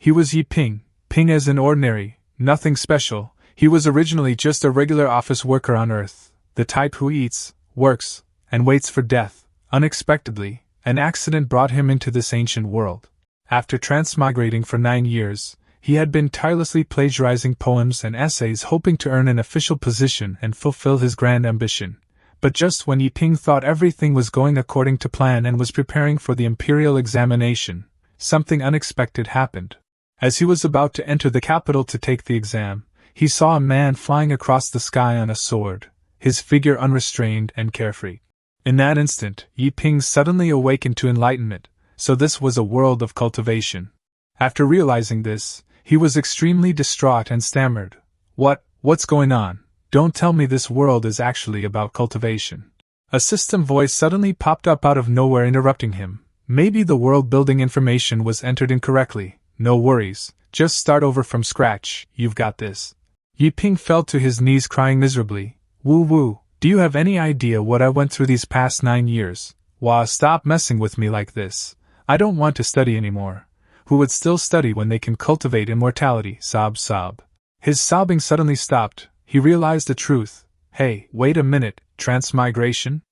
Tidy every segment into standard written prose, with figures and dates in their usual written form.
He was Yi Ping, Ping as in ordinary, nothing special. He was originally just a regular office worker on Earth, the type who eats, works, and waits for death. Unexpectedly, an accident brought him into this ancient world. After transmigrating for 9 years, he had been tirelessly plagiarizing poems and essays hoping to earn an official position and fulfill his grand ambition. But just when Yi Ping thought everything was going according to plan and was preparing for the imperial examination, something unexpected happened. As he was about to enter the capital to take the exam, he saw a man flying across the sky on a sword, his figure unrestrained and carefree. In that instant, Yi Ping suddenly awakened to enlightenment, so this was a world of cultivation. After realizing this, he was extremely distraught and stammered, What's going on? Don't tell me this world is actually about cultivation." A system voice suddenly popped up out of nowhere interrupting him. Maybe the world building information was entered incorrectly. No worries, just start over from scratch, you've got this. Yi Ping fell to his knees crying miserably. Woo, do you have any idea what I went through these past 9 years? Wah, stop messing with me like this. I don't want to study anymore. Who would still study when they can cultivate immortality? Sob. His sobbing suddenly stopped. He realized the truth. Hey, wait a minute, transmigration?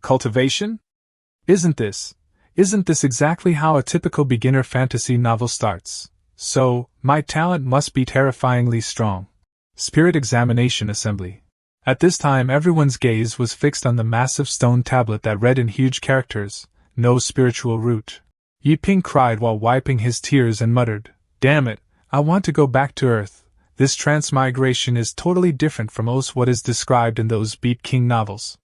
Cultivation? Isn't this exactly how a typical beginner fantasy novel starts? So, my talent must be terrifyingly strong. Spirit Examination Assembly. At this time everyone's gaze was fixed on the massive stone tablet that read in huge characters, "No spiritual root." Yi Ping cried while wiping his tears and muttered, "Damn it, I want to go back to Earth. This transmigration is totally different from what is described in those Beat King novels."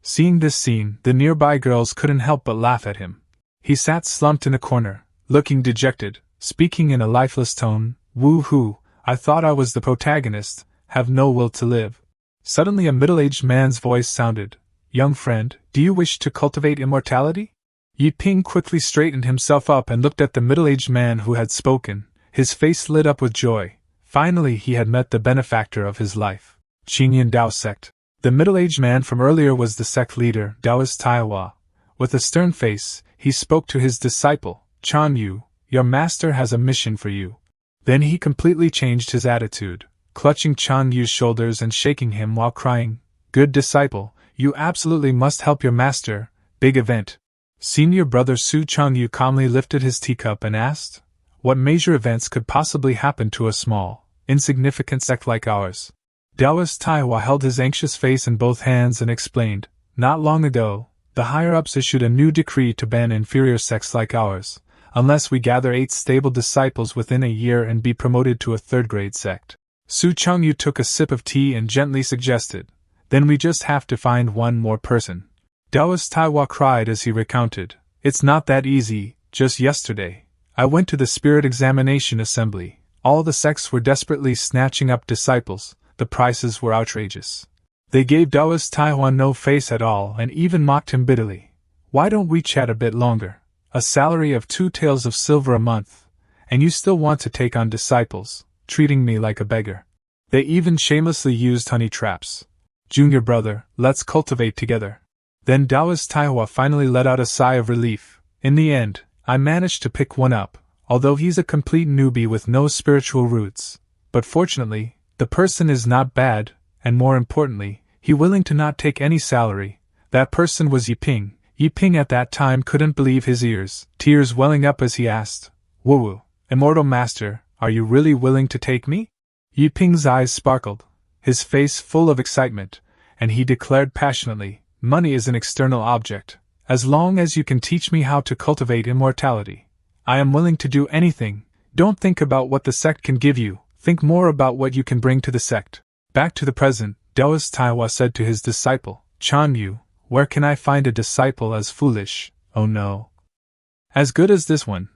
Seeing this scene, the nearby girls couldn't help but laugh at him. He sat slumped in a corner, looking dejected, speaking in a lifeless tone. Woo-hoo, I thought I was the protagonist, have no will to live. Suddenly a middle-aged man's voice sounded. "Young friend, do you wish to cultivate immortality?" Yi Ping quickly straightened himself up and looked at the middle-aged man who had spoken. His face lit up with joy. Finally he had met the benefactor of his life. Qingyan Dao sect. The middle-aged man from earlier was the sect leader, Taoist Taiwa. With a stern face, he spoke to his disciple, Chan Yu, "Your master has a mission for you." Then he completely changed his attitude, clutching Chan Yu's shoulders and shaking him while crying, "Good disciple, you absolutely must help your master, big event." Senior brother Su Chan Yu calmly lifted his teacup and asked, "What major events could possibly happen to a small, insignificant sect like ours?" Taoist Taiwa held his anxious face in both hands and explained, "Not long ago, the higher-ups issued a new decree to ban inferior sects like ours, unless we gather 8 stable disciples within a year and be promoted to a 3rd-grade sect." Su Chengyu took a sip of tea and gently suggested, "Then we just have to find one more person." Taoist Taiwa cried as he recounted, "It's not that easy. Just yesterday, I went to the Spirit Examination Assembly. All the sects were desperately snatching up disciples. The prices were outrageous. They gave Taoist Taiwan no face at all and even mocked him bitterly. Why don't we chat a bit longer? A salary of 2 taels of silver a month, and you still want to take on disciples, treating me like a beggar. They even shamelessly used honey traps. Junior brother, let's cultivate together." Then Taoist Taiwa finally let out a sigh of relief. "In the end, I managed to pick one up, although he's a complete newbie with no spiritual roots. But fortunately, the person is not bad, and more importantly, he willing to not take any salary. That person was Yi Ping." Yi Ping at that time couldn't believe his ears, tears welling up as he asked, "Woo, Immortal Master, are you really willing to take me?" Yi Ping's eyes sparkled, his face full of excitement, and he declared passionately, "Money is an external object. As long as you can teach me how to cultivate immortality, I am willing to do anything. Don't think about what the sect can give you, think more about what you can bring to the sect." Back to the present, Taoist Taiwa said to his disciple, "Chan Yu, where can I find a disciple as foolish, oh no, as good as this one?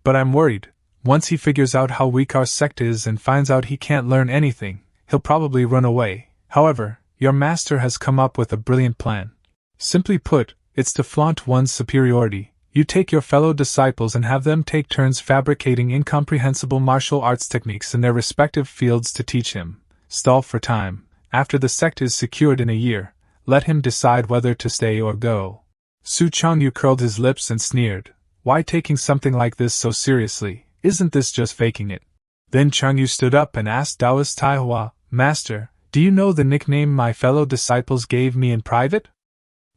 But I'm worried. Once he figures out how weak our sect is and finds out he can't learn anything, he'll probably run away. However, your master has come up with a brilliant plan. Simply put, it's to flaunt one's superiority. You take your fellow disciples and have them take turns fabricating incomprehensible martial arts techniques in their respective fields to teach him. Stall for time. After the sect is secured in a year, let him decide whether to stay or go." Su Chengyu curled his lips and sneered, "Why taking something like this so seriously? Isn't this just faking it? Then Changyu stood up and asked Taoist Taihua, Master, do you know the nickname my fellow disciples gave me in private?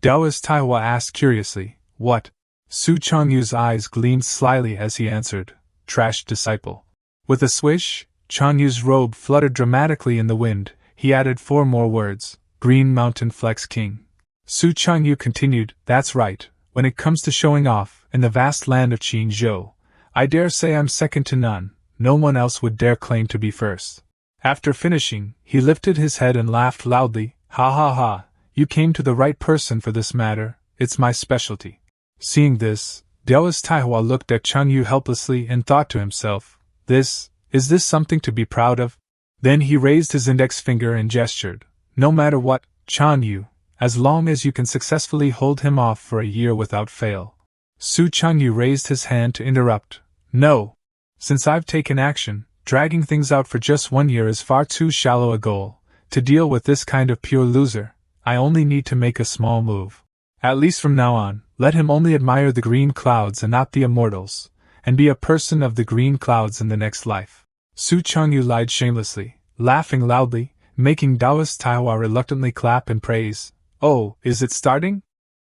Taoist Taihua asked curiously, What? Su Changyu's eyes gleamed slyly as he answered, Trash disciple. With a swish, Changyu's robe fluttered dramatically in the wind. He added 4 more words, Green Mountain Flex King. Su Changyu continued, That's right, when it comes to showing off, in the vast land of Qinzhou, I dare say I'm second to none, no one else would dare claim to be first. After finishing, he lifted his head and laughed loudly, Ha ha ha, you came to the right person for this matter, it's my specialty. Seeing this, Taoist Taihua looked at Changyu helplessly and thought to himself, Is this something to be proud of? Then he raised his index finger and gestured, No matter what, Changyu, as long as you can successfully hold him off for a year without fail. Su Changyu raised his hand to interrupt, No. Since I've taken action, dragging things out for just 1 year is far too shallow a goal. To deal with this kind of pure loser, I only need to make a small move. At least from now on, let him only admire the green clouds and not the immortals, and be a person of the green clouds in the next life. Su Changyu lied shamelessly, laughing loudly, making Taoist Taihua reluctantly clap in praise. Oh, is it starting?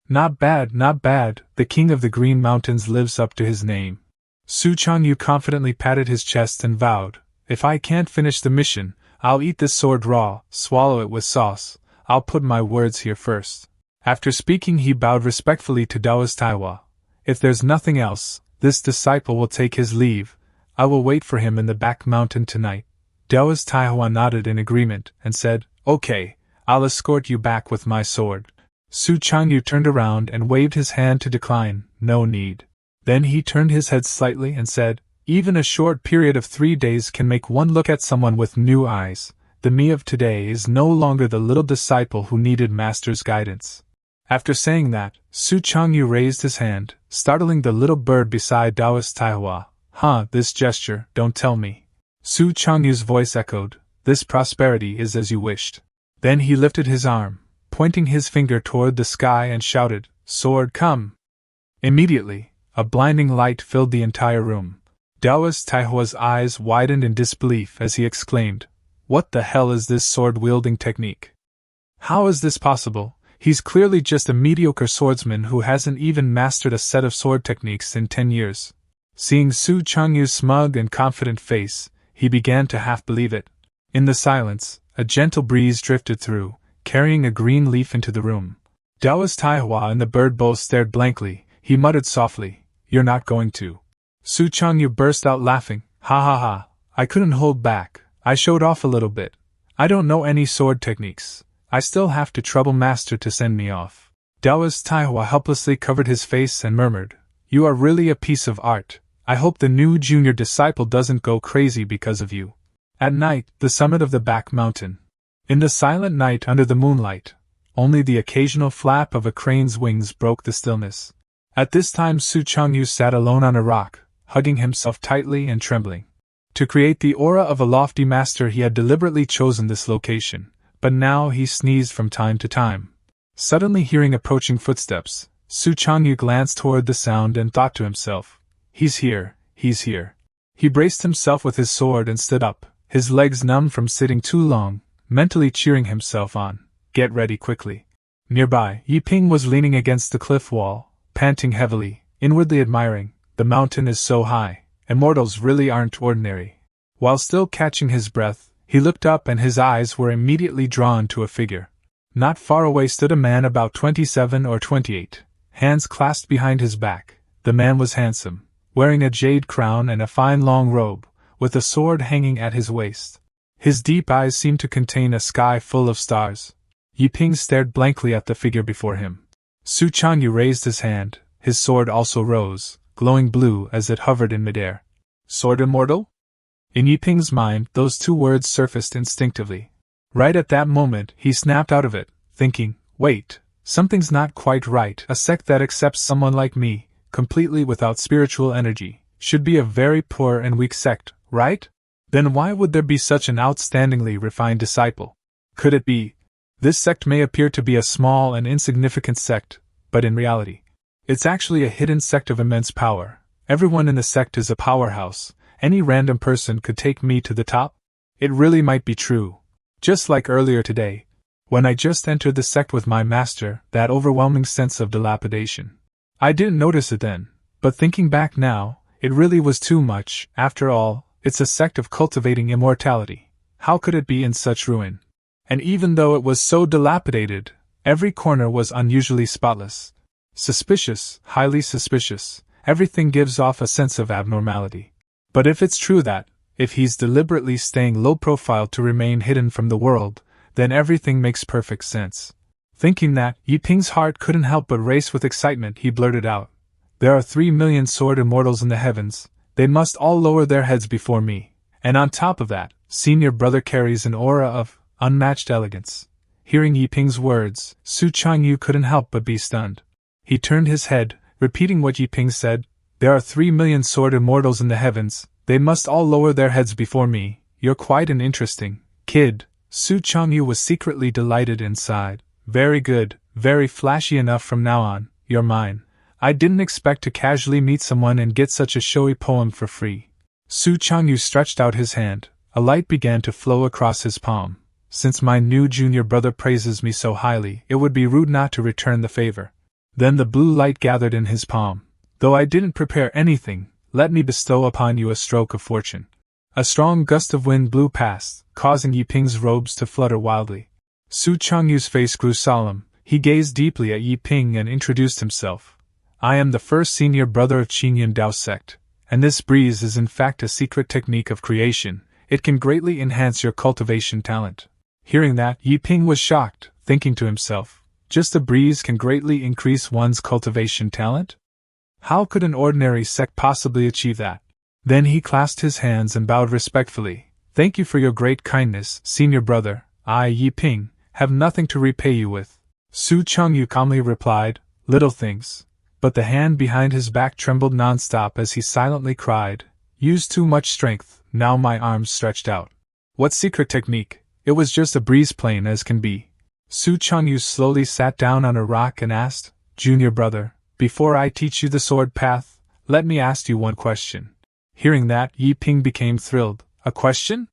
Not bad, not bad, the king of the Green Mountains lives up to his name. Su Changyu confidently patted his chest and vowed, If I can't finish the mission, I'll eat this sword raw, swallow it with sauce. I'll put my words here first. After speaking he bowed respectfully to Taoist Taihua. If there's nothing else, this disciple will take his leave. I will wait for him in the back mountain tonight. Taoist Taihua nodded in agreement and said, Okay, I'll escort you back with my sword. Su Changyu turned around and waved his hand to decline, No need. Then he turned his head slightly and said, Even a short period of 3 days can make one look at someone with new eyes. The me of today is no longer the little disciple who needed master's guidance. After saying that, Su Changyu raised his hand, startling the little bird beside Taoist Taihua. This gesture, don't tell me. Su Changyu's voice echoed, This prosperity is as you wished. Then he lifted his arm, pointing his finger toward the sky and shouted, Sword come! Immediately, a blinding light filled the entire room. Taoist Taihua's eyes widened in disbelief as he exclaimed, What the hell is this sword-wielding technique? How is this possible? He's clearly just a mediocre swordsman who hasn't even mastered a set of sword techniques in 10 years. Seeing Su Changyu's smug and confident face, he began to half believe it. In the silence, a gentle breeze drifted through, carrying a green leaf into the room. Taoist Taihua and the bird both stared blankly. He muttered softly, You're not going to. Su Changyu burst out laughing, Ha ha ha, I couldn't hold back, I showed off a little bit. I don't know any sword techniques. I still have to trouble master to send me off. Taoist Taihua helplessly covered his face and murmured, You are really a piece of art. I hope the new junior disciple doesn't go crazy because of you. At night, the summit of the back mountain. In the silent night under the moonlight, only the occasional flap of a crane's wings broke the stillness. At this time Su Changyu sat alone on a rock, hugging himself tightly and trembling. To create the aura of a lofty master he had deliberately chosen this location, but now he sneezed from time to time. Suddenly hearing approaching footsteps, Su Changyu glanced toward the sound and thought to himself, He's here, he's here. He braced himself with his sword and stood up, his legs numb from sitting too long, mentally cheering himself on, Get ready quickly. Nearby, Yiping was leaning against the cliff wall, panting heavily, inwardly admiring, The mountain is so high, immortals really aren't ordinary. While still catching his breath, he looked up and his eyes were immediately drawn to a figure. Not far away stood a man about 27 or 28, hands clasped behind his back. The man was handsome, wearing a jade crown and a fine long robe, with a sword hanging at his waist. His deep eyes seemed to contain a sky full of stars. Yiping stared blankly at the figure before him. Su Changyu raised his hand, his sword also rose, glowing blue as it hovered in midair. Sword immortal? In Yiping's mind, those 2 words surfaced instinctively. Right at that moment, he snapped out of it, thinking, Wait, something's not quite right. A sect that accepts someone like me, completely without spiritual energy, should be a very poor and weak sect, right? Then why would there be such an outstandingly refined disciple? Could it be? This sect may appear to be a small and insignificant sect, but in reality, it's actually a hidden sect of immense power, Everyone in the sect is a powerhouse. Any random person could take me to the top? It really might be true. Just like earlier today, when I just entered the sect with my master, that overwhelming sense of dilapidation. I didn't notice it then, but thinking back now, it really was too much. After all, it's a sect of cultivating immortality. How could it be in such ruin? And even though it was so dilapidated, every corner was unusually spotless. Suspicious, highly suspicious. Everything gives off a sense of abnormality. But if it's true that, if he's deliberately staying low profile to remain hidden from the world, then everything makes perfect sense. Thinking that, Yi Ping's heart couldn't help but race with excitement, he blurted out. There are 3 million sword immortals in the heavens. They must all lower their heads before me. And on top of that, senior brother carries an aura of unmatched elegance. Hearing Yi Ping's words, Su Changyu couldn't help but be stunned. He turned his head, repeating what Yi Ping said. There are 3 million sword immortals in the heavens. They must all lower their heads before me. You're quite an interesting kid. Su Changyu was secretly delighted inside. Very good, very flashy enough from now on. You're mine. I didn't expect to casually meet someone and get such a showy poem for free. Su Changyu stretched out his hand. A light began to flow across his palm. Since my new junior brother praises me so highly, it would be rude not to return the favor. Then the blue light gathered in his palm. Though I didn't prepare anything, let me bestow upon you a stroke of fortune. A strong gust of wind blew past, causing Yi Ping's robes to flutter wildly. Su Changyu's face grew solemn. He gazed deeply at Yi Ping and introduced himself. I am the first senior brother of Qingyun Dao sect, and this breeze is in fact a secret technique of creation. It can greatly enhance your cultivation talent. Hearing that, Yi Ping was shocked, thinking to himself, just a breeze can greatly increase one's cultivation talent? How could an ordinary sect possibly achieve that? Then he clasped his hands and bowed respectfully. Thank you for your great kindness, senior brother. I, Yi Ping, have nothing to repay you with. Su Changyu calmly replied, little things. But the hand behind his back trembled non-stop as he silently cried, used too much strength, now my arms stretched out. What secret technique? It was just a breeze plain as can be. Su Changyu slowly sat down on a rock and asked, Junior brother, before I teach you the sword path, let me ask you one question. Hearing that, Yi Ping became thrilled. A question?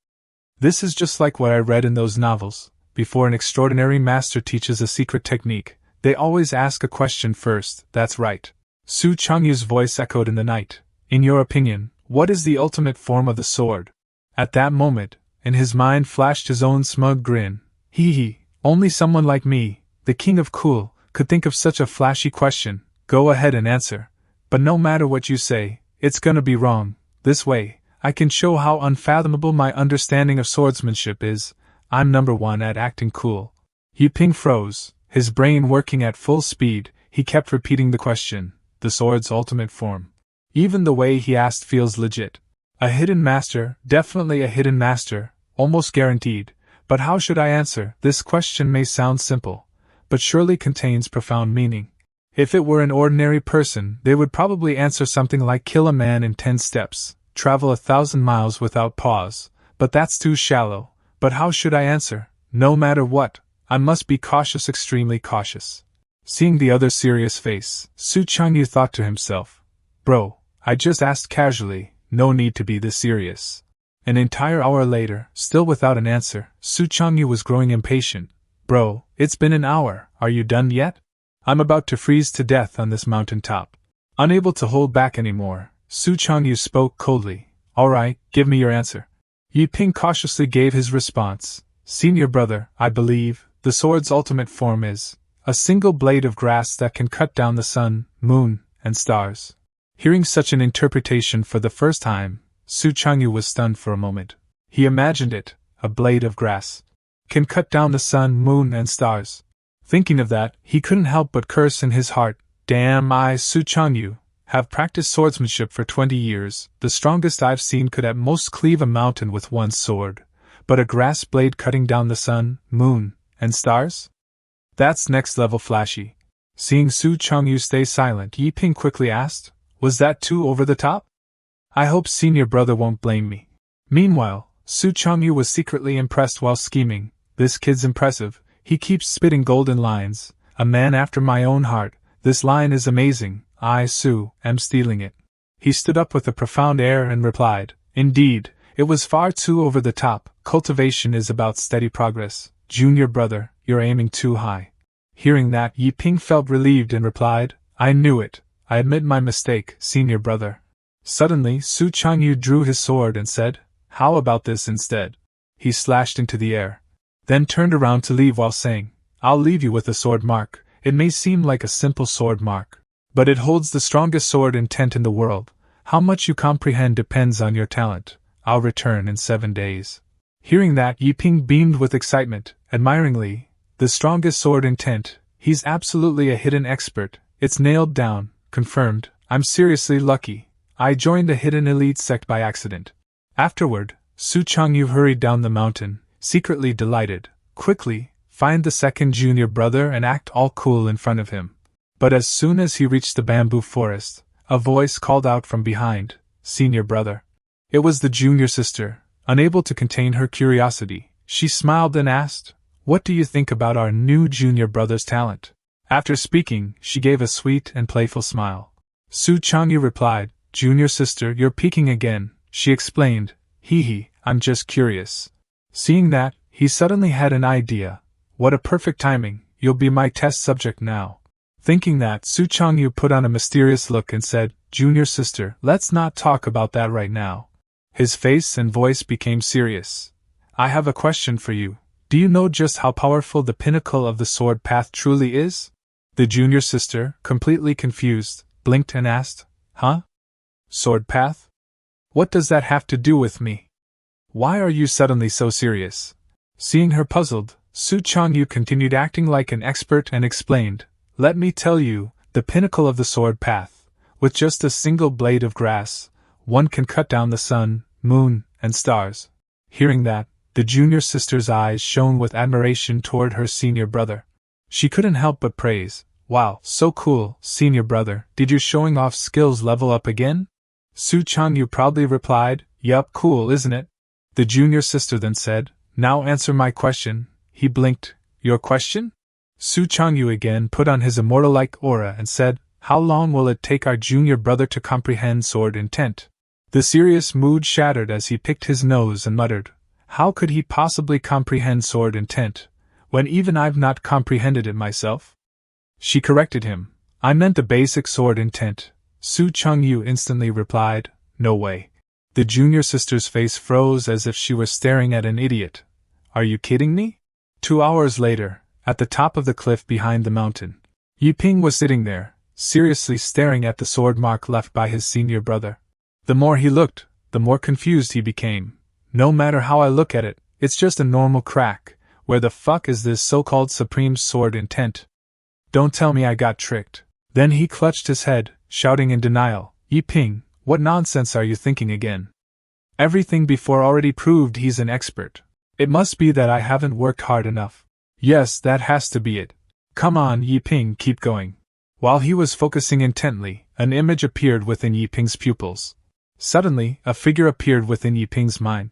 This is just like what I read in those novels. Before an extraordinary master teaches a secret technique, they always ask a question first. That's right. Su Changyu's voice echoed in the night. In your opinion, what is the ultimate form of the sword? At that moment, in his mind flashed his own smug grin. Hee, only someone like me, the king of cool, could think of such a flashy question. Go ahead and answer. But no matter what you say, it's gonna be wrong. This way, I can show how unfathomable my understanding of swordsmanship is. I'm number one at acting cool. Yi Ping froze, his brain working at full speed. He kept repeating the question, the sword's ultimate form. Even the way he asked feels legit. A hidden master, definitely a hidden master, almost guaranteed. But how should I answer? This question may sound simple, but surely contains profound meaning. If it were an ordinary person, they would probably answer something like kill a man in 10 steps, travel 1,000 miles without pause, but that's too shallow. But how should I answer? No matter what, I must be cautious, extremely cautious. Seeing the other's serious face, Su Changyu thought to himself, Bro, I just asked casually, no need to be this serious. An entire hour later, still without an answer, Su Changyu was growing impatient. Bro, it's been an hour, are you done yet? I'm about to freeze to death on this mountain top. Unable to hold back anymore, Su Changyu spoke coldly. Alright, give me your answer. Yi Ping cautiously gave his response. Senior brother, I believe, the sword's ultimate form is a single blade of grass that can cut down the sun, moon, and stars. Hearing such an interpretation for the first time, Su Changyu was stunned for a moment. He imagined it, a blade of grass. Can cut down the sun, moon, and stars. Thinking of that, he couldn't help but curse in his heart. Damn, I, Su Changyu, have practiced swordsmanship for 20 years. The strongest I've seen could at most cleave a mountain with one sword. But a grass blade cutting down the sun, moon, and stars? That's next level flashy. Seeing Su Changyu stay silent, Yi Ping quickly asked, was that too over the top? I hope senior brother won't blame me. Meanwhile, Su Changyu was secretly impressed while scheming. This kid's impressive. He keeps spitting golden lines. A man after my own heart. This line is amazing. I, Su, am stealing it. He stood up with a profound air and replied, "Indeed, it was far too over the top. Cultivation is about steady progress. Junior brother, you're aiming too high." Hearing that, Yi Ping felt relieved and replied, "I knew it. I admit my mistake, senior brother." Suddenly, Su Changyu drew his sword and said, "How about this instead?" He slashed into the air, then turned around to leave while saying, "I'll leave you with a sword mark. It may seem like a simple sword mark, but it holds the strongest sword intent in the world. How much you comprehend depends on your talent. I'll return in 7 days." Hearing that, Yi Ping beamed with excitement, admiringly. "The strongest sword intent, he's absolutely a hidden expert. It's nailed down, confirmed. I'm seriously lucky. I joined a hidden elite sect by accident." Afterward, Su Changyu hurried down the mountain, secretly delighted. Quickly, find the second junior brother and act all cool in front of him. But as soon as he reached the bamboo forest, a voice called out from behind, "Senior brother." It was the junior sister. Unable to contain her curiosity, she smiled and asked, "What do you think about our new junior brother's talent?" After speaking, she gave a sweet and playful smile. Su Changyu replied, "Junior sister, you're peeking again," she explained. Hee, I'm just curious." Seeing that, he suddenly had an idea. "What a perfect timing, you'll be my test subject now." Thinking that, Su Changyu put on a mysterious look and said, "Junior sister, let's not talk about that right now." His face and voice became serious. "I have a question for you. Do you know just how powerful the pinnacle of the sword path truly is?" The junior sister, completely confused, blinked and asked, "Huh? Sword path? What does that have to do with me? Why are you suddenly so serious?" Seeing her puzzled, Su Changyu continued acting like an expert and explained, "Let me tell you, the pinnacle of the sword path, with just a single blade of grass, one can cut down the sun, moon, and stars." Hearing that, the junior sister's eyes shone with admiration toward her senior brother. She couldn't help but praise, "Wow, so cool, senior brother, did your showing off skills level up again?" Su Changyu proudly replied, "Yup, cool, isn't it?" The junior sister then said, "Now answer my question." He blinked, "Your question?" Su Changyu again put on his immortal-like aura and said, "How long will it take our junior brother to comprehend sword intent?" The serious mood shattered as he picked his nose and muttered, "How could he possibly comprehend sword intent, when even I've not comprehended it myself?" She corrected him, "I meant the basic sword intent." Su Changyu instantly replied, "No way." The junior sister's face froze as if she were staring at an idiot. "Are you kidding me?" 2 hours later, at the top of the cliff behind the mountain, Yi Ping was sitting there, seriously staring at the sword mark left by his senior brother. The more he looked, the more confused he became. "No matter how I look at it, it's just a normal crack. Where the fuck is this so-called supreme sword intent? Don't tell me I got tricked." Then he clutched his head, shouting in denial, "Yi Ping, what nonsense are you thinking again? Everything before already proved he's an expert. It must be that I haven't worked hard enough." "Yes, that has to be it. Come on, Yi Ping, keep going." While he was focusing intently, an image appeared within Yi Ping's pupils. Suddenly, a figure appeared within Yi Ping's mind.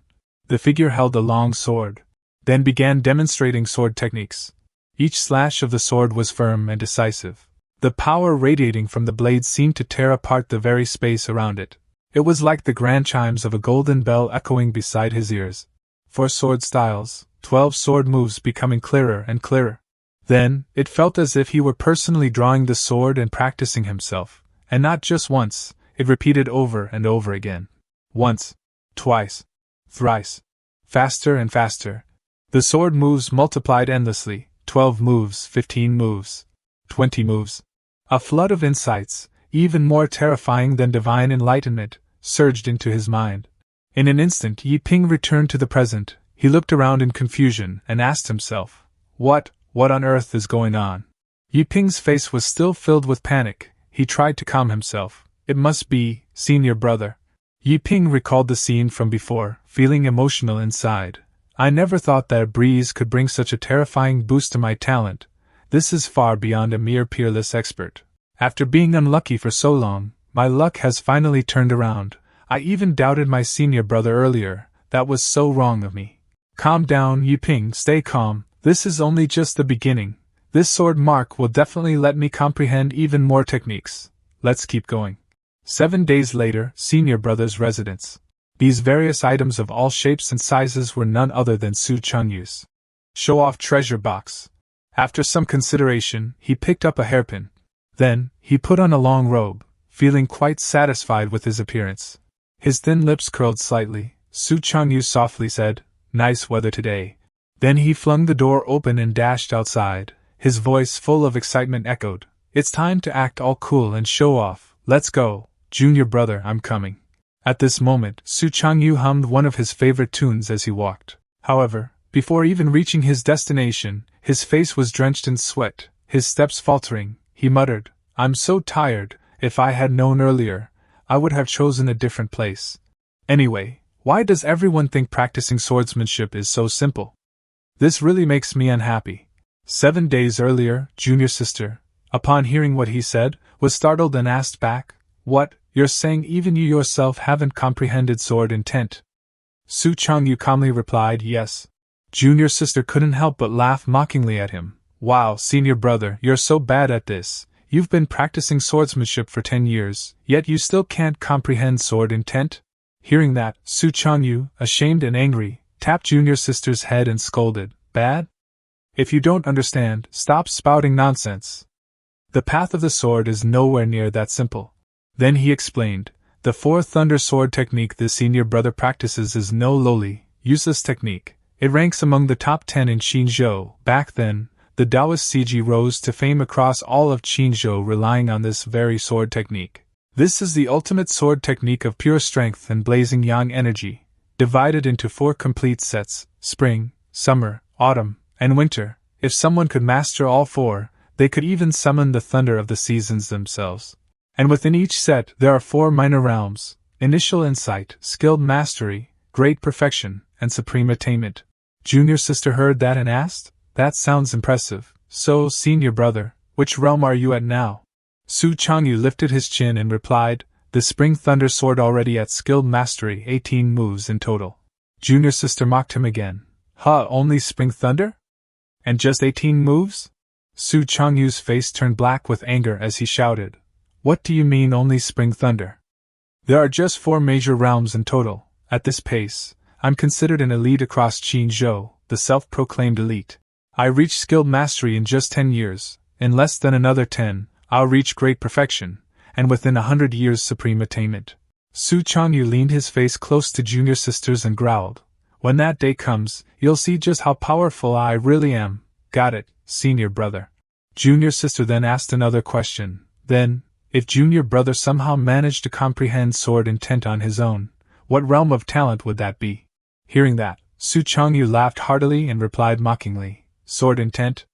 The figure held a long sword, then began demonstrating sword techniques. Each slash of the sword was firm and decisive. The power radiating from the blade seemed to tear apart the very space around it. It was like the grand chimes of a golden bell echoing beside his ears. 4 sword styles, 12 sword moves becoming clearer and clearer. Then, it felt as if he were personally drawing the sword and practicing himself, and not just once, it repeated over and over again. Once, twice, thrice. Faster and faster. The sword moves multiplied endlessly, 12 moves, 15 moves, 20 moves. A flood of insights, even more terrifying than divine enlightenment, surged into his mind. In an instant Yi Ping returned to the present. He looked around in confusion and asked himself, What on earth is going on?" Yi Ping's face was still filled with panic. He tried to calm himself. "It must be, senior brother." Yi Ping recalled the scene from before, feeling emotional inside. "I never thought that a breeze could bring such a terrifying boost to my talent. This is far beyond a mere peerless expert. After being unlucky for so long, my luck has finally turned around. I even doubted my senior brother earlier. That was so wrong of me." "Calm down, Yi Ping, stay calm. This is only just the beginning. This sword mark will definitely let me comprehend even more techniques. Let's keep going." 7 days later, senior brother's residence. These various items of all shapes and sizes were none other than Su Changyu's show-off treasure box. After some consideration, he picked up a hairpin. Then, he put on a long robe, feeling quite satisfied with his appearance. His thin lips curled slightly. Su Changyu softly said, "Nice weather today." Then he flung the door open and dashed outside. His voice full of excitement echoed, "It's time to act all cool and show off. Let's go, junior brother, I'm coming." At this moment, Su Changyu hummed one of his favorite tunes as he walked. However, before even reaching his destination, his face was drenched in sweat, his steps faltering. He muttered, "I'm so tired, if I had known earlier, I would have chosen a different place. Anyway, why does everyone think practicing swordsmanship is so simple? This really makes me unhappy." 7 days earlier, junior sister, upon hearing what he said, was startled and asked back, "What, you're saying even you yourself haven't comprehended sword intent?" Su Changyu calmly replied, "Yes." Junior sister couldn't help but laugh mockingly at him. "Wow, senior brother, you're so bad at this. You've been practicing swordsmanship for 10 years, yet you still can't comprehend sword intent?" Hearing that, Su Changyu, ashamed and angry, tapped junior sister's head and scolded, "Bad? If you don't understand, stop spouting nonsense. The path of the sword is nowhere near that simple." Then he explained, "The 4 thunder sword technique the senior brother practices is no lowly, useless technique. It ranks among the top 10 in Qinzhou. Back then, the Taoist Ciji rose to fame across all of Qinzhou relying on this very sword technique. This is the ultimate sword technique of pure strength and blazing yang energy, divided into 4 complete sets: spring, summer, autumn, and winter. If someone could master all 4, they could even summon the thunder of the seasons themselves. And within each set there are 4 minor realms: initial insight, skilled mastery, great perfection, and supreme attainment. Junior sister heard that and asked, "That sounds impressive. So, senior brother, which realm are you at now?" Su Changyu lifted his chin and replied, "The Spring Thunder Sword already at skilled mastery, 18 moves in total." Junior sister mocked him again. "Huh, only Spring Thunder? And just 18 moves?" Su Changyu's face turned black with anger as he shouted, "What do you mean only Spring Thunder? There are just 4 major realms in total. At this pace, I'm considered an elite across Qinzhou, the self-proclaimed elite. I reached skilled mastery in just 10 years, in less than another 10, I'll reach great perfection, and within 100 years supreme attainment." Su Changyu leaned his face close to junior sister's and growled, "When that day comes, you'll see just how powerful I really am." "Got it, senior brother." Junior sister then asked another question. "Then, if junior brother somehow managed to comprehend sword intent on his own, what realm of talent would that be?" Hearing that, Su Changyu laughed heartily and replied mockingly, "Sword intent?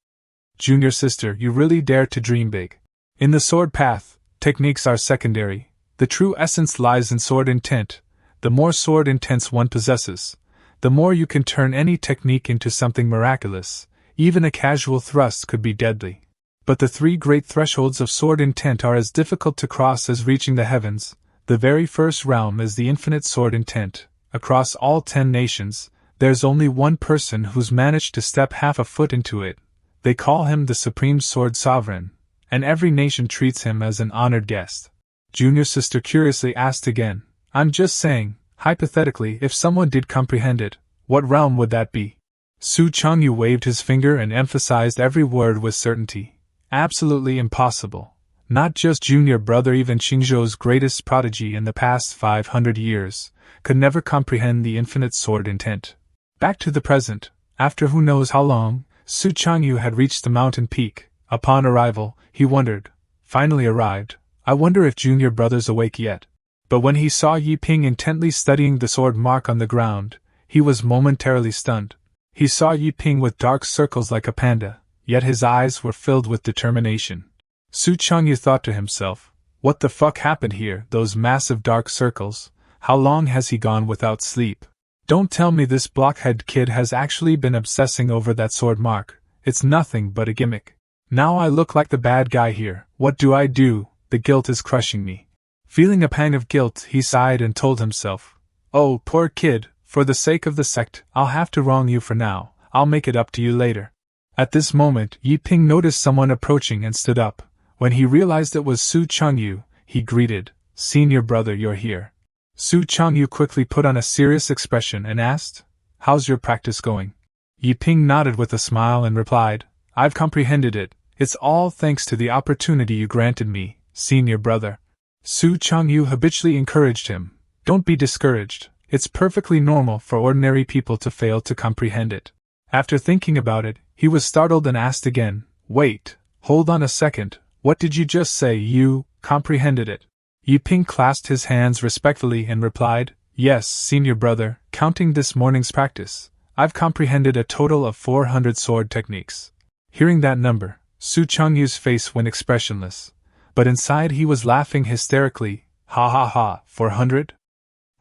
Junior sister, you really dare to dream big. In the sword path, techniques are secondary. The true essence lies in sword intent. The more sword intents one possesses, the more you can turn any technique into something miraculous. Even a casual thrust could be deadly. But the 3 great thresholds of sword intent are as difficult to cross as reaching the heavens. The very first realm is the infinite sword intent. Across all 10 nations, there's only one person who's managed to step half a foot into it. They call him the Supreme Sword Sovereign, and every nation treats him as an honored guest." Junior sister curiously asked again, "I'm just saying, hypothetically, if someone did comprehend it, what realm would that be?" Su Changyu waved his finger and emphasized every word with certainty. "Absolutely impossible. Not just junior brother, even Qingzhou's greatest prodigy in the past 500 years, could never comprehend the infinite sword intent." Back to the present, after who knows how long, Su Changyu had reached the mountain peak. Upon arrival, he wondered, finally arrived, I wonder if junior brother's awake yet. But when he saw Yi Ping intently studying the sword mark on the ground, he was momentarily stunned. He saw Yi Ping with dark circles like a panda, yet his eyes were filled with determination. Su Changyu thought to himself, what the fuck happened here, those massive dark circles? How long has he gone without sleep? Don't tell me this blockhead kid has actually been obsessing over that sword mark. It's nothing but a gimmick. Now I look like the bad guy here. What do I do? The guilt is crushing me. Feeling a pang of guilt, he sighed and told himself, oh, poor kid, for the sake of the sect, I'll have to wrong you for now. I'll make it up to you later. At this moment, Yi Ping noticed someone approaching and stood up. When he realized it was Su Changyu, he greeted, Senior brother, you're here. Su Changyu quickly put on a serious expression and asked, "How's your practice going?" Yi Ping nodded with a smile and replied, "I've comprehended it. It's all thanks to the opportunity you granted me, senior brother." Su Changyu habitually encouraged him, "Don't be discouraged. It's perfectly normal for ordinary people to fail to comprehend it." After thinking about it, he was startled and asked again, "Wait, hold on a second, what did you just say? You comprehended it?" Yi Ping clasped his hands respectfully and replied, "Yes, senior brother, counting this morning's practice, I've comprehended a total of 400 sword techniques." Hearing that number, Su Changyu's face went expressionless, but inside he was laughing hysterically. "Ha ha ha, 400?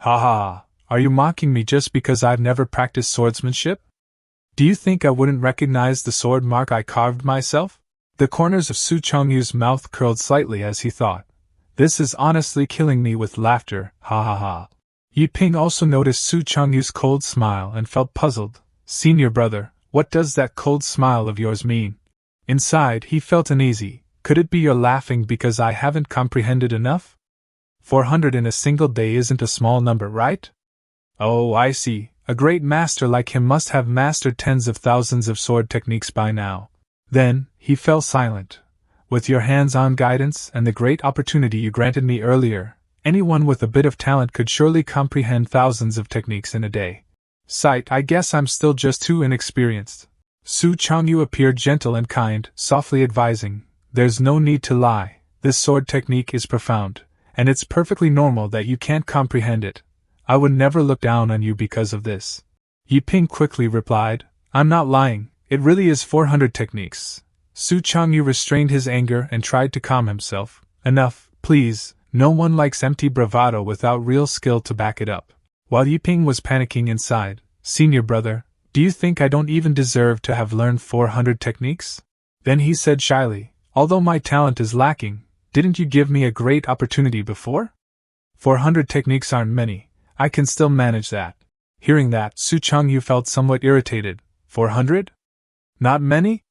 Ha ha ha, are you mocking me just because I've never practiced swordsmanship? Do you think I wouldn't recognize the sword mark I carved myself?" The corners of Su Changyu's mouth curled slightly as he thought, "This is honestly killing me with laughter, ha ha ha." Yi Ping also noticed Su Changyu's cold smile and felt puzzled. "Senior brother, what does that cold smile of yours mean?" Inside he felt uneasy. Could it be you're laughing because I haven't comprehended enough? 400 in a single day isn't a small number, right? Oh, I see. A great master like him must have mastered tens of thousands of sword techniques by now. Then, he fell silent. With your hands-on guidance and the great opportunity you granted me earlier, anyone with a bit of talent could surely comprehend thousands of techniques in a day. Sight, I guess I'm still just too inexperienced. Su Changyu appeared gentle and kind, softly advising, "There's no need to lie, this sword technique is profound, and it's perfectly normal that you can't comprehend it. I would never look down on you because of this." Yi Ping quickly replied, "I'm not lying, it really is 400 techniques." Su Changyu restrained his anger and tried to calm himself. "Enough, please, no one likes empty bravado without real skill to back it up." While Yi Ping was panicking inside, "Senior brother, do you think I don't even deserve to have learned 400 techniques?" Then he said shyly, "Although my talent is lacking, didn't you give me a great opportunity before? 400 techniques aren't many, I can still manage that." Hearing that, Su Changyu felt somewhat irritated. 400? Not many?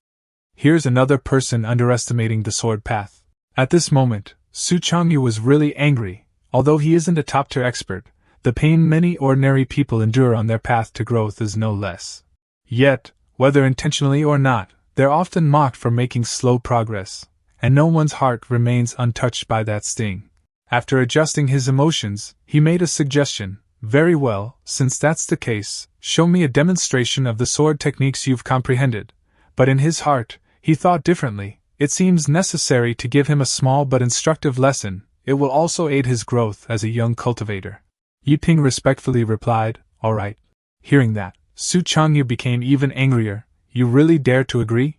Here's another person underestimating the sword path. At this moment, Su Changyu was really angry. Although he isn't a top-tier expert, the pain many ordinary people endure on their path to growth is no less. Yet, whether intentionally or not, they're often mocked for making slow progress, and no one's heart remains untouched by that sting. After adjusting his emotions, he made a suggestion. "Very well, since that's the case, show me a demonstration of the sword techniques you've comprehended." But in his heart, he thought differently. It seems necessary to give him a small but instructive lesson. It will also aid his growth as a young cultivator. Yi Ping respectfully replied, "All right." Hearing that, Su Changyu became even angrier. "You really dare to agree?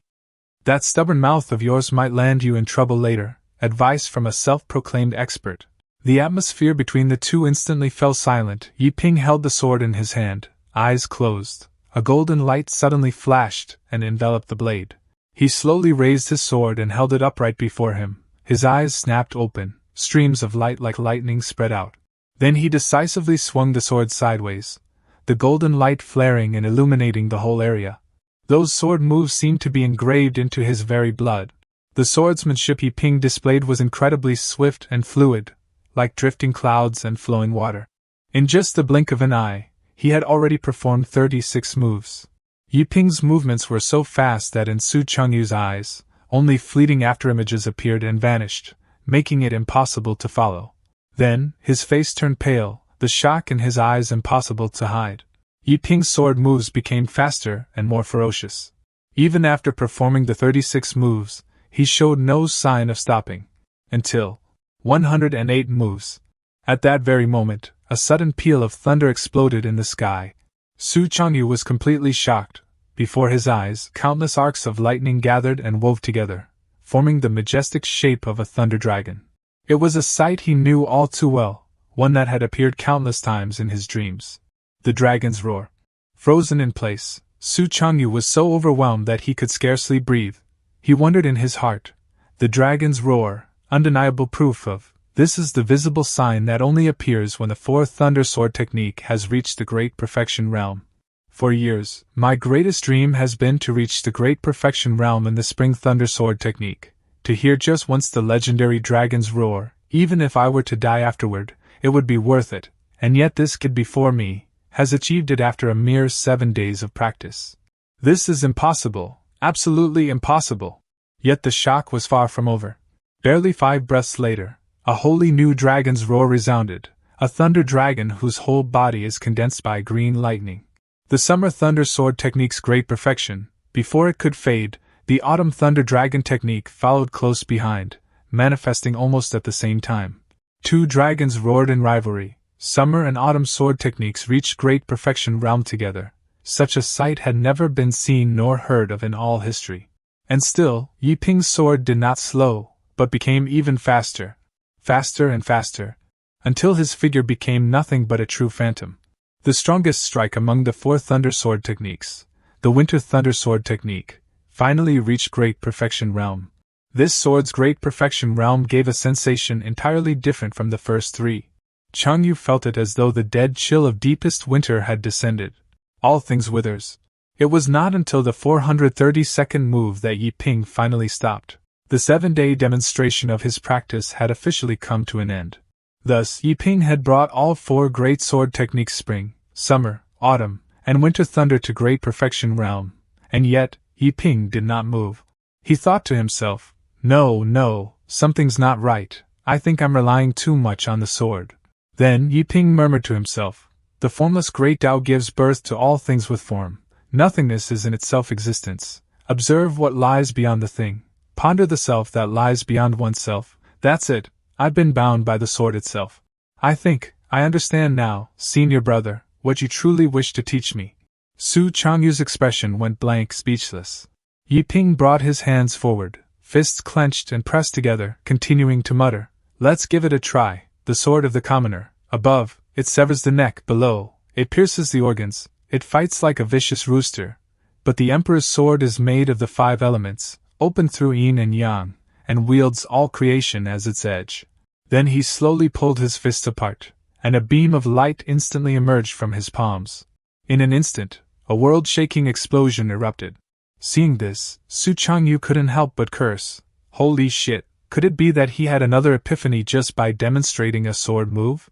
That stubborn mouth of yours might land you in trouble later." Advice from a self-proclaimed expert. The atmosphere between the two instantly fell silent. Yi Ping held the sword in his hand, eyes closed. A golden light suddenly flashed and enveloped the blade. He slowly raised his sword and held it upright before him. His eyes snapped open, streams of light like lightning spread out. Then he decisively swung the sword sideways, the golden light flaring and illuminating the whole area. Those sword moves seemed to be engraved into his very blood. The swordsmanship Yi Ping displayed was incredibly swift and fluid, like drifting clouds and flowing water. In just the blink of an eye, he had already performed 36 moves. Yi Ping's movements were so fast that in Su Changyu's eyes, only fleeting afterimages appeared and vanished, making it impossible to follow. Then, his face turned pale, the shock in his eyes impossible to hide. Yi Ping's sword moves became faster and more ferocious. Even after performing the 36 moves, he showed no sign of stopping. Until 108 moves. At that very moment, a sudden peal of thunder exploded in the sky. Su Changyu was completely shocked. Before his eyes, countless arcs of lightning gathered and wove together, forming the majestic shape of a thunder dragon. It was a sight he knew all too well, one that had appeared countless times in his dreams. The dragon's roar. Frozen in place, Su Changyu was so overwhelmed that he could scarcely breathe. He wondered in his heart. The dragon's roar, undeniable proof of, this is the visible sign that only appears when the fourth thunder sword technique has reached the great perfection realm. For years, my greatest dream has been to reach the great perfection realm in the spring thunder sword technique. To hear just once the legendary dragon's roar, Even if I were to die afterward, it would be worth it, and yet this kid before me has achieved it after a mere 7 days of practice. This is impossible, absolutely impossible. Yet the shock was far from over. Barely 5 breaths later, a wholly new dragon's roar resounded, a thunder dragon whose whole body is condensed by green lightning. The summer thunder sword technique's great perfection. Before it could fade, the autumn thunder dragon technique followed close behind, manifesting almost at the same time. 2 dragons roared in rivalry. Summer and autumn sword techniques reached great perfection realm together. Such a sight had never been seen nor heard of in all history. And still, Yi Ping's sword did not slow, but became even faster. Faster and faster, until his figure became nothing but a true phantom. The strongest strike among the 4 thunder sword techniques, the winter thunder sword technique, finally reached great perfection realm. This sword's great perfection realm gave a sensation entirely different from the first 3. Changyu felt it as though the dead chill of deepest winter had descended. All things withers. It was not until the 432nd move that Yi Ping finally stopped. The 7-day demonstration of his practice had officially come to an end. Thus, Yi Ping had brought all 4 great sword techniques spring, summer, autumn, and winter thunder to great perfection realm, and yet, Yi Ping did not move. He thought to himself, no, something's not right, I think I'm relying too much on the sword. Then Yi Ping murmured to himself, the formless great Tao gives birth to all things with form. Nothingness is in itself existence. Observe what lies beyond the thing. Ponder the self that lies beyond oneself. That's it, I've been bound by the sword itself. I think, I understand now, senior brother, what you truly wish to teach me. Su Changyu's expression went blank, speechless. Yi Ping brought his hands forward, fists clenched and pressed together, continuing to mutter, let's give it a try. The sword of the commoner. Above, it severs the neck. Below, it pierces the organs. It fights like a vicious rooster. But the Emperor's sword is made of the 5 elements, open through yin and yang, and wields all creation as its edge. Then he slowly pulled his fists apart, and a beam of light instantly emerged from his palms. In an instant, a world-shaking explosion erupted. Seeing this, Su Changyu couldn't help but curse. Holy shit! Could it be that he had another epiphany just by demonstrating a sword move?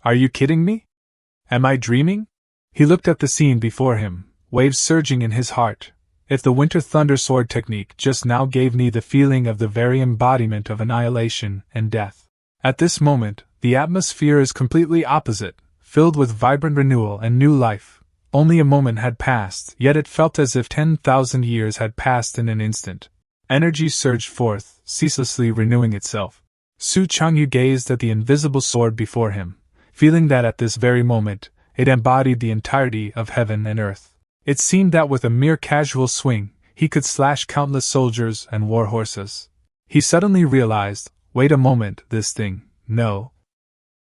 Are you kidding me? Am I dreaming? He looked at the scene before him, waves surging in his heart. If the winter thunder sword technique just now gave me the feeling of the very embodiment of annihilation and death, at this moment, the atmosphere is completely opposite, filled with vibrant renewal and new life. Only a moment had passed, yet it felt as if 10,000 years had passed in an instant. Energy surged forth, ceaselessly renewing itself. Su Changyu gazed at the invisible sword before him, feeling that at this very moment, it embodied the entirety of heaven and earth. It seemed that with a mere casual swing, he could slash countless soldiers and war horses. He suddenly realized, wait a moment, this thing, no.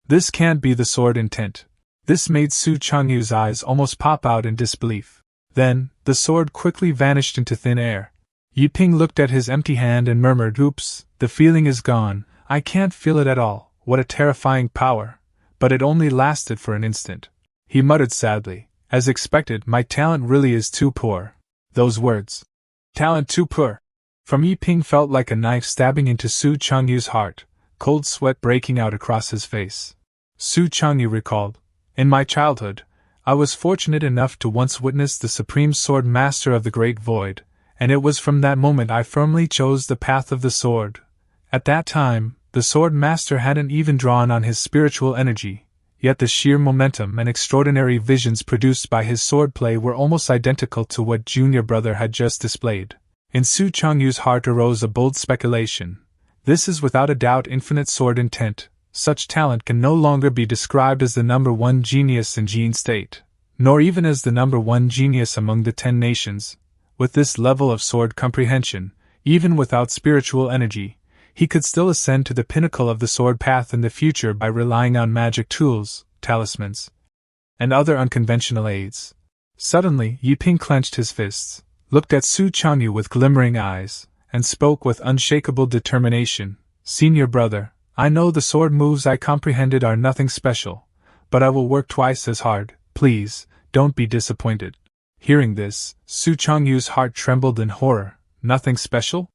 This can't be the sword intent. This made Su Changyu's eyes almost pop out in disbelief. Then, the sword quickly vanished into thin air. Yi Ping looked at his empty hand and murmured, oops, the feeling is gone, I can't feel it at all, what a terrifying power. But it only lasted for an instant. He muttered sadly, as expected, my talent really is too poor. Those words. Talent too poor. From Yi Ping felt like a knife stabbing into Su Changyu's heart, cold sweat breaking out across his face. Su Changyu recalled, in my childhood, I was fortunate enough to once witness the supreme sword master of the Great Void, and it was from that moment I firmly chose the path of the sword. At that time, the sword master hadn't even drawn on his spiritual energy, yet the sheer momentum and extraordinary visions produced by his swordplay were almost identical to what junior brother had just displayed. In Su Changyu's heart arose a bold speculation. This is without a doubt infinite sword intent. Such talent can no longer be described as the number 1 genius in Jin State, nor even as the number 1 genius among the 10 nations. With this level of sword comprehension, even without spiritual energy, he could still ascend to the pinnacle of the sword path in the future by relying on magic tools, talismans, and other unconventional aids. Suddenly, Yi Ping clenched his fists, looked at Su Changyu with glimmering eyes, and spoke with unshakable determination. Senior brother, I know the sword moves I comprehended are nothing special, but I will work twice as hard. Please, don't be disappointed. Hearing this, Su Changyu's heart trembled in horror. Nothing special?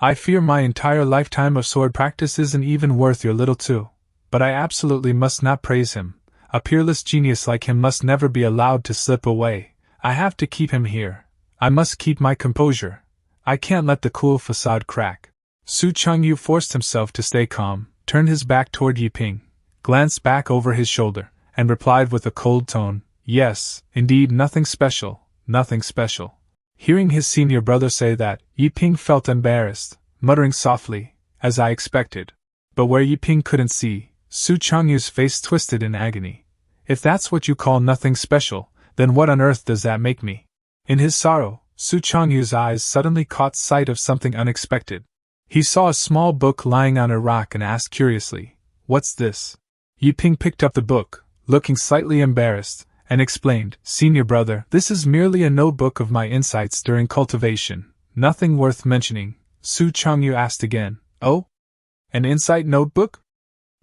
I fear my entire lifetime of sword practice isn't even worth your little two. But I absolutely must not praise him. A peerless genius like him must never be allowed to slip away. I have to keep him here. I must keep my composure. I can't let the cool facade crack. Su Changyu forced himself to stay calm, turned his back toward Yiping, glanced back over his shoulder, and replied with a cold tone, "Yes, indeed, nothing special, nothing special." Hearing his senior brother say that, Yiping felt embarrassed, muttering softly, "As I expected." But where Yiping couldn't see, Su Changyu's face twisted in agony. "If that's what you call nothing special, then what on earth does that make me?" In his sorrow, Su Changyu's eyes suddenly caught sight of something unexpected. He saw a small book lying on a rock and asked curiously, "What's this?" Yiping picked up the book, looking slightly embarrassed, and explained, "Senior brother, this is merely a notebook of my insights during cultivation. Nothing worth mentioning." Su Changyu asked again, "Oh? An insight notebook?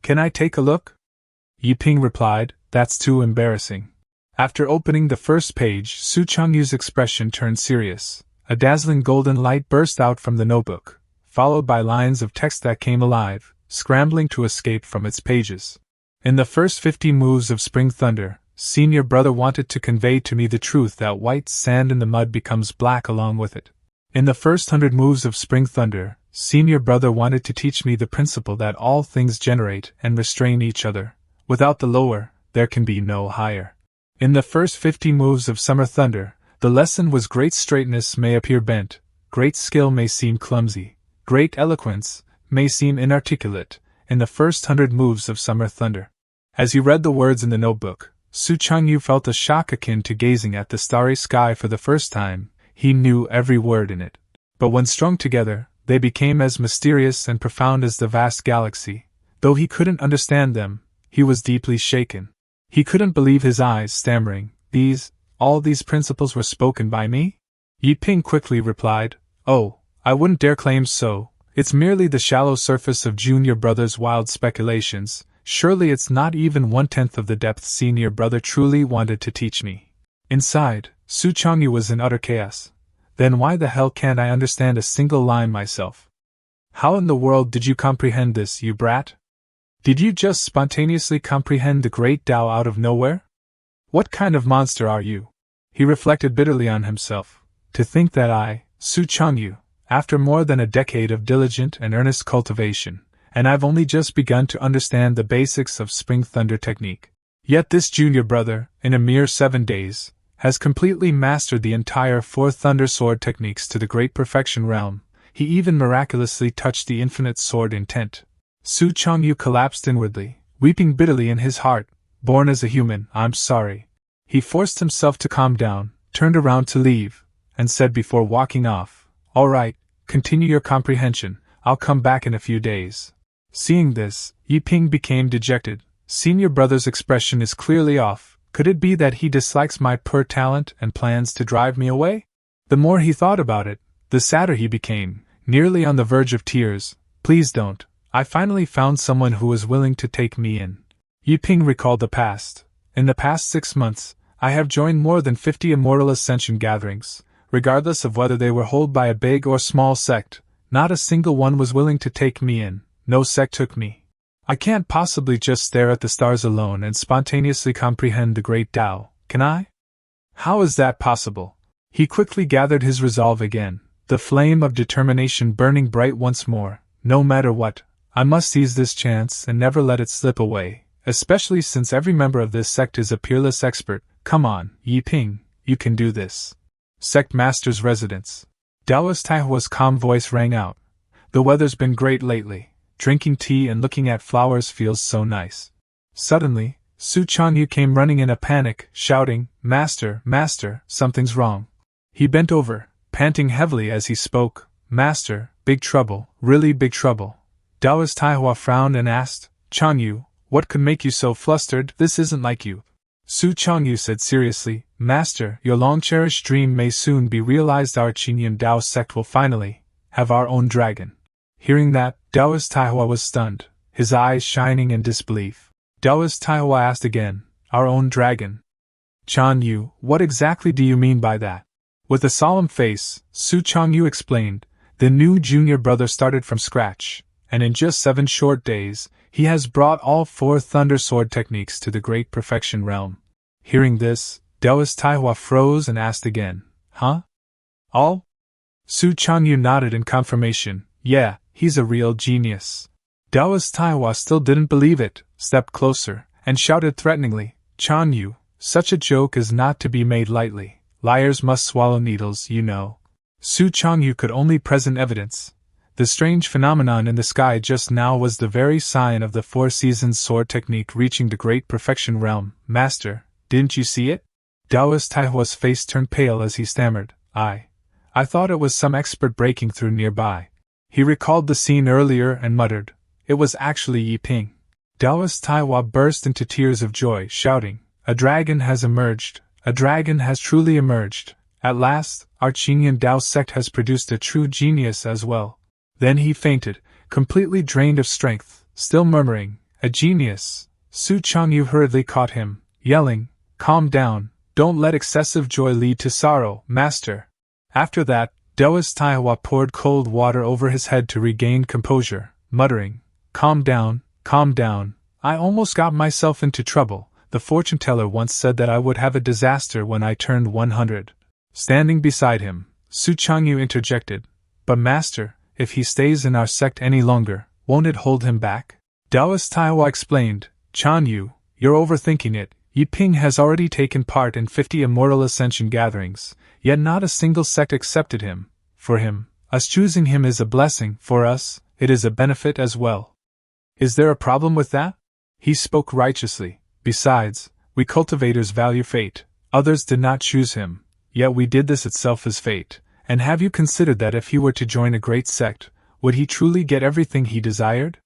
Can I take a look?" Yiping replied, "That's too embarrassing." After opening the first page, Su Changyu's expression turned serious. A dazzling golden light burst out from the notebook, followed by lines of text that came alive, scrambling to escape from its pages. "In the first 50 moves of Spring Thunder, Senior brother wanted to convey to me the truth that white sand in the mud becomes black along with it. In the first 100 moves of Spring Thunder, Senior brother wanted to teach me the principle that all things generate and restrain each other. Without the lower, there can be no higher. In the first 50 moves of Summer Thunder, the lesson was great straightness may appear bent, great skill may seem clumsy, great eloquence may seem inarticulate, in the first 100 moves of Summer Thunder." As he read the words in the notebook, Su Changyu felt a shock akin to gazing at the starry sky for the first time. He knew every word in it. But when strung together, they became as mysterious and profound as the vast galaxy. Though he couldn't understand them, he was deeply shaken. He couldn't believe his eyes, stammering, all these principles were spoken by me?" Yiping quickly replied, "Oh, I wouldn't dare claim so. It's merely the shallow surface of junior brother's wild speculations. Surely it's not even 1/10 of the depth senior brother truly wanted to teach me." Inside, Su Changyu was in utter chaos. "Then why the hell can't I understand a single line myself? How in the world did you comprehend this, you brat? Did you just spontaneously comprehend the great Tao out of nowhere? What kind of monster are you?" He reflected bitterly on himself. To think that I, Su Changyu, after more than a decade of diligent and earnest cultivation, and I've only just begun to understand the basics of Spring Thunder technique. Yet this junior brother, in a mere 7 days, has completely mastered the entire 4 Thunder Sword techniques to the great perfection realm. He even miraculously touched the infinite sword intent. Su Changyu collapsed inwardly, weeping bitterly in his heart. Born as a human, I'm sorry. He forced himself to calm down, turned around to leave, and said before walking off, "All right, continue your comprehension, I'll come back in a few days." Seeing this, Yiping became dejected. Senior brother's expression is clearly off. Could it be that he dislikes my poor talent and plans to drive me away? The more he thought about it, the sadder he became, nearly on the verge of tears. "Please don't. I finally found someone who was willing to take me in." Yiping recalled the past. "In the past 6 months, I have joined more than 50 Immortal Ascension gatherings. Regardless of whether they were held by a big or small sect, not a single one was willing to take me in. No sect took me. I can't possibly just stare at the stars alone and spontaneously comprehend the great Tao, can I? How is that possible?" He quickly gathered his resolve again, the flame of determination burning bright once more. "No matter what, I must seize this chance and never let it slip away, especially since every member of this sect is a peerless expert. Come on, Yiping, you can do this." Sect Master's residence. Taoist Taihua's calm voice rang out. "The weather's been great lately. Drinking tea and looking at flowers feels so nice." Suddenly, Su Changyu came running in a panic, shouting, "Master, Master, something's wrong." He bent over, panting heavily as he spoke. "Master, big trouble, really big trouble." Taoist Taihua frowned and asked, "Changyu, what could make you so flustered? This isn't like you." Su Changyu said seriously, "Master, your long-cherished dream may soon be realized. Our Qinyan Dao sect will finally have our own dragon." Hearing that, Taoist Taihua was stunned, his eyes shining in disbelief. Taoist Taihua asked again, "Our own dragon? Changyu, what exactly do you mean by that?" With a solemn face, Su Changyu explained, The new junior brother started from scratch, and in just 7 short days, he has brought all 4 Thunder Sword techniques to the great perfection realm. Hearing this, Taoist Taihua froze and asked again, Huh? All? Su Changyu nodded in confirmation. Yeah, he's a real genius. Taoist Taihua still didn't believe it, stepped closer, and shouted threateningly, Changyu, such a joke is not to be made lightly. Liars must swallow needles, you know. Su Changyu could only present evidence. The strange phenomenon in the sky just now was the very sign of the 4 seasons sword technique reaching the great perfection realm. Master, didn't you see it? Taoist Taihua's face turned pale as he stammered, I thought it was some expert breaking through nearby. He recalled the scene earlier and muttered, it was actually Yi Ping. Taoist Taihua burst into tears of joy, shouting, a dragon has emerged, a dragon has truly emerged. At last, our Qingyan Dao sect has produced a true genius as well. Then he fainted, completely drained of strength, still murmuring, a genius. Su Changyu hurriedly caught him, yelling, calm down, don't let excessive joy lead to sorrow, master. After that, Taoist Taihua poured cold water over his head to regain composure, muttering, calm down, I almost got myself into trouble. The fortune teller once said that I would have a disaster when I turned 100. Standing beside him, Su Changyu interjected, but master, if he stays in our sect any longer, won't it hold him back? Taoist Taihua explained, Changyu, you're overthinking it. Yi Ping has already taken part in 50 immortal ascension gatherings, yet not a single sect accepted him. For him, us choosing him is a blessing, for us, it is a benefit as well. Is there a problem with that? He spoke righteously. Besides, we cultivators value fate. Others did not choose him, yet we did this itself as fate. And have you considered that if he were to join a great sect, would he truly get everything he desired?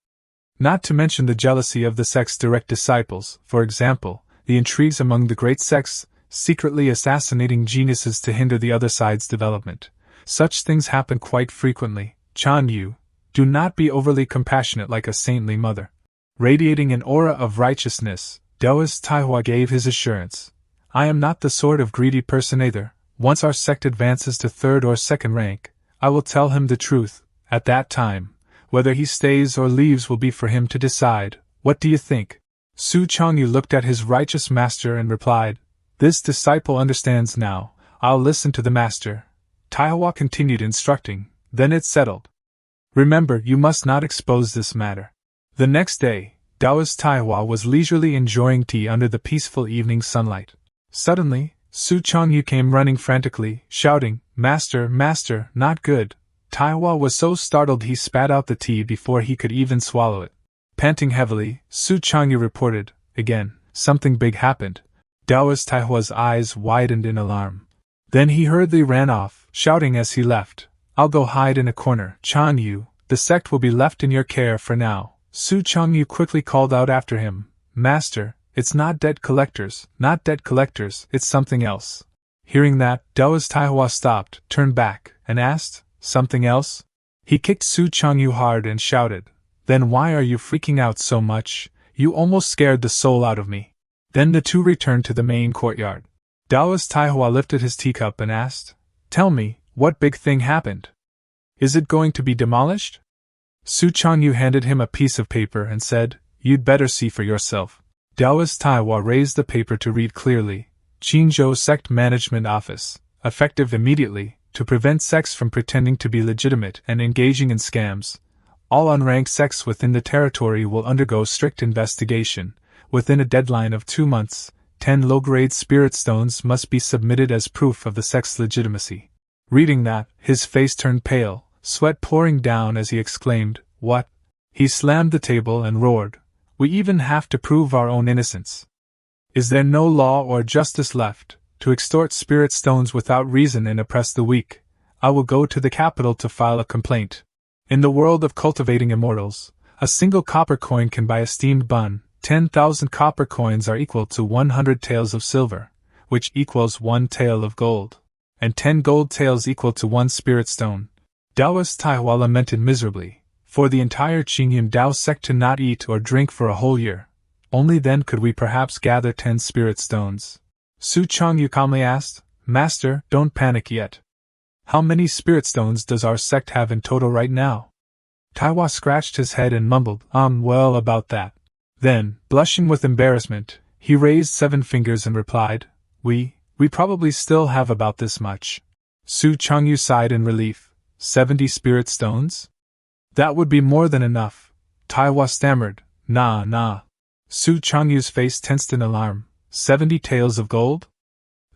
Not to mention the jealousy of the sect's direct disciples, for example, the intrigues among the great sects, secretly assassinating geniuses to hinder the other side's development. Such things happen quite frequently. Changyu, do not be overly compassionate like a saintly mother. Radiating an aura of righteousness, Taoist Taihua gave his assurance. I am not the sort of greedy person either. Once our sect advances to 3rd or 2nd rank, I will tell him the truth. At that time, whether he stays or leaves will be for him to decide. What do you think? Su Changyu looked at his righteous master and replied, this disciple understands now. I'll listen to the master. Taihua continued instructing, then it's settled. Remember, you must not expose this matter. The next day, Taoist Taihua was leisurely enjoying tea under the peaceful evening sunlight. Suddenly, Su Changyu came running frantically, shouting, Master, not good. Taihua was so startled he spat out the tea before he could even swallow it. Panting heavily, Su Changyu reported, again, something big happened. Taoist Taihua's eyes widened in alarm. Then he hurriedly ran off, shouting as he left, I'll go hide in a corner. Changyu, the sect will be left in your care for now. Su Changyu quickly called out after him, Master, it's not debt collectors, it's something else. Hearing that, Taoist Taihua stopped, turned back, and asked, something else? He kicked Su Changyu hard and shouted, then why are you freaking out so much? You almost scared the soul out of me. Then the two returned to the main courtyard. Taoist Taihua lifted his teacup and asked, tell me, what big thing happened? Is it going to be demolished? Su Changyu handed him a piece of paper and said, you'd better see for yourself. Taoist Taihua raised the paper to read clearly, Qingzhou Sect Management Office, effective immediately, to prevent sects from pretending to be legitimate and engaging in scams. All unranked sects within the territory will undergo strict investigation. Within a deadline of 2 months, 10 low-grade spirit stones must be submitted as proof of the sect's legitimacy. Reading that, his face turned pale, sweat pouring down as he exclaimed, what? He slammed the table and roared, we even have to prove our own innocence. Is there no law or justice left, to extort spirit stones without reason and oppress the weak? I will go to the capital to file a complaint. In the world of cultivating immortals, a single copper coin can buy a steamed bun. 10,000 copper coins are equal to 100 taels of silver, which equals 1 tael of gold, and 10 gold taels equal to 1 spirit stone. Taoist Taihua lamented miserably, for the entire Qingyan Dao sect to not eat or drink for a whole year. Only then could we perhaps gather 10 spirit stones. Su Changyu calmly asked, Master, don't panic yet. How many spirit stones does our sect have in total right now? Taiwa scratched his head and mumbled, well, about that. Then, blushing with embarrassment, he raised 7 fingers and replied, We probably still have about this much. Su Changyu sighed in relief. 70 spirit stones? That would be more than enough. Taiwa stammered, Nah. Su Changyu's face tensed in alarm. 70 taels of gold?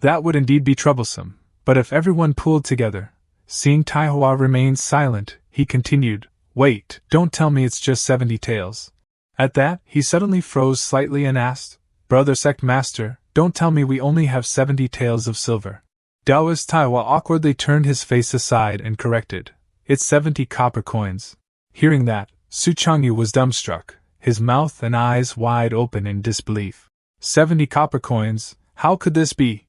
That would indeed be troublesome, but if everyone pooled together. Seeing Taiwa remain silent, he continued, Wait, don't tell me it's just 70 taels. At that, he suddenly froze slightly and asked, Brother Sect Master, don't tell me we only have 70 taels of silver. Taoist Taiwa awkwardly turned his face aside and corrected, It's 70 copper coins. Hearing that, Su Changyu was dumbstruck, his mouth and eyes wide open in disbelief. 70 copper coins, how could this be?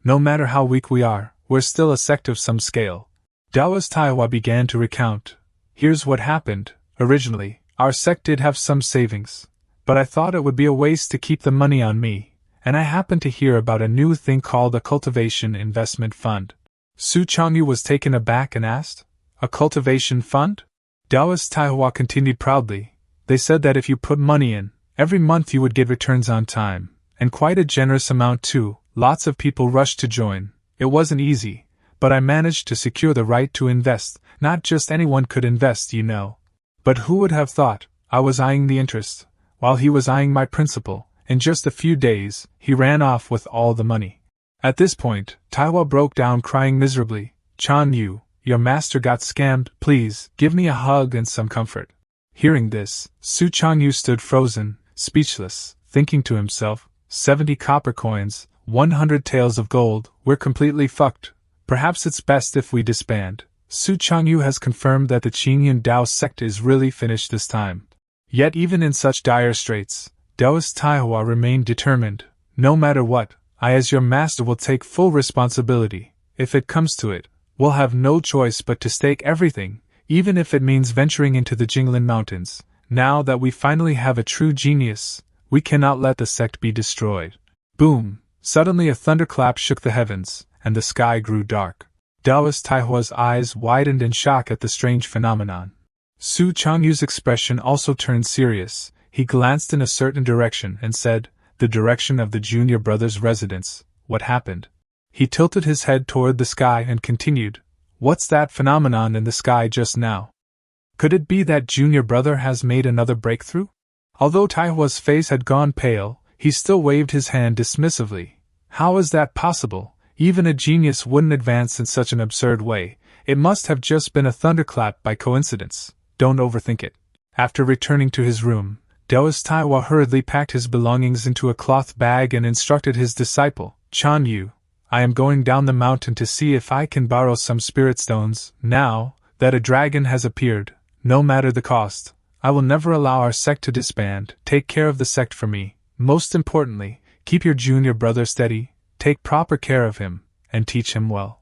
No matter how weak we are, we're still a sect of some scale. Taoist Taiwa began to recount. Here's what happened. Originally, our sect did have some savings, but I thought it would be a waste to keep the money on me, and I happened to hear about a new thing called a cultivation investment fund. Su Changyu was taken aback and asked, A cultivation fund? Taoist Taiwa continued proudly, They said that if you put money in, every month you would get returns on time, and quite a generous amount too. Lots of people rushed to join. It wasn't easy, but I managed to secure the right to invest. Not just anyone could invest, you know. But who would have thought? I was eyeing the interest, while he was eyeing my principal. In just a few days, he ran off with all the money. At this point, Taiwa broke down crying miserably. Chan Yu, your master got scammed, please, give me a hug and some comfort. Hearing this, Su Changyu stood frozen, speechless, thinking to himself, 70 copper coins, 100 taels of gold, we're completely fucked. Perhaps it's best if we disband. Su Changyu has confirmed that the Qingyun Dao sect is really finished this time. Yet even in such dire straits, Taoist Taiwa remained determined. No matter what, I as your master will take full responsibility. If it comes to it, we'll have no choice but to stake everything, even if it means venturing into the Jinglin Mountains. Now that we finally have a true genius, we cannot let the sect be destroyed. Boom! Suddenly a thunderclap shook the heavens, and the sky grew dark. Taoist Taihua's eyes widened in shock at the strange phenomenon. Su Changyu's expression also turned serious. He glanced in a certain direction and said, The direction of the junior brother's residence. What happened? He tilted his head toward the sky and continued, What's that phenomenon in the sky just now? Could it be that junior brother has made another breakthrough? Although Taihua's face had gone pale, he still waved his hand dismissively. How is that possible? Even a genius wouldn't advance in such an absurd way. It must have just been a thunderclap by coincidence. Don't overthink it. After returning to his room, Taoist Taiwa hurriedly packed his belongings into a cloth bag and instructed his disciple, Chan Yu, I am going down the mountain to see if I can borrow some spirit stones. Now that a dragon has appeared, no matter the cost, I will never allow our sect to disband. Take care of the sect for me. Most importantly, keep your junior brother steady, take proper care of him, and teach him well.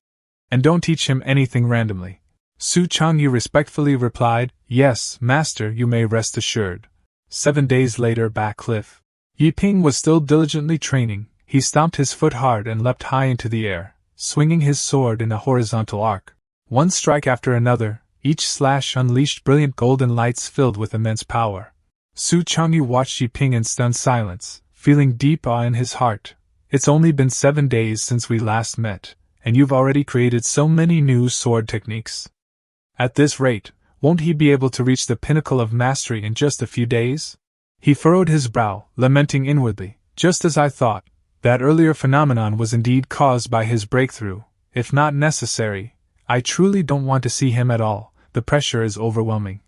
And don't teach him anything randomly. Su Changyu respectfully replied, Yes, master, you may rest assured. 7 days later, back cliff. Yiping was still diligently training. He stomped his foot hard and leapt high into the air, swinging his sword in a horizontal arc. One strike after another, each slash unleashed brilliant golden lights filled with immense power. Su Changyu watched Yiping in stunned silence, feeling deep awe in his heart. It's only been 7 days since we last met, and you've already created so many new sword techniques. At this rate, won't he be able to reach the pinnacle of mastery in just a few days? He furrowed his brow, lamenting inwardly, just as I thought. That earlier phenomenon was indeed caused by his breakthrough. If not necessary, I truly don't want to see him at all. The pressure is overwhelming.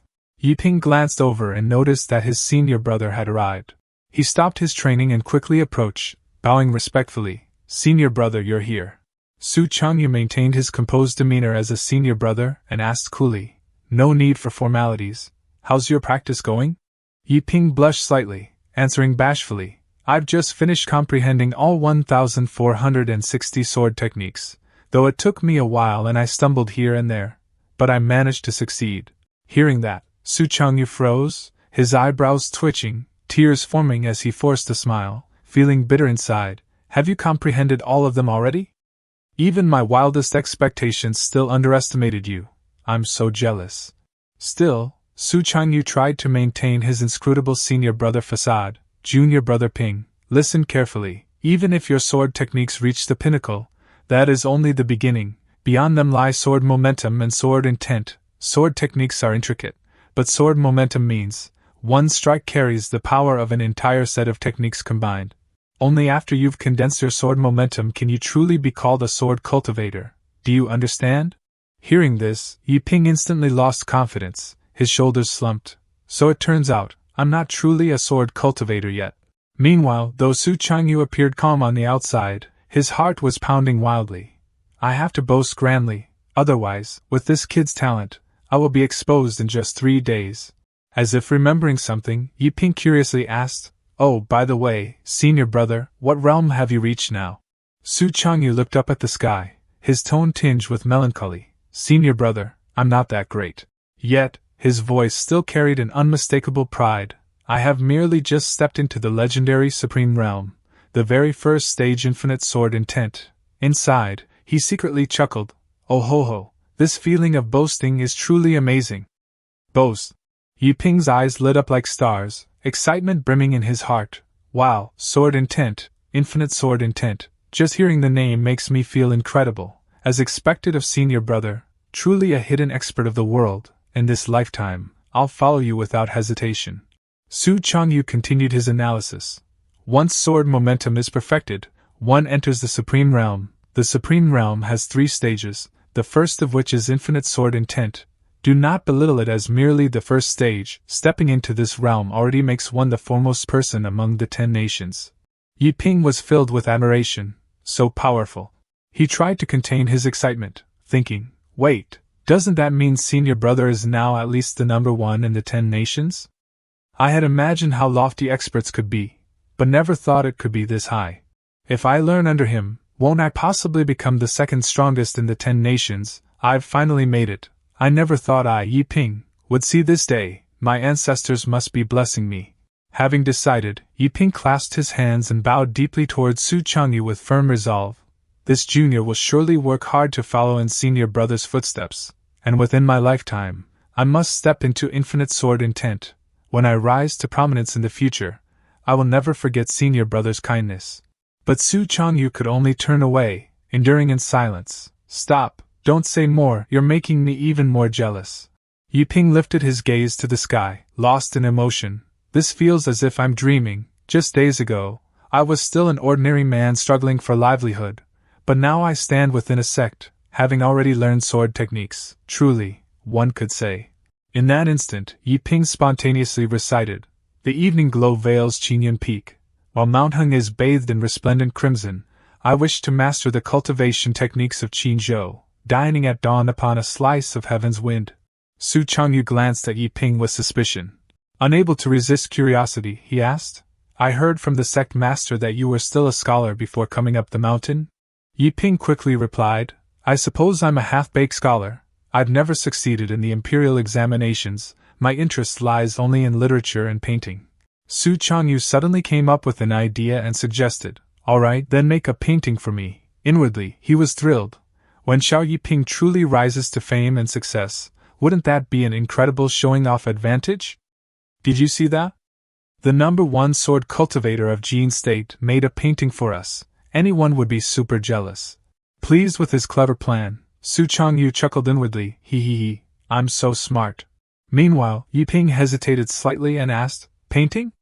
Yiping glanced over and noticed that his senior brother had arrived. He stopped his training and quickly approached, bowing respectfully. Senior brother, you're here. Su Changyu maintained his composed demeanor as a senior brother and asked coolly, No need for formalities. How's your practice going? Yiping blushed slightly, answering bashfully, I've just finished comprehending all 1,460 sword techniques, though it took me a while and I stumbled here and there, but I managed to succeed. Hearing that, Su Changyu froze, his eyebrows twitching, tears forming as he forced a smile, feeling bitter inside. Have you comprehended all of them already? Even my wildest expectations still underestimated you. I'm so jealous. Still, Su Changyu tried to maintain his inscrutable senior brother facade. Junior brother Ping, listen carefully. Even if your sword techniques reach the pinnacle, that is only the beginning. Beyond them lie sword momentum and sword intent. Sword techniques are intricate, but sword momentum means one strike carries the power of an entire set of techniques combined. Only after you've condensed your sword momentum can you truly be called a sword cultivator. Do you understand? Hearing this, Yi Ping instantly lost confidence. His shoulders slumped. So it turns out, I'm not truly a sword cultivator yet. Meanwhile, though Su Changyu appeared calm on the outside, his heart was pounding wildly. I have to boast grandly, otherwise, with this kid's talent, I will be exposed in just 3 days. As if remembering something, Yi Ping curiously asked, Oh, by the way, senior brother, what realm have you reached now? Su Changyu looked up at the sky, his tone tinged with melancholy. Senior brother, I'm not that great. Yet, his voice still carried an unmistakable pride. I have merely just stepped into the legendary Supreme Realm, the very first stage infinite sword intent. Inside, he secretly chuckled. Oh ho ho, this feeling of boasting is truly amazing. Boast. Yi Ping's eyes lit up like stars, excitement brimming in his heart. Wow, sword intent, infinite sword intent. Just hearing the name makes me feel incredible. As expected of senior brother, truly a hidden expert of the world. In this lifetime, I'll follow you without hesitation. Su Changyu continued his analysis. Once sword momentum is perfected, one enters the Supreme Realm. The Supreme Realm has 3 stages, the first of which is infinite sword intent. Do not belittle it as merely the first stage. Stepping into this realm already makes one the foremost person among the 10 nations. Yi Ping was filled with admiration. So powerful. He tried to contain his excitement, thinking, wait, doesn't that mean senior brother is now at least the number 1 in the 10 nations? I had imagined how lofty experts could be, but never thought it could be this high. If I learn under him, won't I possibly become the second strongest in the 10 nations? I've finally made it. I never thought I, Yi Ping, would see this day. My ancestors must be blessing me. Having decided, Yi Ping clasped his hands and bowed deeply towards Su Changyu with firm resolve. This junior will surely work hard to follow in senior brother's footsteps, and within my lifetime, I must step into infinite sword intent. When I rise to prominence in the future, I will never forget senior brother's kindness. But Su Changyu could only turn away, enduring in silence. Stop, don't say more, you're making me even more jealous. Yi Ping lifted his gaze to the sky, lost in emotion. This feels as if I'm dreaming. Just days ago, I was still an ordinary man struggling for livelihood. But now I stand within a sect, having already learned sword techniques. Truly, one could say. In that instant, Yi Ping spontaneously recited, The evening glow veils Qingyun Peak, while Mount Hung is bathed in resplendent crimson. I wish to master the cultivation techniques of Qinzhou, dining at dawn upon a slice of heaven's wind. Su Changyu glanced at Yi Ping with suspicion. Unable to resist curiosity, he asked, I heard from the sect master that you were still a scholar before coming up the mountain? Yi Ping quickly replied, I suppose I'm a half-baked scholar. I've never succeeded in the imperial examinations. My interest lies only in literature and painting. Su Changyu suddenly came up with an idea and suggested, All right, then make a painting for me. Inwardly, he was thrilled. When Xiao Yi Ping truly rises to fame and success, wouldn't that be an incredible showing-off advantage? Did you see that? The number 1 sword cultivator of Jin State made a painting for us. Anyone would be super jealous. Pleased with his clever plan, Su Changyu chuckled inwardly, he, I'm so smart. Meanwhile, Yi Ping hesitated slightly and asked, Painting?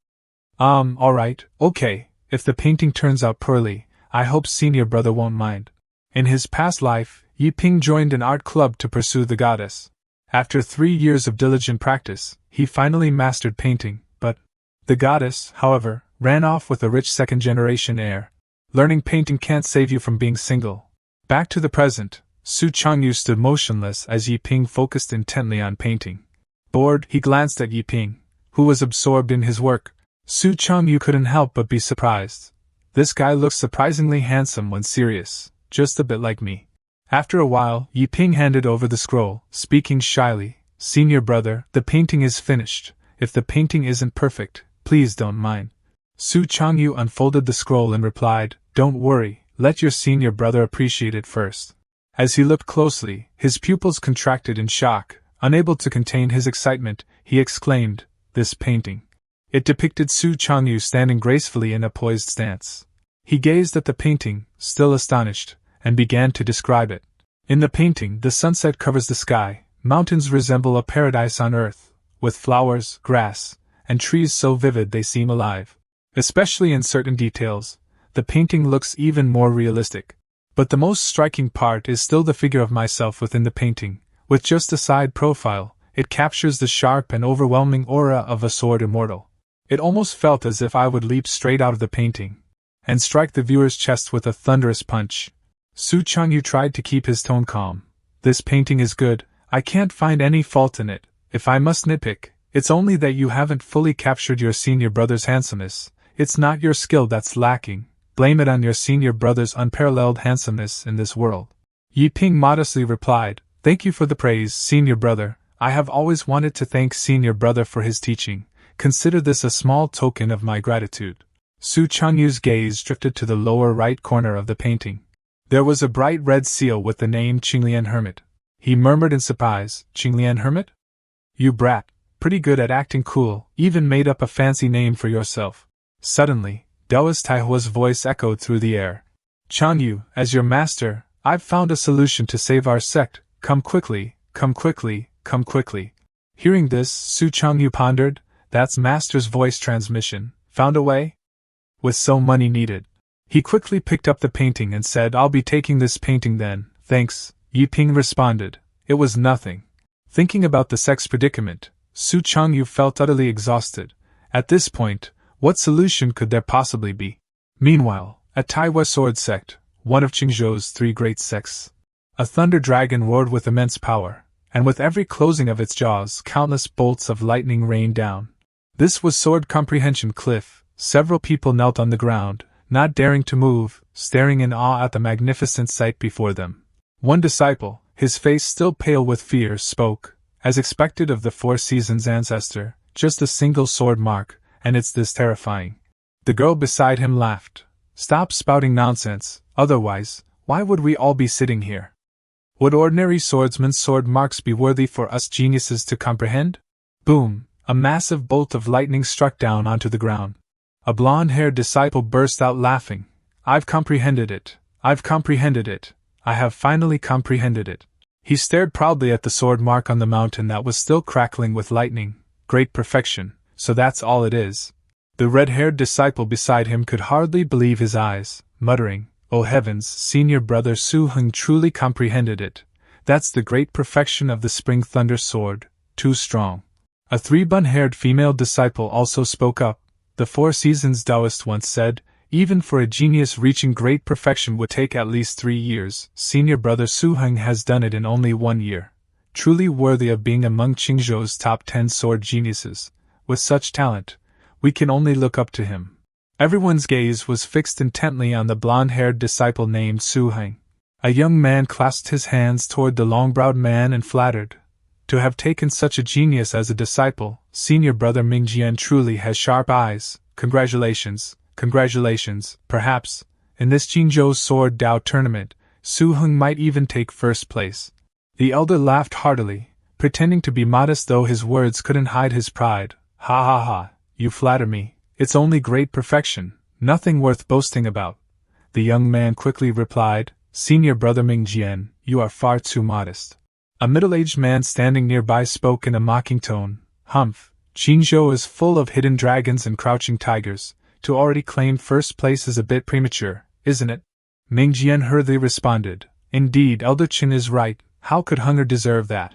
Alright, okay, if the painting turns out poorly, I hope senior brother won't mind. In his past life, Yi Ping joined an art club to pursue the goddess. After 3 years of diligent practice, he finally mastered painting, but the goddess, however, ran off with a rich second-generation heir. Learning painting can't save you from being single. Back to the present, Su Changyu stood motionless as Yi Ping focused intently on painting. Bored, he glanced at Yi Ping, who was absorbed in his work. Su Changyu couldn't help but be surprised. This guy looks surprisingly handsome when serious, just a bit like me. After a while, Yi Ping handed over the scroll, speaking shyly, Senior brother, the painting is finished. If the painting isn't perfect, please don't mind. Su Changyu unfolded the scroll and replied, Don't worry, let your senior brother appreciate it first. As he looked closely, his pupils contracted in shock. Unable to contain his excitement, he exclaimed, "This painting!" It depicted Su Changyu standing gracefully in a poised stance. He gazed at the painting, still astonished, and began to describe it. In the painting, the sunset covers the sky, mountains resemble a paradise on earth, with flowers, grass, and trees so vivid they seem alive. Especially in certain details, the painting looks even more realistic. But the most striking part is still the figure of myself within the painting. With just a side profile, it captures the sharp and overwhelming aura of a sword immortal. It almost felt as if I would leap straight out of the painting and strike the viewer's chest with a thunderous punch. Su Changyu tried to keep his tone calm. "This painting is good, I can't find any fault in it. If I must nitpick, it's only that you haven't fully captured your senior brother's handsomeness. It's not your skill that's lacking. Blame it on your senior brother's unparalleled handsomeness in this world." Yi Ping modestly replied, "Thank you for the praise, senior brother. I have always wanted to thank senior brother for his teaching. Consider this a small token of my gratitude." Su Changyu's gaze drifted to the lower right corner of the painting. There was a bright red seal with the name Qinglian Hermit. He murmured in surprise, "Qinglian Hermit? You brat, pretty good at acting cool, even made up a fancy name for yourself." Suddenly, Daoist Taihua's voice echoed through the air. "Changyu, as your master, I've found a solution to save our sect. Come quickly, come quickly, come quickly." Hearing this, Su Changyu pondered, "That's master's voice transmission. Found a way?" With so money needed. He quickly picked up the painting and said, "I'll be taking this painting then, thanks." Yi Ping responded, "It was nothing." Thinking about the sect's predicament, Su Changyu felt utterly exhausted. At this point, what solution could there possibly be? Meanwhile, at Taiwa Sword Sect, one of Qingzhou's 3 great sects, a thunder dragon roared with immense power, and with every closing of its jaws countless bolts of lightning rained down. This was Sword Comprehension Cliff. Several people knelt on the ground, not daring to move, staring in awe at the magnificent sight before them. One disciple, his face still pale with fear, spoke, as expected of the 4 Seasons ancestor, "Just a single sword mark, and it's this terrifying." The girl beside him laughed. "Stop spouting nonsense, otherwise, why would we all be sitting here? Would ordinary swordsman's sword marks be worthy for us geniuses to comprehend?" Boom! A massive bolt of lightning struck down onto the ground. A blonde-haired disciple burst out laughing. "I've comprehended it! I've comprehended it! I have finally comprehended it!" He stared proudly at the sword mark on the mountain that was still crackling with lightning. "Great perfection, so that's all it is." The red-haired disciple beside him could hardly believe his eyes, muttering, "Oh heavens, senior brother Su Heng truly comprehended it. That's the great perfection of the Spring Thunder Sword, too strong." A 3-bun-haired female disciple also spoke up. "The 4 Seasons Taoist once said, even for a genius reaching great perfection would take at least 3 years. Senior brother Su Heng has done it in only 1 year. Truly worthy of being among Qingzhou's top 10 sword geniuses. With such talent, we can only look up to him." Everyone's gaze was fixed intently on the blonde-haired disciple named Su Heng. A young man clasped his hands toward the long-browed man and flattered. "To have taken such a genius as a disciple, senior brother Mingjian truly has sharp eyes. Congratulations, congratulations. Perhaps, in this Qingzhou Sword Dao tournament, Su Heng might even take first place." The elder laughed heartily, pretending to be modest though his words couldn't hide his pride. "Ha ha ha, you flatter me. It's only great perfection, nothing worth boasting about." The young man quickly replied, "Senior brother Mingjian, you are far too modest." A middle-aged man standing nearby spoke in a mocking tone, "Humph, Qingzhou is full of hidden dragons and crouching tigers. To already claim first place is a bit premature, isn't it?" Mingjian hurriedly responded, "Indeed, Elder Qin is right. How could hunger deserve that?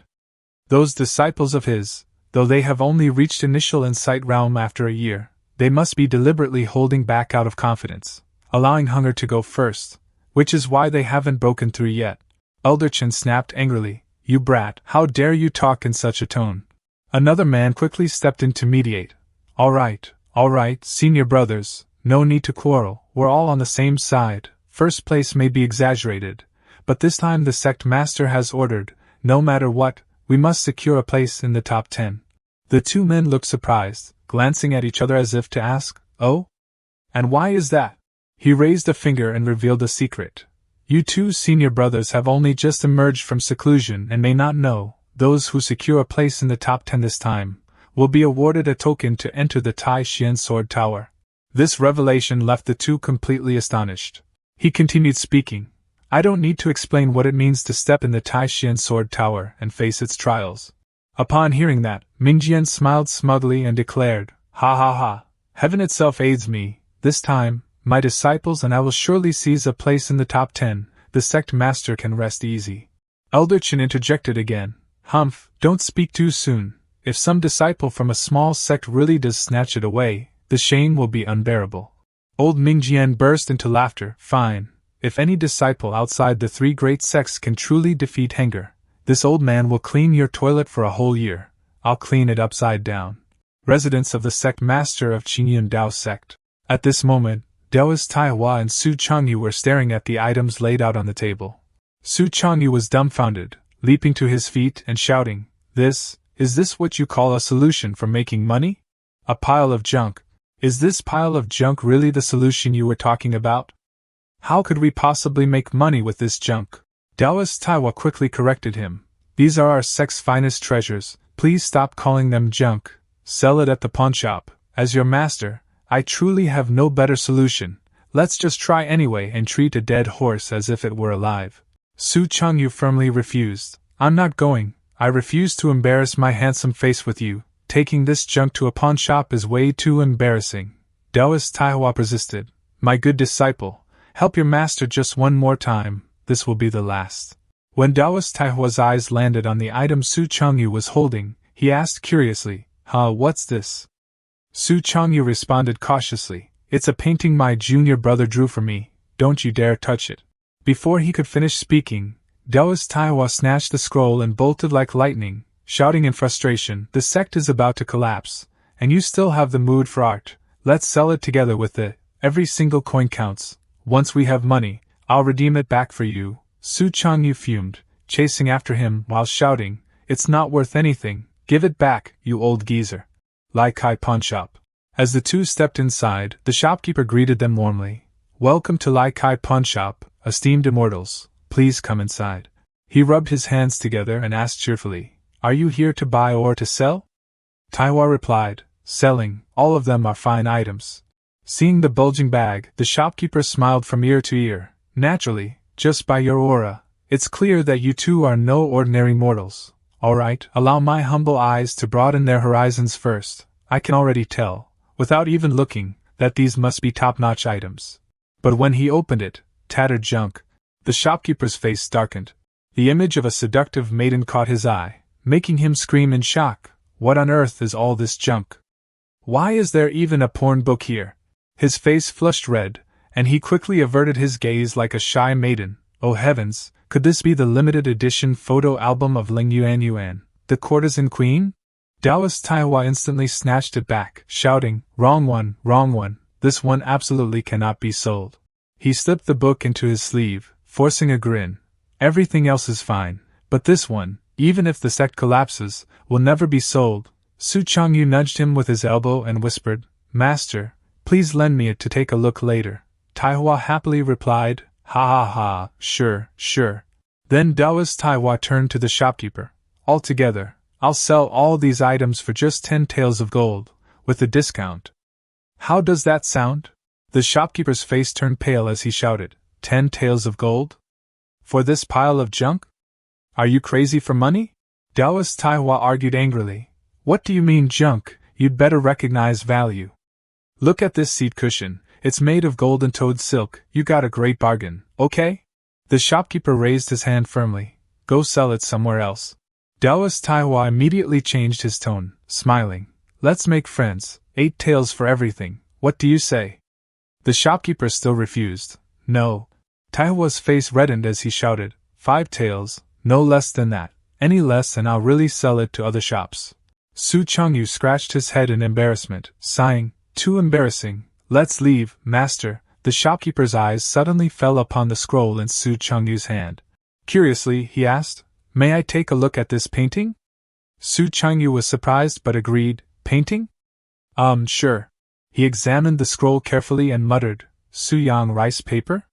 Those disciples of his, though they have only reached initial insight realm after a year, they must be deliberately holding back out of confidence, allowing hunger to go first, which is why they haven't broken through yet." Elder Qin snapped angrily, "You brat, how dare you talk in such a tone?" Another man quickly stepped in to mediate. All right, senior brothers, no need to quarrel, we're all on the same side. First place may be exaggerated, but this time the sect master has ordered, no matter what, we must secure a place in the top 10. The 2 men looked surprised, glancing at each other as if to ask, "Oh? And why is that?" He raised a finger and revealed a secret. You two senior brothers have only just emerged from seclusion and may not know, those who secure a place in the top 10 this time will be awarded a token to enter the Tai Xian Sword Tower. This revelation left the two completely astonished. He continued speaking. I don't need to explain what it means to step in the Tai Xian Sword Tower and face its trials. Upon hearing that, Mingjian smiled smugly and declared, Ha ha ha, heaven itself aids me, this time, my disciples and I will surely seize a place in the top 10, the sect master can rest easy. Elder Chen interjected again, Humph, don't speak too soon, if some disciple from a small sect really does snatch it away, the shame will be unbearable. Old Mingjian burst into laughter, fine, if any disciple outside the three great sects can truly defeat Henger, this old man will clean your toilet for a whole year, I'll clean it upside down. Residents of the sect master of Qingyun Dao sect. At this moment, Daoist Taihua and Su Changyu were staring at the items laid out on the table. Su Changyu was dumbfounded, leaping to his feet and shouting, is this what you call a solution for making money? A pile of junk. Is this pile of junk really the solution you were talking about? How could we possibly make money with this junk? Daoist Taihua quickly corrected him. These are our sect's finest treasures, please stop calling them junk, sell it at the pawnshop. As your master, I truly have no better solution, let's just try anyway and treat a dead horse as if it were alive. Su Changyu firmly refused. I'm not going, I refuse to embarrass my handsome face with you, taking this junk to a pawnshop is way too embarrassing. Daoist Taihua persisted. My good disciple, help your master just one more time, this will be the last. When Daoist Taihua's eyes landed on the item Su Changyu was holding, he asked curiously, what's this? Su Changyu responded cautiously, it's a painting my junior brother drew for me, don't you dare touch it. Before he could finish speaking, Daoist Taihua snatched the scroll and bolted like lightning, shouting in frustration, the sect is about to collapse, and you still have the mood for art, let's sell it together with it, every single coin counts, once we have money, I'll redeem it back for you. Su Changyu fumed, chasing after him while shouting, it's not worth anything, give it back, you old geezer. Lai Kai Pawnshop. As the two stepped inside, the shopkeeper greeted them warmly. Welcome to Lai Kai Pawnshop, esteemed immortals, please come inside. He rubbed his hands together and asked cheerfully, are you here to buy or to sell? Taihua replied, selling, all of them are fine items. Seeing the bulging bag, the shopkeeper smiled from ear to ear. Naturally, just by your aura, it's clear that you two are no ordinary mortals. Alright, allow my humble eyes to broaden their horizons first. I can already tell, without even looking, that these must be top-notch items. But when he opened it, tattered junk, the shopkeeper's face darkened. The image of a seductive maiden caught his eye, making him scream in shock. What on earth is all this junk? Why is there even a porn book here? His face flushed red, and he quickly averted his gaze like a shy maiden. Oh heavens, could this be the limited edition photo album of Ling Yuan, the courtesan queen? Daoist Taihua instantly snatched it back, shouting, wrong one, this one absolutely cannot be sold. He slipped the book into his sleeve, forcing a grin. Everything else is fine, but this one, even if the sect collapses, will never be sold. Su Changyu nudged him with his elbow and whispered, Master, please lend me it to take a look later. Taihua happily replied, ha ha ha, sure. Then Daoist Taihua turned to the shopkeeper. Altogether, I'll sell all these items for just 10 taels of gold, with a discount. How does that sound? The shopkeeper's face turned pale as he shouted, 10 taels of gold? For this pile of junk? Are you crazy for money? Daoist Taihua argued angrily. What do you mean junk? You'd better recognize value. Look at this seat cushion, it's made of golden-toed silk, you got a great bargain, okay? The shopkeeper raised his hand firmly. Go sell it somewhere else. Daoist Taihua immediately changed his tone, smiling. Let's make friends, 8 taels for everything, what do you say? The shopkeeper still refused. No. Taihua's face reddened as he shouted, 5 taels, no less than that, any less and I'll really sell it to other shops. Su Changyu scratched his head in embarrassment, sighing, too embarrassing, let's leave, master. The shopkeeper's eyes suddenly fell upon the scroll in Su Changyu's hand. Curiously, he asked, may I take a look at this painting? Su Changyu was surprised but agreed, painting? Sure. He examined the scroll carefully and muttered, Suyang rice paper?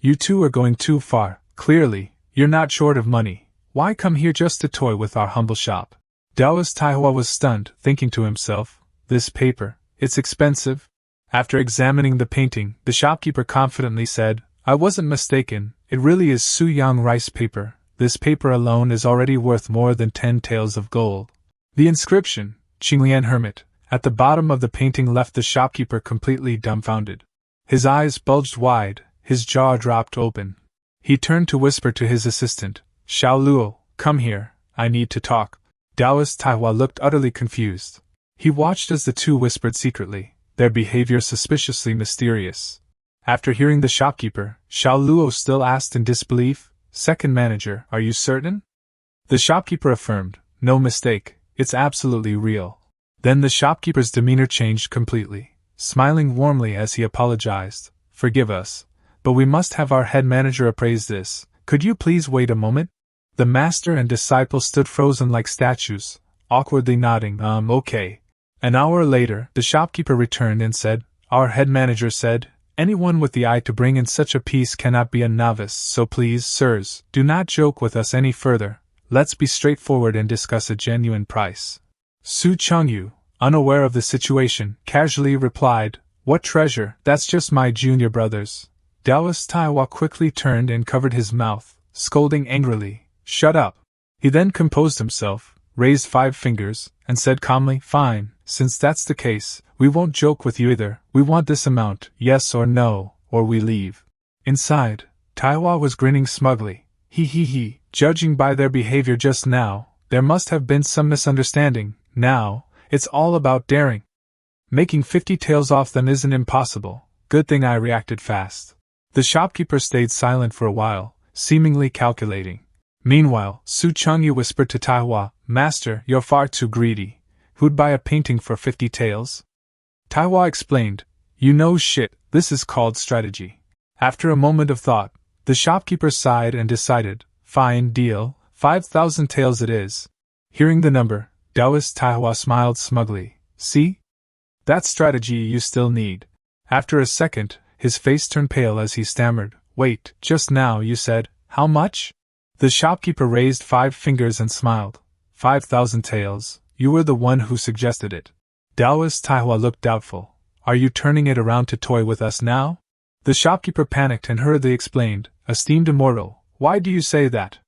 You two are going too far. Clearly, you're not short of money. Why come here just to toy with our humble shop? Taoist Taihua was stunned, thinking to himself, this paper, it's expensive? After examining the painting, the shopkeeper confidently said, I wasn't mistaken, it really is Suyang rice paper. This paper alone is already worth more than 10 taels of gold. The inscription, Qinglian Hermit, at the bottom of the painting left the shopkeeper completely dumbfounded. His eyes bulged wide, his jaw dropped open. He turned to whisper to his assistant, Xiao Luo, come here, I need to talk. Taoist Taihua looked utterly confused. He watched as the two whispered secretly, their behavior suspiciously mysterious. After hearing the shopkeeper, Xiao Luo still asked in disbelief, Second manager, are you certain? The shopkeeper affirmed, no mistake, it's absolutely real. Then the shopkeeper's demeanor changed completely, smiling warmly as he apologized, forgive us, but we must have our head manager appraise this, could you please wait a moment? The master and disciple stood frozen like statues, awkwardly nodding, okay. An hour later, the shopkeeper returned and said, our head manager said, anyone with the eye to bring in such a piece cannot be a novice, so please, sirs, do not joke with us any further, let's be straightforward and discuss a genuine price. Su Chengyu, unaware of the situation, casually replied, what treasure, that's just my junior brother's. Taoist Taihua quickly turned and covered his mouth, scolding angrily, shut up. He then composed himself, raised 5 fingers, and said calmly, fine, since that's the case, we won't joke with you either, we want this amount, yes or no, or we leave. Inside, Taihua was grinning smugly, he, judging by their behavior just now, there must have been some misunderstanding, now, it's all about daring. Making 50 taels off them isn't impossible, good thing I reacted fast. The shopkeeper stayed silent for a while, seemingly calculating. Meanwhile, Su Chengyu whispered to Taihua, Master, you're far too greedy. Who'd buy a painting for 50 taels? Taihua explained, you know shit, this is called strategy. After a moment of thought, the shopkeeper sighed and decided, fine deal, 5,000 taels it is. Hearing the number, Taoist Taihua smiled smugly, see? That strategy you still need. After a second, his face turned pale as he stammered, wait, just now you said, how much? The shopkeeper raised 5 fingers and smiled. 5,000 taels, you were the one who suggested it. Taoist Taihua looked doubtful. Are you turning it around to toy with us now? The shopkeeper panicked and hurriedly explained, esteemed immortal, why do you say that?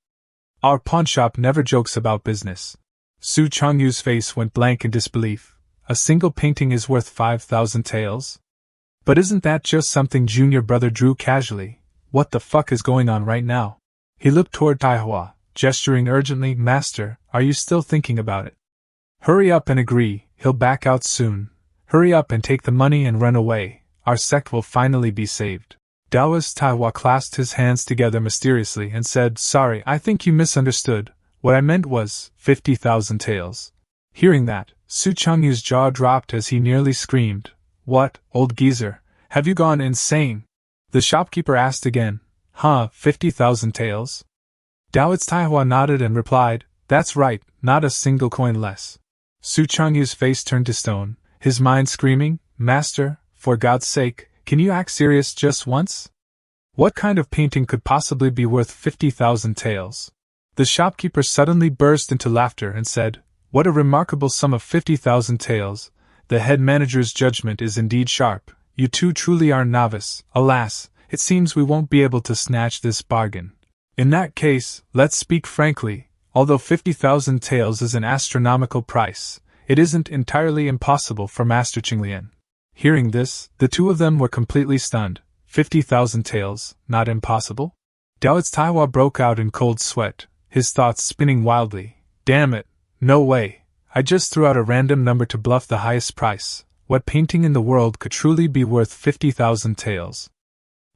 Our pawnshop never jokes about business. Su Chengyu's face went blank in disbelief. A single painting is worth 5,000 taels? But isn't that just something junior brother drew casually? What the fuck is going on right now? He looked toward Taihua, gesturing urgently, Master, are you still thinking about it? Hurry up and agree, he'll back out soon. Hurry up and take the money and run away, our sect will finally be saved. Taoist Taihua clasped his hands together mysteriously and said, sorry, I think you misunderstood, what I meant was 50,000 taels. Hearing that, Su Chengyu's jaw dropped as he nearly screamed, what, old geezer, have you gone insane? The shopkeeper asked again, 50,000 taels? Taoist Taihua nodded and replied, that's right, not a single coin less. Su Chengyu's face turned to stone, his mind screaming, Master, for God's sake, can you act serious just once? What kind of painting could possibly be worth 50,000 taels? The shopkeeper suddenly burst into laughter and said, what a remarkable sum of 50,000 taels, the head manager's judgment is indeed sharp, you two truly are novice, alas, it seems we won't be able to snatch this bargain. In that case, let's speak frankly, although 50,000 taels is an astronomical price, it isn't entirely impossible for Master Qinglian. Hearing this, the two of them were completely stunned. 50,000 taels, not impossible? Taoist Taihua broke out in cold sweat, his thoughts spinning wildly. Damn it, no way, I just threw out a random number to bluff the highest price. What painting in the world could truly be worth 50,000 taels?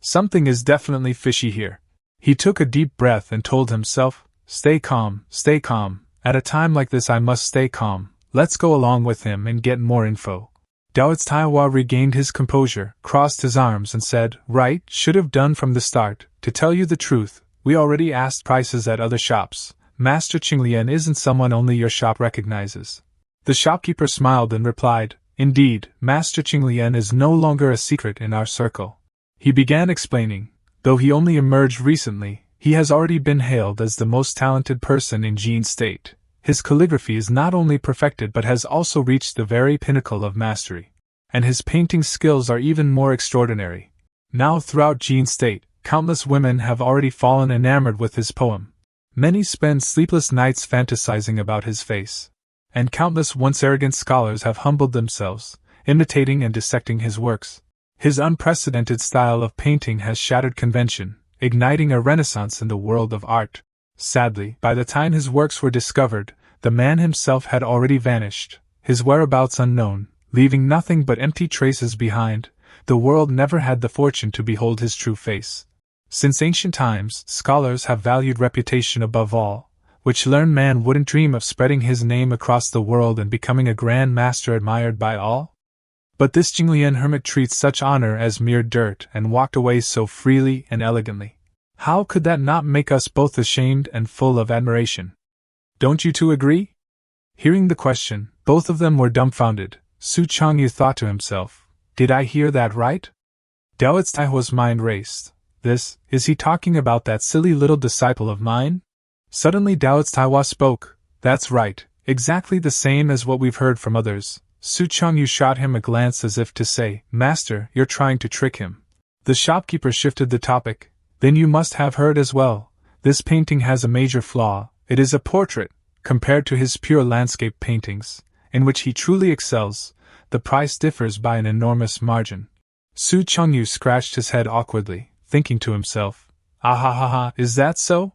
Something is definitely fishy here. He took a deep breath and told himself, stay calm, at a time like this I must stay calm, let's go along with him and get more info. Taoist Taihua regained his composure, crossed his arms and said, right, should have done from the start, to tell you the truth, we already asked prices at other shops, Master Qinglian isn't someone only your shop recognizes. The shopkeeper smiled and replied, indeed, Master Qinglian is no longer a secret in our circle. He began explaining. Though he only emerged recently, he has already been hailed as the most talented person in Jin State. His calligraphy is not only perfected but has also reached the very pinnacle of mastery. And his painting skills are even more extraordinary. Now throughout Jin State, countless women have already fallen enamored with his poem. Many spend sleepless nights fantasizing about his face. And countless once arrogant scholars have humbled themselves, imitating and dissecting his works. His unprecedented style of painting has shattered convention, igniting a renaissance in the world of art. Sadly, by the time his works were discovered, the man himself had already vanished, his whereabouts unknown, leaving nothing but empty traces behind. The world never had the fortune to behold his true face. Since ancient times, scholars have valued reputation above all, which learned man wouldn't dream of spreading his name across the world and becoming a grand master admired by all. But this Jinglian hermit treats such honor as mere dirt and walked away so freely and elegantly. How could that not make us both ashamed and full of admiration? Don't you two agree? Hearing the question, both of them were dumbfounded. Su Changyu thought to himself, did I hear that right? Daoits Taihua's mind raced. Is he talking about that silly little disciple of mine? Suddenly Daoits Taihua spoke. That's right, exactly the same as what we've heard from others. Su Changyu shot him a glance as if to say, Master, you're trying to trick him. The shopkeeper shifted the topic. Then you must have heard as well. This painting has a major flaw. It is a portrait. Compared to his pure landscape paintings, in which he truly excels, the price differs by an enormous margin. Su Changyu scratched his head awkwardly, thinking to himself, ah, is that so?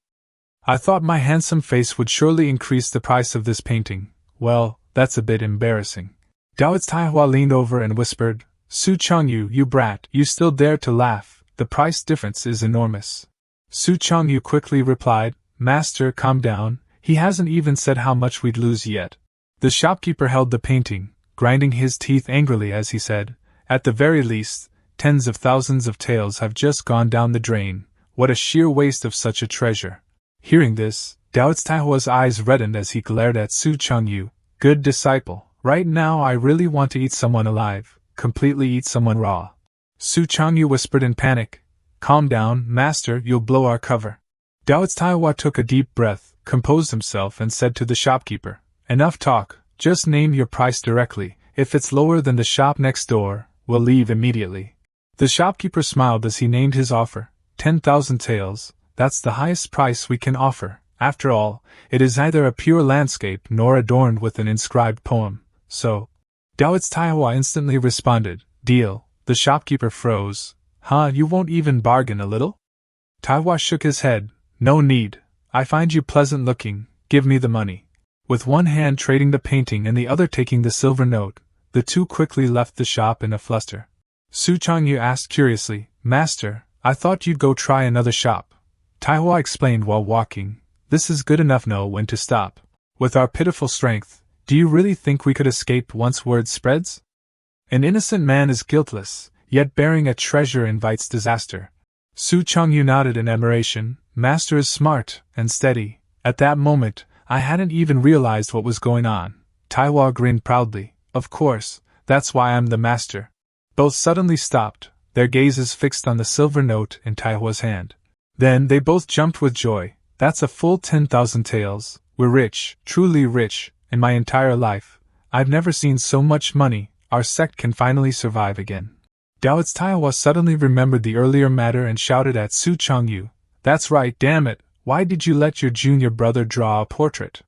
I thought my handsome face would surely increase the price of this painting. Well, that's a bit embarrassing. Daoits Taihua leaned over and whispered, Su Changyu, you brat, you still dare to laugh, the price difference is enormous. Su Changyu quickly replied, Master, calm down, he hasn't even said how much we'd lose yet. The shopkeeper held the painting, grinding his teeth angrily as he said, At the very least, tens of thousands of taels have just gone down the drain. What a sheer waste of such a treasure. Hearing this, Daoits Taihua's eyes reddened as he glared at Su Changyu. Good disciple, right now I really want to eat someone alive, completely eat someone raw. Su Changyu whispered in panic, Calm down, master, you'll blow our cover. Daoits Taihua took a deep breath, composed himself and said to the shopkeeper, Enough talk, just name your price directly. If it's lower than the shop next door, we'll leave immediately. The shopkeeper smiled as he named his offer, 10,000 taels, that's the highest price we can offer. After all, it is neither a pure landscape nor adorned with an inscribed poem, so. Daoits Taihua instantly responded, Deal. The shopkeeper froze. You won't even bargain a little? Taihua shook his head. No need. I find you pleasant looking, give me the money. With one hand trading the painting and the other taking the silver note, the two quickly left the shop in a fluster. Su Changyu asked curiously, Master, I thought you'd go try another shop. Taihua explained while walking, This is good enough, know when to stop. With our pitiful strength, do you really think we could escape once word spreads? An innocent man is guiltless, yet bearing a treasure invites disaster. Su Changyu nodded in admiration. Master is smart and steady. At that moment, I hadn't even realized what was going on. Taihua grinned proudly. Of course, that's why I'm the master. Both suddenly stopped, their gazes fixed on the silver note in Taihua's hand. Then they both jumped with joy. That's a full 10,000 taels. We're rich, truly rich. In my entire life, I've never seen so much money. Our sect can finally survive again. Daoits Taihua suddenly remembered the earlier matter and shouted at Su Changyu, That's right, damn it, why did you let your junior brother draw a portrait?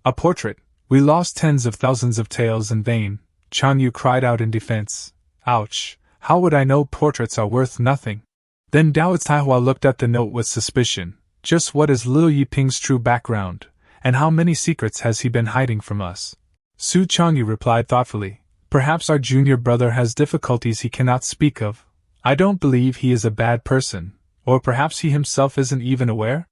A portrait? We lost tens of thousands of taels in vain, Changyu cried out in defense. Ouch, how would I know portraits are worth nothing? Then Daoits Taihua looked at the note with suspicion. Just what is Liu Yiping's true background, and how many secrets has he been hiding from us? Su Changyu replied thoughtfully, Perhaps our junior brother has difficulties he cannot speak of. I don't believe he is a bad person, or perhaps he himself isn't even aware?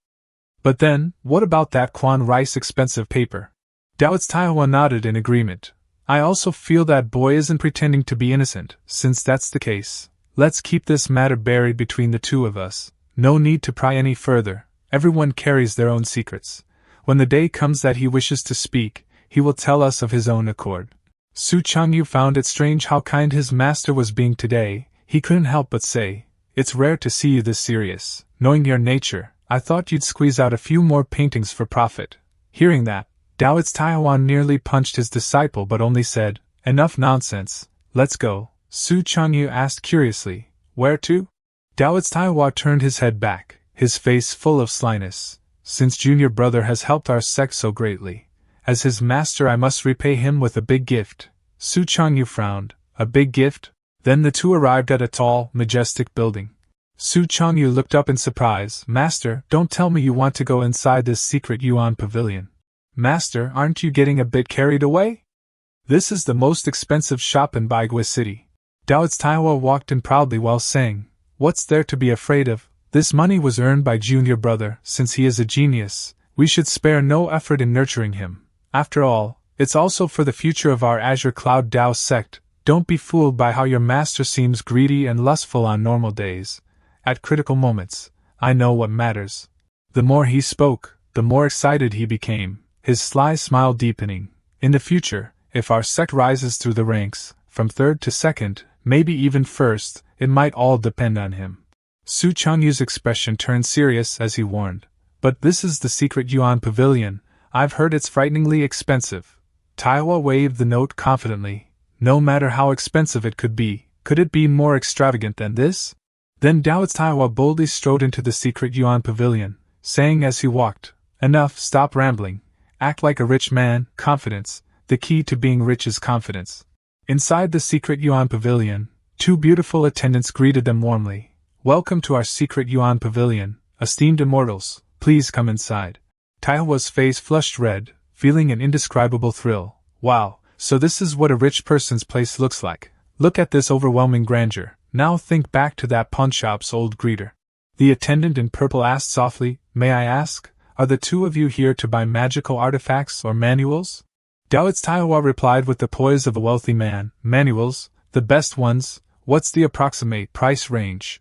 But then, what about that Quan Rice expensive paper? Daoits Taihua nodded in agreement. I also feel that boy isn't pretending to be innocent. Since that's the case, let's keep this matter buried between the two of us. No need to pry any further. Everyone carries their own secrets. When the day comes that he wishes to speak, he will tell us of his own accord. Su Changyu found it strange how kind his master was being today. He couldn't help but say, It's rare to see you this serious. Knowing your nature, I thought you'd squeeze out a few more paintings for profit. Hearing that, Daoits Taiwan nearly punched his disciple but only said, "Enough nonsense, let's go." Su Changyu asked curiously, "Where to?" Daoits Taiwan turned his head back, his face full of slyness. "Since junior brother has helped our sect so greatly, as his master I must repay him with a big gift." Su Changyu frowned. "A big gift?" Then the two arrived at a tall, majestic building. Su Changyu looked up in surprise. "Master, don't tell me you want to go inside this secret Yuan pavilion. Master, aren't you getting a bit carried away? This is the most expensive shop in Baigui City." Daoits Taiwa walked in proudly while saying, "What's there to be afraid of? This money was earned by junior brother. Since he is a genius, we should spare no effort in nurturing him. After all, it's also for the future of our Azure Cloud Dao sect. Don't be fooled by how your master seems greedy and lustful on normal days. At critical moments, I know what matters." The more he spoke, the more excited he became, his sly smile deepening. "In the future, if our sect rises through the ranks, from third to second, maybe even first, it might all depend on him." Su Changyu's expression turned serious as he warned, "But this is the secret Yuan pavilion. I've heard it's frighteningly expensive." Taiwa waved the note confidently. "No matter how expensive it could it be more extravagant than this?" Then Daoits Taiwa boldly strode into the secret Yuan pavilion, saying as he walked, "Enough, stop rambling. Act like a rich man. Confidence. The key to being rich is confidence." Inside the secret Yuan pavilion, two beautiful attendants greeted them warmly. "Welcome to our secret Yuan pavilion, esteemed immortals. Please come inside." Taiwa's face flushed red, feeling an indescribable thrill. "Wow, so this is what a rich person's place looks like. Look at this overwhelming grandeur. Now think back to that pawnshop's old greeter." The attendant in purple asked softly, "May I ask, are the two of you here to buy magical artifacts or manuals?" Daoits Taiwa replied with the poise of a wealthy man, "Manuals, the best ones. What's the approximate price range?"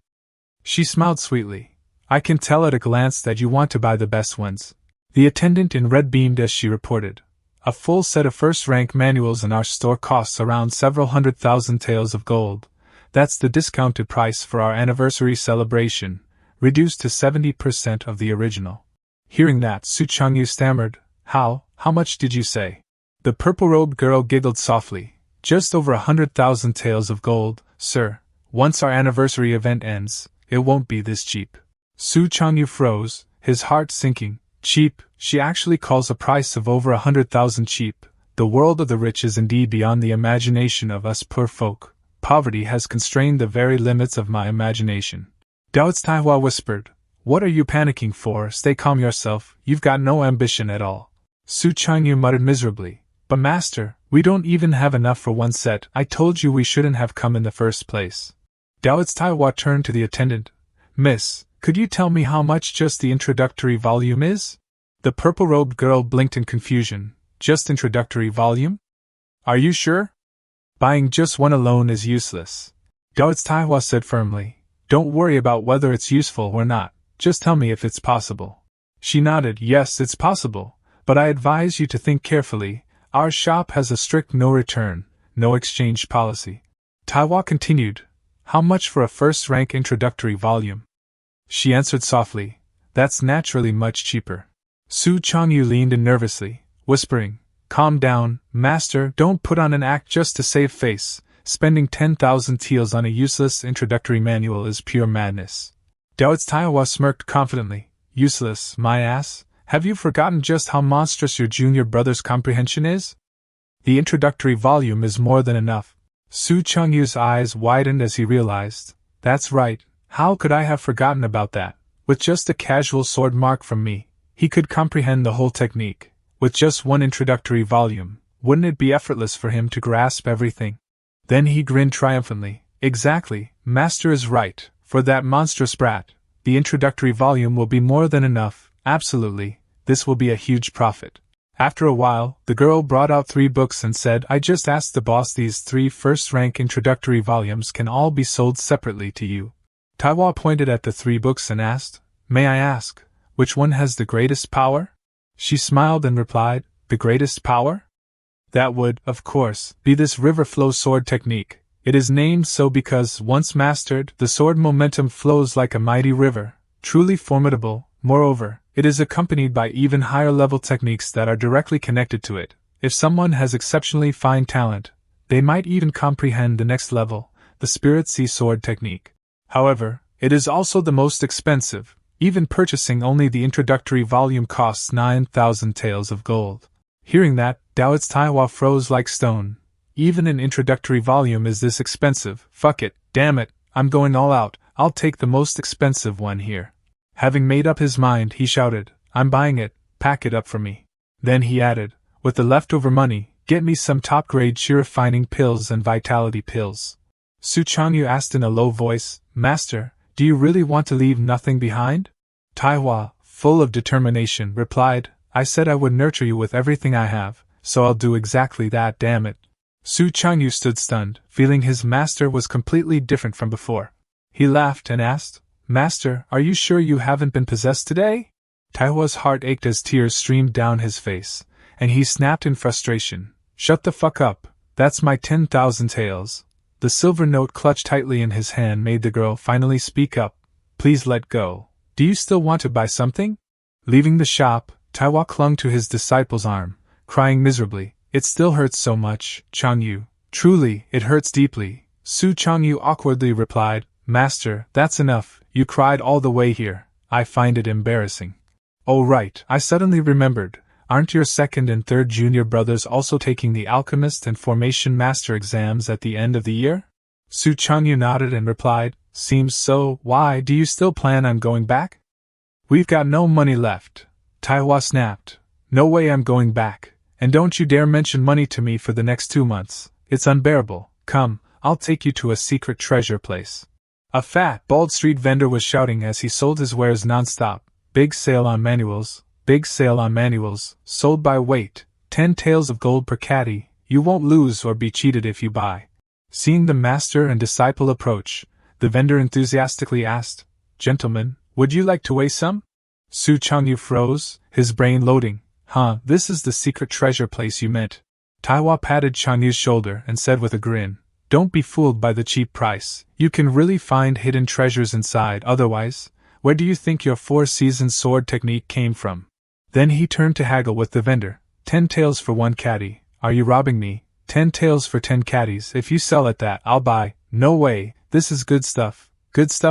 She smiled sweetly. "I can tell at a glance that you want to buy the best ones." The attendant in red beamed as she reported, "A full set of first-rank manuals in our store costs around several 100,000 taels of gold. That's the discounted price for our anniversary celebration, reduced to 70% of the original." Hearing that, Su Changyu stammered, How much did you say?" The purple-robed girl giggled softly. "Just over 100,000 taels of gold, sir. Once our anniversary event ends, it won't be this cheap." Su Changyu froze, his heart sinking. Cheap? She actually calls a price of over 100,000 cheap. The world of the rich is indeed beyond the imagination of us poor folk. Poverty has constrained the very limits of my imagination. Daoits Taiwa whispered, "What are you panicking for? Stay calm yourself, you've got no ambition at all." Su Changyu muttered miserably, "But master, we don't even have enough for one set. I told you we shouldn't have come in the first place." Daoits Taiwa turned to the attendant. "Miss, could you tell me how much just the introductory volume is?" The purple-robed girl blinked in confusion. "Just introductory volume? Are you sure? Buying just one alone is useless." Daoits Taiwa said firmly, "Don't worry about whether it's useful or not, just tell me if it's possible." She nodded. "Yes, it's possible, but I advise you to think carefully. Our shop has a strict no-return, no-exchange policy." Taiwa continued, "How much for a first-rank introductory volume?" She answered softly, "That's naturally much cheaper." Su Changyu leaned in nervously, whispering, "Calm down, master, don't put on an act just to save face. Spending 10,000 taels on a useless introductory manual is pure madness." Daoits Taiwa smirked confidently. "Useless, my ass? Have you forgotten just how monstrous your junior brother's comprehension is? The introductory volume is more than enough." Su Changyu's eyes widened as he realized, "That's right, how could I have forgotten about that? With just a casual sword mark from me, he could comprehend the whole technique. With just one introductory volume, wouldn't it be effortless for him to grasp everything?" Then he grinned triumphantly. "Exactly, master is right. For that monstrous brat, the introductory volume will be more than enough. Absolutely, this will be a huge profit." After a while, the girl brought out 3 books and said, "I just asked the boss, these 3 first-rank introductory volumes can all be sold separately to you." Taiwa pointed at the 3 books and asked, "May I ask, which one has the greatest power?" She smiled and replied, "The greatest power? That would, of course, be this river flow sword technique. It is named so because, once mastered, the sword momentum flows like a mighty river, truly formidable. Moreover, it is accompanied by even higher level techniques that are directly connected to it. If someone has exceptionally fine talent, they might even comprehend the next level, the Spirit Sea Sword technique. However, it is also the most expensive. Even purchasing only the introductory volume costs 9,000 taels of gold. Hearing that, Daoit's Taiwa froze like stone. Even an introductory volume is this expensive. Fuck it, damn it, I'm going all out, I'll take the most expensive one here. Having made up his mind, he shouted, I'm buying it, pack it up for me. Then he added, with the leftover money, get me some top-grade shear-refining pills and vitality pills. Su Changyu asked in a low voice, Master, do you really want to leave nothing behind? Taiwa, full of determination, replied, I said I would nurture you with everything I have, so I'll do exactly that, damn it. Su Changyu stood stunned, feeling his master was completely different from before. He laughed and asked, Master, are you sure you haven't been possessed today? Taiwa's heart ached as tears streamed down his face, and he snapped in frustration, Shut the fuck up, that's my 10,000 taels. The silver note clutched tightly in his hand made the girl finally speak up, Please let go. Do you still want to buy something? Leaving the shop, Taiwa clung to his disciple's arm, crying miserably, It still hurts so much, Changyu. Truly, it hurts deeply. Su Changyu awkwardly replied, Master, that's enough, you cried all the way here, I find it embarrassing. Oh right, I suddenly remembered, aren't your second and third junior brothers also taking the Alchemist and Formation Master exams at the end of the year? Su Changyu nodded and replied, Seems so, why do you still plan on going back? We've got no money left, Taiwa snapped. No way I'm going back, and don't you dare mention money to me for the next 2 months, it's unbearable. Come, I'll take you to a secret treasure place. A fat, bald street vendor was shouting as he sold his wares non-stop, Big sale on manuals, sold by weight, 10 taels of gold per caddy, you won't lose or be cheated if you buy. Seeing the master and disciple approach, the vendor enthusiastically asked, Gentlemen, would you like to weigh some? Su Changyu froze, his brain loading. This is the secret treasure place you meant. Taiwa patted Changyu's shoulder and said with a grin, Don't be fooled by the cheap price, you can really find hidden treasures inside, otherwise, where do you think your 4-season sword technique came from? Then he turned to haggle with the vendor, 10 taels for 1 caddy, are you robbing me? 10 taels for 10 caddies, if you sell at that, I'll buy. No way, this is good stuff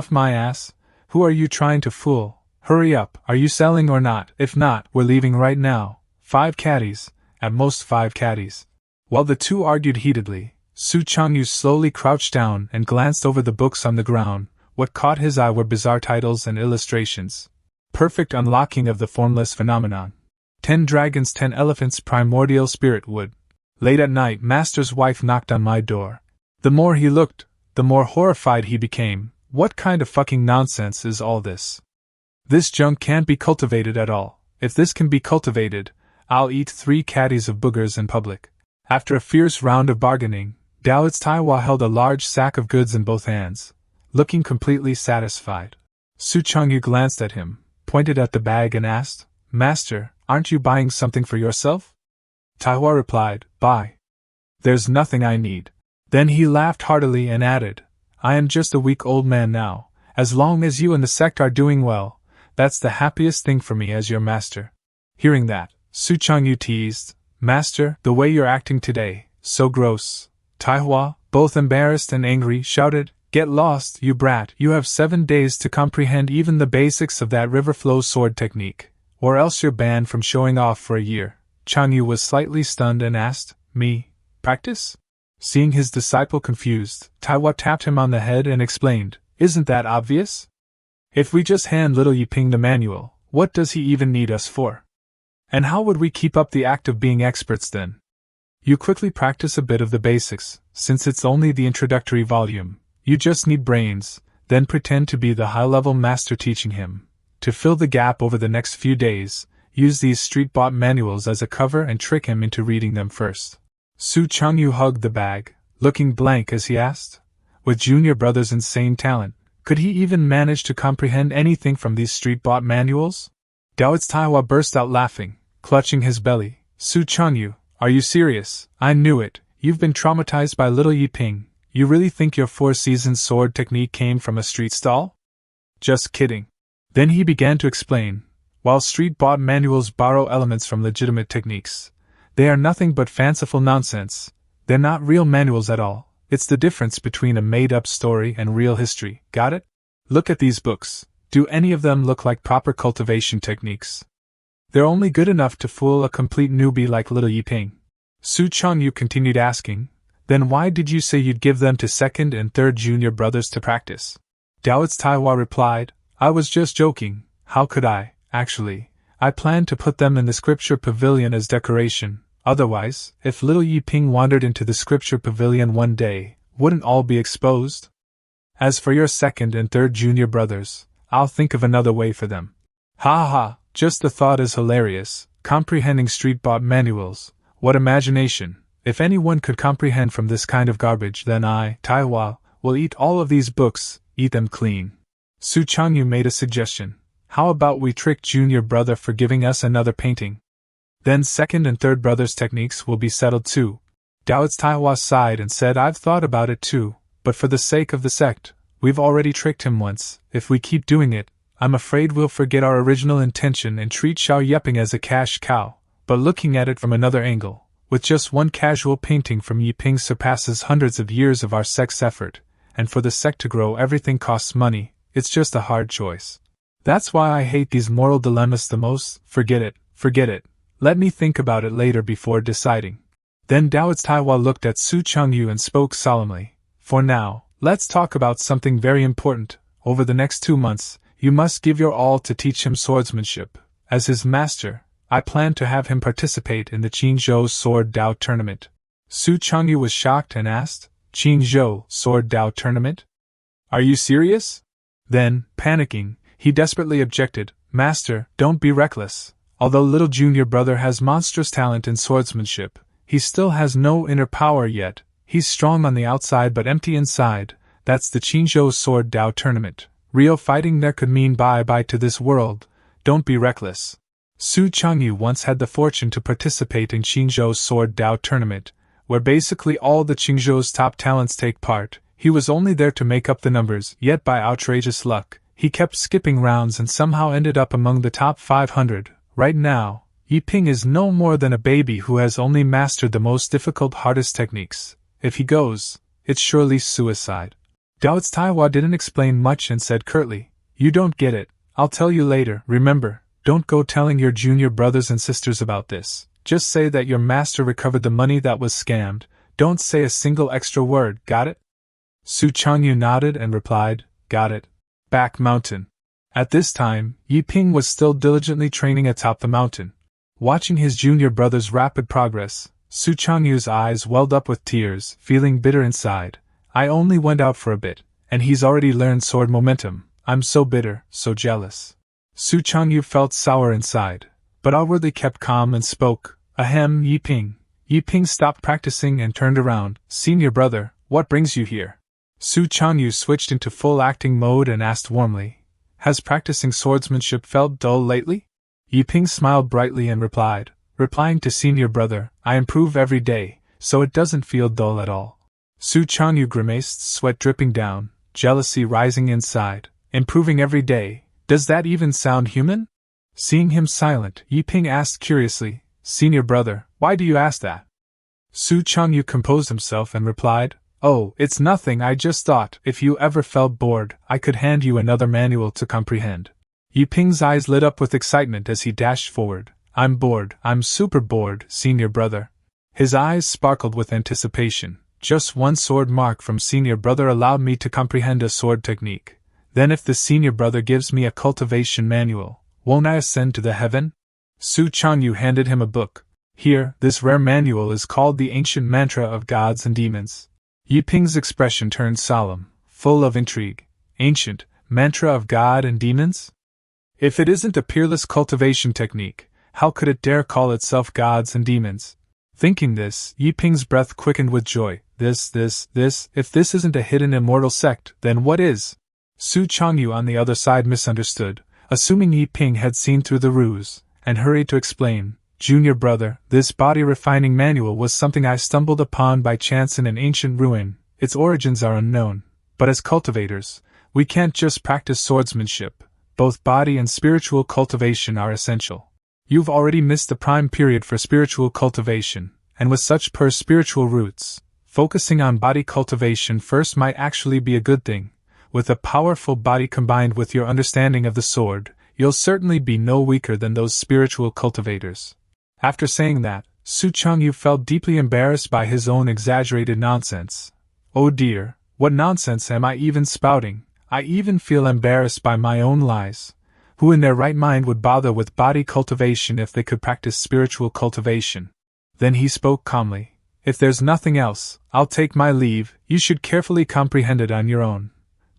my ass. Who are you trying to fool? Hurry up, are you selling or not? If not, we're leaving right now. 5 caddies, at most 5 caddies. While the two argued heatedly, Su Changyu slowly crouched down and glanced over the books on the ground. What caught his eye were bizarre titles and illustrations. Perfect unlocking of the formless phenomenon. 10 dragons, 10 elephants, primordial spirit wood. Late at night, Master's wife knocked on my door. The more he looked, the more horrified he became. What kind of fucking nonsense is all this? This junk can't be cultivated at all. If this can be cultivated, I'll eat 3 caddies of boogers in public. After a fierce round of bargaining, Daoit's Taiwa held a large sack of goods in both hands, looking completely satisfied. Su Changyu glanced at him, pointed at the bag and asked, Master, aren't you buying something for yourself? Taiwa replied, Buy. There's nothing I need. Then he laughed heartily and added, I am just a weak old man now. As long as you and the sect are doing well, that's the happiest thing for me as your master. Hearing that, Su Changyu teased, Master, the way you're acting today, so gross. Taiwa, both embarrassed and angry, shouted, Get lost, you brat, you have 7 days to comprehend even the basics of that river flow sword technique, or else you're banned from showing off for a year. Changyu was slightly stunned and asked, Me? Practice? Seeing his disciple confused, Taiwa tapped him on the head and explained, Isn't that obvious? If we just hand little Yiping the manual, what does he even need us for? And how would we keep up the act of being experts then? You quickly practice a bit of the basics, since it's only the introductory volume. You just need brains, then pretend to be the high-level master teaching him. To fill the gap over the next few days, use these street-bought manuals as a cover and trick him into reading them first. Su Changyu hugged the bag, looking blank as he asked, With Junior Brother's insane talent, could he even manage to comprehend anything from these street-bought manuals? Daoit's Taiwa burst out laughing, clutching his belly. Su Changyu, are you serious? I knew it, you've been traumatized by little Yiping. You really think your 4-season sword technique came from a street stall? Just kidding. Then he began to explain. While street-bought manuals borrow elements from legitimate techniques, they are nothing but fanciful nonsense. They're not real manuals at all. It's the difference between a made-up story and real history, got it? Look at these books. Do any of them look like proper cultivation techniques? They're only good enough to fool a complete newbie like little Yiping. Su Changyu continued asking, then why did you say you'd give them to second and third junior brothers to practice? Daoits Taiwa replied, I was just joking, how could I, actually? I planned to put them in the scripture pavilion as decoration, otherwise, if little Yiping wandered into the scripture pavilion one day, wouldn't all be exposed? As for your second and third junior brothers, I'll think of another way for them. Ha ha, just the thought is hilarious, comprehending street-bought manuals, what imagination! If anyone could comprehend from this kind of garbage, then I, Taiwa, will eat all of these books, eat them clean. Su Changyu made a suggestion. How about we trick junior brother for giving us another painting? Then second and third brother's techniques will be settled too. Daoits Taiwa sighed and said, I've thought about it too, but for the sake of the sect, we've already tricked him once. If we keep doing it, I'm afraid we'll forget our original intention and treat Xiao Yeping as a cash cow. But looking at it from another angle, with just one casual painting from Yiping surpasses hundreds of years of our sect's effort, and for the sect to grow everything costs money, it's just a hard choice. That's why I hate these moral dilemmas the most. Forget it. Let me think about it later before deciding. Then Daoits Taiwa looked at Su Changyu and spoke solemnly. For now, let's talk about something very important. Over the next 2 months, you must give your all to teach him swordsmanship. As his master, I plan to have him participate in the Qingzhou Sword Dao Tournament. Su Changyu was shocked and asked, Qingzhou Sword Dao Tournament? Are you serious? Then, panicking, he desperately objected, Master, don't be reckless. Although little junior brother has monstrous talent in swordsmanship, he still has no inner power yet. He's strong on the outside but empty inside. That's the Qingzhou Sword Dao Tournament. Real fighting there could mean bye-bye to this world. Don't be reckless. Su Changyu once had the fortune to participate in Qingzhou's Sword Dao Tournament, where basically all the Qingzhou's top talents take part. He was only there to make up the numbers, yet by outrageous luck, he kept skipping rounds and somehow ended up among the top 500. Right now, Yiping is no more than a baby who has only mastered the most difficult, hardest techniques. If he goes, it's surely suicide. Daoits Taiwa didn't explain much and said curtly, You don't get it, I'll tell you later. Remember, don't go telling your junior brothers and sisters about this. Just say that your master recovered the money that was scammed. Don't say a single extra word, got it? Su Changyu nodded and replied, Got it. Back mountain. At this time, Yiping was still diligently training atop the mountain. Watching his junior brother's rapid progress, Su Changyu's eyes welled up with tears, feeling bitter inside. I only went out for a bit, and he's already learned sword momentum. I'm so bitter, so jealous. Su Changyu felt sour inside, but outwardly kept calm and spoke, Ahem, Yiping. Yiping stopped practicing and turned around. Senior brother, what brings you here? Su Changyu switched into full acting mode and asked warmly, Has practicing swordsmanship felt dull lately? Yiping smiled brightly and replying to senior brother, I improve every day, so it doesn't feel dull at all. Su Changyu grimaced, sweat dripping down, jealousy rising inside. Improving every day. Does that even sound human? Seeing him silent, Yiping asked curiously, Senior brother, why do you ask that? Su Changyu composed himself and replied, Oh, it's nothing, I just thought, if you ever felt bored, I could hand you another manual to comprehend. Yiping's eyes lit up with excitement as he dashed forward. I'm bored, I'm super bored, senior brother. His eyes sparkled with anticipation. Just one sword mark from senior brother allowed me to comprehend a sword technique. Then if the senior brother gives me a cultivation manual, won't I ascend to the heaven? Su Changyu handed him a book. Here, this rare manual is called the Ancient Mantra of Gods and Demons. Yiping's expression turned solemn, full of intrigue. Ancient Mantra of God and Demons? If it isn't a peerless cultivation technique, how could it dare call itself Gods and Demons? Thinking this, Yiping's breath quickened with joy. If this isn't a hidden immortal sect, then what is? Su Changyu on the other side misunderstood, assuming Yiping had seen through the ruse, and hurried to explain, Junior brother, this body-refining manual was something I stumbled upon by chance in an ancient ruin. its origins are unknown, but as cultivators, we can't just practice swordsmanship, both body and spiritual cultivation are essential. You've already missed the prime period for spiritual cultivation, and with such spiritual roots, focusing on body cultivation first might actually be a good thing. With a powerful body combined with your understanding of the sword, you'll certainly be no weaker than those spiritual cultivators. After saying that, Su Changyu felt deeply embarrassed by his own exaggerated nonsense. Oh dear, what nonsense am I even spouting? I even feel embarrassed by my own lies. Who in their right mind would bother with body cultivation if they could practice spiritual cultivation? Then he spoke calmly. If there's nothing else, I'll take my leave, you should carefully comprehend it on your own.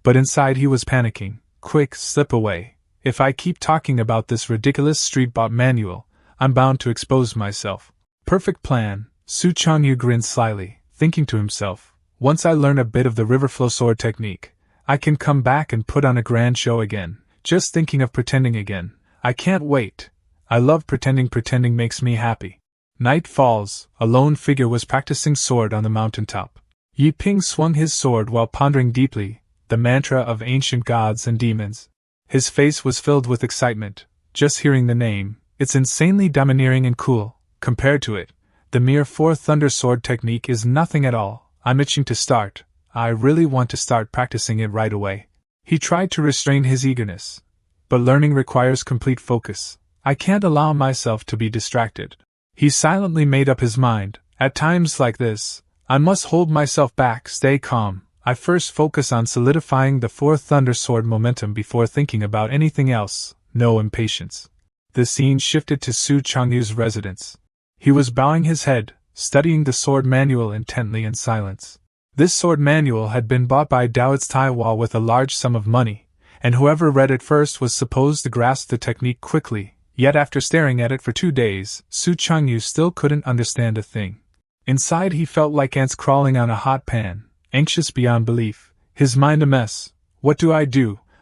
But inside he was panicking. Quick, slip away. If I keep talking about this ridiculous street-bought manual, I'm bound to expose myself. Perfect plan, Su Changyu grinned slyly, thinking to himself. Once I learn a bit of the river flow sword technique, I can come back and put on a grand show again. Just thinking of pretending again. I can't wait. I love pretending. Pretending makes me happy. Night falls. A lone figure was practicing sword on the mountaintop. Yi Ping swung his sword while pondering deeply the mantra of ancient gods and demons. His face was filled with excitement. Just hearing the name, it's insanely domineering and cool. Compared to it, the mere four thunder sword technique is nothing at all. I'm itching to start. I really want to start practicing it right away. He tried to restrain his eagerness. But learning requires complete focus. I can't allow myself to be distracted. He silently made up his mind. At times like this, I must hold myself back, stay calm. I first focus on solidifying the four thunder sword momentum before thinking about anything else. No impatience. The scene shifted to Su Changyu's residence. He was bowing his head, studying the sword manual intently in silence. This sword manual had been bought by Daoits Taiwan with a large sum of money, and whoever read it first was supposed to grasp the technique quickly, yet after staring at it for 2 days, Su Changyu still couldn't understand a thing. Inside he felt like ants crawling on a hot pan, anxious beyond belief, his mind a mess. What do?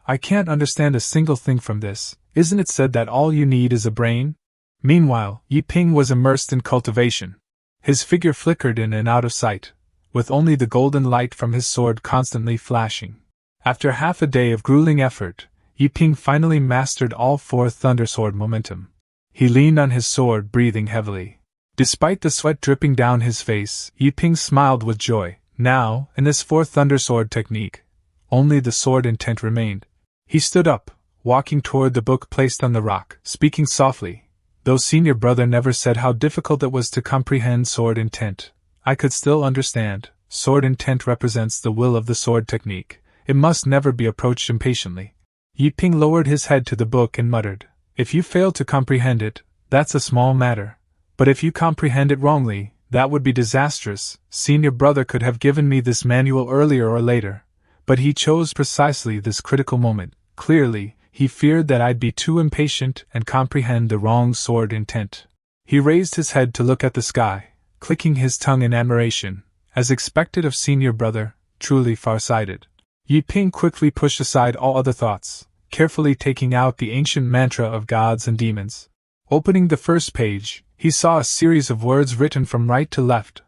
I can't understand a single thing from this. Isn't it said that all you need is a brain? Meanwhile, Yi Ping was immersed in cultivation. His figure flickered in and out of sight, with only the golden light from his sword constantly flashing. After half a day of grueling effort, Yi Ping finally mastered all four thunder sword momentum. He leaned on his sword, breathing heavily. Despite the sweat dripping down his face, Yi Ping smiled with joy. Now, in this fourth thunder sword technique, only the sword intent remained. He stood up, walking toward the book placed on the rock, speaking softly. Though senior brother never said how difficult it was to comprehend sword intent, I could still understand. Sword intent represents the will of the sword technique. It must never be approached impatiently. Yi Ping lowered his head to the book and muttered, If you fail to comprehend it, that's a small matter. But if you comprehend it wrongly, that would be disastrous. Senior brother could have given me this manual earlier or later, but he chose precisely this critical moment. Clearly, he feared that I'd be too impatient and comprehend the wrong sword intent. He raised his head to look at the sky, clicking his tongue in admiration, as expected of senior brother, truly far-sighted. Yi Ping quickly pushed aside all other thoughts, carefully taking out the ancient mantra of gods and demons. Opening the first page, he saw a series of words written from right to left.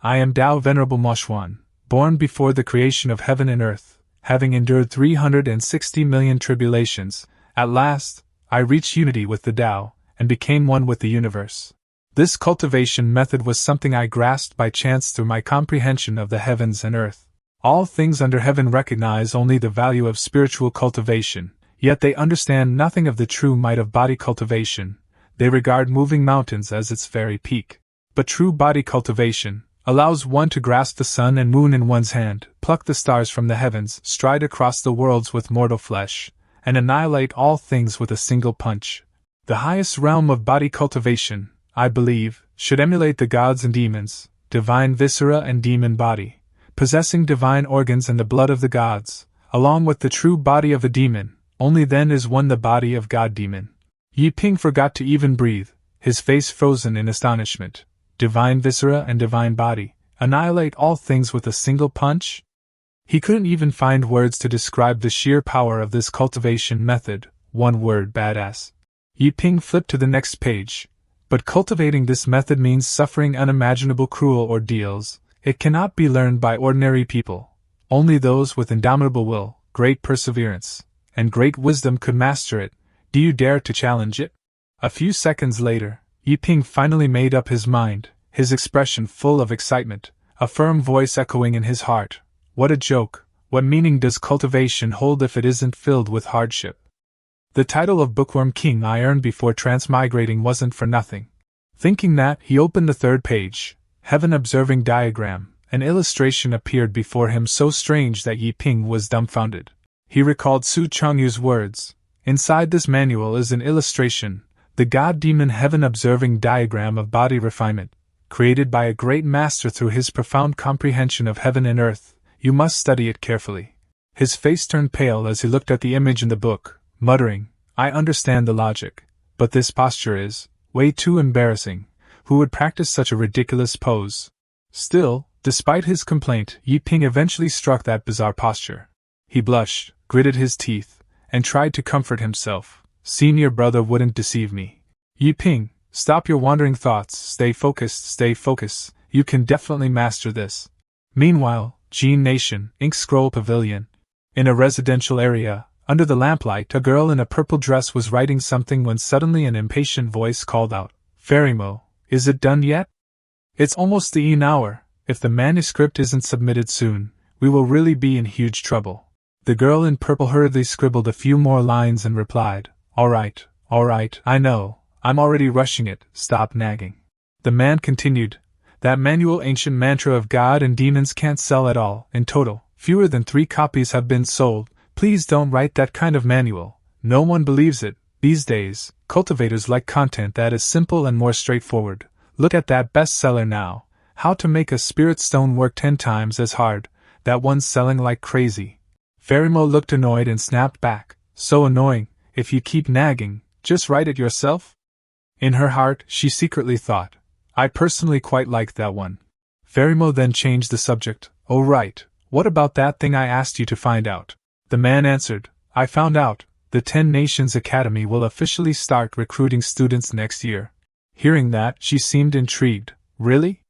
I am Tao Venerable Moshwan, born before the creation of heaven and earth, having endured 360 million tribulations. At last, I reached unity with the Tao, and became one with the universe. This cultivation method was something I grasped by chance through my comprehension of the heavens and earth. All things under heaven recognize only the value of spiritual cultivation, yet they understand nothing of the true might of body cultivation. They regard moving mountains as its very peak. But true body cultivation allows one to grasp the sun and moon in one's hand, pluck the stars from the heavens, stride across the worlds with mortal flesh, and annihilate all things with a single punch. The highest realm of body cultivation, I believe, should emulate the gods and demons, divine viscera and demon body, possessing divine organs and the blood of the gods, along with the true body of a demon. Only then is one the body of god-demon. Yi Ping forgot to even breathe, his face frozen in astonishment. Divine viscera and divine body, annihilate all things with a single punch? He couldn't even find words to describe the sheer power of this cultivation method. One word: badass. Yi Ping flipped to the next page. But cultivating this method means suffering unimaginable cruel ordeals, It cannot be learned by ordinary people. Only those with indomitable will, great perseverance, and great wisdom could master it. Do you dare to challenge it? A few seconds later, Yi Ping finally made up his mind, his expression full of excitement, a firm voice echoing in his heart. What a joke! What meaning does cultivation hold if it isn't filled with hardship? The title of Bookworm King I earned before transmigrating wasn't for nothing. Thinking that, he opened the third page. Heaven observing diagram. An illustration appeared before him so strange that Yi Ping was dumbfounded. He recalled Su Changyu's words. Inside this manual is an illustration, the god-demon heaven-observing diagram of body refinement, created by a great master through his profound comprehension of heaven and earth. You must study it carefully. His face turned pale as he looked at the image in the book, muttering, I understand the logic, but this posture is way too embarrassing. Who would practice such a ridiculous pose? Still, despite his complaint, Yi Ping eventually struck that bizarre posture. He blushed, gritted his teeth, and tried to comfort himself. Senior brother wouldn't deceive me. Yi Ping, stop your wandering thoughts, stay focused, you can definitely master this. Meanwhile, Jean Nation, Ink Scroll Pavilion. In a residential area, under the lamplight, a girl in a purple dress was writing something when suddenly an impatient voice called out, Fairymo, is it done yet? It's almost the hour. If the manuscript isn't submitted soon, we will really be in huge trouble. The girl in purple hurriedly scribbled a few more lines and replied, All right, I know, I'm already rushing it, stop nagging. The man continued, That manual ancient mantra of God and demons can't sell at all. In total, fewer than 3 copies have been sold. Please don't write that kind of manual. No one believes it. These days, cultivators like content that is simple and more straightforward. Look at that bestseller now. How to make a spirit stone work 10 times as hard. That one's selling like crazy. Fairymo looked annoyed and snapped back. So annoying. If you keep nagging, just write it yourself? In her heart, she secretly thought, I personally quite like that one. Fairymo then changed the subject. Oh right, what about that thing I asked you to find out? The man answered, I found out. The 10 Nations Academy will officially start recruiting students next year. Hearing that, she seemed intrigued. Really?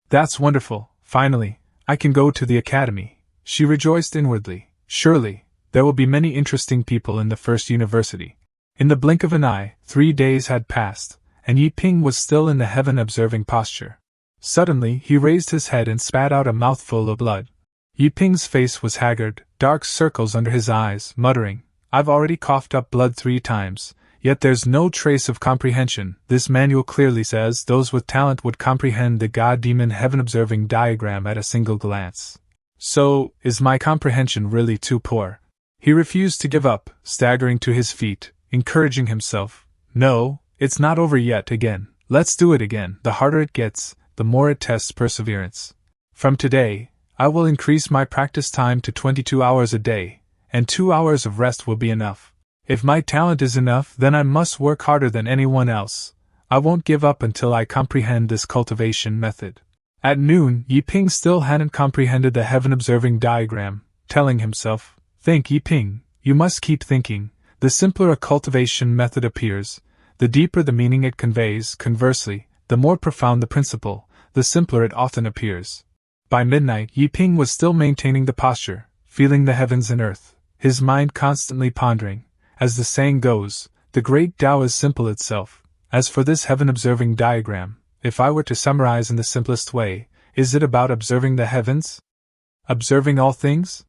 That's wonderful. Finally, I can go to the academy. She rejoiced inwardly. Surely, there will be many interesting people in the first university. In the blink of an eye, 3 days had passed, and Yi Ping was still in the heaven-observing posture. Suddenly, he raised his head and spat out a mouthful of blood. Yi Ping's face was haggard, dark circles under his eyes, muttering, I've already coughed up blood 3 times, yet there's no trace of comprehension. This manual clearly says those with talent would comprehend the god-demon heaven-observing diagram at a single glance. So, is my comprehension really too poor? He refused to give up, staggering to his feet, encouraging himself. No, it's not over yet. Again, let's do it again. The harder it gets, the more it tests perseverance. From today, I will increase my practice time to 22 hours a day, and 2 hours of rest will be enough. If my talent is enough, then I must work harder than anyone else. I won't give up until I comprehend this cultivation method. At noon, Yi Ping still hadn't comprehended the heaven-observing diagram, telling himself, Think, Yi Ping, you must keep thinking. The simpler a cultivation method appears, the deeper the meaning it conveys. Conversely, the more profound the principle, the simpler it often appears. By midnight, Yi Ping was still maintaining the posture, feeling the heavens and earth, his mind constantly pondering. As the saying goes, the great Tao is simple itself. As for this heaven-observing diagram, if I were to summarize in the simplest way, is it about observing the heavens? Observing all things?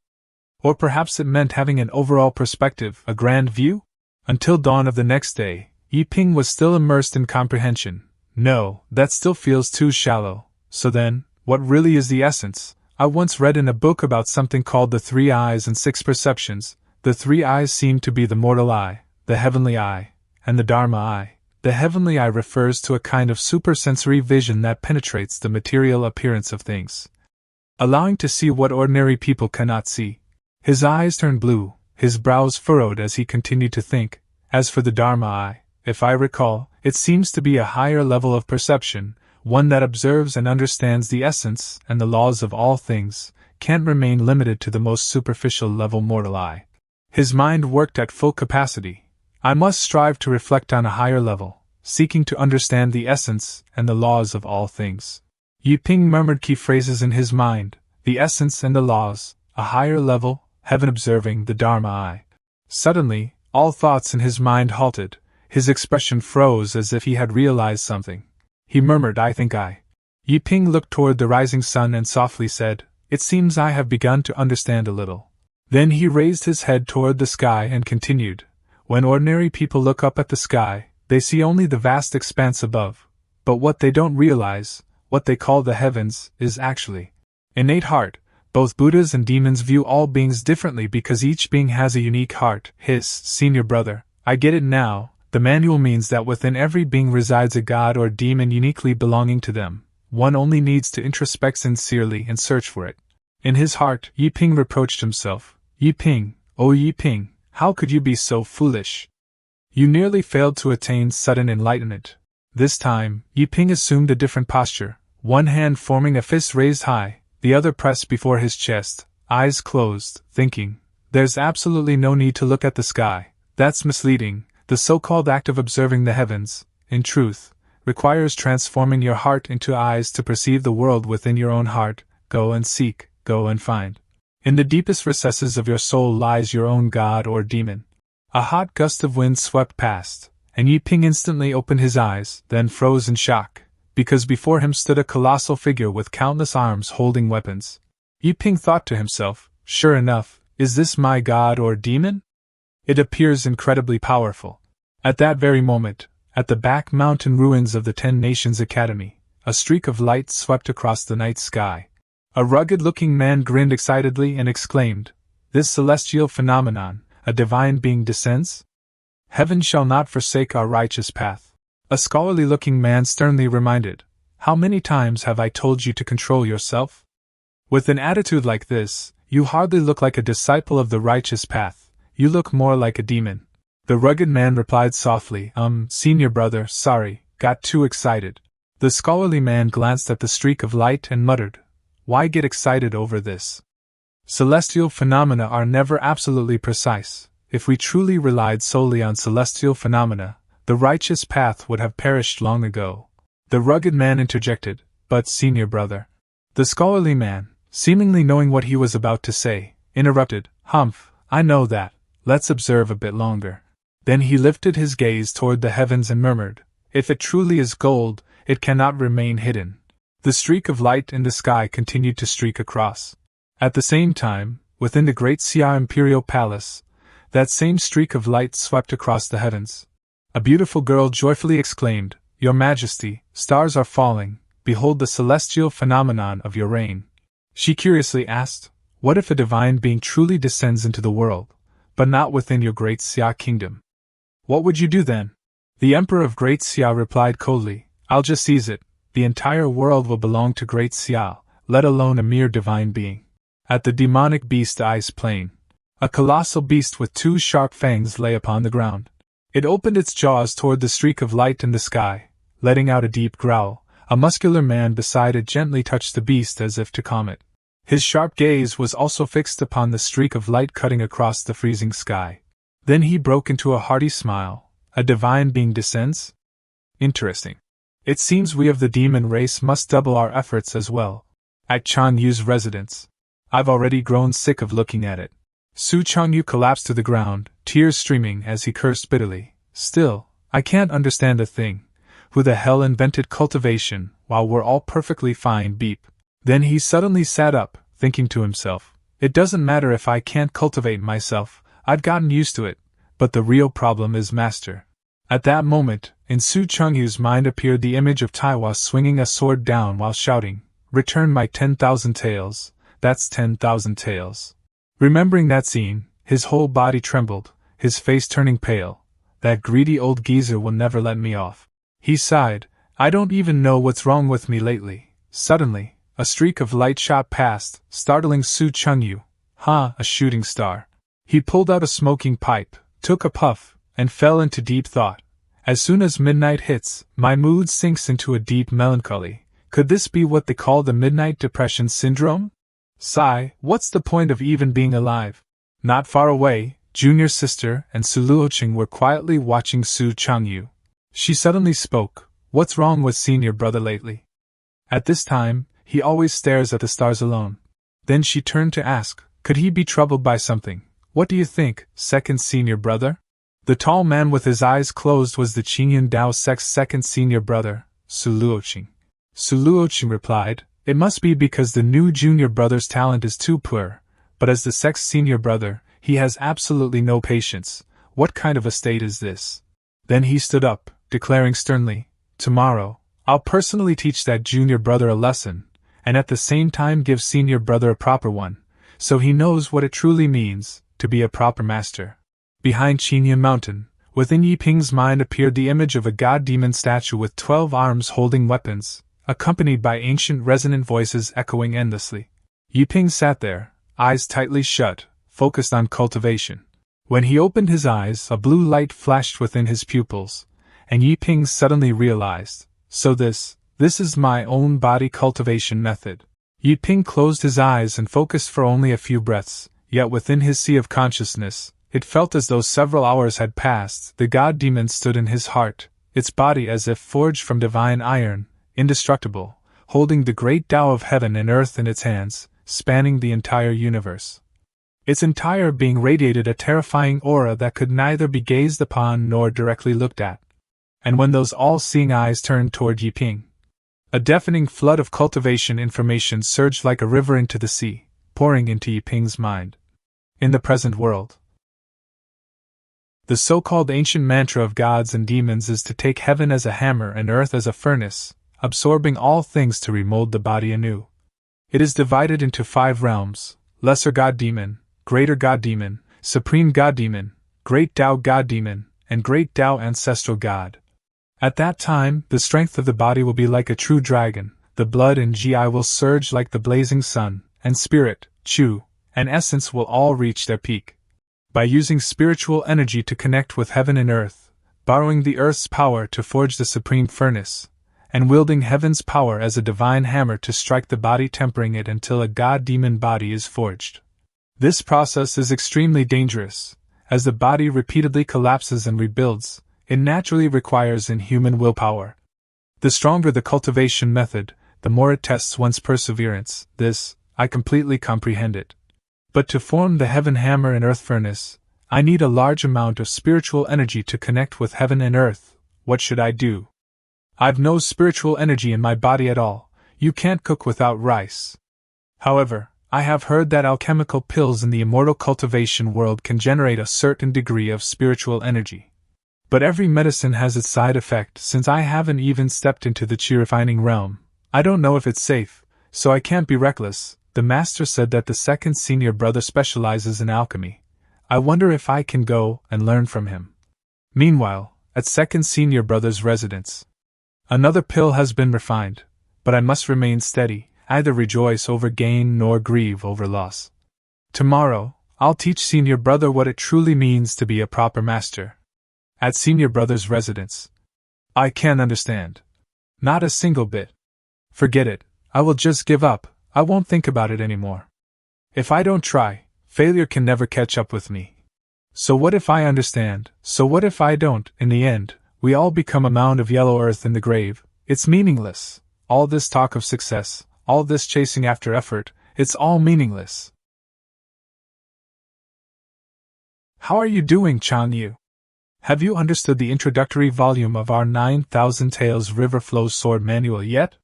Or perhaps it meant having an overall perspective, a grand view? Until dawn of the next day, Yi Ping was still immersed in comprehension. No, that still feels too shallow. So then, what really is the essence? I once read in a book about something called the 3 eyes and 6 perceptions. The 3 eyes seem to be the mortal eye, the heavenly eye, and the Dharma eye. The heavenly eye refers to a kind of supersensory vision that penetrates the material appearance of things, allowing to see what ordinary people cannot see. His eyes turned blue, his brows furrowed as he continued to think. As for the Dharma eye, if I recall, it seems to be a higher level of perception, one that observes and understands the essence and the laws of all things, can't remain limited to the most superficial level mortal eye. His mind worked at full capacity. I must strive to reflect on a higher level, seeking to understand the essence and the laws of all things. Ping murmured key phrases in his mind, the essence and the laws, a higher level, heaven observing the Dharma I. Suddenly, all thoughts in his mind halted, his expression froze as if he had realized something. He murmured, I think I. Ping looked toward the rising sun and softly said, It seems I have begun to understand a little. Then he raised his head toward the sky and continued, When ordinary people look up at the sky, they see only the vast expanse above. But what they don't realize, what they call the heavens, is actually innate heart. Both Buddhas and demons view all beings differently because each being has a unique heart. His senior brother, I get it now. The manual means that within every being resides a god or demon uniquely belonging to them. One only needs to introspect sincerely and search for it. In his heart, Ping reproached himself. Ping, oh Ping, how could you be so foolish? You nearly failed to attain sudden enlightenment. This time, Ping assumed a different posture, one hand forming a fist raised high, the other pressed before his chest, eyes closed, thinking, There's absolutely no need to look at the sky, that's misleading. The so-called act of observing the heavens, in truth, requires transforming your heart into eyes to perceive the world within your own heart. Go and seek, go and find. In the deepest recesses of your soul lies your own god or demon. A hot gust of wind swept past, and Ping instantly opened his eyes, then froze in shock, because before him stood a colossal figure with countless arms holding weapons. Ping thought to himself, Sure enough, is this my god or demon? It appears incredibly powerful. At that very moment, at the back mountain ruins of the 10 Nations Academy, a streak of light swept across the night sky. A rugged-looking man grinned excitedly and exclaimed, This celestial phenomenon, a divine being descends? Heaven shall not forsake our righteous path. A scholarly-looking man sternly reminded, How many times have I told you to control yourself? With an attitude like this, you hardly look like a disciple of the righteous path. You look more like a demon. The rugged man replied softly, Senior brother, sorry, got too excited. The scholarly man glanced at the streak of light and muttered, Why get excited over this? Celestial phenomena are never absolutely precise. If we truly relied solely on celestial phenomena, the righteous path would have perished long ago. The rugged man interjected, But senior brother. The scholarly man, seemingly knowing what he was about to say, interrupted, Humph, I know that. Let's observe a bit longer. Then he lifted his gaze toward the heavens and murmured, If it truly is gold, it cannot remain hidden. The streak of light in the sky continued to streak across. At the same time, within the great Xia Imperial Palace, that same streak of light swept across the heavens. A beautiful girl joyfully exclaimed, Your Majesty, stars are falling, behold the celestial phenomenon of your reign. She curiously asked, What if a divine being truly descends into the world, but not within your Great Xia kingdom? What would you do then? The Emperor of Great Xia replied coldly, I'll just seize it. The entire world will belong to Great Xia, let alone a mere divine being. At the demonic beast's eyes plain, a colossal beast with 2 sharp fangs lay upon the ground. It opened its jaws toward the streak of light in the sky, letting out a deep growl. A muscular man beside it gently touched the beast as if to calm it. His sharp gaze was also fixed upon the streak of light cutting across the freezing sky. Then he broke into a hearty smile. A divine being descends? Interesting. It seems we of the demon race must double our efforts as well. At Changyu's residence. I've already grown sick of looking at it. Su Changyu collapsed to the ground, tears streaming as he cursed bitterly. Still, I can't understand a thing. Who the hell invented cultivation, while we're all perfectly fine? Beep. Then he suddenly sat up, thinking to himself, It doesn't matter if I can't cultivate myself, I've gotten used to it, but the real problem is master. At that moment, in Su Chungyu's mind appeared the image of Taiwa swinging a sword down while shouting, Return my 10,000 taels, that's 10,000 taels. Remembering that scene, his whole body trembled, his face turning pale. That greedy old geezer will never let me off. He sighed, I don't even know what's wrong with me lately. Suddenly, a streak of light shot past, startling Su Chungyu. A shooting star. He pulled out a smoking pipe, took a puff, and fell into deep thought. As soon as midnight hits, my mood sinks into a deep melancholy. Could this be what they call the midnight depression syndrome? Sigh, what's the point of even being alive? Not far away, Junior sister and Su Luoqing were quietly watching Su Changyu. She suddenly spoke, What's wrong with senior brother lately? At this time, he always stares at the stars alone. Then she turned to ask, could he be troubled by something? What do you think, second senior brother? The tall man with his eyes closed was the Qingyun Dao sect's second senior brother, Suluoqing. Suluoqing replied, it must be because the new junior brother's talent is too poor, but as the sect's senior brother, he has absolutely no patience. What kind of a state is this? Then he stood up, declaring sternly, tomorrow, I'll personally teach that junior brother a lesson, and at the same time give senior brother a proper one, so he knows what it truly means to be a proper master. Behind Qingyun Mountain, within Yiping's mind appeared the image of a god-demon statue with 12 arms holding weapons, accompanied by ancient resonant voices echoing endlessly. Yiping sat there, eyes tightly shut, focused on cultivation. When he opened his eyes, a blue light flashed within his pupils, and Yiping suddenly realized, so this is my own body cultivation method. Yiping closed his eyes and focused for only a few breaths, yet within his sea of consciousness, it felt as though several hours had passed. The god-demon stood in his heart, its body as if forged from divine iron, indestructible, holding the great Tao of heaven and earth in its hands, spanning the entire universe. Its entire being radiated a terrifying aura that could neither be gazed upon nor directly looked at. And when those all-seeing eyes turned toward Yiping, a deafening flood of cultivation information surged like a river into the sea, pouring into Yiping's mind. In the present world, the so-called ancient mantra of gods and demons is to take heaven as a hammer and earth as a furnace, absorbing all things to remold the body anew. It is divided into 5 realms: lesser god-demon, greater god-demon, supreme god-demon, great Tao god-demon, and great Tao ancestral god. At that time, the strength of the body will be like a true dragon, the blood and GI will surge like the blazing sun, and spirit, Chu, and essence will all reach their peak. By using spiritual energy to connect with heaven and earth, borrowing the earth's power to forge the supreme furnace, and wielding heaven's power as a divine hammer to strike the body, tempering it until a god-demon body is forged. This process is extremely dangerous. As the body repeatedly collapses and rebuilds, it naturally requires inhuman willpower. The stronger the cultivation method, the more it tests one's perseverance. This, I completely comprehend it. But to form the heaven hammer and earth furnace, I need a large amount of spiritual energy to connect with heaven and earth. What should I do? I've no spiritual energy in my body at all. You can't cook without rice. However, I have heard that alchemical pills in the immortal cultivation world can generate a certain degree of spiritual energy. But every medicine has its side effect. Since I haven't even stepped into the chi refining realm, I don't know if it's safe, so I can't be reckless. The master said that the second senior brother specializes in alchemy. I wonder if I can go and learn from him. Meanwhile, at second senior brother's residence, another pill has been refined, but I must remain steady, neither rejoice over gain nor grieve over loss. Tomorrow, I'll teach senior brother what it truly means to be a proper master. At senior brother's residence, I can't understand. Not a single bit. Forget it, I will just give up, I won't think about it anymore. If I don't try, failure can never catch up with me. So what if I understand, so what if I don't? In the end, we all become a mound of yellow earth in the grave. It's meaningless. All this talk of success, all this chasing after effort, it's all meaningless. How are you doing, Chan Yu? Have you understood the introductory volume of our 9,000 Tales River Flow Sword Manual yet?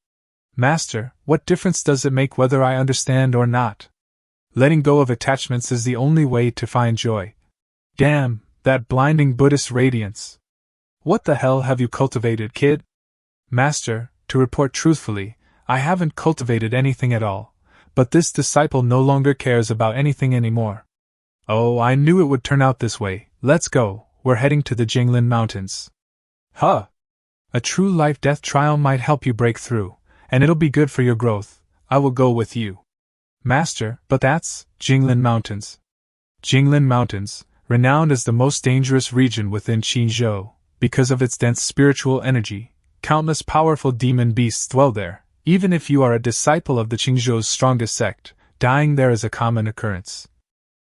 Master, what difference does it make whether I understand or not? Letting go of attachments is the only way to find joy. Damn, that blinding Buddhist radiance. What the hell have you cultivated, kid? Master, to report truthfully, I haven't cultivated anything at all, but this disciple no longer cares about anything anymore. Oh, I knew it would turn out this way. Let's go, we're heading to the Jinglin Mountains. Huh! A true life-death trial might help you break through, and it'll be good for your growth. I will go with you. Master, but that's Jinglin Mountains. Jinglin Mountains, renowned as the most dangerous region within Qinzhou, because of its dense spiritual energy, countless powerful demon beasts dwell there. Even if you are a disciple of the Qinzhou's strongest sect, dying there is a common occurrence.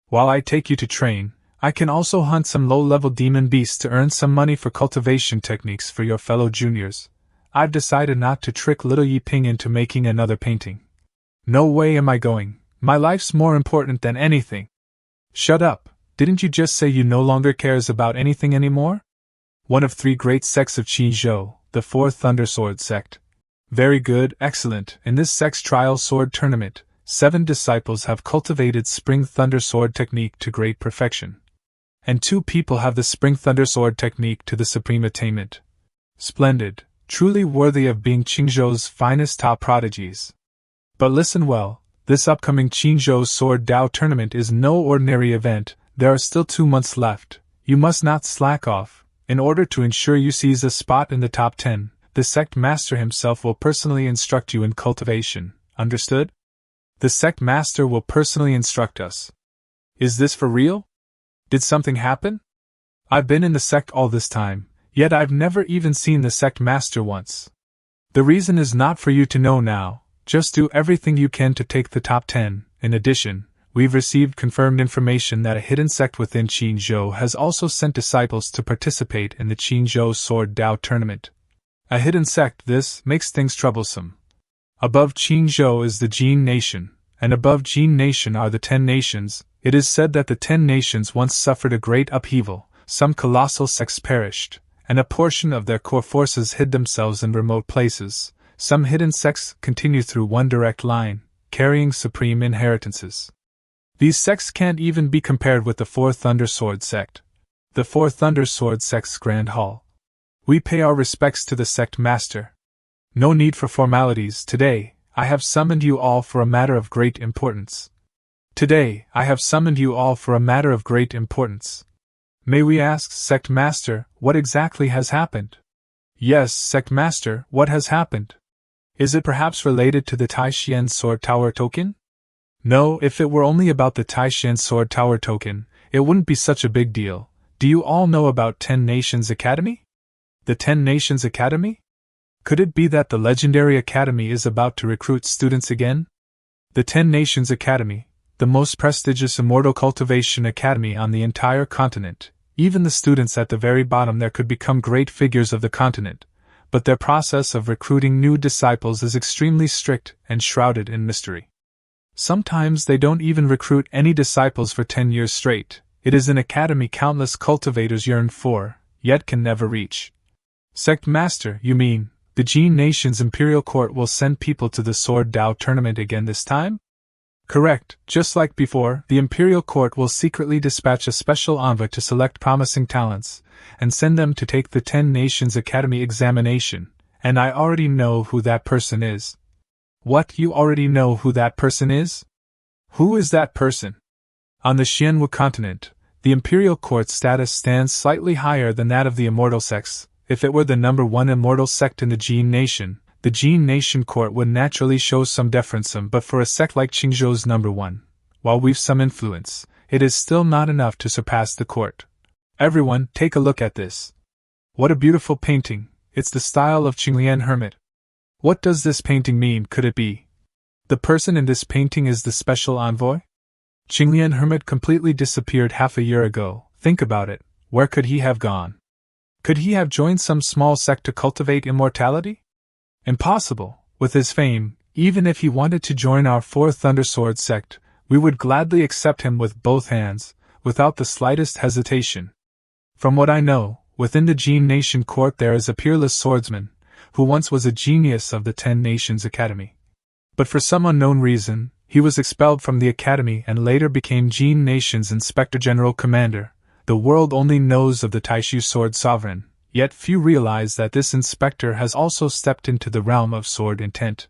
While I take you to train, I can also hunt some low-level demon beasts to earn some money for cultivation techniques for your fellow juniors. I've decided not to trick little Yi Ping into making another painting. No way am I going. My life's more important than anything. Shut up. Didn't you just say you no longer cares about anything anymore? One of 3 great sects of Qinzhou, the 4th Thundersword sect. Very good, excellent. In this sect's trial sword tournament, 7 disciples have cultivated Spring Thunder Sword technique to great perfection. And 2 people have the Spring Thunder Sword technique to the supreme attainment. Splendid, truly worthy of being Qinzhou's finest top prodigies. But listen well, this upcoming Qinzhou Sword Dao tournament is no ordinary event. There are still 2 months left. You must not slack off. In order to ensure you seize a spot in the top 10, the sect master himself will personally instruct you in cultivation. Understood? The sect master will personally instruct us. Is this for real? Did something happen? I've been in the sect all this time, yet I've never even seen the sect master once. The reason is not for you to know now. Just do everything you can to take the top 10. In addition, we've received confirmed information that a hidden sect within Qinzhou has also sent disciples to participate in the Qinzhou Sword Dao tournament. A hidden sect, this makes things troublesome. Above Qinzhou is the Jin Nation, and above Jin Nation are the 10 nations. It is said that the 10 nations once suffered a great upheaval, some colossal sects perished, and a portion of their core forces hid themselves in remote places. Some hidden sects continue through one direct line, carrying supreme inheritances. These sects can't even be compared with the 4th Thunder Sword sect. The 4th Thunder Sword sect's Grand Hall. We pay our respects to the sect master. No need for formalities. Today, I have summoned you all for a matter of great importance. May we ask, sect master, what exactly has happened? Yes, sect master, what has happened? Is it perhaps related to the Taishian Sword Tower token? No, if it were only about the Taishian Sword Tower token, it wouldn't be such a big deal. Do you all know about 10 Nations Academy? The 10 Nations Academy? Could it be that the legendary academy is about to recruit students again? The 10 Nations Academy, the most prestigious immortal cultivation academy on the entire continent. Even the students at the very bottom there could become great figures of the continent, but their process of recruiting new disciples is extremely strict and shrouded in mystery. Sometimes they don't even recruit any disciples for 10 years straight. It is an academy countless cultivators yearn for, yet can never reach. Sect Master, you mean, the Jin Nation's Imperial Court will send people to the Sword Dao tournament again this time? Correct, just like before, the Imperial Court will secretly dispatch a special envoy to select promising talents, and send them to take the 10 Nations Academy examination, and I already know who that person is. What, you already know who that person is? Who is that person? On the Xianwu continent, the Imperial Court's status stands slightly higher than that of the Immortal sects. If it were the number 1 immortal sect in the Jin Nation, the Jin Nation Court would naturally show some deference, but for a sect like Qinzhou's number 1, while we've some influence, it is still not enough to surpass the court. Everyone, take a look at this. What a beautiful painting, it's the style of Qinglian Hermit. What does this painting mean? Could it be the person in this painting is the special envoy? Qinglian Hermit completely disappeared half a year ago. Think about it, where could he have gone? Could he have joined some small sect to cultivate immortality? Impossible. With his fame, even if he wanted to join our 4th Thundersword sect, we would gladly accept him with both hands, without the slightest hesitation. From what I know, within the Jin Nation Court there is a peerless swordsman, who once was a genius of the 10 Nations Academy. But for some unknown reason, he was expelled from the academy and later became Jin Nation's Inspector General Commander. The world only knows of the Taishu Sword Sovereign, yet few realize that this inspector has also stepped into the realm of sword intent.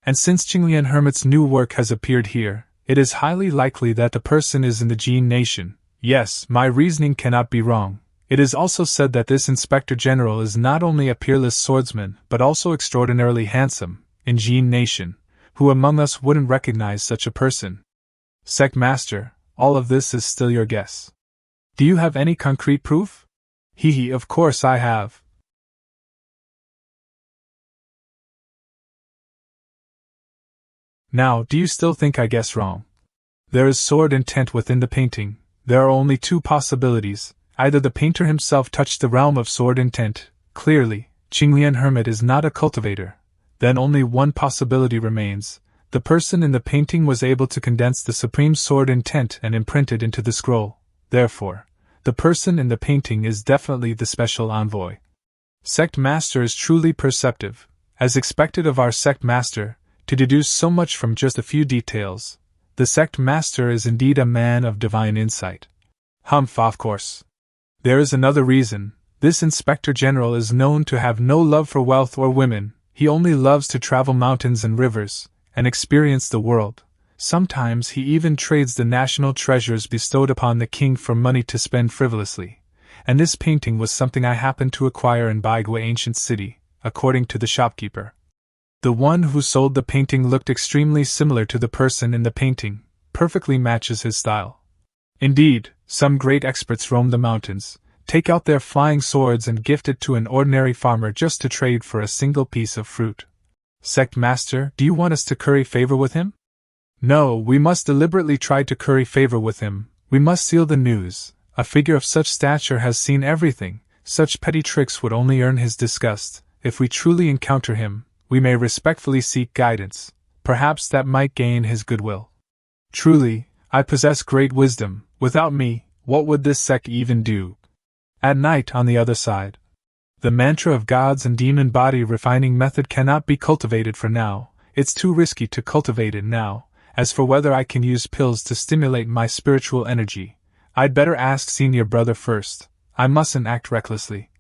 And since Qinglian Hermit's new work has appeared here, it is highly likely that the person is in the Jin Nation. Yes, my reasoning cannot be wrong. It is also said that this Inspector General is not only a peerless swordsman but also extraordinarily handsome, in Jin Nation. Who among us wouldn't recognize such a person? Sect Master, all of this is still your guess. Do you have any concrete proof? Of course I have. Now, do you still think I guess wrong? There is sword intent within the painting. There are only 2 possibilities. Either the painter himself touched the realm of sword intent, clearly, Qinglian Hermit is not a cultivator. Then only one possibility remains. The person in the painting was able to condense the supreme sword intent and imprint it into the scroll. Therefore, the person in the painting is definitely the special envoy. Sect Master is truly perceptive, as expected of our Sect Master, to deduce so much from just a few details. The Sect Master is indeed a man of divine insight. Humph, of course. There is another reason. This Inspector General is known to have no love for wealth or women. He only loves to travel mountains and rivers, and experience the world. Sometimes he even trades the national treasures bestowed upon the king for money to spend frivolously. And this painting was something I happened to acquire in Baigwa ancient city, according to the shopkeeper. The one who sold the painting looked extremely similar to the person in the painting, perfectly matches his style. Indeed, some great experts roam the mountains, take out their flying swords and gift it to an ordinary farmer just to trade for a single piece of fruit. Sect Master, do you want us to curry favor with him? No, we must deliberately try to curry favor with him. We must seal the news. A figure of such stature has seen everything. Such petty tricks would only earn his disgust. If we truly encounter him, we may respectfully seek guidance. Perhaps that might gain his goodwill. Truly, I possess great wisdom. Without me, what would this sect even do? At night, on the other side. The mantra of gods and demon body refining method cannot be cultivated for now. It's too risky to cultivate it now. As for whether I can use pills to stimulate my spiritual energy, I'd better ask Senior Brother first. I mustn't act recklessly.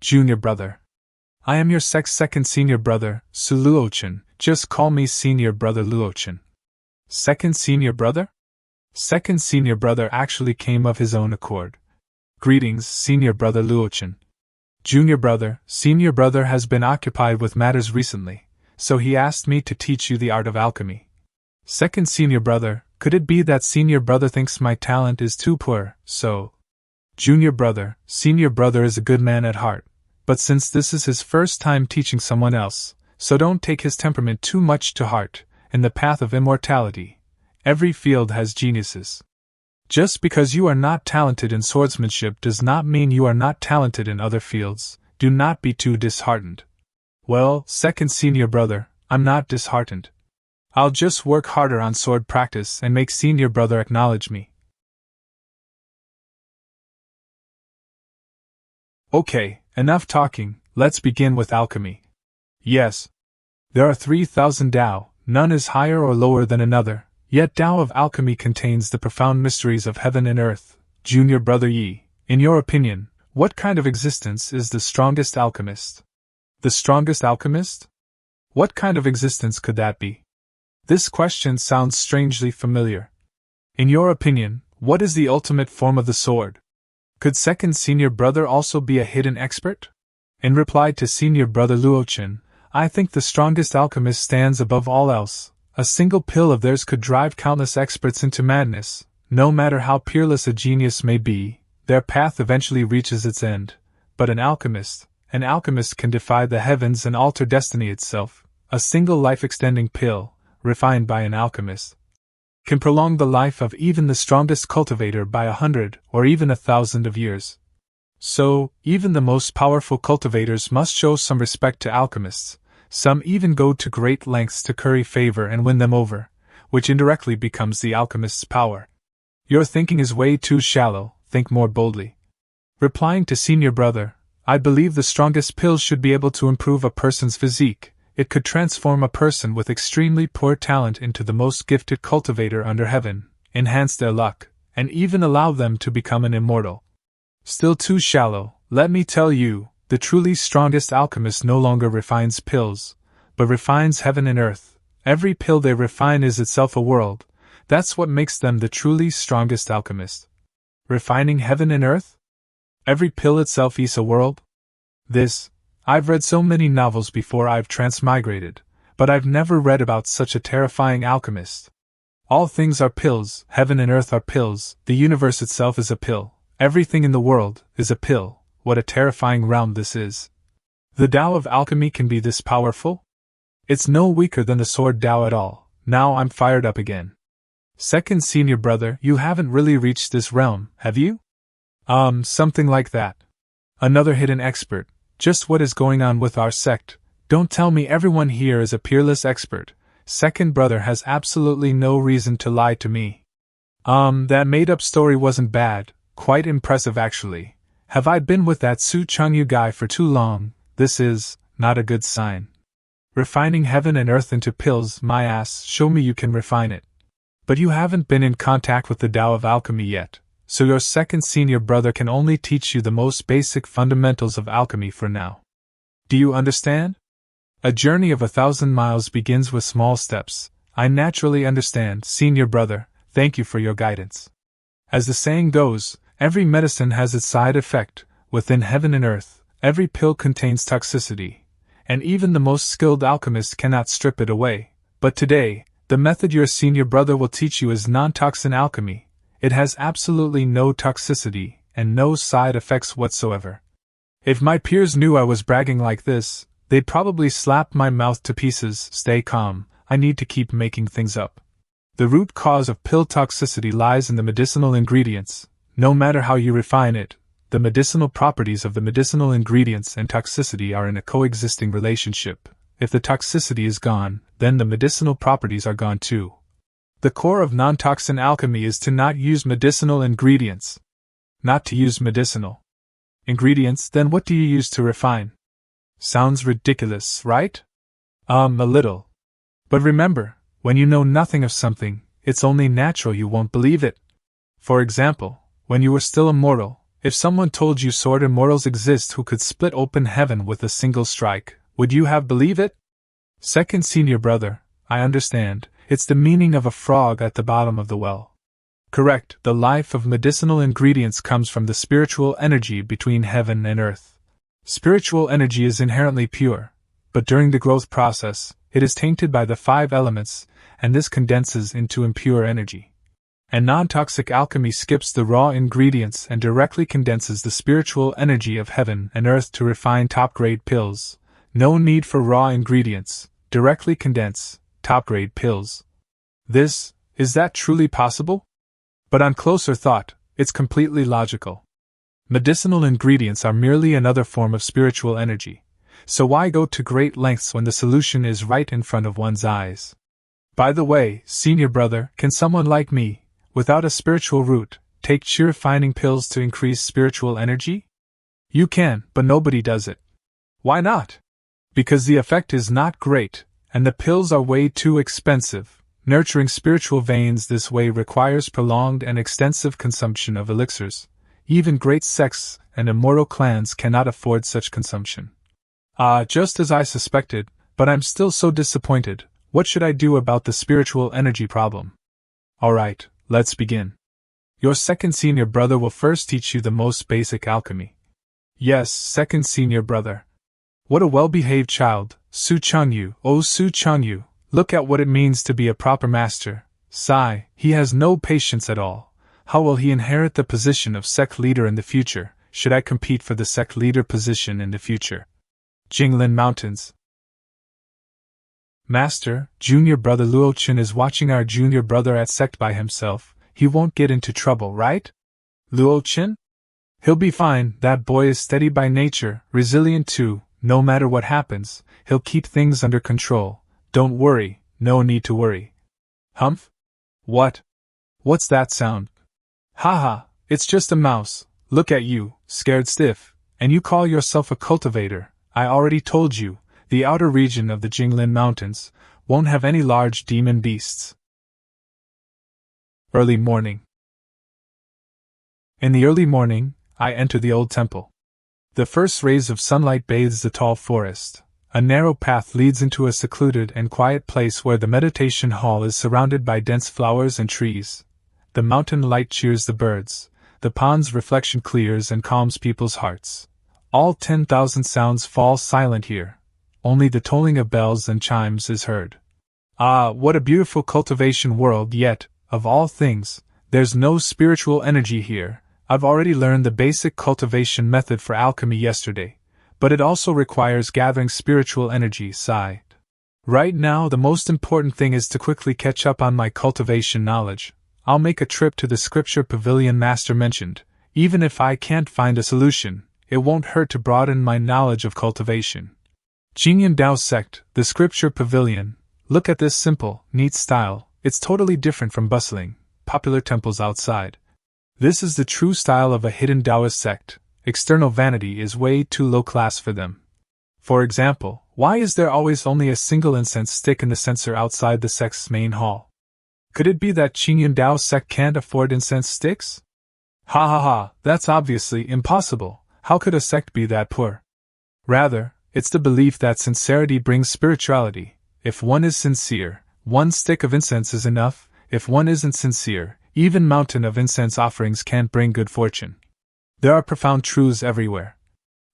Junior Brother. I am your sect's second Senior Brother, Suluochin. Just call me Senior Brother Luochin. Second Senior Brother? Second Senior Brother actually came of his own accord. Greetings, Senior Brother Luochin. Junior Brother, Senior Brother has been occupied with matters recently, so he asked me to teach you the art of alchemy. Second Senior Brother, could it be that Senior Brother thinks my talent is too poor, so? Junior Brother, Senior Brother is a good man at heart, but since this is his first time teaching someone else, so don't take his temperament too much to heart. In the path of immortality, every field has geniuses. Just because you are not talented in swordsmanship does not mean you are not talented in other fields. Do not be too disheartened. Well, Second Senior Brother, I'm not disheartened. I'll just work harder on sword practice and make Senior Brother acknowledge me. Okay, enough talking, let's begin with alchemy. Yes. There are 3,000 Tao, none is higher or lower than another, yet Tao of alchemy contains the profound mysteries of heaven and earth. Junior Brother Yi, in your opinion, what kind of existence is the strongest alchemist? The strongest alchemist? What kind of existence could that be? This question sounds strangely familiar. In your opinion, what is the ultimate form of the sword? Could Second Senior Brother also be a hidden expert? In reply to Senior Brother Luochin, I think the strongest alchemist stands above all else. A single pill of theirs could drive countless experts into madness. No matter how peerless a genius may be, their path eventually reaches its end. But an alchemist can defy the heavens and alter destiny itself. A single life-extending pill, refined by an alchemist, can prolong the life of even the strongest cultivator by 100 or even 1,000 of years. So, even the most powerful cultivators must show some respect to alchemists. Some even go to great lengths to curry favor and win them over, which indirectly becomes the alchemist's power. Your thinking is way too shallow, think more boldly. Replying to Senior Brother, I believe the strongest pill should be able to improve a person's physique. It could transform a person with extremely poor talent into the most gifted cultivator under heaven, enhance their luck, and even allow them to become an immortal. Still too shallow, let me tell you, the truly strongest alchemist no longer refines pills, but refines heaven and earth. Every pill they refine is itself a world. That's what makes them the truly strongest alchemist. Refining heaven and earth? Every pill itself is a world? I've read so many novels before I've transmigrated, but I've never read about such a terrifying alchemist. All things are pills, heaven and earth are pills, the universe itself is a pill, everything in the world is a pill. What a terrifying realm this is. The Tao of alchemy can be this powerful? It's no weaker than the sword Tao at all. Now I'm fired up again. Second Senior Brother, you haven't really reached this realm, have you? Something like that. Another hidden expert. just what is going on with our sect. Don't tell me everyone here is a peerless expert. Second brother has absolutely no reason to lie to me. That made-up story wasn't bad, quite impressive actually. Have I been with that Su Changyu guy for too long? This is not a good sign. Refining heaven and earth into pills, my ass, show me you can refine it. But you haven't been in contact with the Tao of alchemy yet, so your second senior brother can only teach you the most basic fundamentals of alchemy for now. Do you understand? A journey of 1,000 miles begins with small steps. I naturally understand, senior brother, thank you for your guidance. As the saying goes, every medicine has its side effect. Within heaven and earth, every pill contains toxicity, and even the most skilled alchemist cannot strip it away. But today, the method your senior brother will teach you is non-toxin alchemy. It has absolutely no toxicity, and no side effects whatsoever. If my peers knew I was bragging like this, they'd probably slap my mouth to pieces. Stay calm, I need to keep making things up. The root cause of pill toxicity lies in the medicinal ingredients. No matter how you refine it, the medicinal properties of the medicinal ingredients and toxicity are in a coexisting relationship. If the toxicity is gone, then the medicinal properties are gone too. The core of non-toxin alchemy is to not use medicinal ingredients. Not to use medicinal ingredients, then what do you use to refine? Sounds ridiculous, right? A little. But remember, when you know nothing of something, it's only natural you won't believe it. For example, when you were still a mortal, if someone told you sword immortals exist who could split open heaven with a single strike, would you have believed it? Second senior brother, I understand, it's the meaning of a frog at the bottom of the well. Correct, the life of medicinal ingredients comes from the spiritual energy between heaven and earth. Spiritual energy is inherently pure, but during the growth process, it is tainted by the 5 elements, and this condenses into impure energy. And non-toxic alchemy skips the raw ingredients and directly condenses the spiritual energy of heaven and earth to refine top-grade pills. No need for raw ingredients, directly condense, top-grade pills. Is that truly possible? But on closer thought, it's completely logical. Medicinal ingredients are merely another form of spiritual energy, so why go to great lengths when the solution is right in front of one's eyes? By the way, senior brother, can someone like me, without a spiritual root, take chi refining pills to increase spiritual energy? You can, but nobody does it. Why not? Because the effect is not great, and the pills are way too expensive. Nurturing spiritual veins this way requires prolonged and extensive consumption of elixirs. Even great sects and immortal clans cannot afford such consumption. Just as I suspected, but I'm still so disappointed. What should I do about the spiritual energy problem? Alright, let's begin. Your second senior brother will first teach you the most basic alchemy. Yes, second senior brother. What a well-behaved child, Su Changyu. Oh, Su Changyu, look at what it means to be a proper master. Sigh, he has no patience at all. How will he inherit the position of sect leader in the future? Should I compete for the sect leader position in the future? Jinglin Mountains. Master, junior brother Luochen is watching our junior brother at sect by himself. He won't get into trouble, right? Luochen? He'll be fine, that boy is steady by nature, resilient too. No matter what happens, he'll keep things under control. Don't worry, no need to worry. Humph? What? What's that sound? Haha, it's just a mouse. Look at you, scared stiff, and you call yourself a cultivator. I already told you, the outer region of the Jinglin Mountains won't have any large demon beasts. Early morning. In the early morning, I enter the old temple. The first rays of sunlight bathes the tall forest. A narrow path leads into a secluded and quiet place where the meditation hall is surrounded by dense flowers and trees. The mountain light cheers the birds. The pond's reflection clears and calms people's hearts. All 10,000 sounds fall silent here. Only the tolling of bells and chimes is heard. Ah, what a beautiful cultivation world, yet, of all things, there's no spiritual energy here. I've already learned the basic cultivation method for alchemy yesterday, but it also requires gathering spiritual energy. Sighed. Right now the most important thing is to quickly catch up on my cultivation knowledge. I'll make a trip to the scripture pavilion Master mentioned. Even if I can't find a solution, it won't hurt to broaden my knowledge of cultivation. Jingyan Dao sect, the scripture pavilion. Look at this simple, neat style. It's totally different from bustling, popular temples outside. This is the true style of a hidden Taoist sect. External vanity is way too low class for them. For example, why is there always only a single incense stick in the censer outside the sect's main hall? Could it be that Jingyan Dao sect can't afford incense sticks? Ha ha ha, that's obviously impossible. How could a sect be that poor? Rather, it's the belief that sincerity brings spirituality. If one is sincere, one stick of incense is enough. If one isn't sincere, even mountain of incense offerings can't bring good fortune. There are profound truths everywhere.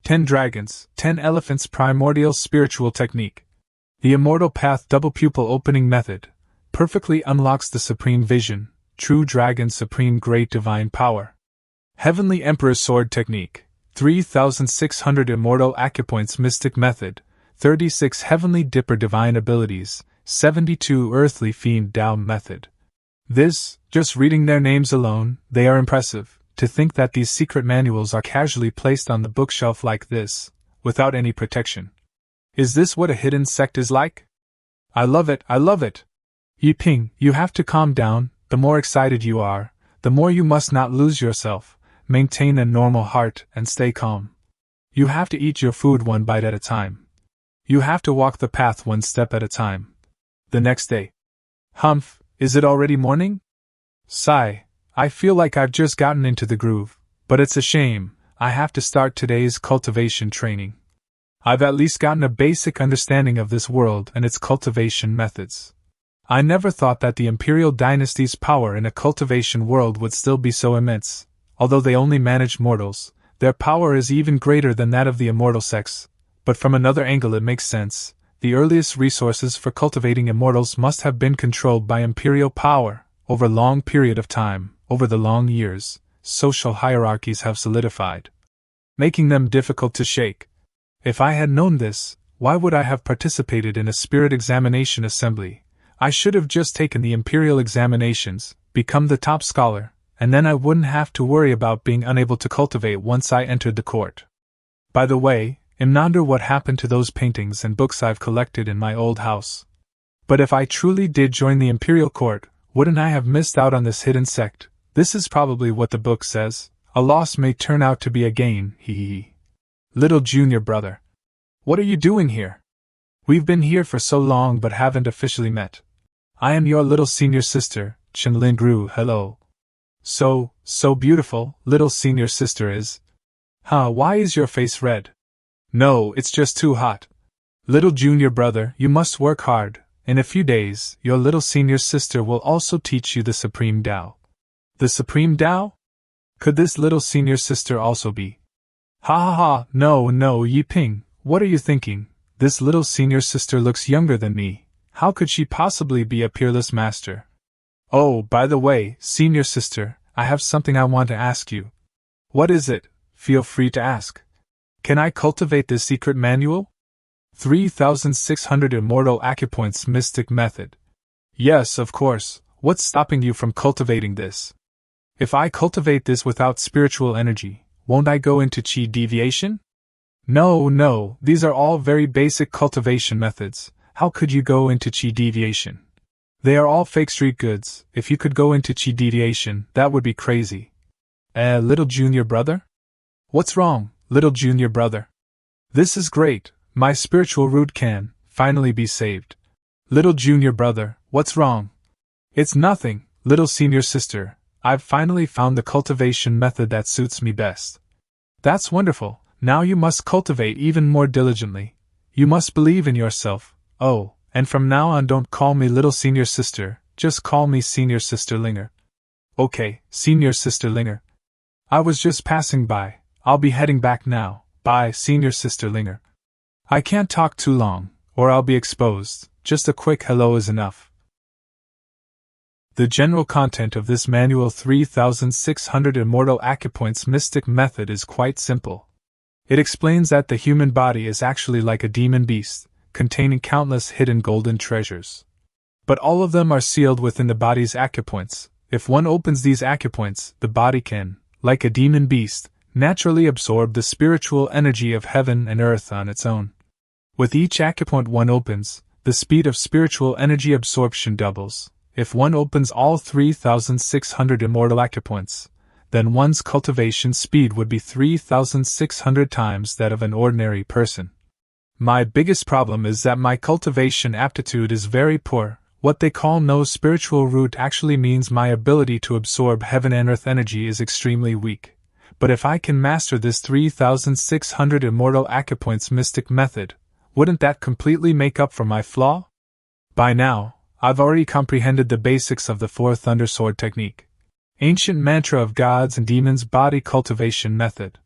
10 dragons, 10 elephants primordial spiritual technique. The immortal path double pupil opening method perfectly unlocks the supreme vision, true dragon supreme great divine power. Heavenly Emperor's sword technique. 3,600 immortal acupoints mystic method, 36 heavenly dipper divine abilities, 72 earthly fiend Dao method. This, just reading their names alone, they are impressive. To think that these secret manuals are casually placed on the bookshelf like this, without any protection. Is this what a hidden sect is like? I love it, I love it! Yiping, you have to calm down. The more excited you are, the more you must not lose yourself. Maintain a normal heart and stay calm. You have to eat your food one bite at a time. You have to walk the path one step at a time. The next day. Humph, is it already morning? Sigh, I feel like I've just gotten into the groove, but it's a shame, I have to start today's cultivation training. I've at least gotten a basic understanding of this world and its cultivation methods. I never thought that the imperial dynasty's power in a cultivation world would still be so immense. Although they only manage mortals, their power is even greater than that of the immortal sects. But from another angle it makes sense. The earliest resources for cultivating immortals must have been controlled by imperial power. Over a long period of time, over the long years, social hierarchies have solidified, making them difficult to shake. If I had known this, why would I have participated in a spirit examination assembly? I should have just taken the imperial examinations, become the top scholar, and then I wouldn't have to worry about being unable to cultivate once I entered the court. By the way, I wonder what happened to those paintings and books I've collected in my old house. But if I truly did join the imperial court, wouldn't I have missed out on this hidden sect? This is probably what the book says. A loss may turn out to be a gain, hee hee. Little junior brother. What are you doing here? We've been here for so long but haven't officially met. I am your little senior sister, Chenlin Gru. Hello. So beautiful, little senior sister is. Huh, why is your face red? No, it's just too hot. Little junior brother, you must work hard. In a few days, your little senior sister will also teach you the Supreme Tao. The Supreme Tao? Could this little senior sister also be? Ha ha ha, no, Yiping, what are you thinking? This little senior sister looks younger than me. How could she possibly be a peerless master? Oh, by the way, senior sister, I have something I want to ask you. What is it? Feel free to ask. Can I cultivate this secret manual? 3,600 immortal acupoints mystic method. Yes, of course. What's stopping you from cultivating this? If I cultivate this without spiritual energy, won't I go into chi deviation? No, these are all very basic cultivation methods. How could you go into chi deviation? They are all fake street goods. If you could go into chi deviation, that would be crazy. Little junior brother? What's wrong, little junior brother? This is great. My spiritual root can, finally be saved. Little junior brother, what's wrong? It's nothing, little senior sister. I've finally found the cultivation method that suits me best. That's wonderful. Now you must cultivate even more diligently. You must believe in yourself. Oh, and from now on don't call me little senior sister, just call me senior sister Linger. Okay, senior sister Linger. I was just passing by. I'll be heading back now. Bye, senior sister Linger. I can't talk too long, or I'll be exposed. Just a quick hello is enough. The general content of this manual 3600 Immortal Acupoints Mystic Method is quite simple. It explains that the human body is actually like a demon beast, containing countless hidden golden treasures. But all of them are sealed within the body's acupoints. If one opens these acupoints, the body can, like a demon beast, naturally absorb the spiritual energy of heaven and earth on its own. With each acupoint one opens, the speed of spiritual energy absorption doubles. If one opens all 3,600 immortal acupoints, then one's cultivation speed would be 3,600 times that of an ordinary person. My biggest problem is that my cultivation aptitude is very poor. What they call no spiritual root actually means my ability to absorb heaven and earth energy is extremely weak. But if I can master this 3,600 immortal acupoints mystic method, wouldn't that completely make up for my flaw? By now, I've already comprehended the basics of the 4 Thundersword technique, ancient mantra of gods and demons body cultivation method,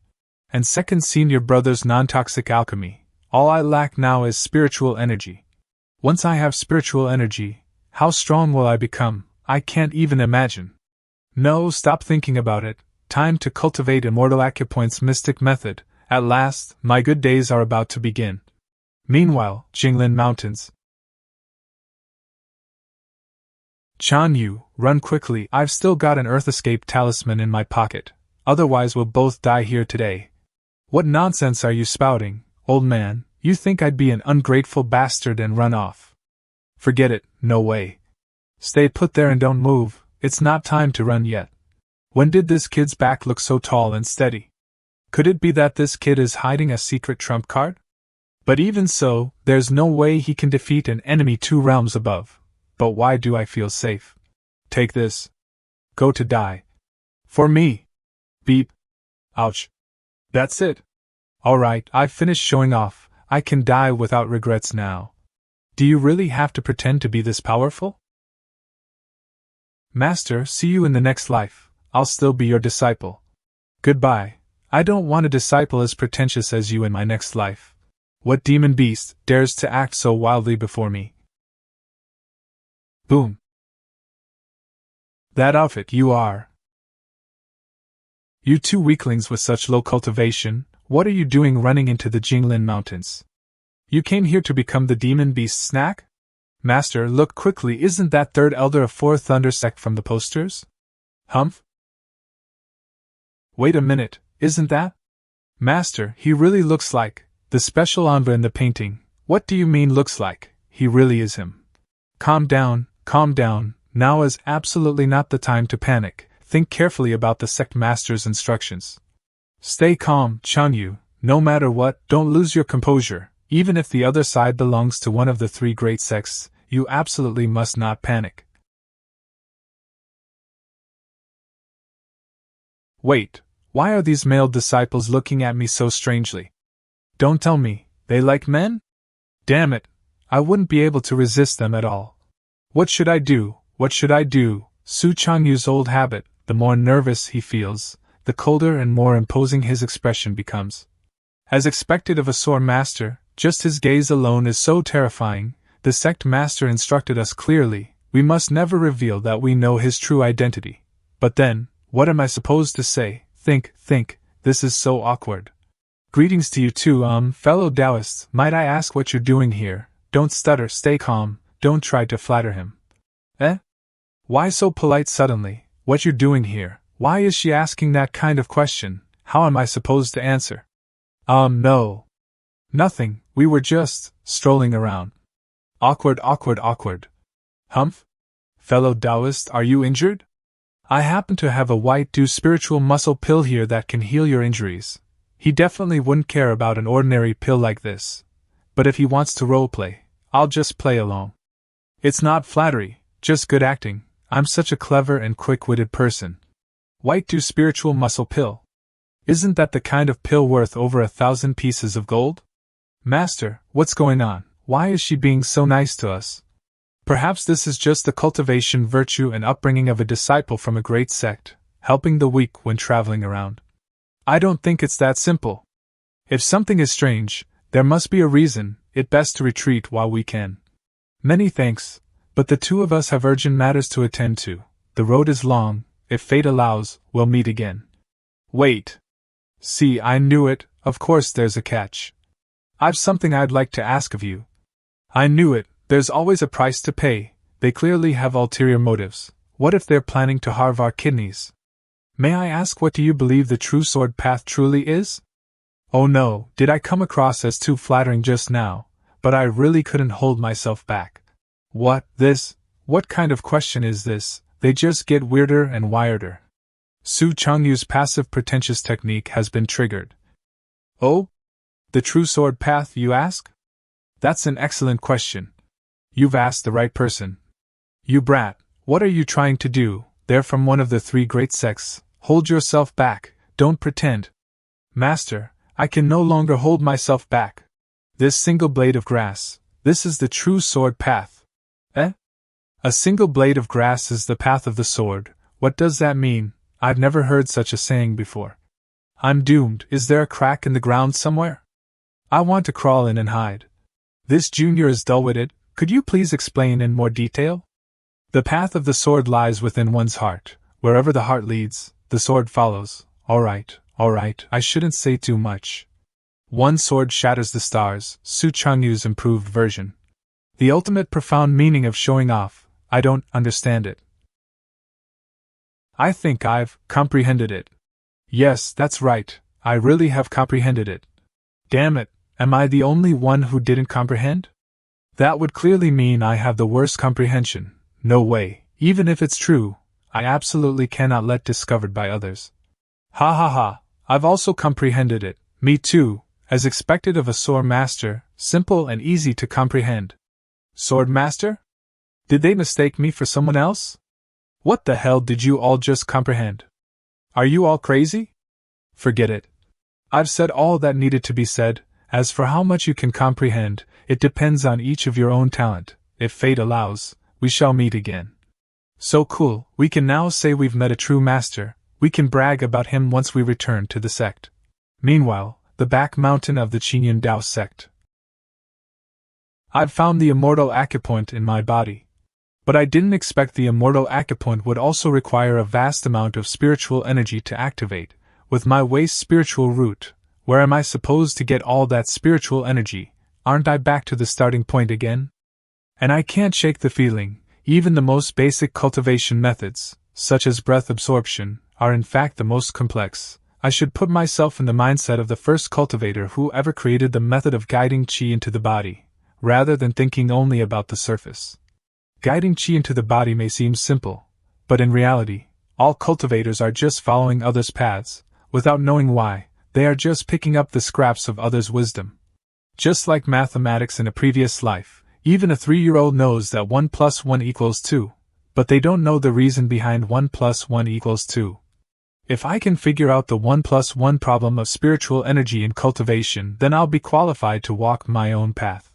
and second senior brother's non-toxic alchemy. All I lack now is spiritual energy. Once I have spiritual energy, how strong will I become? I can't even imagine. No, stop thinking about it. Time to cultivate immortal acupoints mystic method. At last, my good days are about to begin. Meanwhile, Jinglin Mountains. Chan Yu, run quickly, I've still got an Earth Escape talisman in my pocket, otherwise we'll both die here today. What nonsense are you spouting, old man? You think I'd be an ungrateful bastard and run off? Forget it, no way. Stay put there and don't move, it's not time to run yet. When did this kid's back look so tall and steady? Could it be that this kid is hiding a secret trump card? But even so, there's no way he can defeat an enemy 2 realms above. But why do I feel safe? Take this. Go to die. For me. Beep. Ouch. That's it. Alright, I've finished showing off. I can die without regrets now. Do you really have to pretend to be this powerful? Master, see you in the next life. I'll still be your disciple. Goodbye. I don't want a disciple as pretentious as you in my next life. What demon beast dares to act so wildly before me? Boom. That outfit you are. You 2 weaklings with such low cultivation, what are you doing running into the Jinglin Mountains? You came here to become the demon beast snack? Master, look quickly, isn't that 3rd elder of 4 Thunder sect from the posters? Humph? Wait a minute, isn't that? Master, he really looks like the special envoy in the painting. What do you mean looks like? He really is him. Calm down, now is absolutely not the time to panic. Think carefully about the sect master's instructions. Stay calm, Chanyu, no matter what, don't lose your composure. Even if the other side belongs to one of the 3 great sects, you absolutely must not panic. Wait, why are these male disciples looking at me so strangely? Don't tell me, they like men? Damn it, I wouldn't be able to resist them at all. What should I do? Su Changyu's old habit, the more nervous he feels, the colder and more imposing his expression becomes. As expected of a sword master, just his gaze alone is so terrifying. The sect master instructed us clearly, we must never reveal that we know his true identity. But then, what am I supposed to say? Think, this is so awkward. Greetings to you too, fellow Taoists, might I ask what you're doing here? Don't stutter, stay calm, don't try to flatter him. Why so polite suddenly? What you're doing here? Why is she asking that kind of question? How am I supposed to answer? No. Nothing, we were just strolling around. Awkward. Humph? Fellow Taoist, are you injured? I happen to have a white dew spiritual muscle pill here that can heal your injuries. He definitely wouldn't care about an ordinary pill like this. But if he wants to roleplay, I'll just play along. It's not flattery, just good acting. I'm such a clever and quick-witted person. White dew spiritual muscle pill. Isn't that the kind of pill worth over 1,000 pieces of gold? Master, what's going on? Why is she being so nice to us? Perhaps this is just the cultivation virtue and upbringing of a disciple from a great sect, helping the weak when traveling around. I don't think it's that simple. If something is strange, there must be a reason. It's best to retreat while we can. Many thanks, but the 2 of us have urgent matters to attend to. The road is long, if fate allows, we'll meet again. Wait. See, I knew it, of course there's a catch. I've something I'd like to ask of you. I knew it, there's always a price to pay. They clearly have ulterior motives. What if they're planning to halve our kidneys? May I ask, what do you believe the true sword path truly is? Oh no, did I come across as too flattering just now, but I really couldn't hold myself back. What kind of question is this? They just get weirder and weirder. Su Changyu's passive pretentious technique has been triggered. Oh? The true sword path, you ask? That's an excellent question. You've asked the right person. You brat, what are you trying to do? They're from one of the three great sects. Hold yourself back, don't pretend. Master, I can no longer hold myself back. This single blade of grass, this is the true sword path. Eh? A single blade of grass is the path of the sword. What does that mean? I've never heard such a saying before. I'm doomed. Is there a crack in the ground somewhere? I want to crawl in and hide. This junior is dull-witted. Could you please explain in more detail? The path of the sword lies within one's heart. Wherever the heart leads, the sword follows. All right, I shouldn't say too much. One sword shatters the stars, Su Changyu's improved version. The ultimate profound meaning of showing off. I don't understand it. I think I've comprehended it. Yes, that's right, I really have comprehended it. Damn it, am I the only one who didn't comprehend? That would clearly mean I have the worst comprehension. No way, even if it's true, I absolutely cannot let discovered by others. Ha ha ha, I've also comprehended it, me too, as expected of a sword master, simple and easy to comprehend. Sword master? Did they mistake me for someone else? What the hell did you all just comprehend? Are you all crazy? Forget it. I've said all that needed to be said. As for how much you can comprehend, it depends on each of your own talent. If fate allows, we shall meet again. So cool, we can now say we've met a true master. We can brag about him once we return to the sect. Meanwhile, the back mountain of the Qinyan Dao sect. I've found the immortal acupoint in my body. But I didn't expect the immortal acupoint would also require a vast amount of spiritual energy to activate. With my waste spiritual root, where am I supposed to get all that spiritual energy? Aren't I back to the starting point again? And I can't shake the feeling, even the most basic cultivation methods, such as breath absorption, are in fact the most complex. I should put myself in the mindset of the first cultivator who ever created the method of guiding qi into the body, rather than thinking only about the surface. Guiding qi into the body may seem simple, but in reality, all cultivators are just following others' paths, without knowing why. They are just picking up the scraps of others' wisdom. Just like mathematics in a previous life, even a 3-year-old knows that 1 + 1 = 2, but they don't know the reason behind 1 + 1 = 2. If I can figure out the 1 + 1 problem of spiritual energy in cultivation, then I'll be qualified to walk my own path.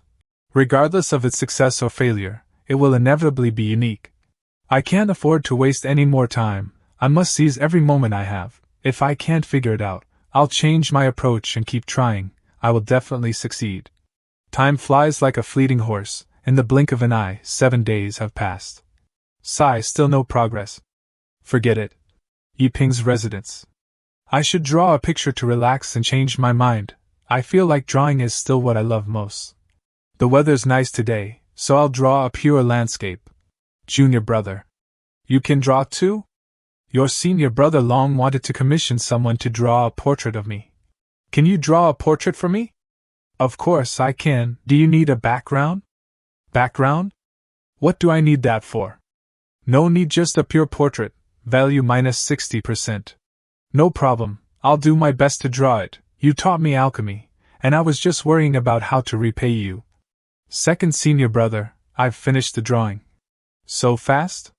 Regardless of its success or failure, it will inevitably be unique. I can't afford to waste any more time. I must seize every moment I have. If I can't figure it out, I'll change my approach and keep trying. I will definitely succeed. Time flies like a fleeting horse. In the blink of an eye, 7 days have passed. Sigh, still no progress. Forget it. Yiping's residence. I should draw a picture to relax and change my mind. I feel like drawing is still what I love most. The weather's nice today, so I'll draw a pure landscape. Junior brother. You can draw too? Your senior brother long wanted to commission someone to draw a portrait of me. Can you draw a portrait for me? Of course I can. Do you need a background? Background? What do I need that for? No need, just a pure portrait, value -60%. No problem, I'll do my best to draw it. You taught me alchemy, and I was just worrying about how to repay you. Second senior brother, I've finished the drawing. So fast?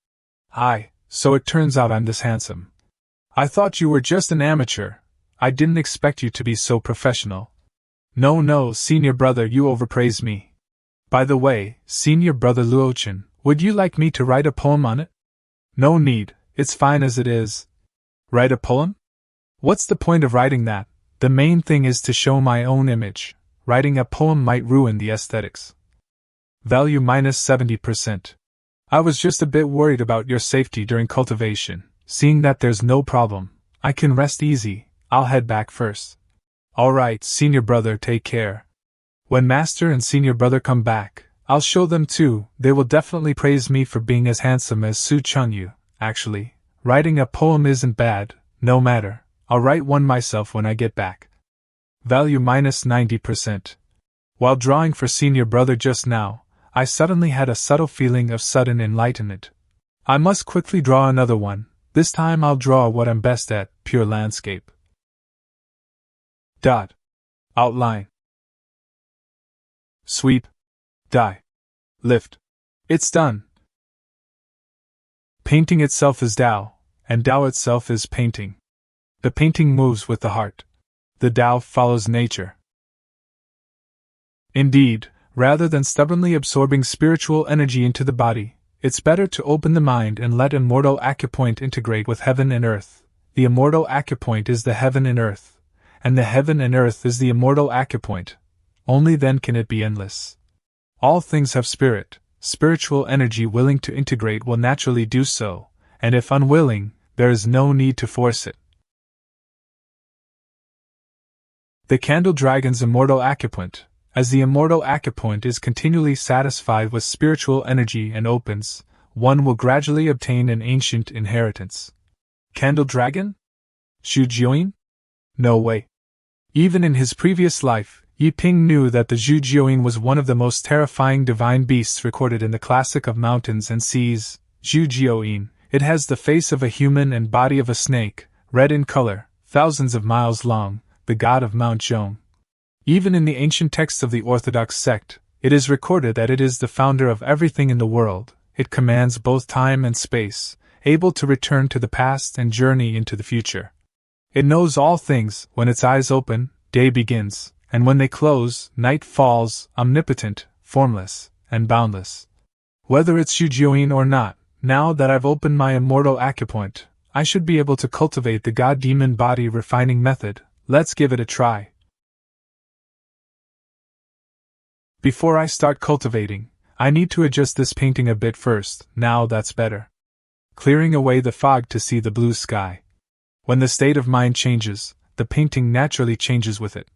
Aye, so it turns out I'm this handsome. I thought you were just an amateur. I didn't expect you to be so professional. No, senior brother, you overpraise me. By the way, senior brother Luochin, would you like me to write a poem on it? No need, it's fine as it is. Write a poem? What's the point of writing that? The main thing is to show my own image. Writing a poem might ruin the aesthetics. Value -70%. I was just a bit worried about your safety during cultivation. Seeing that there's no problem, I can rest easy. I'll head back first. Alright, senior brother, take care. When master and senior brother come back, I'll show them too. They will definitely praise me for being as handsome as Su Changyu. Actually, writing a poem isn't bad. No matter, I'll write one myself when I get back. Value minus 90%. While drawing for senior brother just now, I suddenly had a subtle feeling of sudden enlightenment. I must quickly draw another one. This time I'll draw what I'm best at, pure landscape. Dot. Outline. Sweep. Die. Lift. It's done. Painting itself is Tao, and Tao itself is painting. The painting moves with the heart. The Tao follows nature. Indeed, rather than stubbornly absorbing spiritual energy into the body, it's better to open the mind and let immortal acupoint integrate with heaven and earth. The immortal acupoint is the heaven and earth, and the heaven and earth is the immortal acupoint. Only then can it be endless. All things have spirit. Spiritual energy willing to integrate will naturally do so, and if unwilling, there is no need to force it. The candle dragon's immortal acupoint. As the immortal acupoint is continually satisfied with spiritual energy and opens, one will gradually obtain an ancient inheritance. Candle dragon? Shu Jiuyin? No way. Even in his previous life, Yi Ping knew that the Zhu Jiuyin was one of the most terrifying divine beasts recorded in the classic of mountains and seas, Zhu Jiuyin. It has the face of a human and body of a snake, red in color, thousands of miles long, the god of Mount Zhong. Even in the ancient texts of the Orthodox sect, it is recorded that it is the founder of everything in the world. It commands both time and space, able to return to the past and journey into the future. It knows all things. When its eyes open, day begins, and when they close, night falls, omnipotent, formless, and boundless. Whether it's Zhu Jiuyin or not, now that I've opened my immortal acupoint, I should be able to cultivate the god-demon body refining method. Let's give it a try. Before I start cultivating, I need to adjust this painting a bit first. Now that's better. Clearing away the fog to see the blue sky. When the state of mind changes, the painting naturally changes with it.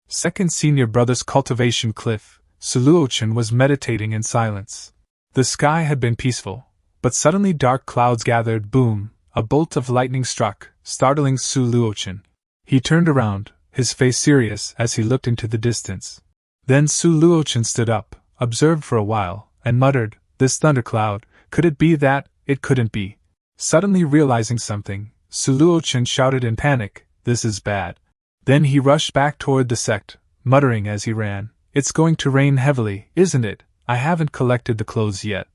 Second senior brother's cultivation cliff, Suluochan was meditating in silence. The sky had been peaceful, but suddenly dark clouds gathered. Boom! A bolt of lightning struck, startling Suluochan. He turned around, his face serious as he looked into the distance. Then Suluochan stood up, observed for a while, and muttered, "This thundercloud, could it be that?" It couldn't be. Suddenly realizing something, Suluochan shouted in panic, "This is bad." Then he rushed back toward the sect, muttering as he ran, "It's going to rain heavily, isn't it? I haven't collected the clothes yet.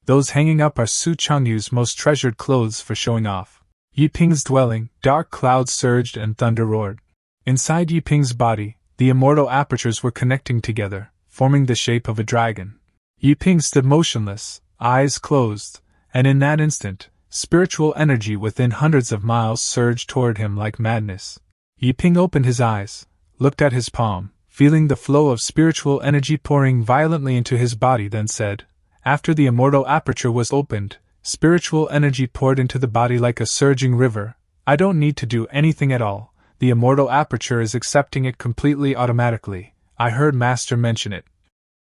Those hanging up are Su Changyu's most treasured clothes for showing off." Yi Ping's dwelling, dark clouds surged and thunder roared. Inside Yi Ping's body, the immortal apertures were connecting together, forming the shape of a dragon. Yi Ping stood motionless, eyes closed, and in that instant, spiritual energy within hundreds of miles surged toward him like madness. Yi Ping opened his eyes, looked at his palm, feeling the flow of spiritual energy pouring violently into his body, then said, after the immortal aperture was opened, spiritual energy poured into the body like a surging river. "I don't need to do anything at all. The immortal aperture is accepting it completely automatically. I heard Master mention it.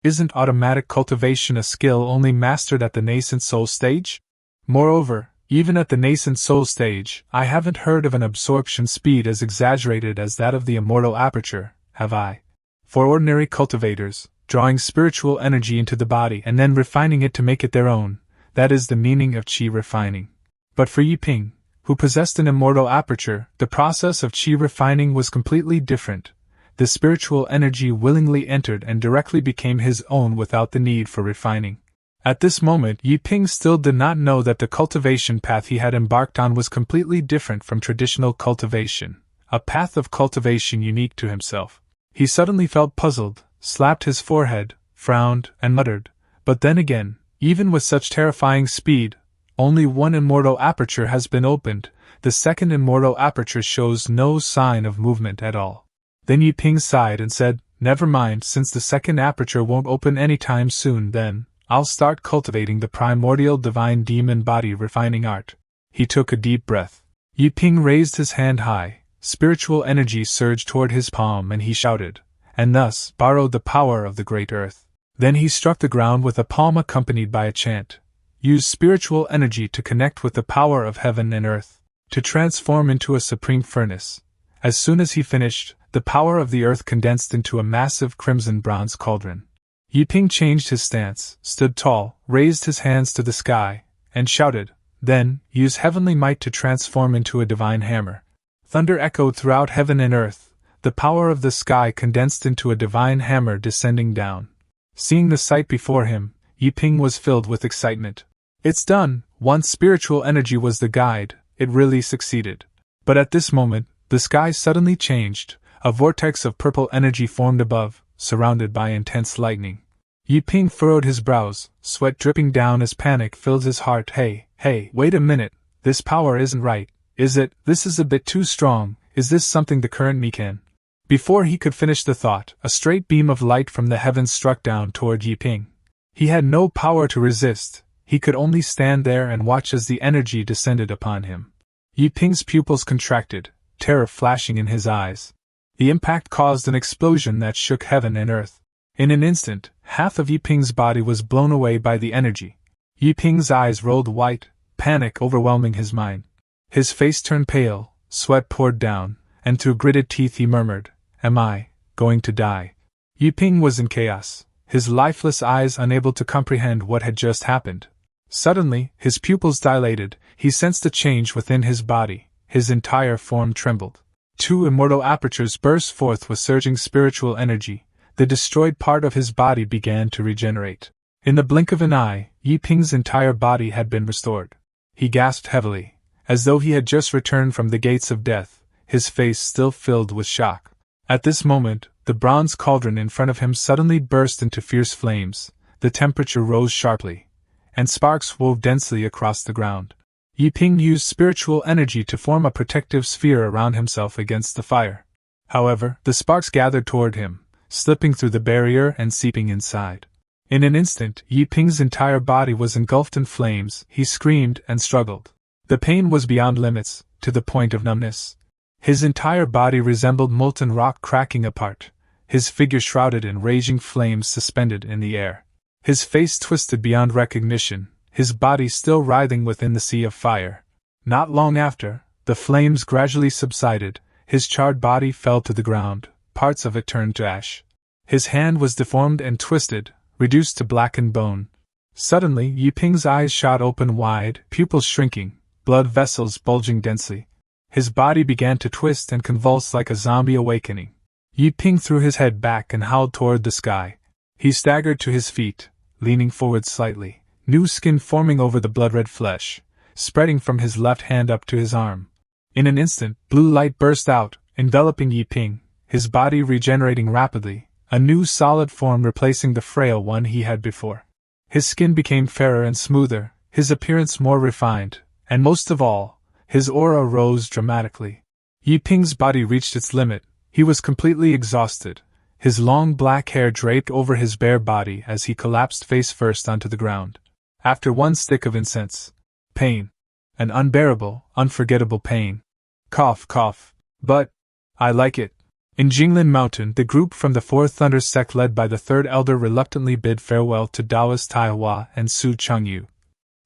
Isn't automatic cultivation a skill only mastered at the nascent soul stage? Moreover, even at the nascent soul stage, I haven't heard of an absorption speed as exaggerated as that of the immortal aperture, have I? For ordinary cultivators, drawing spiritual energy into the body and then refining it to make it their own, that is the meaning of qi refining. But for Yi Ping, who possessed an immortal aperture, the process of qi refining was completely different. The spiritual energy willingly entered and directly became his own without the need for refining. At this moment, Yi Ping still did not know that the cultivation path he had embarked on was completely different from traditional cultivation, a path of cultivation unique to himself. He suddenly felt puzzled, slapped his forehead, frowned, and muttered, "But then again, even with such terrifying speed, only one immortal aperture has been opened. The second immortal aperture shows no sign of movement at all." Then Yi Ping sighed and said, "Never mind, since the second aperture won't open anytime soon, then I'll start cultivating the primordial divine demon body refining art." He took a deep breath. Yi Ping raised his hand high, spiritual energy surged toward his palm and he shouted, and thus borrowed the power of the great earth. Then he struck the ground with a palm accompanied by a chant. Use spiritual energy to connect with the power of heaven and earth. to transform into a supreme furnace. As soon as he finished, the power of the earth condensed into a massive crimson bronze cauldron. Yiping changed his stance, stood tall, raised his hands to the sky, and shouted, "Then, use heavenly might to transform into a divine hammer." Thunder echoed throughout heaven and earth, the power of the sky condensed into a divine hammer descending down. Seeing the sight before him, Yiping was filled with excitement. It's done! Once spiritual energy was the guide, it really succeeded. But at this moment, the sky suddenly changed, a vortex of purple energy formed above, surrounded by intense lightning. Yiping furrowed his brows, sweat dripping down as panic filled his heart. Hey, wait a minute, this power isn't right, is it? This is a bit too strong, is this something the current me can? Before he could finish the thought, a straight beam of light from the heavens struck down toward Yiping. He had no power to resist, he could only stand there and watch as the energy descended upon him. Yiping's pupils contracted, terror flashing in his eyes. The impact caused an explosion that shook heaven and earth. In an instant, half of Yiping's body was blown away by the energy. Yiping's eyes rolled white, panic overwhelming his mind. His face turned pale, sweat poured down, and through gritted teeth he murmured, "Am I going to die?" Yiping was in chaos, his lifeless eyes unable to comprehend what had just happened. Suddenly, his pupils dilated, he sensed a change within his body, his entire form trembled. Two immortal apertures burst forth with surging spiritual energy. The destroyed part of his body began to regenerate. In the blink of an eye, Yiping's entire body had been restored. He gasped heavily, as though he had just returned from the gates of death, his face still filled with shock. At this moment, the bronze cauldron in front of him suddenly burst into fierce flames, the temperature rose sharply, and sparks wove densely across the ground. Yiping used spiritual energy to form a protective sphere around himself against the fire. However, the sparks gathered toward him, slipping through the barrier and seeping inside. In an instant, Yiping's entire body was engulfed in flames. He screamed and struggled. The pain was beyond limits, to the point of numbness. His entire body resembled molten rock cracking apart, his figure shrouded in raging flames suspended in the air. His face twisted beyond recognition, his body still writhing within the sea of fire. Not long after, the flames gradually subsided, his charred body fell to the ground, parts of it turned to ash. His hand was deformed and twisted, reduced to blackened bone. Suddenly, Yiping's eyes shot open wide, pupils shrinking, blood vessels bulging densely. His body began to twist and convulse like a zombie awakening. Yiping threw his head back and howled toward the sky. He staggered to his feet, leaning forward slightly, new skin forming over the blood-red flesh, spreading from his left hand up to his arm. In an instant, blue light burst out, enveloping Yiping, his body regenerating rapidly, a new solid form replacing the frail one he had before. His skin became fairer and smoother, his appearance more refined, and most of all, his aura rose dramatically. Yiping's body reached its limit, he was completely exhausted, his long black hair draped over his bare body as he collapsed face first onto the ground. After one stick of incense. Pain. An unbearable, unforgettable pain. Cough, cough. But I like it. In Jinglin Mountain, the group from the Fourth Thunder sect led by the third elder reluctantly bid farewell to Taoist Taihua and Su Changyu.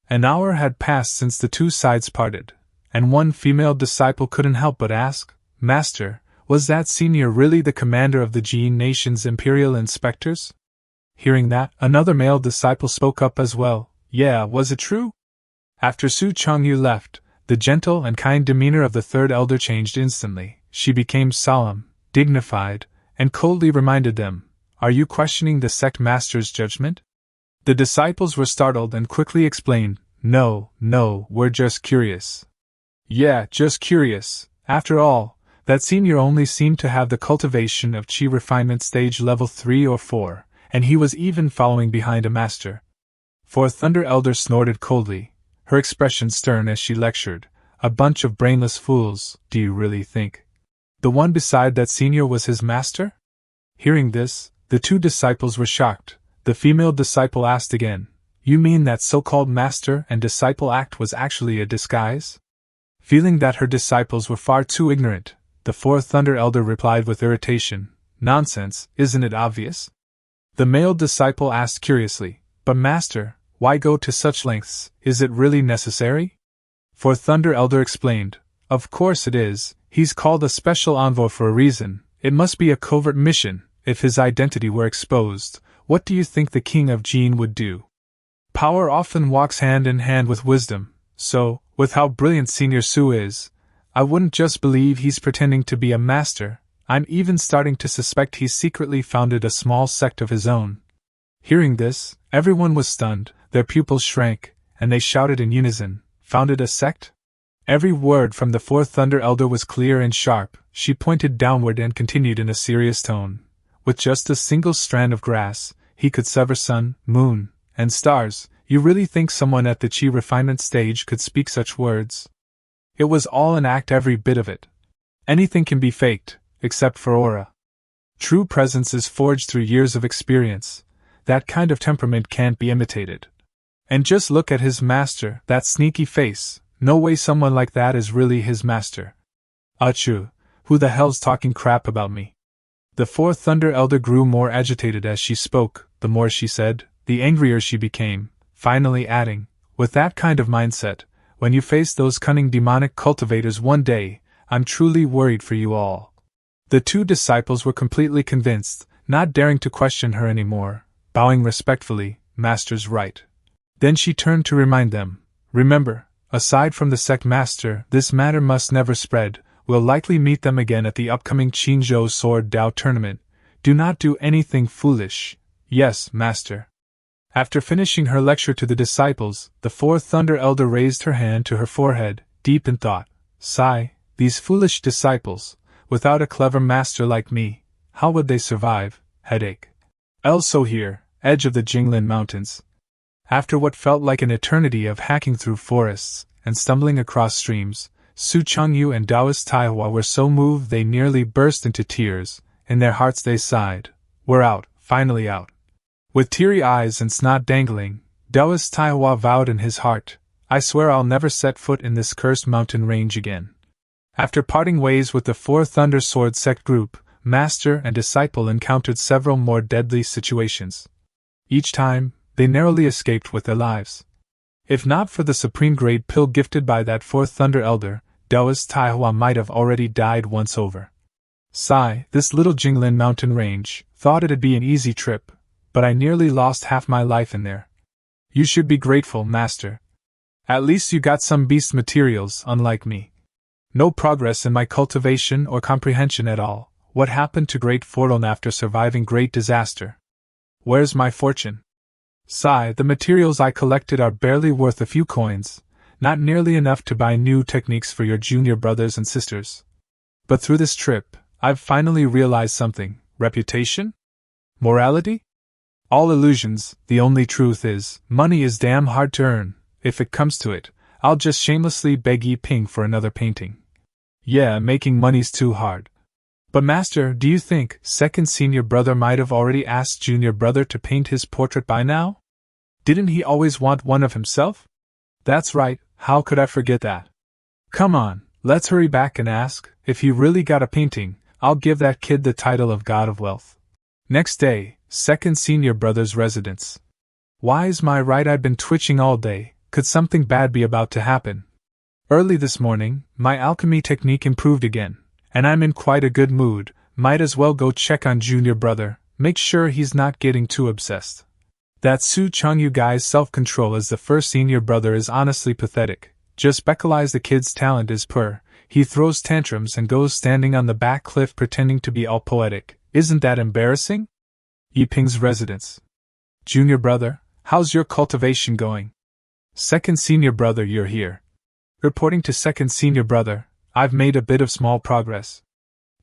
An hour had passed since the two sides parted, and one female disciple couldn't help but ask, "Master, was that senior really the commander of the Jin Nation's imperial inspectors?" Hearing that, another male disciple spoke up as well. "Yeah, was it true?" After Su Changyu left, the gentle and kind demeanor of the third elder changed instantly. She became solemn, dignified, and coldly reminded them, "Are you questioning the sect master's judgment?" The disciples were startled and quickly explained, No, we're just curious." "Yeah, just curious. After all, that senior only seemed to have the cultivation of chi refinement stage level 3 or 4, and he was even following behind a master." Fourth Thunder Elder snorted coldly, her expression stern as she lectured, "A bunch of brainless fools, do you really think the one beside that senior was his master?" Hearing this, the two disciples were shocked. The female disciple asked again, "You mean that so-called master and disciple act was actually a disguise?" Feeling that her disciples were far too ignorant, the Fourth Thunder Elder replied with irritation, "Nonsense, isn't it obvious?" The male disciple asked curiously, "But master, why go to such lengths, is it really necessary?" Fourth Thunder Elder explained, Of course it is, he's called a special envoy for a reason. It must be a covert mission. If his identity were exposed, what do you think the king of Jin would do? Power often walks hand in hand with wisdom, so, with how brilliant Senior Su is, I wouldn't just believe he's pretending to be a master, I'm even starting to suspect he's secretly founded a small sect of his own. Hearing this, everyone was stunned, their pupils shrank, and they shouted in unison, "Founded a sect?" Every word from the Fourth Thunder Elder was clear and sharp. She pointed downward and continued in a serious tone. With just a single strand of grass, he could sever sun, moon, and stars. You really think someone at the chi refinement stage could speak such words? It was all an act, every bit of it. Anything can be faked, except for aura. True presence is forged through years of experience. That kind of temperament can't be imitated. And just look at his master, that sneaky face. No way someone like that is really his master. Achoo, who the hell's talking crap about me? The Fourth Thunder Elder grew more agitated as she spoke. The more she said, the angrier she became, finally adding, "With that kind of mindset, when you face those cunning demonic cultivators one day, I'm truly worried for you all." The two disciples were completely convinced, not daring to question her anymore, bowing respectfully, "Master's right." Then she turned to remind them, "Remember, aside from the sect master, this matter must never spread. We'll likely meet them again at the upcoming Qingzhou Sword Dao tournament. Do not do anything foolish." "Yes, master." After finishing her lecture to the disciples, the Fourth Thunder Elder raised her hand to her forehead, deep in thought. Sigh, these foolish disciples, without a clever master like me, how would they survive? Headache. Also here, edge of the Jinglin Mountains. After what felt like an eternity of hacking through forests and stumbling across streams, Su Changyu and Taoist Taihua were so moved they nearly burst into tears. In their hearts they sighed. "We're out, finally out." With teary eyes and snot dangling, Taoist Taihua vowed in his heart, "I swear I'll never set foot in this cursed mountain range again." After parting ways with the Four Thunder Sword sect group, master and disciple encountered several more deadly situations. Each time, they narrowly escaped with their lives. If not for the supreme grade pill gifted by that Fourth Thunder Elder, Taoist Taihua might have already died once over. Sigh, this little Jinglin mountain range, thought it'd be an easy trip, but I nearly lost half my life in there. You should be grateful, master. At least you got some beast materials, unlike me. No progress in my cultivation or comprehension at all. What happened to Great Fortune after surviving great disaster? Where's my fortune? Sigh, the materials I collected are barely worth a few coins, not nearly enough to buy new techniques for your junior brothers and sisters. But through this trip, I've finally realized something. Reputation? Morality? All illusions. The only truth is, money is damn hard to earn. If it comes to it, I'll just shamelessly beg Yi Ping for another painting. Yeah, making money's too hard. But master, do you think second senior brother might have already asked junior brother to paint his portrait by now? Didn't he always want one of himself? That's right, how could I forget that? Come on, let's hurry back and ask. If he really got a painting, I'll give that kid the title of God of Wealth. Next day, second senior brother's residence. Why's my right eye been twitching all day? Could something bad be about to happen? Early this morning, my alchemy technique improved again, and I'm in quite a good mood. Might as well go check on junior brother, make sure he's not getting too obsessed. That Su Changyu guy's self-control as the first senior brother is honestly pathetic. Just speculise the kid's talent is poor. He throws tantrums and goes standing on the back cliff pretending to be all poetic. Isn't that embarrassing? Yi Ping's residence. Junior brother, how's your cultivation going? Second senior brother, you're here. Reporting to second senior brother, I've made a bit of small progress.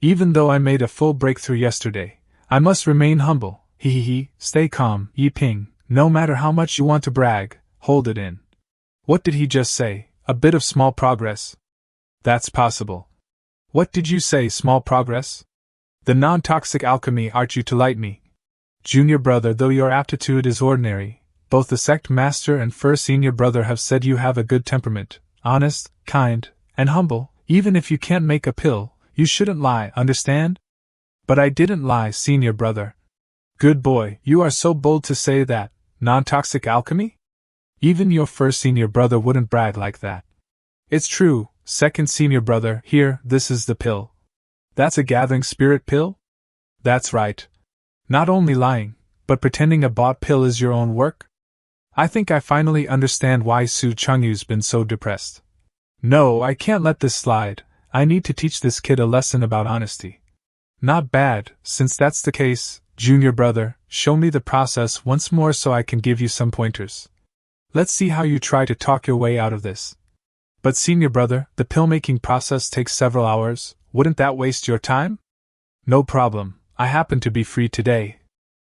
Even though I made a full breakthrough yesterday, I must remain humble. Stay calm, Yi Ping. No matter how much you want to brag, hold it in. What did he just say? A bit of small progress? That's possible. What did you say, small progress? The non-toxic alchemy art you to light me. Junior brother, though your aptitude is ordinary, both the sect master and first senior brother have said you have a good temperament, honest, kind, and humble. Even if you can't make a pill, you shouldn't lie, understand? But I didn't lie, senior brother. Good boy, you are so bold to say that. Non-toxic alchemy? Even your first senior brother wouldn't brag like that. It's true, second senior brother, here, this is the pill. That's a gathering spirit pill? That's right. Not only lying, but pretending a bought pill is your own work? I think I finally understand why Su Changyu's been so depressed. No, I can't let this slide. I need to teach this kid a lesson about honesty. Not bad, since that's the case, junior brother, show me the process once more so I can give you some pointers. Let's see how you try to talk your way out of this. But senior brother, the pill-making process takes several hours, wouldn't that waste your time? No problem, I happen to be free today.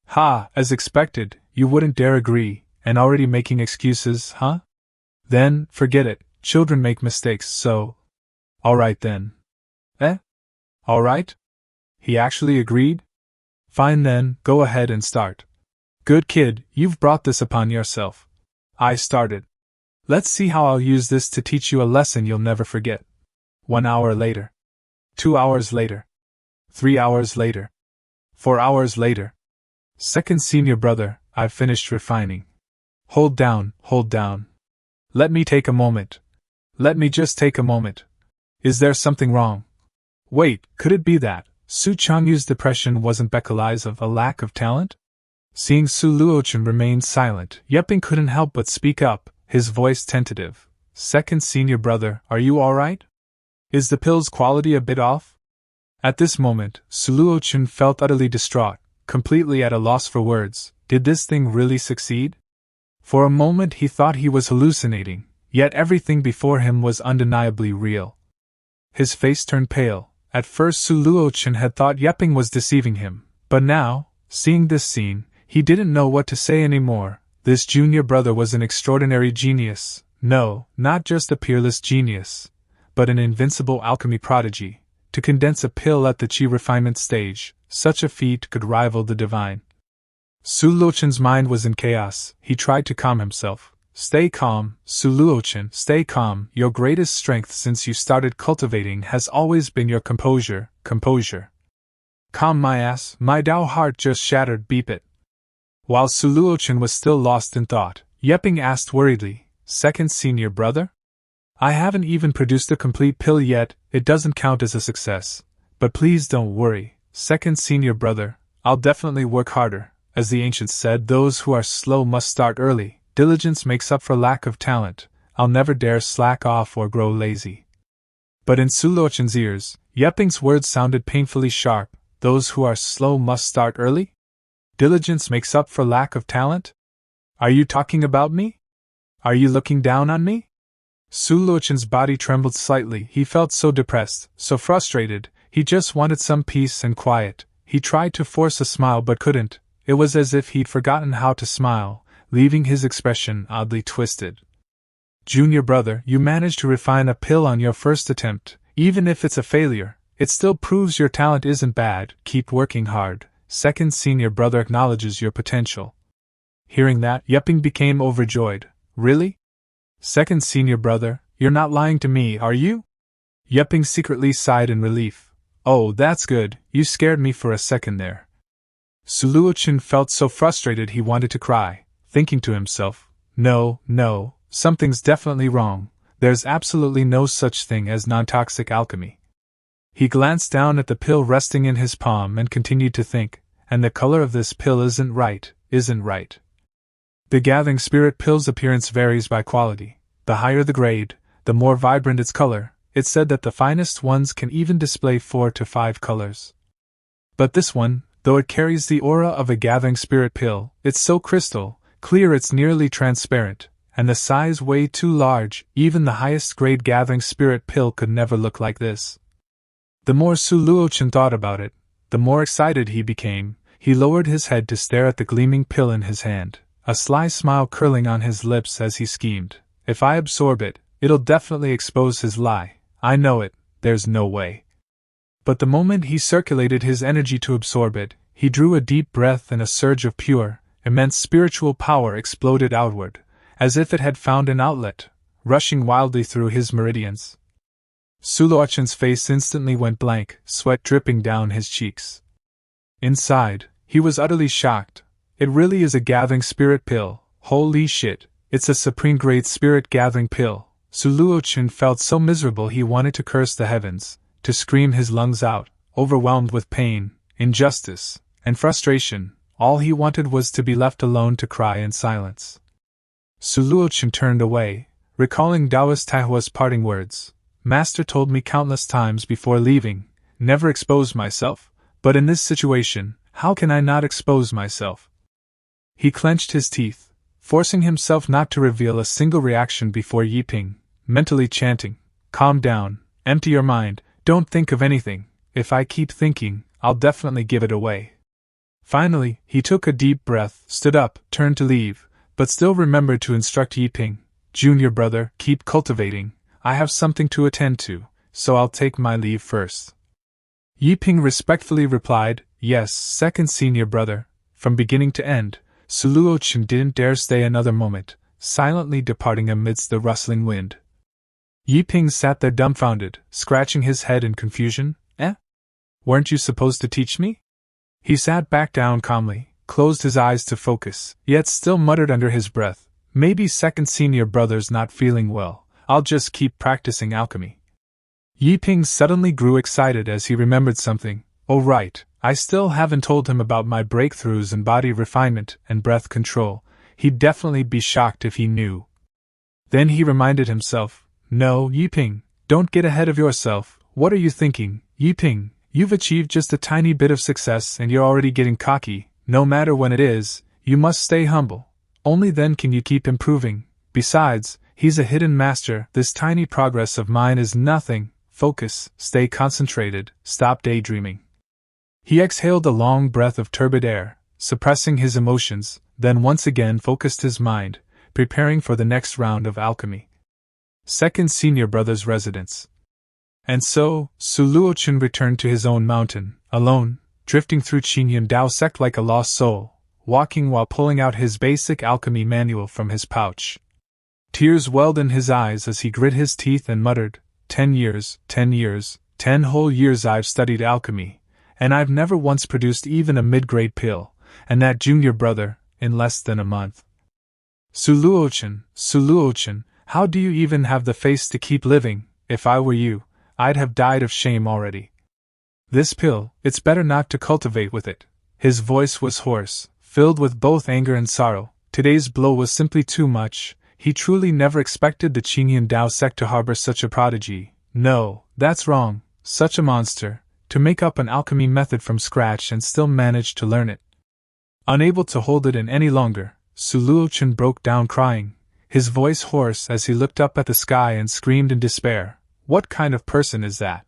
Ha, as expected, you wouldn't dare agree, and already making excuses, huh? Then, forget it, children make mistakes, so… Alright then. Alright? He actually agreed? Fine then, go ahead and start. Good kid, you've brought this upon yourself. I started. Let's see how I'll use this to teach you a lesson you'll never forget. 1 hour later. 2 hours later. 3 hours later. 4 hours later. Second senior brother, I've finished refining. Hold down, hold down. Let me take a moment. Let me just take a moment. Is there something wrong? Wait, could it be that Su Changyu's depression wasn't because of a lack of talent? Seeing Su Luochen remain silent, Yeping couldn't help but speak up, his voice tentative. Second senior brother, are you alright? Is the pill's quality a bit off? At this moment, Su Luochen felt utterly distraught, completely at a loss for words. Did this thing really succeed? For a moment he thought he was hallucinating, yet everything before him was undeniably real. His face turned pale. At first Su Luochen had thought Yeping was deceiving him, but now, seeing this scene, he didn't know what to say anymore. This junior brother was an extraordinary genius. No, not just a peerless genius, but an invincible alchemy prodigy. To condense a pill at the chi refinement stage, such a feat could rival the divine. Su Luochen's mind was in chaos. He tried to calm himself. Stay calm, Su Luochen, stay calm. Your greatest strength since you started cultivating has always been your composure, composure. Calm my ass, my Dao heart just shattered, beep it. While Su Luochen was still lost in thought, Yeping asked worriedly, second senior brother? I haven't even produced a complete pill yet, it doesn't count as a success. But please don't worry, second senior brother, I'll definitely work harder. As the ancients said, those who are slow must start early. Diligence makes up for lack of talent. I'll never dare slack off or grow lazy. But in Su Luochen's ears, Yeping's words sounded painfully sharp. Those who are slow must start early? Diligence makes up for lack of talent? Are you talking about me? Are you looking down on me? Su Luochen's body trembled slightly. He felt so depressed, so frustrated. He just wanted some peace and quiet. He tried to force a smile but couldn't. It was as if he'd forgotten how to smile, leaving his expression oddly twisted. Junior brother, you managed to refine a pill on your first attempt. Even if it's a failure, it still proves your talent isn't bad. Keep working hard. Second senior brother acknowledges your potential. Hearing that, Yeping became overjoyed. Really? Second senior brother, you're not lying to me, are you? Yeping secretly sighed in relief. Oh, that's good, you scared me for a second there. Su Luochen felt so frustrated he wanted to cry, thinking to himself, no, something's definitely wrong. There's absolutely no such thing as non-toxic alchemy. He glanced down at the pill resting in his palm and continued to think, and the color of this pill isn't right. The gathering spirit pill's appearance varies by quality. The higher the grade, the more vibrant its color. It's said that the finest ones can even display 4 to 5 colors. But this one, though it carries the aura of a gathering spirit pill, it's so crystal clear it's nearly transparent, and the size way too large. Even the highest grade gathering spirit pill could never look like this. The more Su Luochen thought about it, the more excited he became. He lowered his head to stare at the gleaming pill in his hand, a sly smile curling on his lips as he schemed. If I absorb it, it'll definitely expose his lie. I know it, there's no way. But the moment he circulated his energy to absorb it, he drew a deep breath and a surge of pure, immense spiritual power exploded outward, as if it had found an outlet, rushing wildly through his meridians. Su Luochen's face instantly went blank, sweat dripping down his cheeks. Inside, he was utterly shocked. It really is a gathering spirit pill. Holy shit, it's a supreme grade spirit gathering pill. Suluo-chan felt so miserable he wanted to curse the heavens, to scream his lungs out, overwhelmed with pain, injustice, and frustration. All he wanted was to be left alone to cry in silence. Suluo-chan turned away, recalling Taoist Tahua's parting words. Master told me countless times before leaving, never expose myself, but in this situation, how can I not expose myself? He clenched his teeth, forcing himself not to reveal a single reaction before Yiping, mentally chanting, "Calm down, empty your mind, don't think of anything. If I keep thinking, I'll definitely give it away." Finally, he took a deep breath, stood up, turned to leave, but still remembered to instruct Yiping, "Junior brother, keep cultivating. I have something to attend to, so I'll take my leave first." Yiping respectfully replied, "Yes, second senior brother." From beginning to end, Suluo-chan didn't dare stay another moment, silently departing amidst the rustling wind. Yiping sat there dumbfounded, scratching his head in confusion. Weren't you supposed to teach me? He sat back down calmly, closed his eyes to focus, yet still muttered under his breath, "Maybe second senior brother's not feeling well. I'll just keep practicing alchemy." Yiping suddenly grew excited as he remembered something. "Oh right, I still haven't told him about my breakthroughs in body refinement and breath control. He'd definitely be shocked if he knew." Then he reminded himself, "No, Yiping, don't get ahead of yourself. What are you thinking, Yiping? You've achieved just a tiny bit of success and you're already getting cocky. No matter when it is, you must stay humble. Only then can you keep improving. Besides, he's a hidden master. This tiny progress of mine is nothing. Focus, stay concentrated, stop daydreaming." He exhaled a long breath of turbid air, suppressing his emotions, then once again focused his mind, preparing for the next round of alchemy. Second senior brother's residence. And so, Suluo-chan returned to his own mountain, alone, drifting through Chinyan Dao sect like a lost soul, walking while pulling out his basic alchemy manual from his pouch. Tears welled in his eyes as he grit his teeth and muttered, 10 years, 10 years, 10 whole years I've studied alchemy, and I've never once produced even a mid-grade pill, and that junior brother, in less than a month. Suluo-chan, Suluo-chan, how do you even have the face to keep living? If I were you, I'd have died of shame already. This pill, it's better not to cultivate with it. His voice was hoarse, filled with both anger and sorrow. Today's blow was simply too much. He truly never expected the Chinyan Dao sect to harbor such a prodigy. No, that's wrong, such a monster, to make up an alchemy method from scratch and still manage to learn it. Unable to hold it in any longer, Suluo-chan broke down crying, his voice hoarse as he looked up at the sky and screamed in despair, "What kind of person is that?"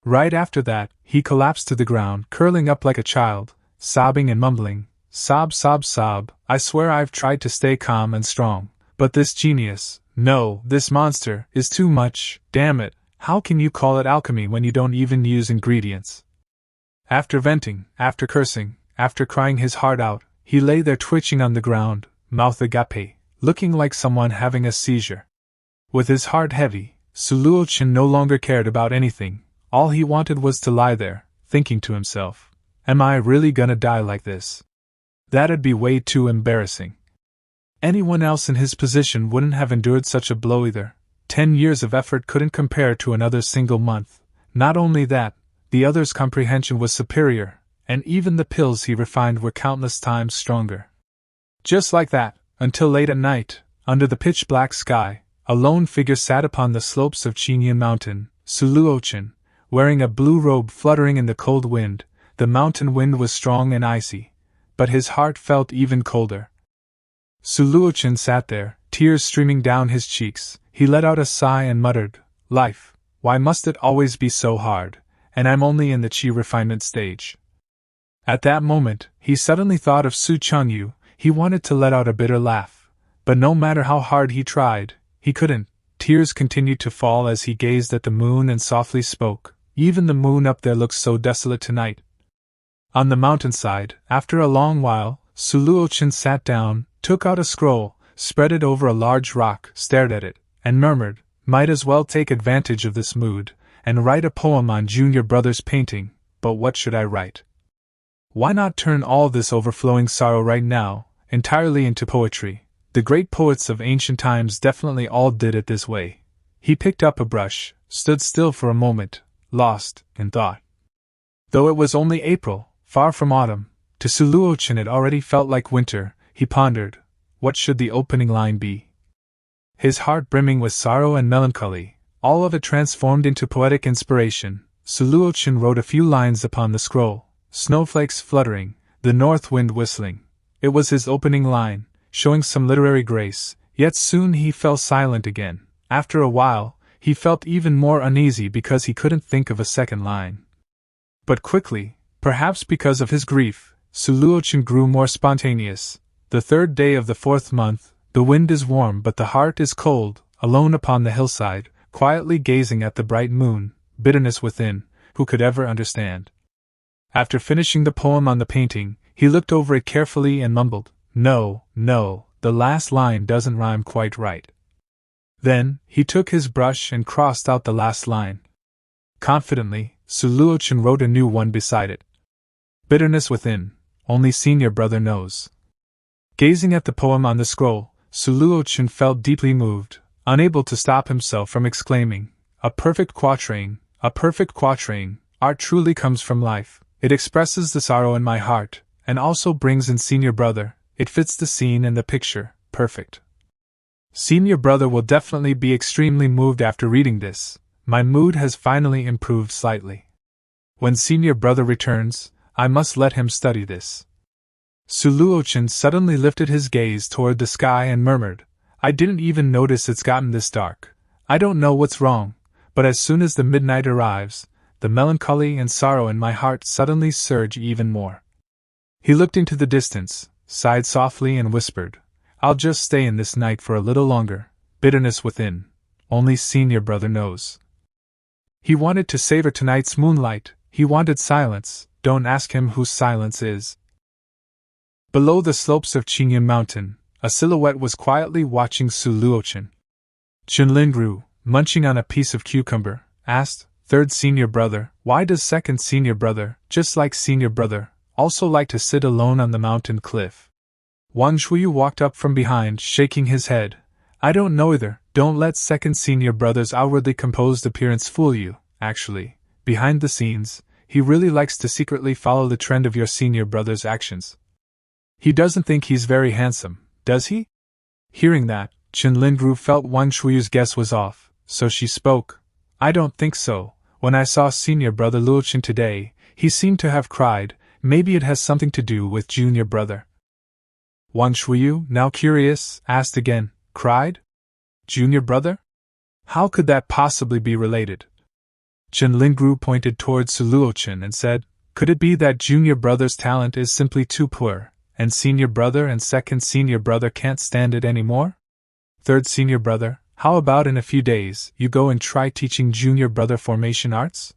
Right after that, he collapsed to the ground, curling up like a child, sobbing and mumbling, "Sob, sob, sob, I swear I've tried to stay calm and strong. But this genius, no, this monster, is too much, damn it, how can you call it alchemy when you don't even use ingredients?" After venting, after cursing, after crying his heart out, he lay there twitching on the ground, mouth agape, looking like someone having a seizure. With his heart heavy, Suluo-chan no longer cared about anything. All he wanted was to lie there, thinking to himself, "Am I really gonna die like this? That'd be way too embarrassing." Anyone else in his position wouldn't have endured such a blow either. 10 years of effort couldn't compare to another single month. Not only that, the other's comprehension was superior, and even the pills he refined were countless times stronger. Just like that, until late at night, under the pitch-black sky, a lone figure sat upon the slopes of Chinyan Mountain, Suluo-chan, wearing a blue robe fluttering in the cold wind. The mountain wind was strong and icy, but his heart felt even colder. Suluo-chan sat there, tears streaming down his cheeks. He let out a sigh and muttered, "Life, why must it always be so hard, and I'm only in the chi refinement stage." At that moment, he suddenly thought of Su Changyu. He wanted to let out a bitter laugh, but no matter how hard he tried, he couldn't. Tears continued to fall as he gazed at the moon and softly spoke, "Even the moon up there looks so desolate tonight." On the mountainside, after a long while, Suluo-chan sat down, took out a scroll, spread it over a large rock, stared at it, and murmured, "Might as well take advantage of this mood, and write a poem on Junior Brother's painting, but what should I write? Why not turn all this overflowing sorrow right now, entirely into poetry? The great poets of ancient times definitely all did it this way. He picked up a brush, stood still for a moment, lost in thought. Though it was only April, far from autumn, to Suluochin it already felt like winter. He pondered, what should the opening line be? His heart brimming with sorrow and melancholy, all of it transformed into poetic inspiration, Suluochin wrote a few lines upon the scroll, snowflakes fluttering, the north wind whistling. It was his opening line, showing some literary grace, yet soon he fell silent again. After a while, he felt even more uneasy because he couldn't think of a second line. But quickly, perhaps because of his grief, Suluochin grew more spontaneous. The 3rd day of the 4th month, the wind is warm but the heart is cold, alone upon the hillside, quietly gazing at the bright moon, bitterness within, who could ever understand? After finishing the poem on the painting, he looked over it carefully and mumbled, No, the last line doesn't rhyme quite right. Then, he took his brush and crossed out the last line. Confidently, Suluochin wrote a new one beside it. Bitterness within, only senior brother knows. Gazing at the poem on the scroll, Suluochin felt deeply moved, unable to stop himself from exclaiming, A perfect quatrain, art truly comes from life. It expresses the sorrow in my heart, and also brings in senior brother. It fits the scene and the picture, perfect. Senior brother will definitely be extremely moved after reading this. My mood has finally improved slightly. When senior brother returns, I must let him study this. Suluochin suddenly lifted his gaze toward the sky and murmured, I didn't even notice it's gotten this dark. I don't know what's wrong, but as soon as the midnight arrives, the melancholy and sorrow in my heart suddenly surge even more. He looked into the distance, sighed softly and whispered, I'll just stay in this night for a little longer. Bitterness within, only senior brother knows. He wanted to savor tonight's moonlight, he wanted silence, don't ask him whose silence is. Below the slopes of Qingyun Mountain, a silhouette was quietly watching Suluochin. Chinlingru, munching on a piece of cucumber, asked, 3rd senior brother, why does 2nd senior brother, just like senior brother, also like to sit alone on the mountain cliff? Wang Shuyu walked up from behind, shaking his head. I don't know either, don't let 2nd senior brother's outwardly composed appearance fool you. Actually, behind the scenes, he really likes to secretly follow the trend of your senior brother's actions. He doesn't think he's very handsome, does he? Hearing that, Chinlingru felt Wang Shuyu's guess was off, so she spoke. I don't think so. When I saw senior brother Luochin today, he seemed to have cried. Maybe it has something to do with junior brother. Wang Shuyu, now curious, asked again, cried? Junior brother? How could that possibly be related? Chinlingru pointed towards Suluochin and said, Could it be that junior brother's talent is simply too poor, and senior brother and 2nd senior brother can't stand it anymore? 3rd senior brother, how about in a few days you go and try teaching junior brother formation arts?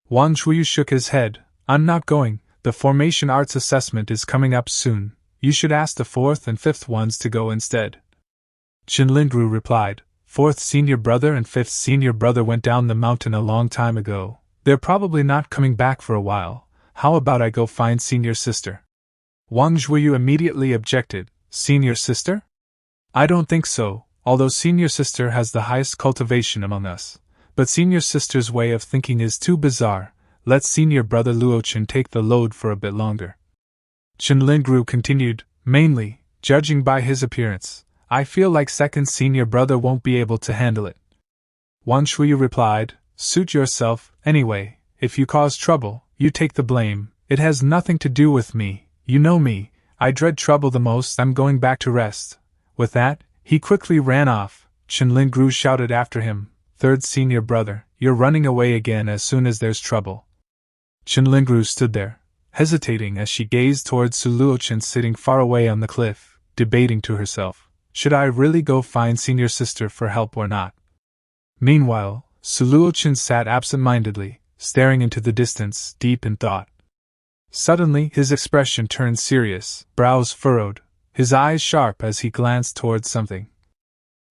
Wang Shuyu shook his head. I'm not going, the formation arts assessment is coming up soon. You should ask the 4th and 5th ones to go instead. Chinlingru replied, 4th senior brother and 5th senior brother went down the mountain a long time ago. They're probably not coming back for a while. How about I go find senior sister? Wang Zhuyu immediately objected, senior sister? I don't think so, although senior sister has the highest cultivation among us. But senior sister's way of thinking is too bizarre. Let senior brother Luochin take the load for a bit longer. Chinlingru continued, mainly, judging by his appearance, I feel like 2nd senior brother won't be able to handle it. Wang Shuyu replied, suit yourself, anyway, if you cause trouble, you take the blame, it has nothing to do with me, you know me, I dread trouble the most, I'm going back to rest. With that, he quickly ran off. Chinlingru shouted after him, 3rd senior brother, you're running away again as soon as there's trouble. Chinlingru stood there, hesitating as she gazed towards Suluochin sitting far away on the cliff, debating to herself, should I really go find senior sister for help or not? Meanwhile, Suluochin sat absent-mindedly, staring into the distance, deep in thought. Suddenly his expression turned serious, brows furrowed, his eyes sharp as he glanced towards something.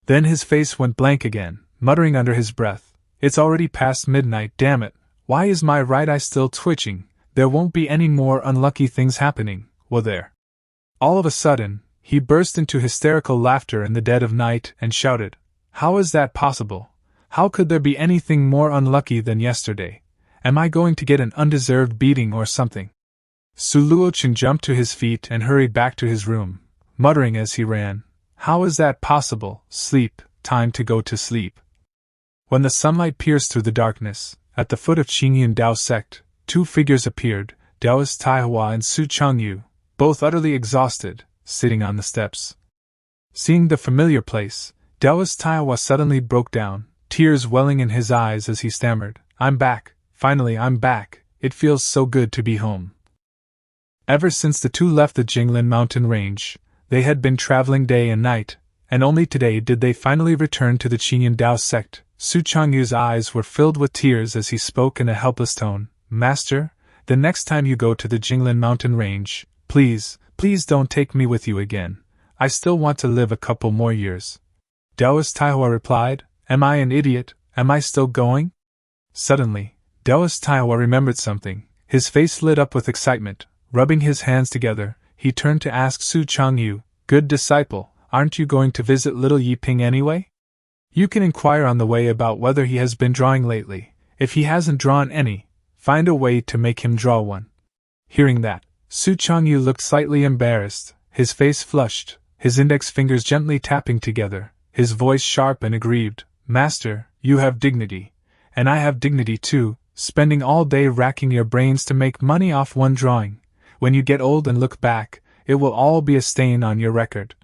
Then his face went blank again, muttering under his breath, it's already past midnight, damn it, why is my right eye still twitching? There won't be any more unlucky things happening, will there? All of a sudden, he burst into hysterical laughter in the dead of night and shouted, how is that possible? How could there be anything more unlucky than yesterday? Am I going to get an undeserved beating or something? Su Luochen jumped to his feet and hurried back to his room, muttering as he ran, "How is that possible? Sleep, time to go to sleep." When the sunlight pierced through the darkness, at the foot of Qingyan Dao sect, two figures appeared, Taoist Taihua and Su Changyu, both utterly exhausted, sitting on the steps. Seeing the familiar place, Taoist Taihua suddenly broke down, tears welling in his eyes as he stammered, "I'm back, finally I'm back, it feels so good to be home." Ever since the two left the Jinglin mountain range, they had been traveling day and night, and only today did they finally return to the Qingyan Dao sect. Su Changyu's eyes were filled with tears as he spoke in a helpless tone, "Master, the next time you go to the Jinglin mountain range, please don't take me with you again. I still want to live a couple more years." Taoist Taihua replied, "Am I an idiot? Am I still going?" Suddenly, Taoist Taihua remembered something. His face lit up with excitement. Rubbing his hands together, he turned to ask Su Changyu, "Good disciple, aren't you going to visit little Yiping anyway? You can inquire on the way about whether he has been drawing lately. If he hasn't drawn any, find a way to make him draw one." Hearing that, Su Changyu looked slightly embarrassed, his face flushed, his index fingers gently tapping together, his voice sharp and aggrieved. "Master, you have dignity. And I have dignity too, spending all day racking your brains to make money off one drawing. When you get old and look back, it will all be a stain on your record."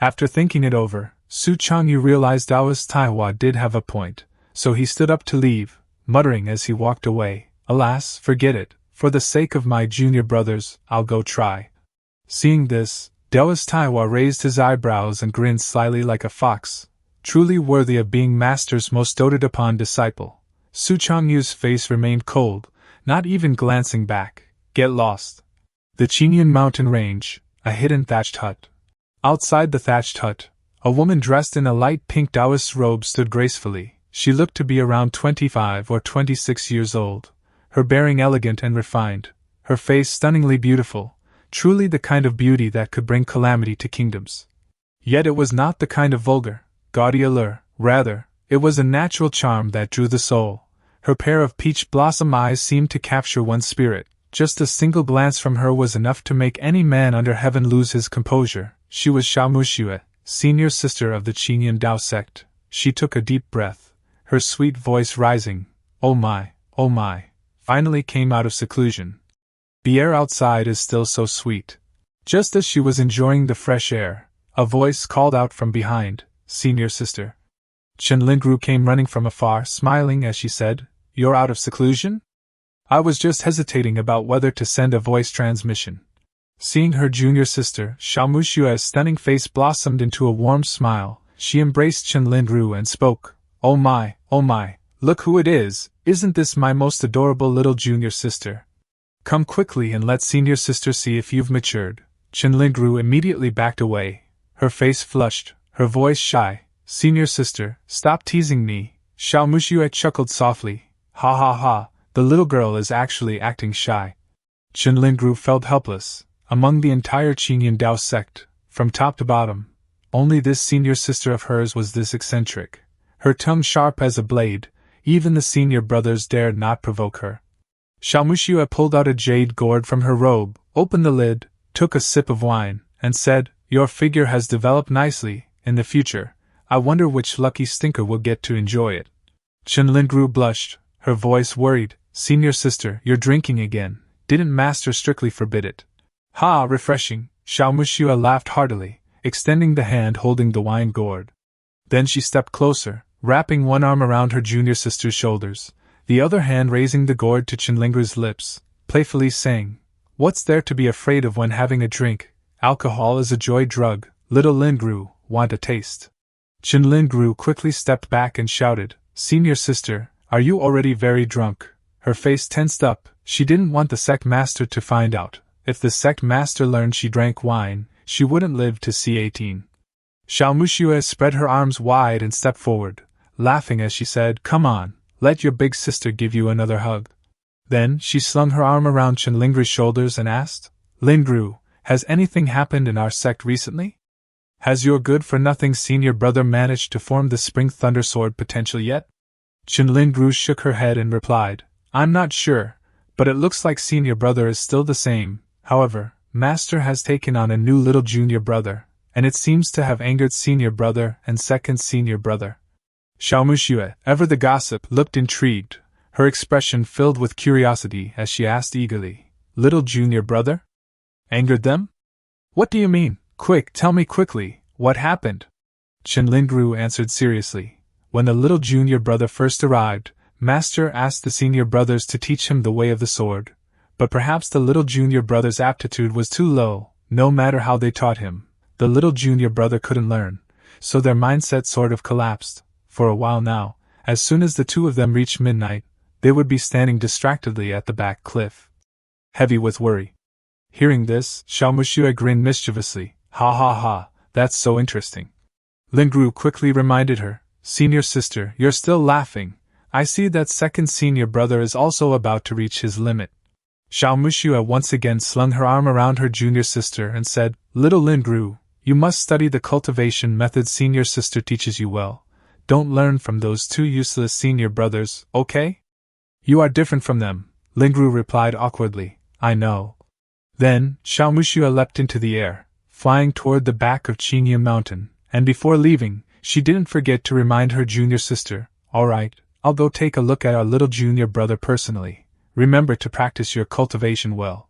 After thinking it over, Su Changyu realized Taoist Taihua did have a point, so he stood up to leave, muttering as he walked away, "Alas, forget it, for the sake of my junior brothers, I'll go try." Seeing this, Taoist Taihua raised his eyebrows and grinned slyly like a fox, truly worthy of being master's most doted upon disciple. Su Changyu's face remained cold, not even glancing back. Get lost. The Qingyan mountain range, a hidden thatched hut. Outside the thatched hut, a woman dressed in a light pink Taoist robe stood gracefully. She looked to be around 25 or 26 years old, her bearing elegant and refined, her face stunningly beautiful, truly the kind of beauty that could bring calamity to kingdoms. Yet it was not the kind of vulgar, gaudy allure, rather, it was a natural charm that drew the soul. Her pair of peach blossom eyes seemed to capture one's spirit. Just a single glance from her was enough to make any man under heaven lose his composure. She was Xiaomuxue, senior sister of the Qingyan Dao sect. She took a deep breath, her sweet voice rising. Oh my, finally came out of seclusion. The air outside is still so sweet." Just as she was enjoying the fresh air, a voice called out from behind, "Senior sister." Chen Lingru came running from afar, smiling as she said, "You're out of seclusion? I was just hesitating about whether to send a voice transmission." Seeing her junior sister, Xiaomushua's stunning face blossomed into a warm smile. She embraced Chen Lingru and spoke, oh my, look who it is, isn't this my most adorable little junior sister? Come quickly and let senior sister see if you've matured." Chen Lingru immediately backed away, her face flushed, her voice shy. "Senior sister, stop teasing me." Xiaomushue chuckled softly. "Ha ha ha, the little girl is actually acting shy." Chen Lingru felt helpless. Among the entire Qingyan Dao sect, from top to bottom, only this senior sister of hers was this eccentric. Her tongue sharp as a blade, even the senior brothers dared not provoke her. Xiaomushue pulled out a jade gourd from her robe, opened the lid, took a sip of wine, and said, "Your figure has developed nicely. In the future, I wonder which lucky stinker will get to enjoy it." Chen Lingru blushed, her voice worried. "Senior sister, you're drinking again. Didn't master strictly forbid it?" "Ha, refreshing!" Xiaomushue laughed heartily, extending the hand holding the wine gourd. Then she stepped closer, wrapping one arm around her junior sister's shoulders, the other hand raising the gourd to Chen Lingru's lips, playfully saying, "What's there to be afraid of when having a drink? Alcohol is a joy drug. Little Lingru, want a taste?" Chen Lingru quickly stepped back and shouted, "Senior sister, are you already very drunk?" Her face tensed up. She didn't want the sect master to find out. If the sect master learned she drank wine, she wouldn't live to see 18. Xiaomushue spread her arms wide and stepped forward, laughing as she said, "Come on, let your big sister give you another hug." Then she slung her arm around Chen Lingru's shoulders and asked, "Lingru, has anything happened in our sect recently? Has your good-for-nothing senior brother managed to form the Spring Thundersword potential yet?" Qinlin Gru shook her head and replied, I'm not sure, but it looks like senior brother is still the same. However, master has taken on a new little junior brother, and it seems to have angered senior brother and second senior brother. Xiaomuxue, ever the gossip, looked intrigued, her expression filled with curiosity as she asked eagerly, Little junior brother? Angered them? What do you mean? Quick, tell me quickly, what happened? Qinlin Gru answered seriously. When the little junior brother first arrived, master asked the senior brothers to teach him the way of the sword, but perhaps the little junior brother's aptitude was too low. No matter how they taught him, the little junior brother couldn't learn, so their mindset sort of collapsed. For a while now, as soon as the two of them reached midnight, they would be standing distractedly at the back cliff, heavy with worry. Hearing this, Xiaomuxue grinned mischievously. Ha ha ha, that's so interesting. Lingru quickly reminded her, Senior sister, you're still laughing. I see that second senior brother is also about to reach his limit. Xiaomuxue once again slung her arm around her junior sister and said, Little Lingru, you must study the cultivation method senior sister teaches you well. Don't learn from those two useless senior brothers, okay? You are different from them, Lingru replied awkwardly. I know. Then, Xiaomuxue leapt into the air, flying toward the back of Qingyun Mountain, and before leaving, she didn't forget to remind her junior sister, All right, I'll go take a look at our little junior brother personally. Remember to practice your cultivation well.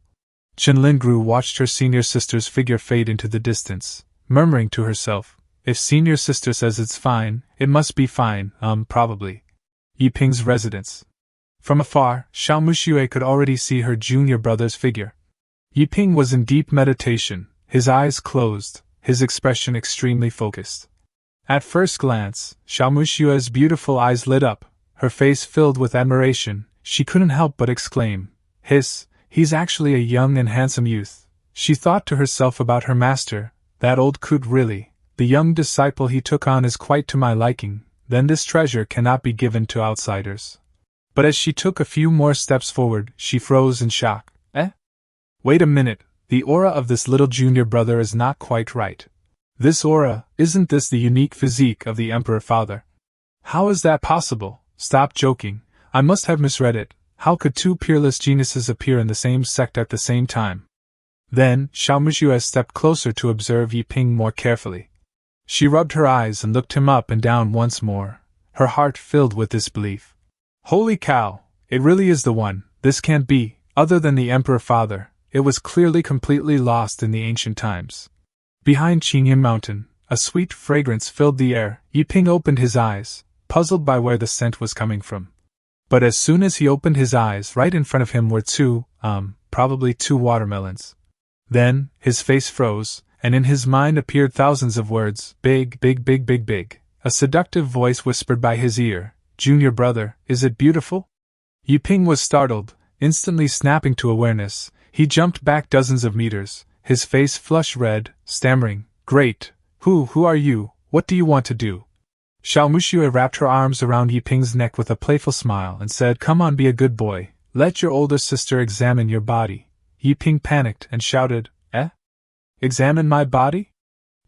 Qinlin Gru watched her senior sister's figure fade into the distance, murmuring to herself, If senior sister says it's fine, it must be fine, probably. Yiping's residence. From afar, Xiaomuxue could already see her junior brother's figure. Yiping was in deep meditation, his eyes closed, his expression extremely focused. At first glance, Xiaomuxue's beautiful eyes lit up, her face filled with admiration. She couldn't help but exclaim, he's actually a young and handsome youth. She thought to herself about her master, that old coot really. The young disciple he took on is quite to my liking, then this treasure cannot be given to outsiders. But as she took a few more steps forward, she froze in shock. Wait a minute, the aura of this little junior brother is not quite right. This aura, isn't this the unique physique of the Emperor Father? How is that possible? Stop joking, I must have misread it. How could two peerless geniuses appear in the same sect at the same time? Then, Xiaomuxue stepped closer to observe Yiping more carefully. She rubbed her eyes and looked him up and down once more, her heart filled with disbelief. Holy cow, it really is the one, this can't be, other than the Emperor Father, it was clearly completely lost in the ancient times. Behind Qingyun Mountain, a sweet fragrance filled the air. Yiping opened his eyes, puzzled by where the scent was coming from. But as soon as he opened his eyes, right in front of him were probably two watermelons. Then, his face froze, and in his mind appeared thousands of words, big, big, big, big, big. A seductive voice whispered by his ear, Junior brother, is it beautiful? Yiping was startled, instantly snapping to awareness. He jumped back dozens of meters, his face flush red, stammering, Great, who are you, what do you want to do? Xiaomuxue wrapped her arms around Yiping's neck with a playful smile and said, Come on, be a good boy, let your older sister examine your body. Yiping panicked and shouted, Examine my body?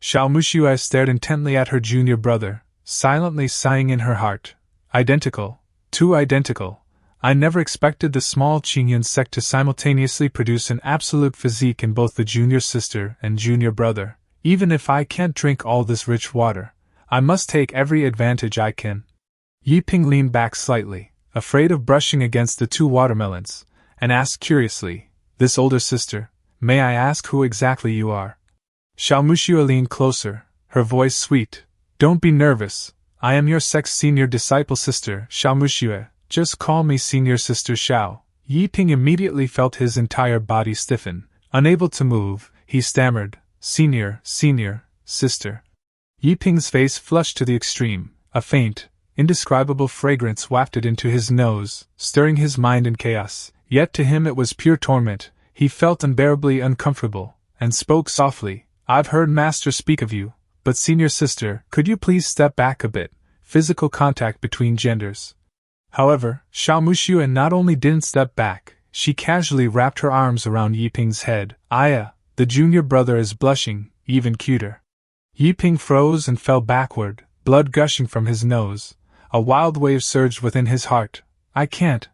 Xiaomuxue stared intently at her junior brother, silently sighing in her heart. Identical, too identical. I never expected the small Qingyun sect to simultaneously produce an absolute physique in both the junior sister and junior brother. Even if I can't drink all this rich water, I must take every advantage I can. Yiping leaned back slightly, afraid of brushing against the two watermelons, and asked curiously, This older sister, may I ask who exactly you are? Xiaomuxue leaned closer, her voice sweet. Don't be nervous, I am your sect's senior disciple sister, Xiaomuxue. Just call me senior sister Xiao. Yiping immediately felt his entire body stiffen. Unable to move, he stammered, Senior, sister. Yiping's face flushed to the extreme. A faint, indescribable fragrance wafted into his nose, stirring his mind in chaos. Yet to him it was pure torment. He felt unbearably uncomfortable, and spoke softly, I've heard Master speak of you, but senior sister, could you please step back a bit? Physical contact between genders. However, Xiaomuxue not only didn't step back, she casually wrapped her arms around Yiping's head. Aya, the junior brother is blushing, even cuter. Yiping froze and fell backward, blood gushing from his nose. A wild wave surged within his heart. I can't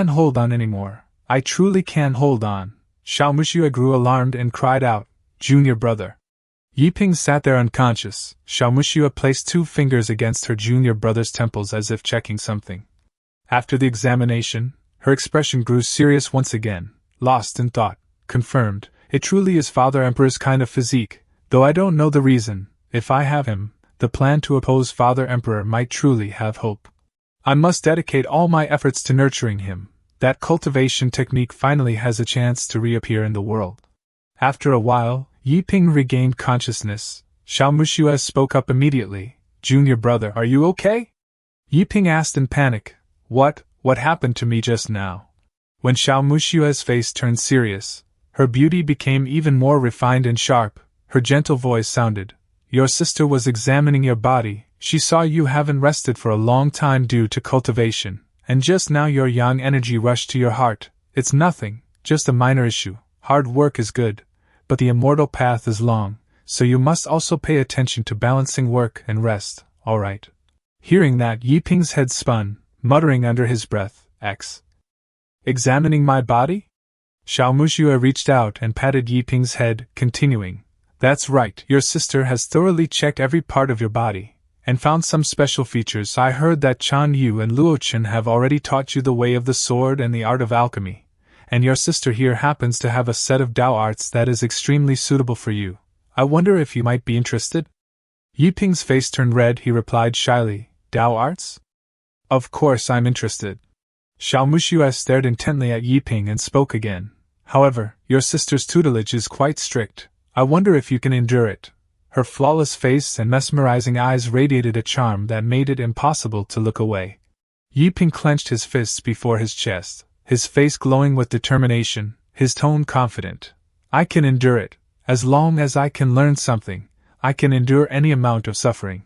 hold on anymore. I truly can't hold on. Xiaomuxue grew alarmed and cried out, Junior brother. Yiping sat there unconscious. Xiaomuxue placed 2 fingers against her junior brother's temples as if checking something. After the examination, her expression grew serious once again, lost in thought. Confirmed, it truly is Father Emperor's kind of physique, though I don't know the reason. If I have him, the plan to oppose Father Emperor might truly have hope. I must dedicate all my efforts to nurturing him. That cultivation technique finally has a chance to reappear in the world. After a while, Yiping regained consciousness. Xiaomuxue spoke up immediately. Junior brother, are you okay? Yiping asked in panic. What happened to me just now? When Xiaomuxue's face turned serious, her beauty became even more refined and sharp. Her gentle voice sounded. Your sister was examining your body. She saw you haven't rested for a long time due to cultivation, and just now your yang energy rushed to your heart. It's nothing, just a minor issue. Hard work is good, but the immortal path is long, so you must also pay attention to balancing work and rest, alright? Hearing that, Yiping's head spun, muttering under his breath, Examining my body? Xiaomuxue reached out and patted Yiping's head, continuing. That's right, your sister has thoroughly checked every part of your body, and found some special features. I heard that Chan Yu and Luochen have already taught you the way of the sword and the art of alchemy, and your sister here happens to have a set of Dao arts that is extremely suitable for you. I wonder if you might be interested? Yiping's face turned red. He replied shyly, Dao arts? Of course I'm interested. Xiaomuxue stared intently at Yiping and spoke again. However, your sister's tutelage is quite strict. I wonder if you can endure it. Her flawless face and mesmerizing eyes radiated a charm that made it impossible to look away. Yiping clenched his fists before his chest, his face glowing with determination, his tone confident. I can endure it. As long as I can learn something, I can endure any amount of suffering.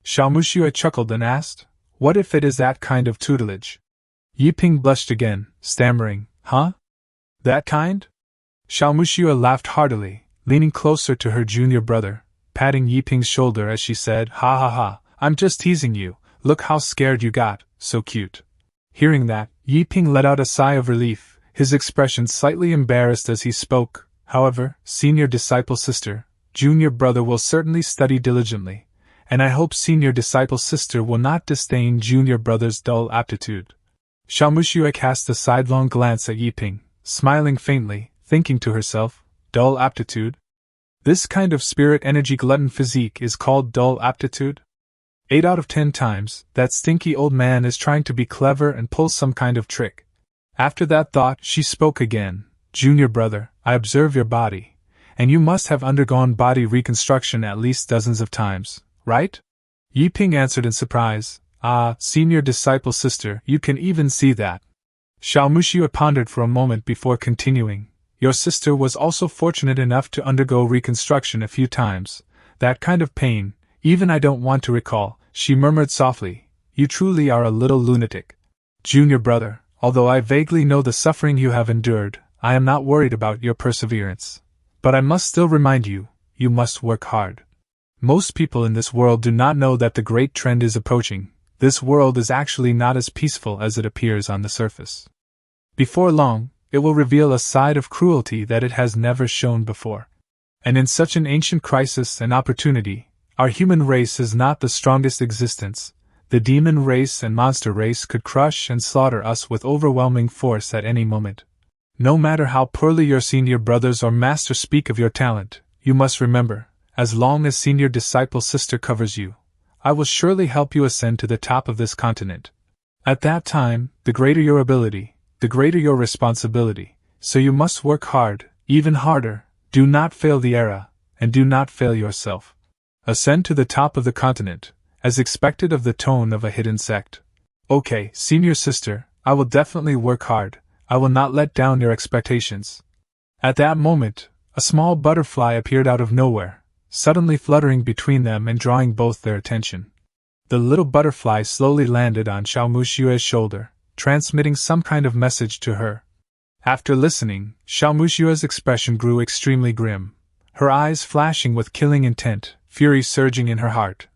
Xiaomuxue chuckled and asked, What if it is that kind of tutelage? Yiping blushed again, stammering, Huh? That kind? Xiaomuxue laughed heartily, leaning closer to her junior brother, patting Yiping's shoulder as she said, Ha ha ha, I'm just teasing you, look how scared you got, so cute. Hearing that, Yiping let out a sigh of relief, his expression slightly embarrassed as he spoke. However, senior disciple sister, junior brother will certainly study diligently, and I hope senior disciple sister will not disdain junior brother's dull aptitude. Xiaomuxue cast a sidelong glance at Yiping, smiling faintly, thinking to herself, Dull aptitude? This kind of spirit energy glutton physique is called dull aptitude? 8 out of 10 times, that stinky old man is trying to be clever and pull some kind of trick. After that thought, she spoke again. Junior brother, I observe your body, and you must have undergone body reconstruction at least dozens of times, right? Yiping answered in surprise. Ah, senior disciple sister, you can even see that. Xiaomuxue pondered for a moment before continuing. Your sister was also fortunate enough to undergo reconstruction a few times. That kind of pain, even I don't want to recall, she murmured softly. You truly are a little lunatic. Junior brother, although I vaguely know the suffering you have endured, I am not worried about your perseverance. But I must still remind you, you must work hard. Most people in this world do not know that the great trend is approaching. This world is actually not as peaceful as it appears on the surface. Before long, it will reveal a side of cruelty that it has never shown before. And in such an ancient crisis and opportunity, our human race is not the strongest existence. The demon race and monster race could crush and slaughter us with overwhelming force at any moment. No matter how poorly your senior brothers or master speak of your talent, you must remember, as long as senior disciple sister covers you, I will surely help you ascend to the top of this continent. At that time, the greater your ability, the greater your responsibility, so you must work hard, even harder, do not fail the era, and do not fail yourself. Ascend to the top of the continent, as expected of the tone of a hidden sect. Okay, senior sister, I will definitely work hard, I will not let down your expectations. At that moment, a small butterfly appeared out of nowhere, suddenly fluttering between them and drawing both their attention. The little butterfly slowly landed on Xiaomuxue's shoulder, transmitting some kind of message to her. After listening, Xiaomuxue's expression grew extremely grim, her eyes flashing with killing intent, fury surging in her heart.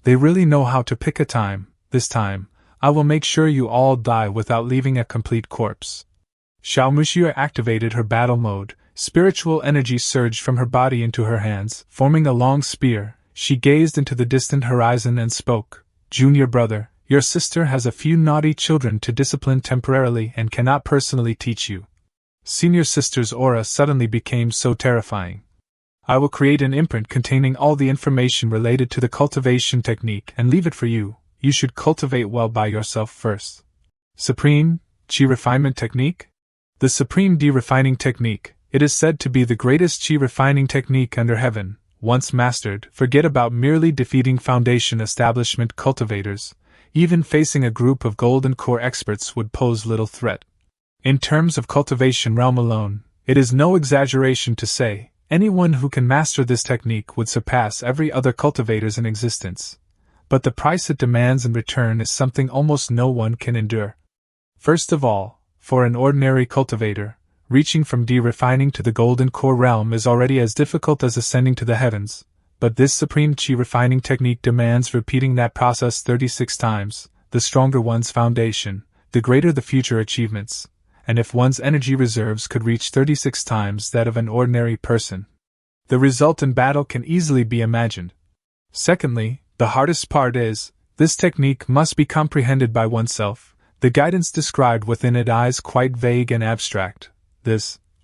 They really know how to pick a time, This time, I will make sure you all die without leaving a complete corpse. Xiao Muxia activated her battle mode. Spiritual energy surged from her body into her hands, forming a long spear. She gazed into the distant horizon and spoke. Junior brother, your sister has a few naughty children to discipline temporarily and cannot personally teach you. Senior sister's aura suddenly became so terrifying. I will create an imprint containing all the information related to the cultivation technique and leave it for you. You should cultivate well by yourself first. Supreme Qi Refinement Technique? The Supreme De-Refining Technique. It is said to be the greatest Qi refining technique under heaven. Once mastered, forget about merely defeating Foundation establishment cultivators. Even facing a group of Golden Core experts would pose little threat. In terms of cultivation realm alone, it is no exaggeration to say, anyone who can master this technique would surpass every other cultivators in existence. But the price it demands in return is something almost no one can endure. First of all, for an ordinary cultivator, reaching from de-refining to the Golden Core realm is already as difficult as ascending to the heavens, but this Supreme Qi refining technique demands repeating that process 36 times. The stronger one's foundation, the greater the future achievements, and if one's energy reserves could reach 36 times that of an ordinary person, the result in battle can easily be imagined. Secondly, the hardest part is, this technique must be comprehended by oneself. The guidance described within it is quite vague and abstract.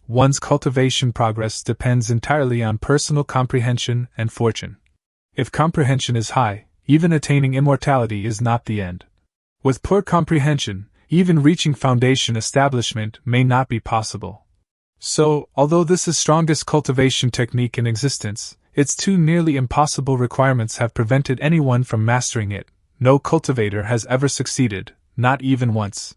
One's cultivation progress depends entirely on personal comprehension and fortune. If comprehension is high, even attaining immortality is not the end. With poor comprehension, even reaching Foundation establishment may not be possible. So, although this is strongest cultivation technique in existence, its two nearly impossible requirements have prevented anyone from mastering it. No cultivator has ever succeeded, not even once.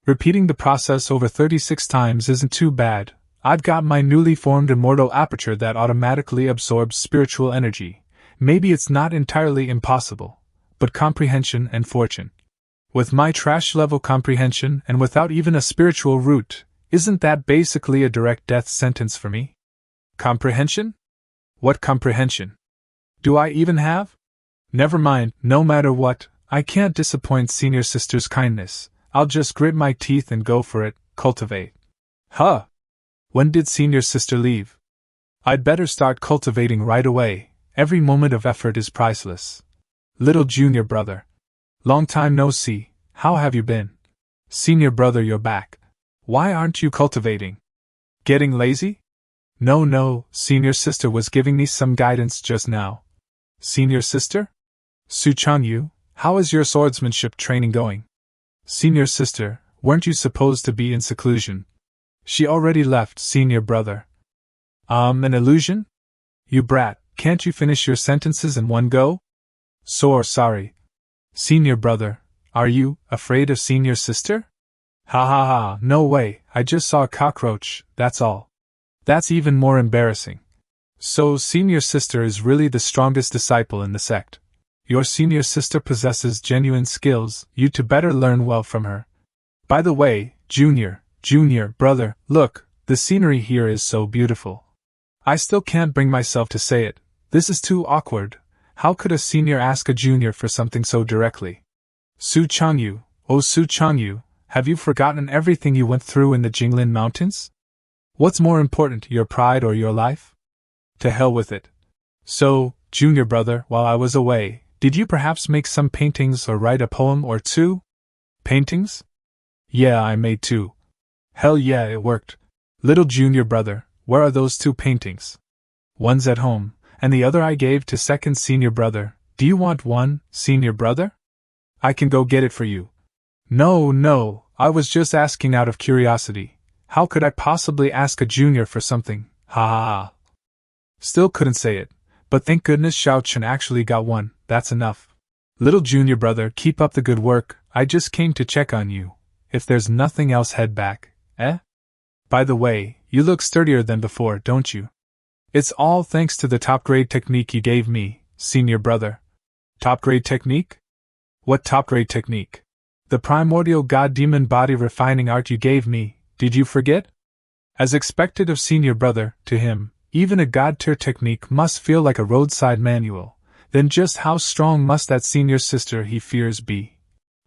Repeating the process over 36 times isn't too bad. I've got my newly formed immortal aperture that automatically absorbs spiritual energy. Maybe it's not entirely impossible, but comprehension and fortune. With my trash-level comprehension and without even a spiritual root, isn't that basically a direct death sentence for me? Comprehension? What comprehension? Do I even have? Never mind, no matter what, I can't disappoint senior sister's kindness. I'll just grit my teeth and go for it, cultivate. When did senior sister leave? I'd better start cultivating right away. Every moment of effort is priceless. Little junior brother. Long time no see, how have you been? Senior brother, you're back. Why aren't you cultivating? Getting lazy? No, senior sister was giving me some guidance just now. Senior sister? Su Changyu, how is your swordsmanship training going? Senior sister, weren't you supposed to be in seclusion? She already left, senior brother. An illusion? You brat, can't you finish your sentences in one go? Sorry. Senior brother, are you afraid of senior sister? Ha, no way, I just saw a cockroach, that's all. That's even more embarrassing. So senior sister is really the strongest disciple in the sect. Your senior sister possesses genuine skills, you two better learn well from her. By the way, junior brother, look, the scenery here is so beautiful. I still can't bring myself to say it, this is too awkward. How could a senior ask a junior for something so directly? Su Changyu, oh Su Changyu, have you forgotten everything you went through in the Jinglin Mountains? What's more important, your pride or your life? To hell with it. So, junior brother, while I was away, did you perhaps make some paintings or write a poem or two? Paintings? Yeah, I made two. Hell yeah, it worked. Little junior brother, where are those two paintings? One's at home, and the other I gave to second senior brother. Do you want one, senior brother? I can go get it for you. No, I was just asking out of curiosity. How could I possibly ask a junior for something? Ha. Still couldn't say it, but thank goodness Xiao Chen actually got one, that's enough. Little junior brother, keep up the good work, I just came to check on you. If there's nothing else, head back, eh? By the way, you look sturdier than before, don't you? It's all thanks to the top-grade technique you gave me, senior brother. Top-grade technique? What top-grade technique? The primordial god-demon body refining art you gave me, did you forget? As expected of senior brother, to him, even a god-tier technique must feel like a roadside manual. Then just how strong must that senior sister he fears be?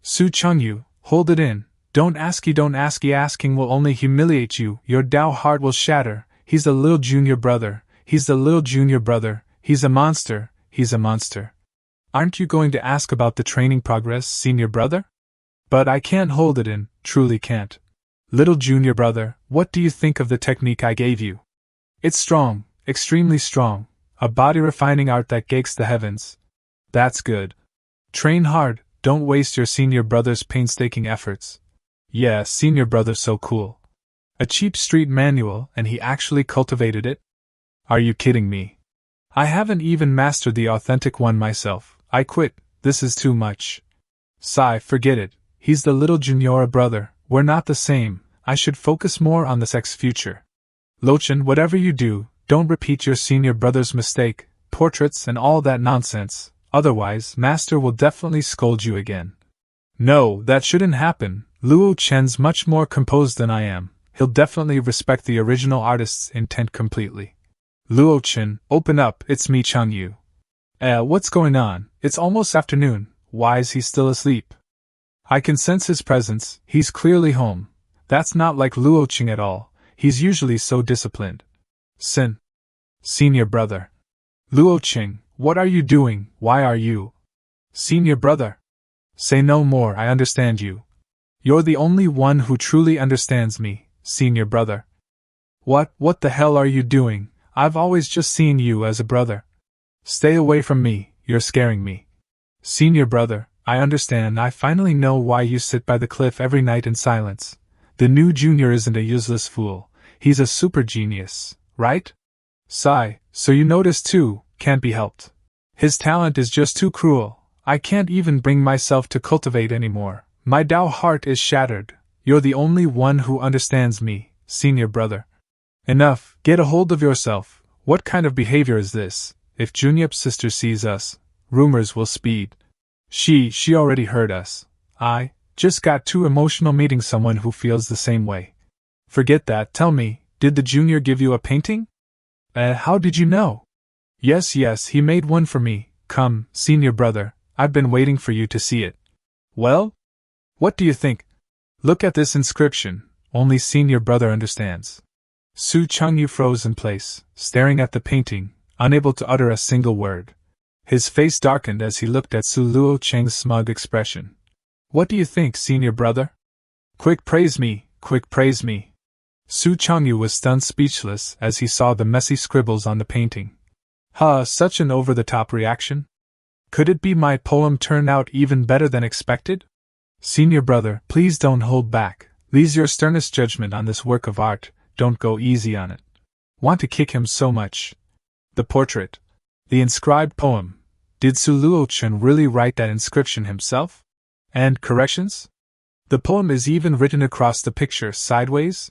Su Chengyu, hold it in. Don't ask, asking will only humiliate you, your Tao heart will shatter. He's the little junior brother, he's the little junior brother, he's a monster, he's a monster. Aren't you going to ask about the training progress, senior brother? But I can't hold it in, truly can't. Little junior brother, what do you think of the technique I gave you? It's strong, extremely strong, a body-refining art that gakes the heavens. That's good. Train hard, don't waste your senior brother's painstaking efforts. Yeah, senior brother's so cool. A cheap street manual, and he actually cultivated it? Are you kidding me? I haven't even mastered the authentic one myself. I quit, this is too much. Sigh, forget it, he's the little junior brother, we're not the same, I should focus more on the sect's future. Lochen, whatever you do, don't repeat your senior brother's mistake, portraits and all that nonsense, otherwise Master will definitely scold you again. No, that shouldn't happen, Luo Chen's much more composed than I am, he'll definitely respect the original artist's intent completely. Luo Chen, open up, it's me Chengyu. What's going on? It's almost afternoon, why is he still asleep? I can sense his presence, he's clearly home. That's not like Luo Cheng at all, he's usually so disciplined. Sin. Senior brother. Luo Cheng, what are you doing, why are you? Senior brother. Say no more, I understand you. You're the only one who truly understands me, senior brother. What the hell are you doing? I've always just seen you as a brother. Stay away from me, you're scaring me. Senior brother, I understand, I finally know why you sit by the cliff every night in silence. The new junior isn't a useless fool, he's a super genius, right? Sigh, so you notice too, can't be helped. His talent is just too cruel, I can't even bring myself to cultivate anymore. My Tao heart is shattered, you're the only one who understands me, senior brother. Enough, get a hold of yourself, what kind of behavior is this? If Junyep's sister sees us, rumors will speed. She already heard us. I just got too emotional meeting someone who feels the same way. Forget that, tell me, did the junior give you a painting? How did you know? Yes, he made one for me. Come, senior brother, I've been waiting for you to see it. Well? What do you think? Look at this inscription, only senior brother understands. Su Chengyu froze in place, staring at the painting, unable to utter a single word. His face darkened as he looked at Su Luo Cheng's smug expression. What do you think, senior brother? Quick praise me, quick praise me. Su Chengyu was stunned speechless as he saw the messy scribbles on the painting. Such an over-the-top reaction? Could it be my poem turned out even better than expected? Senior brother, please don't hold back, leave your sternest judgment on this work of art, don't go easy on it. Want to kick him so much. The portrait. The inscribed poem. Did Su Luo Chen really write that inscription himself? And corrections? The poem is even written across the picture sideways?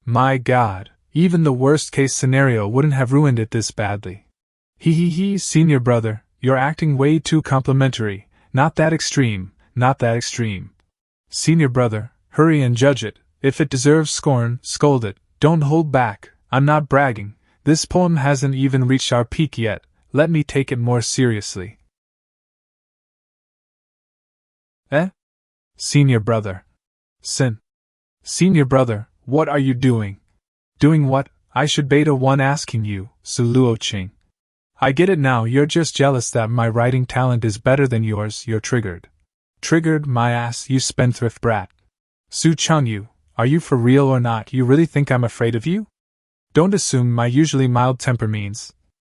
My God, even the worst-case scenario wouldn't have ruined it this badly. Senior brother, you're acting way too complimentary, not that extreme, not that extreme. Senior brother, hurry and judge it, if it deserves scorn, scold it, don't hold back, I'm not bragging, this poem hasn't even reached our peak yet, let me take it more seriously. Senior brother. Sin. Senior brother, what are you doing? Doing what? I should beta one asking you, Su Luo Cheng. I get it now, you're just jealous that my writing talent is better than yours, you're triggered. Triggered, my ass, you spendthrift brat. Su Chengyu, are you for real or not? You really think I'm afraid of you? Don't assume my usually mild temper means.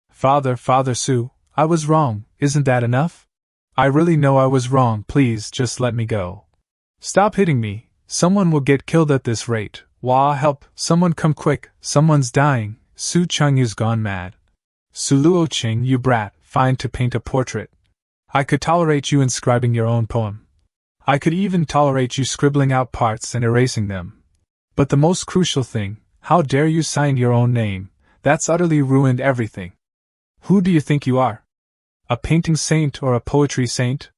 Father Su, I was wrong, isn't that enough? I really know I was wrong, please just let me go. Stop hitting me, someone will get killed at this rate. Wah, help, someone come quick, someone's dying, Su Chengyu's gone mad. Su Luo Cheng, you brat, fine to paint a portrait. I could tolerate you inscribing your own poem. I could even tolerate you scribbling out parts and erasing them. But the most crucial thing, how dare you sign your own name, that's utterly ruined everything. Who do you think you are? A painting saint or a poetry saint?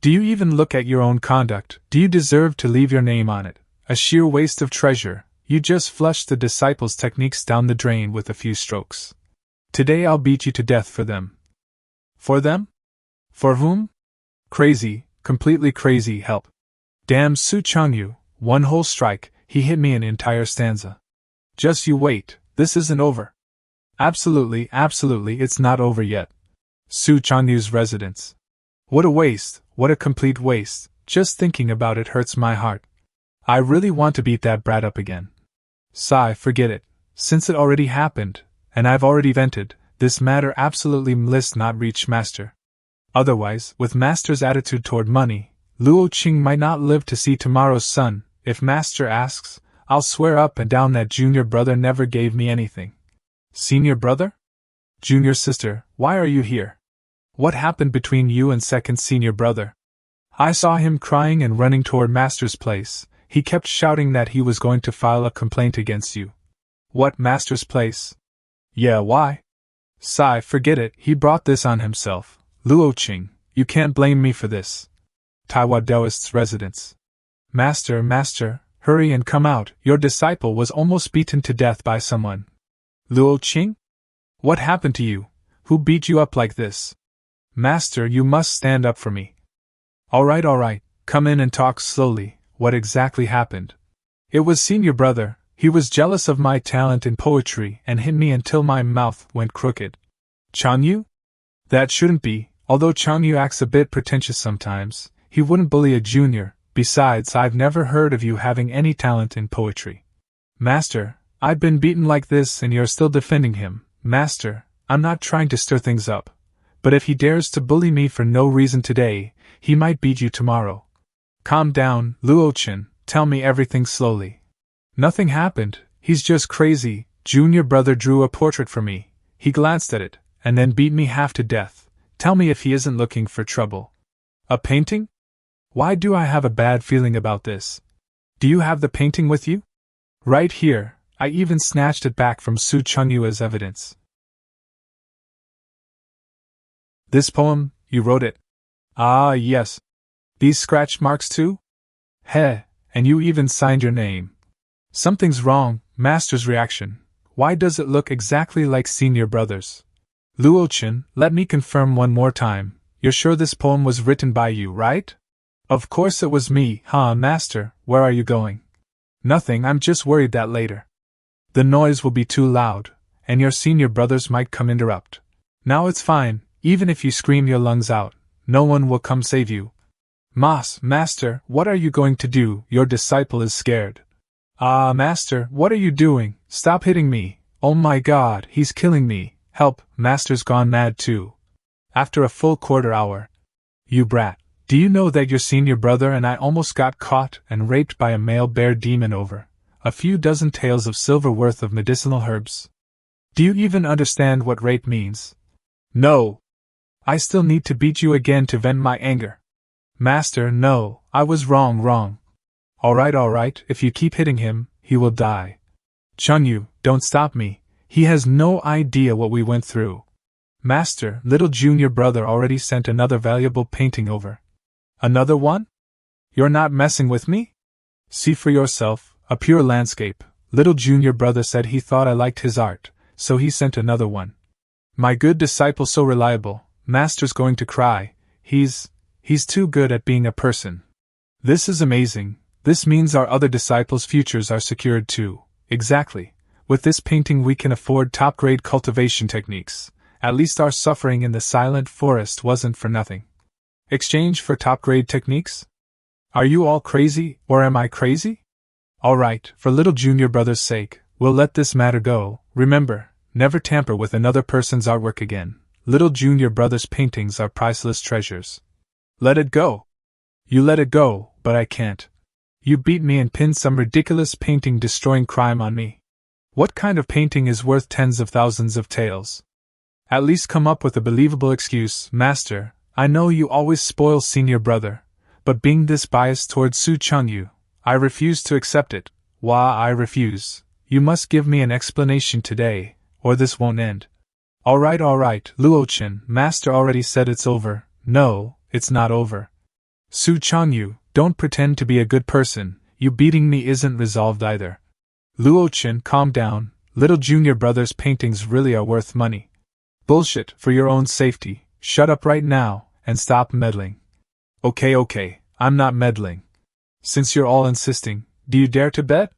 Do you even look at your own conduct? Do you deserve to leave your name on it? A sheer waste of treasure, you just flushed the disciples' techniques down the drain with a few strokes. Today I'll beat you to death for them. For them? For whom? Crazy, completely crazy, help. Damn Su Changyu, one whole strike, he hit me an entire stanza. Just you wait, this isn't over. Absolutely, it's not over yet. Su Changyu's residence. What a waste, what a complete waste, just thinking about it hurts my heart. I really want to beat that brat up again. Sigh, forget it, since it already happened, and I've already vented, this matter absolutely must not reach Master. Otherwise, with Master's attitude toward money, Luo Qing might not live to see tomorrow's sun. If Master asks, I'll swear up and down that junior brother never gave me anything. Senior brother? Junior sister, why are you here? What happened between you and second senior brother? I saw him crying and running toward Master's place. He kept shouting that he was going to file a complaint against you. What, Master's place? Yeah, why? Sigh, forget it, he brought this on himself. Luo Qing, you can't blame me for this. Taiwan Taoist's residence. Master, hurry and come out, your disciple was almost beaten to death by someone. Luo Qing? What happened to you? Who beat you up like this? Master, you must stand up for me. Alright, come in and talk slowly, what exactly happened? It was senior brother, he was jealous of my talent in poetry and hit me until my mouth went crooked. Changyu? That shouldn't be, although Changyu acts a bit pretentious sometimes, he wouldn't bully a junior, besides I've never heard of you having any talent in poetry. Master, I've been beaten like this and you're still defending him. Master, I'm not trying to stir things up, but if he dares to bully me for no reason today, he might beat you tomorrow. Calm down, Luo Qin, tell me everything slowly. Nothing happened, he's just crazy. Junior brother drew a portrait for me, he glanced at it, and then beat me half to death. Tell me if he isn't looking for trouble. A painting? Why do I have a bad feeling about this? Do you have the painting with you? Right here, I even snatched it back from Su Changyu as evidence. This poem, you wrote it? Ah, yes. These scratch marks too? Heh, and you even signed your name. Something's wrong, Master's reaction. Why does it look exactly like senior brother's? Luo Qin, let me confirm one more time. You're sure this poem was written by you, right? Of course it was me, huh, Master, where are you going? Nothing, I'm just worried that later the noise will be too loud, and your senior brothers might come interrupt. Now it's fine, even if you scream your lungs out, no one will come save you. Master, what are you going to do? Your disciple is scared. Ah, Master, what are you doing? Stop hitting me. Oh my God, he's killing me. Help, Master's gone mad too. After a full quarter hour. You brat, do you know that your senior brother and I almost got caught and raped by a male bear demon over a few dozen taels of silver worth of medicinal herbs? Do you even understand what rape means? No. I still need to beat you again to vent my anger. Master, no, I was wrong. Alright, if you keep hitting him, he will die. Changyu, don't stop me, he has no idea what we went through. Master, little junior brother already sent another valuable painting over. Another one? You're not messing with me? See for yourself, a pure landscape. Little junior brother said he thought I liked his art, so he sent another one. My good disciple so reliable, Master's going to cry, he's too good at being a person. This is amazing, this means our other disciples' futures are secured too. Exactly, with this painting we can afford top-grade cultivation techniques, at least our suffering in the silent forest wasn't for nothing. Exchange for top-grade techniques? Are you all crazy, or am I crazy? Alright, for little junior brother's sake, we'll let this matter go. Remember, never tamper with another person's artwork again. Little junior brother's paintings are priceless treasures. Let it go. You let it go, but I can't. You beat me and pinned some ridiculous painting destroying crime on me. What kind of painting is worth tens of thousands of taels? At least come up with a believable excuse, Master. I know you always spoil senior brother, but being this biased towards Su Changyu, I refuse to accept it. Why, I refuse. You must give me an explanation today, or this won't end. Alright, Luo Qin, Master already said it's over. No, it's not over. Su Changyu, don't pretend to be a good person, you beating me isn't resolved either. Luo Qin, calm down, little junior brother's paintings really are worth money. Bullshit, for your own safety, shut up right now, and stop meddling. Okay, I'm not meddling. Since you're all insisting, do you dare to bet?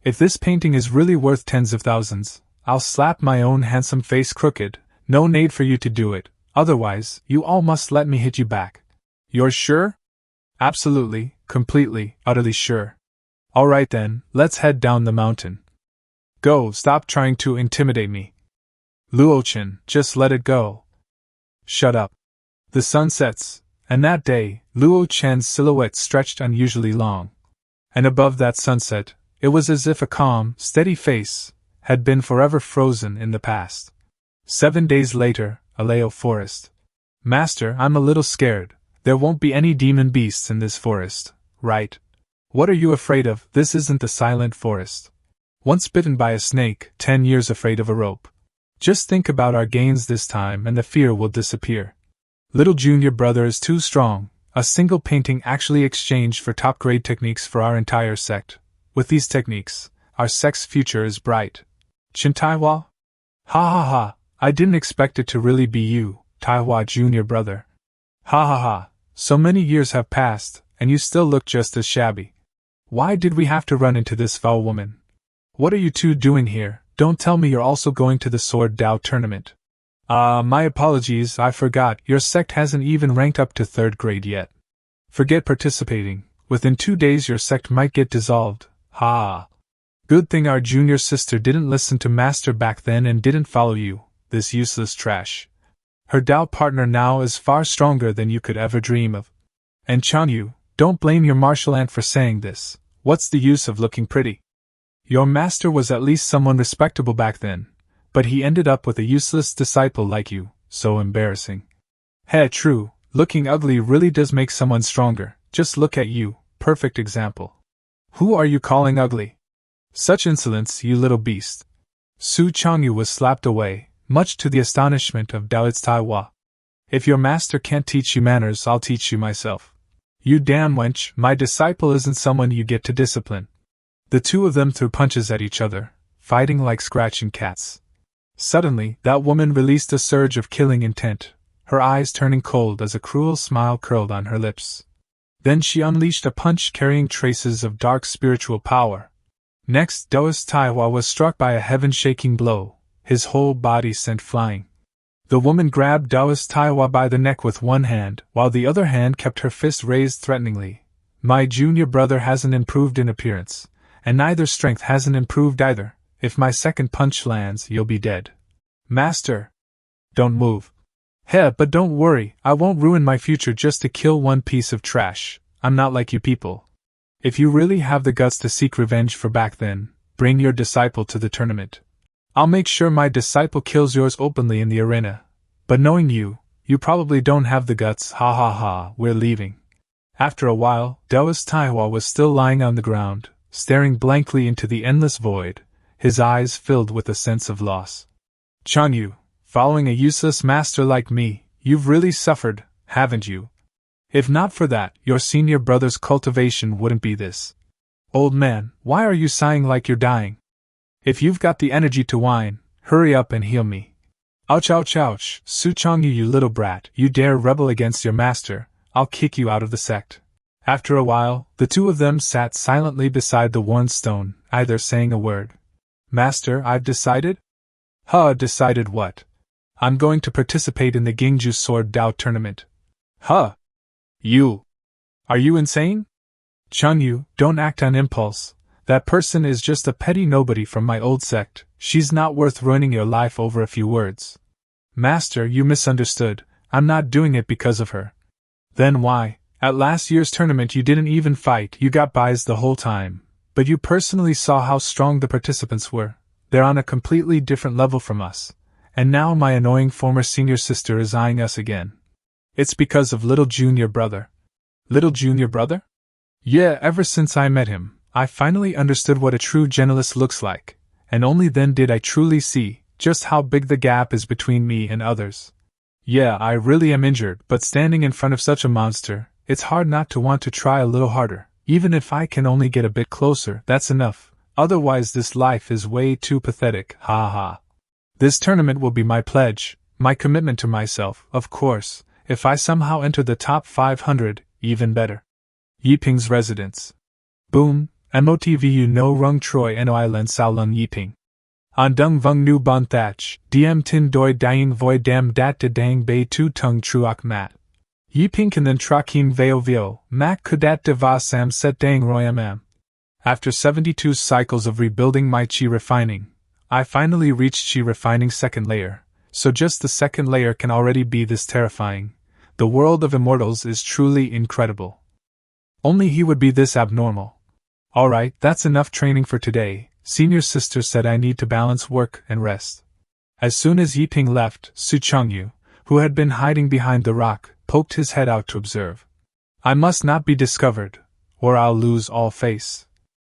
If this painting is really worth tens of thousands, I'll slap my own handsome face crooked. No need for you to do it, otherwise, you all must let me hit you back. You're sure? Absolutely, completely, utterly sure. Alright then, let's head down the mountain. Go, stop trying to intimidate me. Luo-chan, just let it go. Shut up. The sun sets, and that day, Luo-chan's silhouette stretched unusually long. And above that sunset, it was as if a calm, steady face had been forever frozen in the past. 7 days later, Yahello Forest. Master, I'm a little scared. There won't be any demon beasts in this forest, right? What are you afraid of? This isn't the silent forest. Once bitten by a snake, 10 years afraid of a rope. Just think about our gains this time and the fear will disappear. Little junior brother is too strong. A single painting actually exchanged for top-grade techniques for our entire sect. With these techniques, our sect's future is bright. Chin Taiwa? Ha ha ha, I didn't expect it to really be you, Taiwa junior brother. Ha ha ha, so many years have passed, and you still look just as shabby. Why did we have to run into this foul woman? What are you two doing here? Don't tell me you're also going to the Sword Dao tournament. My apologies, I forgot, your sect hasn't even ranked up to 3rd grade yet. Forget participating, within 2 days your sect might get dissolved, ha. Good thing our junior sister didn't listen to Master back then and didn't follow you, this useless trash. Her Dao partner now is far stronger than you could ever dream of. And Chanyu, don't blame your martial aunt for saying this, what's the use of looking pretty? Your master was at least someone respectable back then, but he ended up with a useless disciple like you, so embarrassing. Heh, true, looking ugly really does make someone stronger, just look at you, perfect example. Who are you calling ugly? Such insolence, you little beast. Su Changyu was slapped away, much to the astonishment of Daoits Taiwa. If your master can't teach you manners, I'll teach you myself. You damn wench, my disciple isn't someone you get to discipline. The two of them threw punches at each other, fighting like scratching cats. Suddenly, that woman released a surge of killing intent, her eyes turning cold as a cruel smile curled on her lips. Then she unleashed a punch carrying traces of dark spiritual power. Next, Daoist Taiwa was struck by a heaven-shaking blow, his whole body sent flying. The woman grabbed Daoist Taiwa by the neck with one hand, while the other hand kept her fist raised threateningly. My junior brother hasn't improved in appearance, and neither strength hasn't improved either. If my second punch lands, you'll be dead. Master! Don't move. Heh, but don't worry, I won't ruin my future just to kill one piece of trash. I'm not like you people. If you really have the guts to seek revenge for back then, bring your disciple to the tournament. I'll make sure my disciple kills yours openly in the arena. But knowing you, you probably don't have the guts, ha ha ha, we're leaving. After a while, Daoist Taiwa was still lying on the ground, staring blankly into the endless void, his eyes filled with a sense of loss. Chanyu, following a useless master like me, you've really suffered, haven't you? If not for that, your senior brother's cultivation wouldn't be this. Old man, why are you sighing like you're dying? If you've got the energy to whine, hurry up and heal me. Ouch ouch ouch, Su Changyu, you little brat, you dare rebel against your master, I'll kick you out of the sect. After a while, the two of them sat silently beside the worn stone, neither saying a word. Master, I've decided? Huh, decided what? I'm going to participate in the Gingju Sword Dao tournament. Huh? You? Are you insane? Chanyu, don't act on impulse. That person is just a petty nobody from my old sect. She's not worth ruining your life over a few words. Master, you misunderstood. I'm not doing it because of her. Then why? At last year's tournament you didn't even fight, you got buys the whole time. But you personally saw how strong the participants were. They're on a completely different level from us. And now my annoying former senior sister is eyeing us again. It's because of little junior brother. Little junior brother? Yeah, ever since I met him, I finally understood what a true generalist looks like, and only then did I truly see just how big the gap is between me and others. Yeah, I really am injured, but standing in front of such a monster, it's hard not to want to try a little harder. Even if I can only get a bit closer, that's enough. Otherwise this life is way too pathetic, ha ha. This tournament will be my pledge, my commitment to myself, of course. If I somehow enter the top 500, even better. Yiping's residence. Boom, MOTVU no rung troi noi len sao lung Yiping. An dung vung nu bon thatch, diem tin doi dying voi dam dat de dang bei tu tung truok mat. Yiping kan then trakin veo vio, mak kudat de va sam set dang royam. After 72 cycles of rebuilding my chi refining, I finally reached chi refining second layer, so just the second layer can already be this terrifying. The world of immortals is truly incredible. Only he would be this abnormal. Alright, that's enough training for today. Senior sister said I need to balance work and rest. As soon as Yiping left, Su Changyu, who had been hiding behind the rock, poked his head out to observe. I must not be discovered, or I'll lose all face.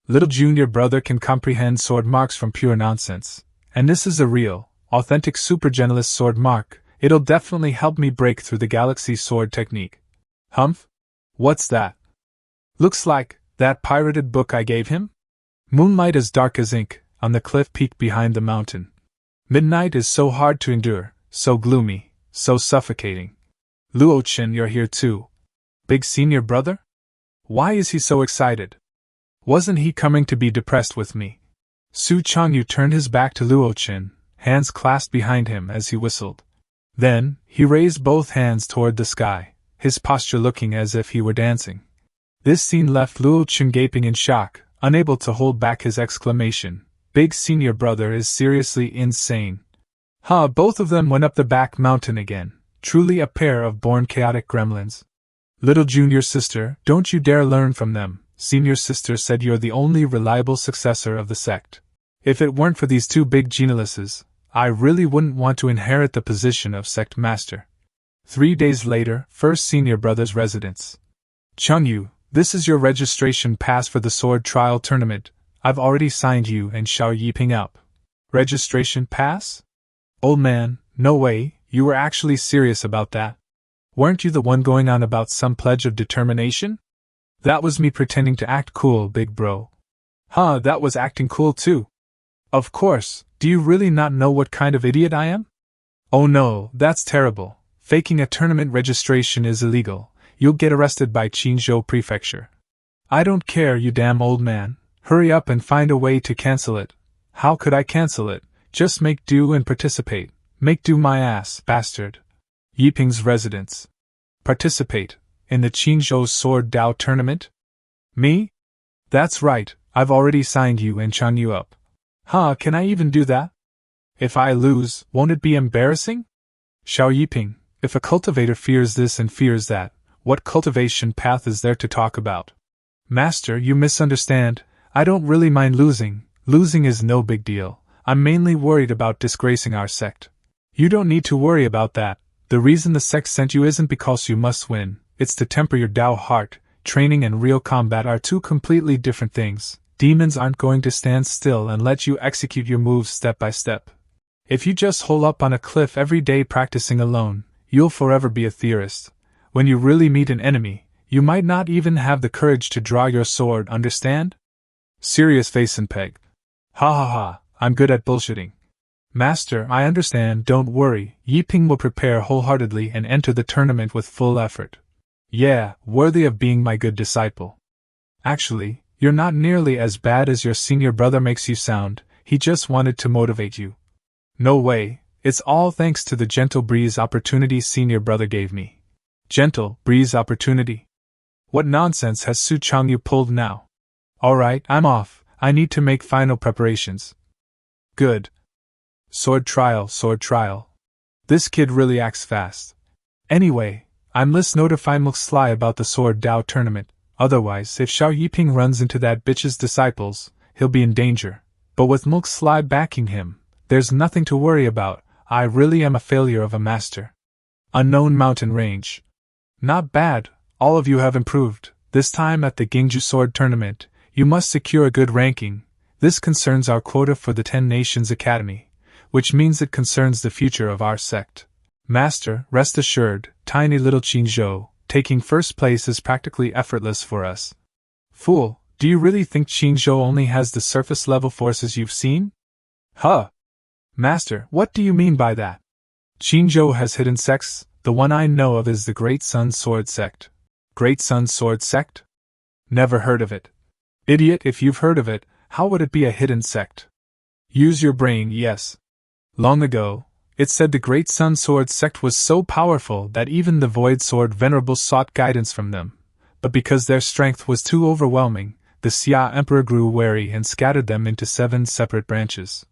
Little junior brother can comprehend sword marks from pure nonsense, and this is a real, authentic super genialist sword mark. It'll definitely help me break through the galaxy sword technique. Humph? What's that? Looks like that pirated book I gave him? Moonlight as dark as ink, on the cliff peak behind the mountain. Midnight is so hard to endure, so gloomy, so suffocating. Luo Chin, you're here too. Big senior brother? Why is he so excited? Wasn't he coming to be depressed with me? Su Changyu turned his back to Luo Chin, hands clasped behind him as he whistled. Then, he raised both hands toward the sky, his posture looking as if he were dancing. This scene left Luo Chin gaping in shock, unable to hold back his exclamation. Big senior brother is seriously insane. Both of them went up the back mountain again, truly a pair of born chaotic gremlins. Little junior sister, don't you dare learn from them. Senior sister said you're the only reliable successor of the sect. If it weren't for these two big geniuses, I really wouldn't want to inherit the position of sect master. 3 days later, first senior brother's residence. Changyu, this is your registration pass for the sword trial tournament. I've already signed you and Xiao Yiping up. Registration pass? Old man, no way, you were actually serious about that. Weren't you the one going on about some pledge of determination? That was me pretending to act cool, big bro. That was acting cool too. Of course, do you really not know what kind of idiot I am? Oh no, that's terrible. Faking a tournament registration is illegal. You'll get arrested by Qinzhou Prefecture. I don't care, you damn old man. Hurry up and find a way to cancel it. How could I cancel it? Just make do and participate. Make do my ass, bastard. Yiping's residence. Participate. In the Qinzhou Sword Dao tournament? Me? That's right, I've already signed you and Changyu up. Can I even do that? If I lose, won't it be embarrassing? Xiao Yiping, if a cultivator fears this and fears that, what cultivation path is there to talk about? Master, you misunderstand. I don't really mind losing. Losing is no big deal. I'm mainly worried about disgracing our sect. You don't need to worry about that. The reason the sect sent you isn't because you must win. It's to temper your Dao heart. Training and real combat are two completely different things. Demons aren't going to stand still and let you execute your moves step by step. If you just hole up on a cliff every day practicing alone, you'll forever be a theorist. When you really meet an enemy, you might not even have the courage to draw your sword, understand? Serious face and peg. I'm good at bullshitting. Master, I understand, don't worry, Yiping will prepare wholeheartedly and enter the tournament with full effort. Yeah, worthy of being my good disciple. Actually, you're not nearly as bad as your senior brother makes you sound. He just wanted to motivate you. No way, it's all thanks to the gentle breeze opportunity senior brother gave me. Gentle breeze opportunity? What nonsense has Su Changyu pulled now? Alright, I'm off. I need to make final preparations. Good. Sword trial. This kid really acts fast. Anyway, I must notify Muxlai about the Sword Dao tournament, otherwise if Xiao Yiping runs into that bitch's disciples, he'll be in danger. But with Muxlai backing him, there's nothing to worry about. I really am a failure of a master. Unknown mountain range. Not bad, all of you have improved. This time at the Gingju Sword Tournament, you must secure a good ranking. This concerns our quota for the 10 Nations Academy, which means it concerns the future of our sect. Master, rest assured, tiny little Qinzhou, taking first place is practically effortless for us. Fool, do you really think Qinzhou only has the surface-level forces you've seen? Master, what do you mean by that? Qinzhou has hidden sects, The one I know of is the Great Sun Sword Sect. Great Sun Sword Sect? Never heard of it. Idiot, if you've heard of it, how would it be a hidden sect? Use your brain, yes. Long ago, it said the Great Sun Sword Sect was so powerful that even the Void Sword Venerables sought guidance from them, but because their strength was too overwhelming, the Xia Emperor grew wary and scattered them into 7 separate branches.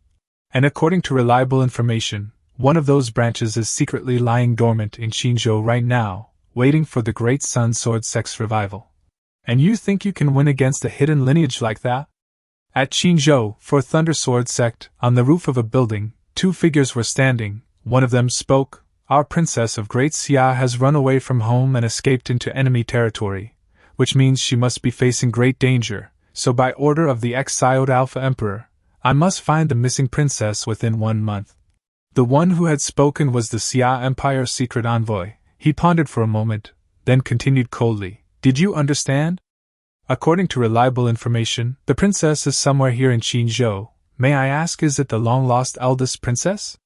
And according to reliable information, one of those branches is secretly lying dormant in Qinzhou right now, waiting for the Great Sun Sword Sect's revival. And you think you can win against a hidden lineage like that? At Qinzhou, for Thunder Sword Sect, on the roof of a building, 2 figures were standing. One of them spoke. Our princess of Great Xia has run away from home and escaped into enemy territory, which means she must be facing great danger, so by order of the exiled Alpha Emperor, I must find the missing princess within 1 month. The one who had spoken was the Xia Empire's secret envoy. He pondered for a moment, then continued coldly, Did you understand? According to reliable information, the princess is somewhere here in Qinzhou. May I ask, is it the long-lost eldest princess?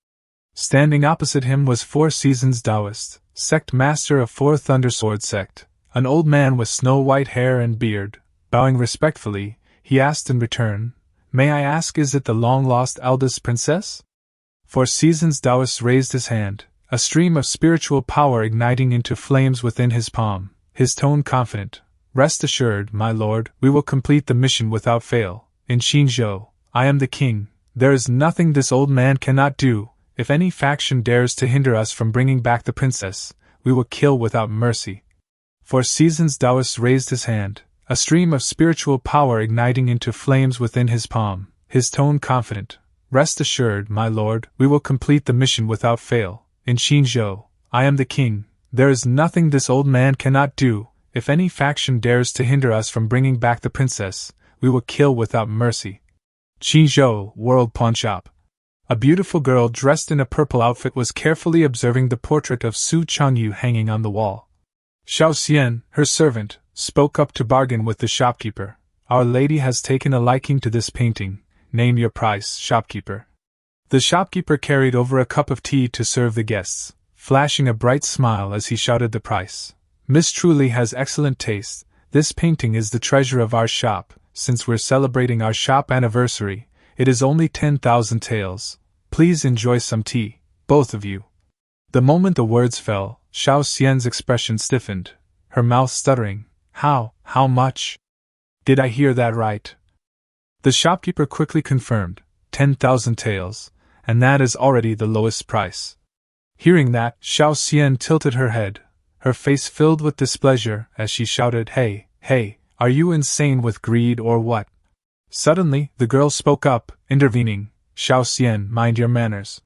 Standing opposite him was 4 Seasons Taoist, sect master of 4 Thunder Sword Sect, an old man with snow-white hair and beard. Bowing respectfully, he asked in return, May I ask, is it the long-lost eldest princess? 4 Seasons Taoist raised his hand, a stream of spiritual power igniting into flames within his palm, his tone confident. Rest assured, my lord, we will complete the mission without fail. In Qinzhou, I am the king. There is nothing this old man cannot do. If any faction dares to hinder us from bringing back the princess, we will kill without mercy. 4 Seasons Taoist raised his hand, a stream of spiritual power igniting into flames within his palm, his tone confident. Rest assured, my lord, we will complete the mission without fail. In Qinzhou, I am the king. There is nothing this old man cannot do. If any faction dares to hinder us from bringing back the princess, we will kill without mercy. Qinzhou World Pawn Shop. A beautiful girl dressed in a purple outfit was carefully observing the portrait of Su Changyu hanging on the wall. Xiao Xian, her servant, spoke up to bargain with the shopkeeper. Our lady has taken a liking to this painting. Name your price, shopkeeper. The shopkeeper carried over a cup of tea to serve the guests, flashing a bright smile as he shouted the price. Miss truly has excellent taste. This painting is the treasure of our shop. Since we're celebrating our shop anniversary, it is only 10,000 taels. Please enjoy some tea, both of you. The moment the words fell, Xiao Xian's expression stiffened, her mouth stuttering. How much? Did I hear that right? The shopkeeper quickly confirmed, 10,000 taels, and that is already the lowest price. Hearing that, Xiao Xian tilted her head, her face filled with displeasure as she shouted, Hey, are you insane with greed or what? Suddenly, the girl spoke up, intervening, Xiao Xian, mind your manners.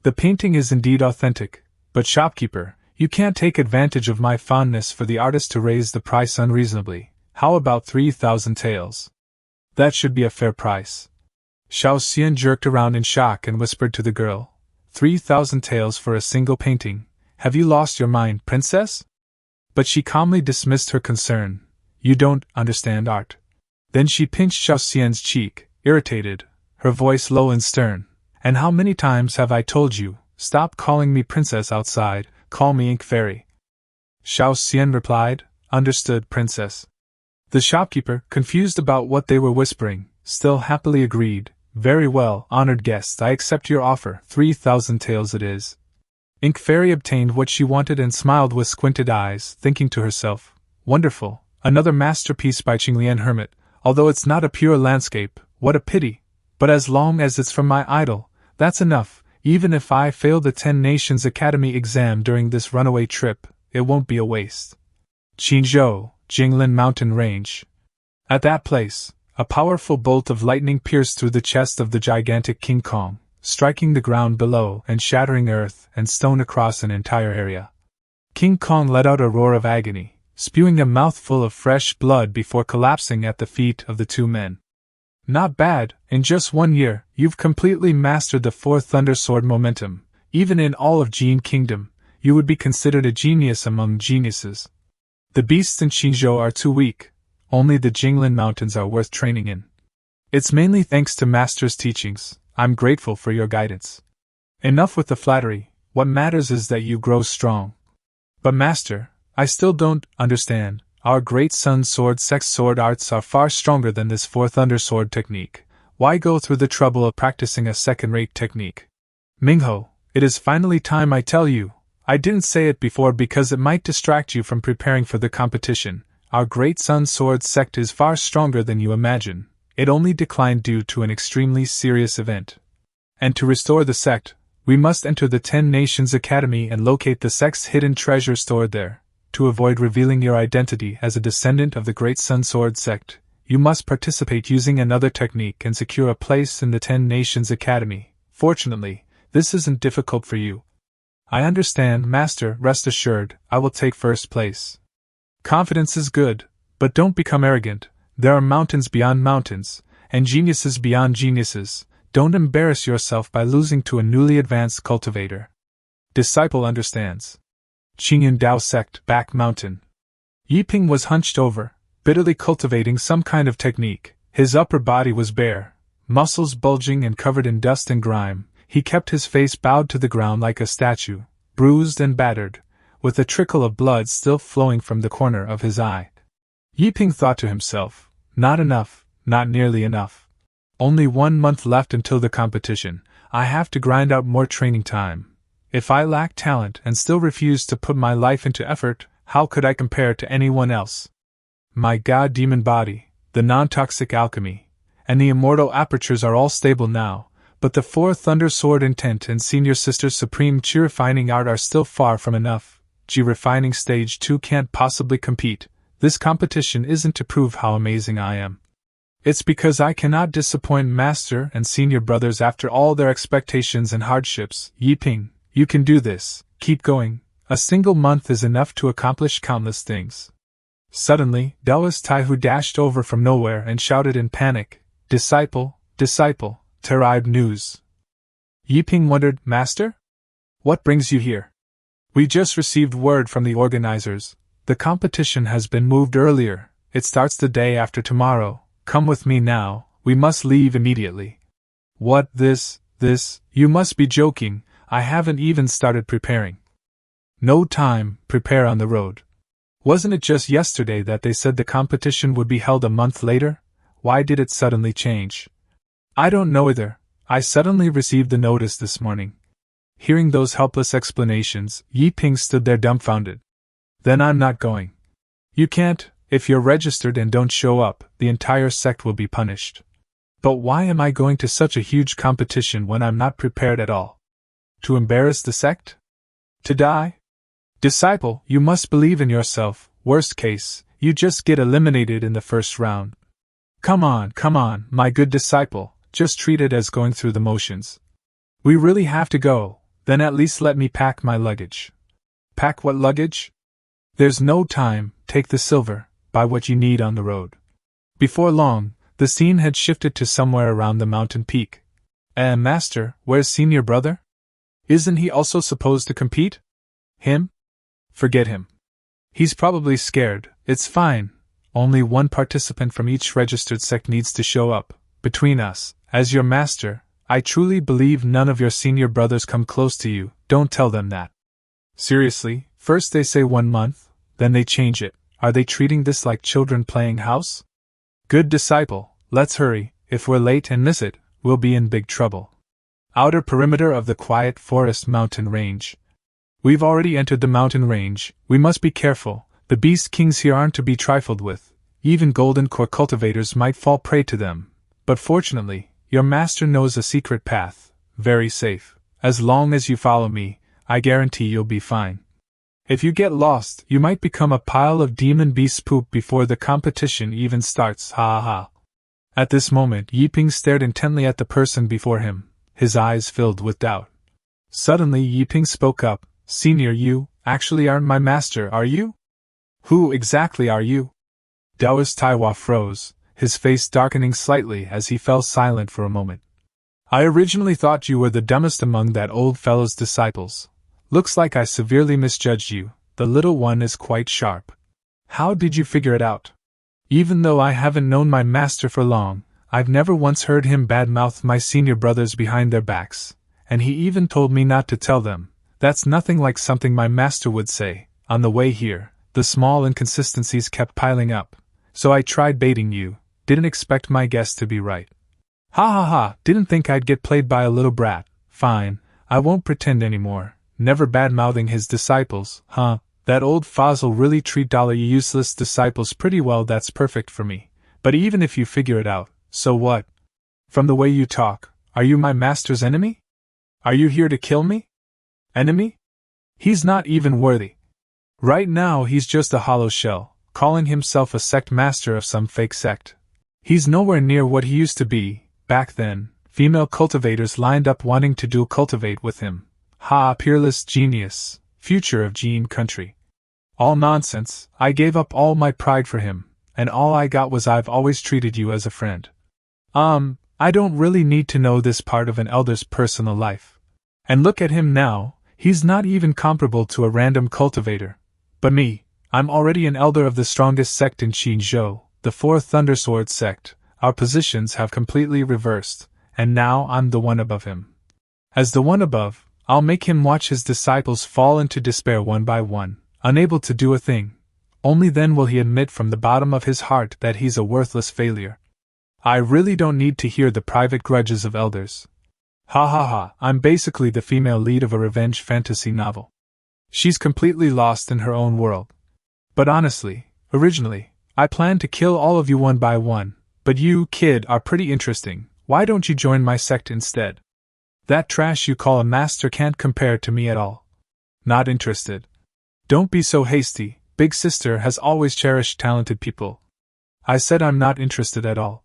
The painting is indeed authentic, but shopkeeper, you can't take advantage of my fondness for the artist to raise the price unreasonably. How about 3,000 taels? That should be a fair price. Xiao Xian jerked around in shock and whispered to the girl, 3,000 taels for a single painting. Have you lost your mind, princess? But she calmly dismissed her concern. You don't understand art. Then she pinched Xiao Xian's cheek, irritated, her voice low and stern. And how many times have I told you, stop calling me princess outside, call me Ink Fairy. Xiao Xian replied, Understood, princess. The shopkeeper, confused about what they were whispering, still happily agreed, Very well, honored guest, I accept your offer, 3,000 taels it is. Ink Fairy obtained what she wanted and smiled with squinted eyes, thinking to herself, Wonderful, another masterpiece by Qinglian Hermit, although it's not a pure landscape, what a pity. But as long as it's from my idol, that's enough. Even if I fail the 10 Nations Academy exam during this runaway trip, it won't be a waste. Qinzhou, Jinglin Mountain Range. At that place, a powerful bolt of lightning pierced through the chest of the gigantic King Kong, striking the ground below and shattering earth and stone across an entire area. King Kong let out a roar of agony, spewing a mouthful of fresh blood before collapsing at the feet of the 2 men. Not bad, in just 1 year, you've completely mastered the 4 Thunder Sword momentum. Even in all of Jin Kingdom, you would be considered a genius among geniuses. The beasts in Qinzhou are too weak, only the Jinglin Mountains are worth training in. It's mainly thanks to Master's teachings. I'm grateful for your guidance. Enough with the flattery, what matters is that you grow strong. But master, I still don't understand. Our great sun sword sect sword arts are far stronger than this fourth undersword technique. Why go through the trouble of practicing a second-rate technique? Mingho, it is finally time I tell you. I didn't say it before because it might distract you from preparing for the competition. Our great sun sword sect is far stronger than you imagine. It only declined due to an extremely serious event. And to restore the sect, we must enter the 10 Nations Academy and locate the sect's hidden treasure stored there. To avoid revealing your identity as a descendant of the Great Sun Sword sect, you must participate using another technique and secure a place in the 10 Nations Academy. Fortunately, this isn't difficult for you. I understand, Master, rest assured, I will take first place. Confidence is good, but don't become arrogant. There are mountains beyond mountains, and geniuses beyond geniuses. Don't embarrass yourself by losing to a newly advanced cultivator. Disciple understands. Qingyun Dao sect, back mountain. Yiping was hunched over, bitterly cultivating some kind of technique. His upper body was bare, muscles bulging and covered in dust and grime. He kept his face bowed to the ground like a statue, bruised and battered, with a trickle of blood still flowing from the corner of his eye. Yiping thought to himself, not enough, not nearly enough. Only 1 month left until the competition. I have to grind out more training time. If I lack talent and still refuse to put my life into effort, how could I compare to anyone else? My god demon body, the non-toxic alchemy, and the immortal apertures are all stable now, but the 4 Thunder Sword Intent and Senior Sister's Supreme Chi Refining Art are still far from enough. Chi Refining Stage 2 can't possibly compete. This competition isn't to prove how amazing I am. It's because I cannot disappoint Master and Senior Brothers after all their expectations and hardships. Yiping, you can do this. Keep going. A single month is enough to accomplish countless things. Suddenly, Dallas Taihu dashed over from nowhere and shouted in panic, Disciple, disciple, terrible news. Yiping wondered, Master? What brings you here? We just received word from the organizers. The competition has been moved earlier. It starts the day after tomorrow. Come with me now. We must leave immediately. What, this, you must be joking. I haven't even started preparing. No time, prepare on the road. Wasn't it just yesterday that they said the competition would be held a month later? Why did it suddenly change? I don't know either. I suddenly received the notice this morning. Hearing those helpless explanations, Yiping stood there dumbfounded. Then I'm not going. You can't. If you're registered and don't show up, the entire sect will be punished. But why am I going to such a huge competition when I'm not prepared at all? To embarrass the sect? To die? Disciple, you must believe in yourself. Worst case, you just get eliminated in the first round. Come on, my good disciple, just treat it as going through the motions. We really have to go, then at least let me pack my luggage. Pack what luggage? There's no time, take the silver, buy what you need on the road. Before long, the scene had shifted to somewhere around the mountain peak. Master, where's Senior Brother? Isn't he also supposed to compete? Him? Forget him. He's probably scared. It's fine. Only 1 participant from each registered sect needs to show up. Between us, as your master, I truly believe none of your senior brothers come close to you. Don't tell them that. Seriously, first they say 1 month, then they change it. Are they treating this like children playing house? Good disciple, let's hurry. If we're late and miss it, we'll be in big trouble. Outer perimeter of the quiet forest mountain range. We've already entered the mountain range. We must be careful. The beast kings here aren't to be trifled with. Even golden core cultivators might fall prey to them. But fortunately, your master knows a secret path. Very safe. As long as you follow me, I guarantee you'll be fine. If you get lost, you might become a pile of demon beast poop before the competition even starts. Ha ha. At this moment, Yiping stared intently at the person before him, his eyes filled with doubt. Suddenly Yiping spoke up. Senior, you actually aren't my master, are you? Who exactly are you? Daoist Taiwa froze, his face darkening slightly as he fell silent for a moment. I originally thought you were the dumbest among that old fellow's disciples. Looks like I severely misjudged you. The little one is quite sharp. How did you figure it out? Even though I haven't known my master for long, I've never once heard him badmouth my senior brothers behind their backs, and he even told me not to tell them. That's nothing like something my master would say. On the way here, the small inconsistencies kept piling up, so I tried baiting you, didn't expect my guess to be right. Ha ha ha, didn't think I'd get played by a little brat. Fine, I won't pretend anymore, never bad-mouthing his disciples, huh? That old fossil really treat you useless disciples pretty well, that's perfect for me. But even if you figure it out, so what? From the way you talk, are you my master's enemy? Are you here to kill me? Enemy? He's not even worthy. Right now he's just a hollow shell, calling himself a sect master of some fake sect. He's nowhere near what he used to be. Back then, female cultivators lined up wanting to dual cultivate with him. Ha, peerless genius, future of Gene Country. All nonsense, I gave up all my pride for him, and all I got was I've always treated you as a friend. I don't really need to know this part of an elder's personal life. And look at him now, he's not even comparable to a random cultivator. But me, I'm already an elder of the strongest sect in Qinzhou, the Fourth Thundersword sect. Our positions have completely reversed, and now I'm the one above him. As the one above, I'll make him watch his disciples fall into despair one by one, unable to do a thing. Only then will he admit from the bottom of his heart that he's a worthless failure. I really don't need to hear the private grudges of elders. Ha ha ha, I'm basically the female lead of a revenge fantasy novel. She's completely lost in her own world. But honestly, originally, I planned to kill all of you one by one, but you, kid, are pretty interesting. Why don't you join my sect instead? That trash you call a master can't compare to me at all. Not interested. Don't be so hasty, big sister has always cherished talented people. I said I'm not interested at all.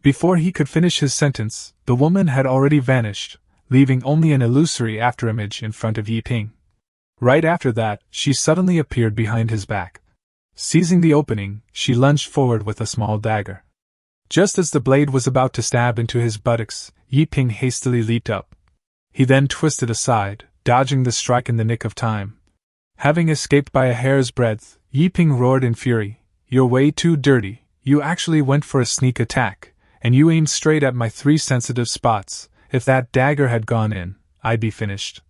Before he could finish his sentence, the woman had already vanished, leaving only an illusory afterimage in front of Yi Ping. Right after that, she suddenly appeared behind his back. Seizing the opening, she lunged forward with a small dagger. Just as the blade was about to stab into his buttocks, Yi Ping hastily leaped up. He then twisted aside, dodging the strike in the nick of time. Having escaped by a hair's breadth, Yi Ping roared in fury, "You're way too dirty, you actually went for a sneak attack, and you aimed straight at my 3 sensitive spots. If that dagger had gone in, I'd be finished.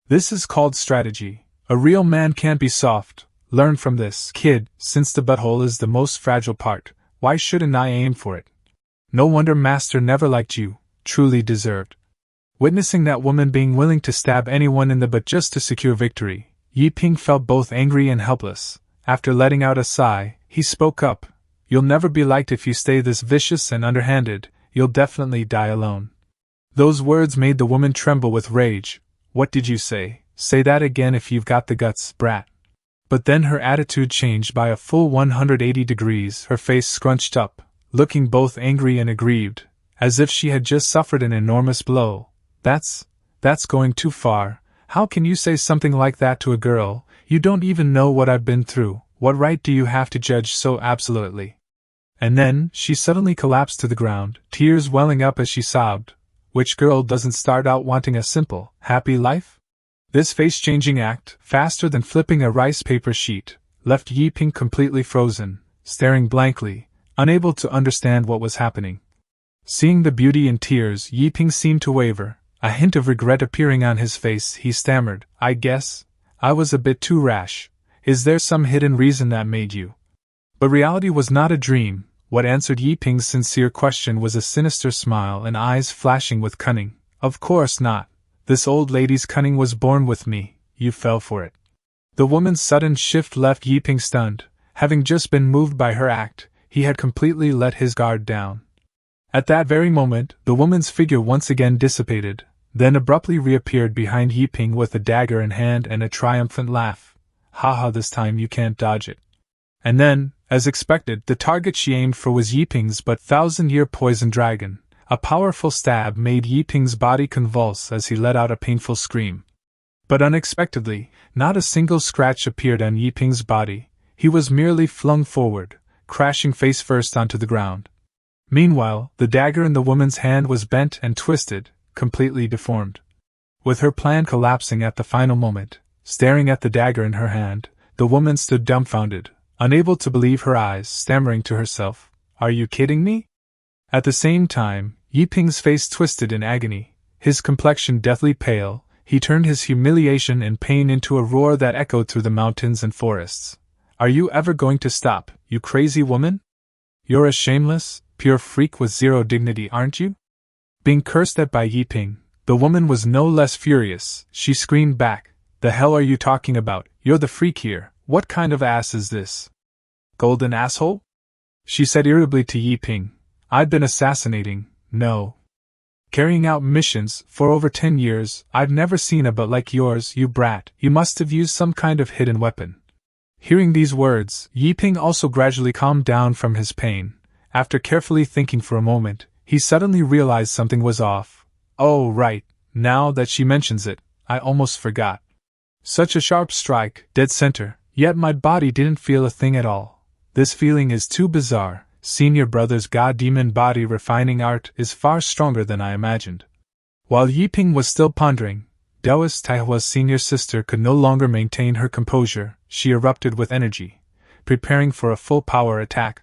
This is called strategy. A real man can't be soft. Learn from this, kid, since the butthole is the most fragile part. Why shouldn't I aim for it? No wonder Master never liked you, truly deserved." Witnessing that woman being willing to stab anyone in the butt just to secure victory, Yi Ping felt both angry and helpless. After letting out a sigh, he spoke up. "You'll never be liked if you stay this vicious and underhanded, you'll definitely die alone." Those words made the woman tremble with rage. "What did you say? Say that again if you've got the guts, brat." But then her attitude changed by a full 180 degrees, her face scrunched up, looking both angry and aggrieved, as if she had just suffered an enormous blow. That's going too far. How can you say something like that to a girl? You don't even know what I've been through. What right do you have to judge so absolutely?" And then, she suddenly collapsed to the ground, tears welling up as she sobbed. Which girl doesn't start out wanting a simple, happy life? This face-changing act, faster than flipping a rice paper sheet, left Yi Ping completely frozen, staring blankly, unable to understand what was happening. Seeing the beauty in tears, Yi Ping seemed to waver, a hint of regret appearing on his face. He stammered, "I guess I was a bit too rash. Is there some hidden reason that made you?" But reality was not a dream. What answered Yi Ping's sincere question was a sinister smile and eyes flashing with cunning. "Of course not. This old lady's cunning was born with me. You fell for it." The woman's sudden shift left Yi Ping stunned. Having just been moved by her act, he had completely let his guard down. At that very moment, the woman's figure once again dissipated, then abruptly reappeared behind Yi Ping with a dagger in hand and a triumphant laugh. "Haha, this time you can't dodge it." And then, as expected, the target she aimed for was Yi Ping's but 1,000-year poison dragon. A powerful stab made Yi Ping's body convulse as he let out a painful scream. But unexpectedly, not a single scratch appeared on Yi Ping's body. He was merely flung forward, crashing face first onto the ground. Meanwhile, the dagger in the woman's hand was bent and twisted, completely deformed. With her plan collapsing at the final moment, staring at the dagger in her hand, the woman stood dumbfounded, unable to believe her eyes, stammering to herself, "Are you kidding me?" At the same time, Yi Ping's face twisted in agony, his complexion deathly pale, He turned his humiliation and pain into a roar that echoed through the mountains and forests. Are you ever going to stop, you crazy woman? You're a shameless, pure freak with zero dignity, aren't you? Being cursed at by Yiping, the woman was no less furious. She screamed back, The hell are you talking about? You're the freak here. What kind of ass is this? Golden asshole? She said irritably to Yiping. I've been assassinating, carrying out missions for over 10 years. I've never seen a butt like yours, you brat. You must have used some kind of hidden weapon. Hearing these words, Yiping also gradually calmed down from his pain. After carefully thinking for a moment, he suddenly realized something was off. Oh right, now that she mentions it, I almost forgot. Such a sharp strike, dead center, yet my body didn't feel a thing at all. This feeling is too bizarre. Senior brother's god-demon body refining art is far stronger than I imagined. While Yiping was still pondering, Daoist Taihua's senior sister could no longer maintain her composure. She erupted with energy, preparing for a full power attack.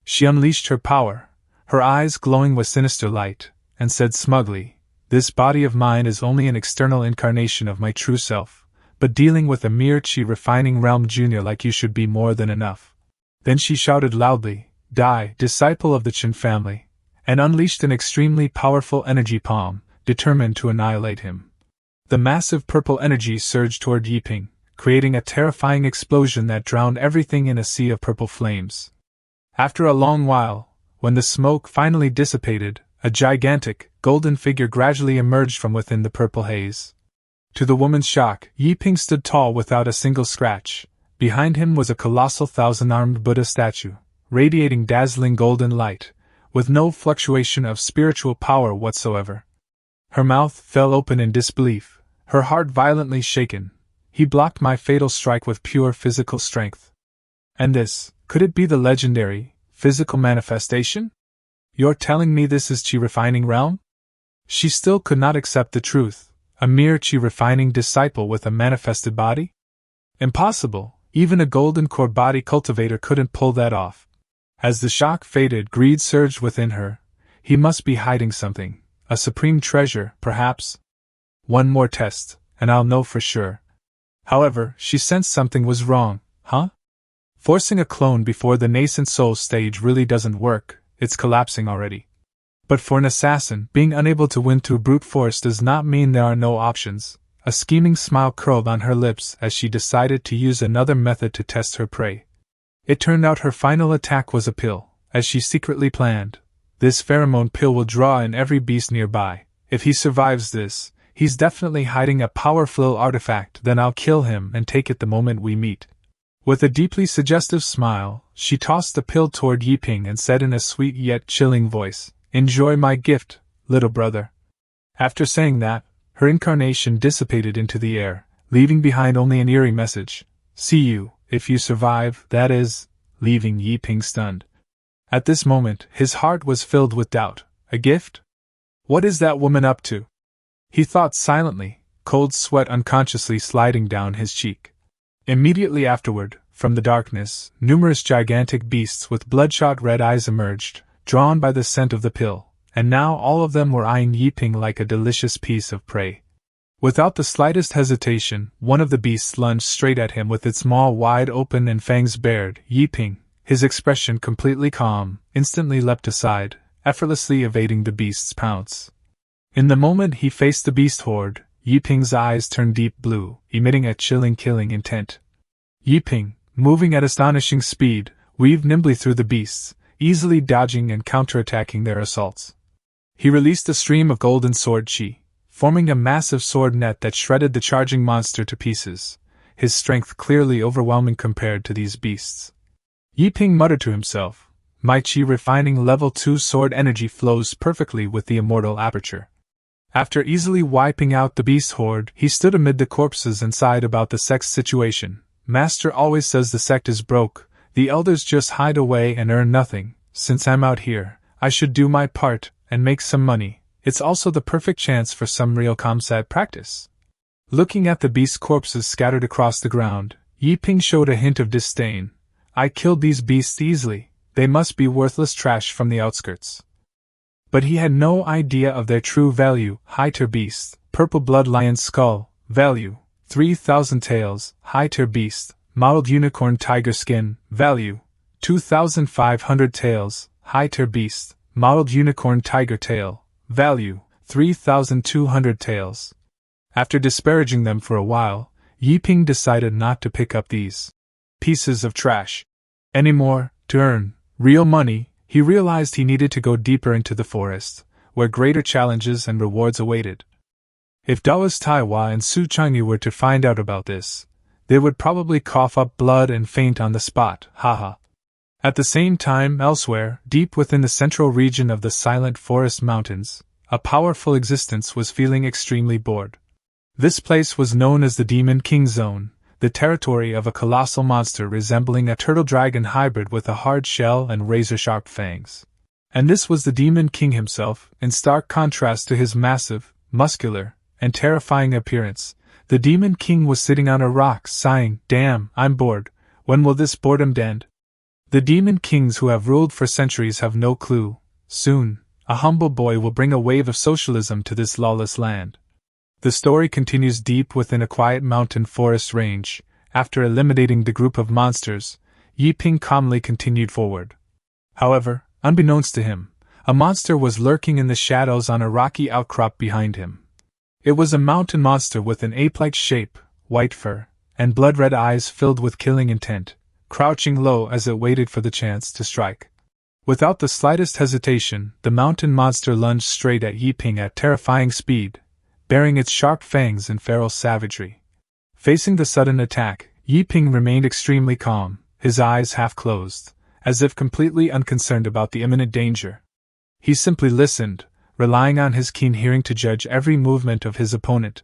She unleashed her power, her eyes glowing with sinister light, and said smugly, This body of mine is only an external incarnation of my true self, but dealing with a mere chi refining realm junior like you should be more than enough. Then she shouted loudly, Die, disciple of the Qin family, and unleashed an extremely powerful energy palm, determined to annihilate him. The massive purple energy surged toward Yiping, creating a terrifying explosion that drowned everything in a sea of purple flames. After a long while, when the smoke finally dissipated, a gigantic, golden figure gradually emerged from within the purple haze. To the woman's shock, Yiping stood tall without a single scratch. Behind him was a colossal thousand-armed Buddha statue, radiating dazzling golden light, with no fluctuation of spiritual power whatsoever. Her mouth fell open in disbelief, her heart violently shaken. He blocked my fatal strike with pure physical strength. And this, could it be the legendary, physical manifestation? You're telling me this is Qi refining realm? She still could not accept the truth. A mere Qi refining disciple with a manifested body? Impossible, even a golden core body cultivator couldn't pull that off. As the shock faded, greed surged within her. He must be hiding something, a supreme treasure, perhaps. One more test, and I'll know for sure. However, she sensed something was wrong. Forcing a clone before the nascent soul stage really doesn't work, it's collapsing already. But for an assassin, being unable to win through brute force does not mean there are no options. A scheming smile curled on her lips as she decided to use another method to test her prey. It turned out her final attack was a pill, as she secretly planned. This pheromone pill will draw in every beast nearby. If he survives this, he's definitely hiding a power flow artifact, then I'll kill him and take it the moment we meet. With a deeply suggestive smile, she tossed the pill toward Yiping and said in a sweet yet chilling voice, Enjoy my gift, little brother. After saying that, her incarnation dissipated into the air, leaving behind only an eerie message. See you, if you survive, that is, leaving Yiping stunned. At this moment, his heart was filled with doubt. A gift? What is that woman up to? He thought silently, cold sweat unconsciously sliding down his cheek. Immediately afterward, from the darkness, numerous gigantic beasts with bloodshot red eyes emerged, drawn by the scent of the pill, and now all of them were eyeing Yiping like a delicious piece of prey. Without the slightest hesitation, one of the beasts lunged straight at him with its maw wide open and fangs bared. Yiping, his expression completely calm, instantly leapt aside, effortlessly evading the beast's pounce. In the moment he faced the beast horde, Yiping's eyes turned deep blue, emitting a chilling killing intent. Yiping, moving at astonishing speed, weaved nimbly through the beasts, easily dodging and counterattacking their assaults. He released a stream of golden sword chi, forming a massive sword net that shredded the charging monster to pieces, his strength clearly overwhelming compared to these beasts. Yiping muttered to himself, My chi refining level 2 sword energy flows perfectly with the immortal aperture. After easily wiping out the beast horde, he stood amid the corpses and sighed about the sect's situation. Master always says the sect is broke, the elders just hide away and earn nothing. Since I'm out here, I should do my part and make some money. It's also the perfect chance for some real comsat practice. Looking at the beast corpses scattered across the ground, Yiping showed a hint of disdain. I killed these beasts easily, they must be worthless trash from the outskirts. But he had no idea of their true value. High-tier beasts, purple blood lion skull, value, 3,000 tails, high-tier beast, mottled unicorn tiger skin, value, 2,500 tails, high-tier beast, mottled unicorn tiger tail, value, 3,200 tails. After disparaging them for a while, Yiping decided not to pick up these pieces of trash anymore. To earn real money, he realized he needed to go deeper into the forest, where greater challenges and rewards awaited. If Daoist Taiwa and Su Changyu were to find out about this, they would probably cough up blood and faint on the spot, haha. At the same time, elsewhere, deep within the central region of the Silent Forest Mountains, a powerful existence was feeling extremely bored. This place was known as the Demon King Zone, the territory of a colossal monster resembling a turtle-dragon hybrid with a hard shell and razor-sharp fangs. And this was the Demon King himself, in stark contrast to his massive, muscular, and terrifying appearance. The Demon King was sitting on a rock, sighing, "Damn, I'm bored. When will this boredom end?" The Demon Kings who have ruled for centuries have no clue. Soon, a humble boy will bring a wave of socialism to this lawless land. The story continues deep within a quiet mountain forest range. After eliminating the group of monsters, Yiping calmly continued forward. However, unbeknownst to him, a monster was lurking in the shadows on a rocky outcrop behind him. It was a mountain monster with an ape-like shape, white fur, and blood-red eyes filled with killing intent, crouching low as it waited for the chance to strike. Without the slightest hesitation, the mountain monster lunged straight at Yiping at terrifying speed, baring its sharp fangs in feral savagery. Facing the sudden attack, Yiping remained extremely calm, his eyes half closed, as if completely unconcerned about the imminent danger. He simply listened, relying on his keen hearing to judge every movement of his opponent.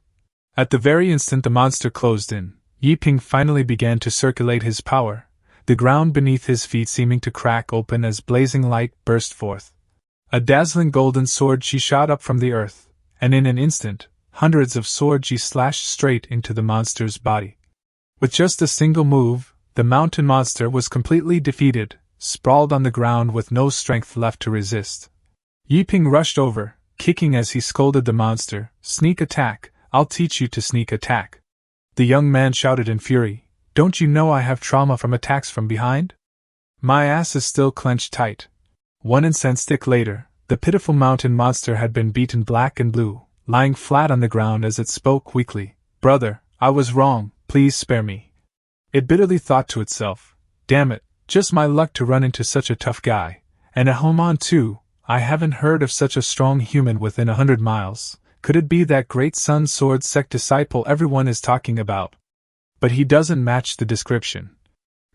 At the very instant the monster closed in, Yiping finally began to circulate his power, the ground beneath his feet seeming to crack open as blazing light burst forth. A dazzling golden sword she shot up from the earth, and in an instant, hundreds of sword G slashed straight into the monster's body. With just a single move, the mountain monster was completely defeated, sprawled on the ground with no strength left to resist. Yiping rushed over, kicking as he scolded the monster, "Sneak attack, I'll teach you to sneak attack." The young man shouted in fury, "Don't you know I have trauma from attacks from behind? My ass is still clenched tight." One incensed tick later, the pitiful mountain monster had been beaten black and blue, lying flat on the ground as it spoke weakly, "Brother, I was wrong, please spare me." It bitterly thought to itself, "Damn it, just my luck to run into such a tough guy, and a Homon too. I haven't heard of such a strong human within 100 miles, could it be that great Sun Sword sect disciple everyone is talking about? But he doesn't match the description."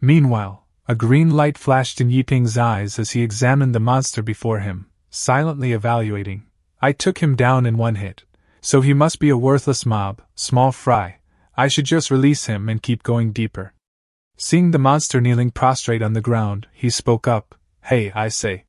Meanwhile, a green light flashed in Yiping's eyes as he examined the monster before him, silently evaluating. "I took him down in one hit, so he must be a worthless mob, small fry. I should just release him and keep going deeper." Seeing the monster kneeling prostrate on the ground, he spoke up, "Hey, I say."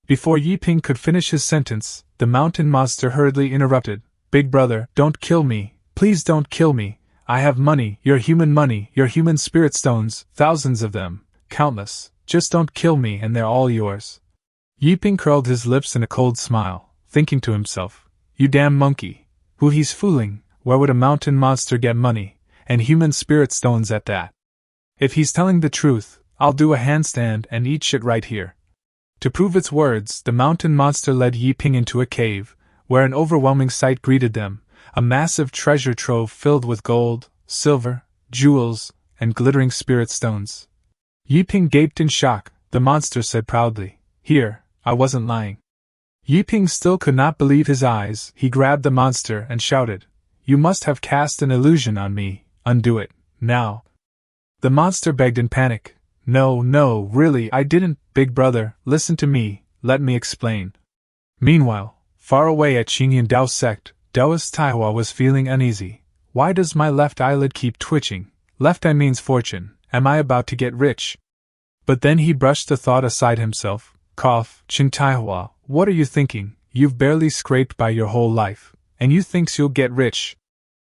Before Yiping could finish his sentence, the mountain monster hurriedly interrupted, "Big brother, don't kill me, please don't kill me. I have money, your human spirit stones, thousands of them, countless. Just don't kill me and they're all yours." Yiping curled his lips in a cold smile, thinking to himself, "You damn monkey, who he's fooling, where would a mountain monster get money, and human spirit stones at that? If he's telling the truth, I'll do a handstand and eat shit right here." To prove its words, the mountain monster led Yiping into a cave, where an overwhelming sight greeted them, a massive treasure trove filled with gold, silver, jewels, and glittering spirit stones. Yiping gaped in shock. The monster said proudly, "Here, I wasn't lying." Yiping still could not believe his eyes. He grabbed the monster and shouted, "You must have cast an illusion on me, undo it, now." The monster begged in panic, No, really, I didn't, big brother, listen to me, let me explain." Meanwhile, far away at Xingyan Dao sect, Daoist Taihua was feeling uneasy. "Why does my left eyelid keep twitching? Left eye means fortune, am I about to get rich?" But then he brushed the thought aside himself. Cough, Qing Taihua, what are you thinking? You've barely scraped by your whole life, and you thinks you'll get rich.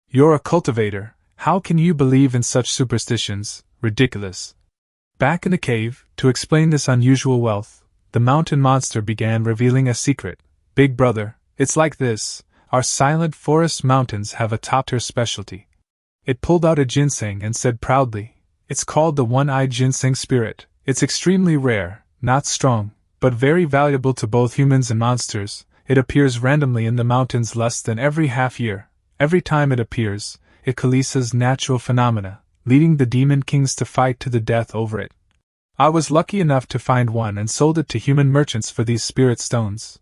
You're a cultivator, how can you believe in such superstitions? Ridiculous. Back in the cave, to explain this unusual wealth, the mountain monster began revealing a secret. "Big brother, it's like this, our silent forest mountains have a top-tier specialty. It pulled out a ginseng and said proudly, "It's called the one-eyed ginseng spirit. It's extremely rare, not strong, but very valuable to both humans and monsters. It appears randomly in the mountains less than every half year. Every time it appears, it releases natural phenomena, leading the demon kings to fight to the death over it. I was lucky enough to find one and sold it to human merchants for these spirit stones."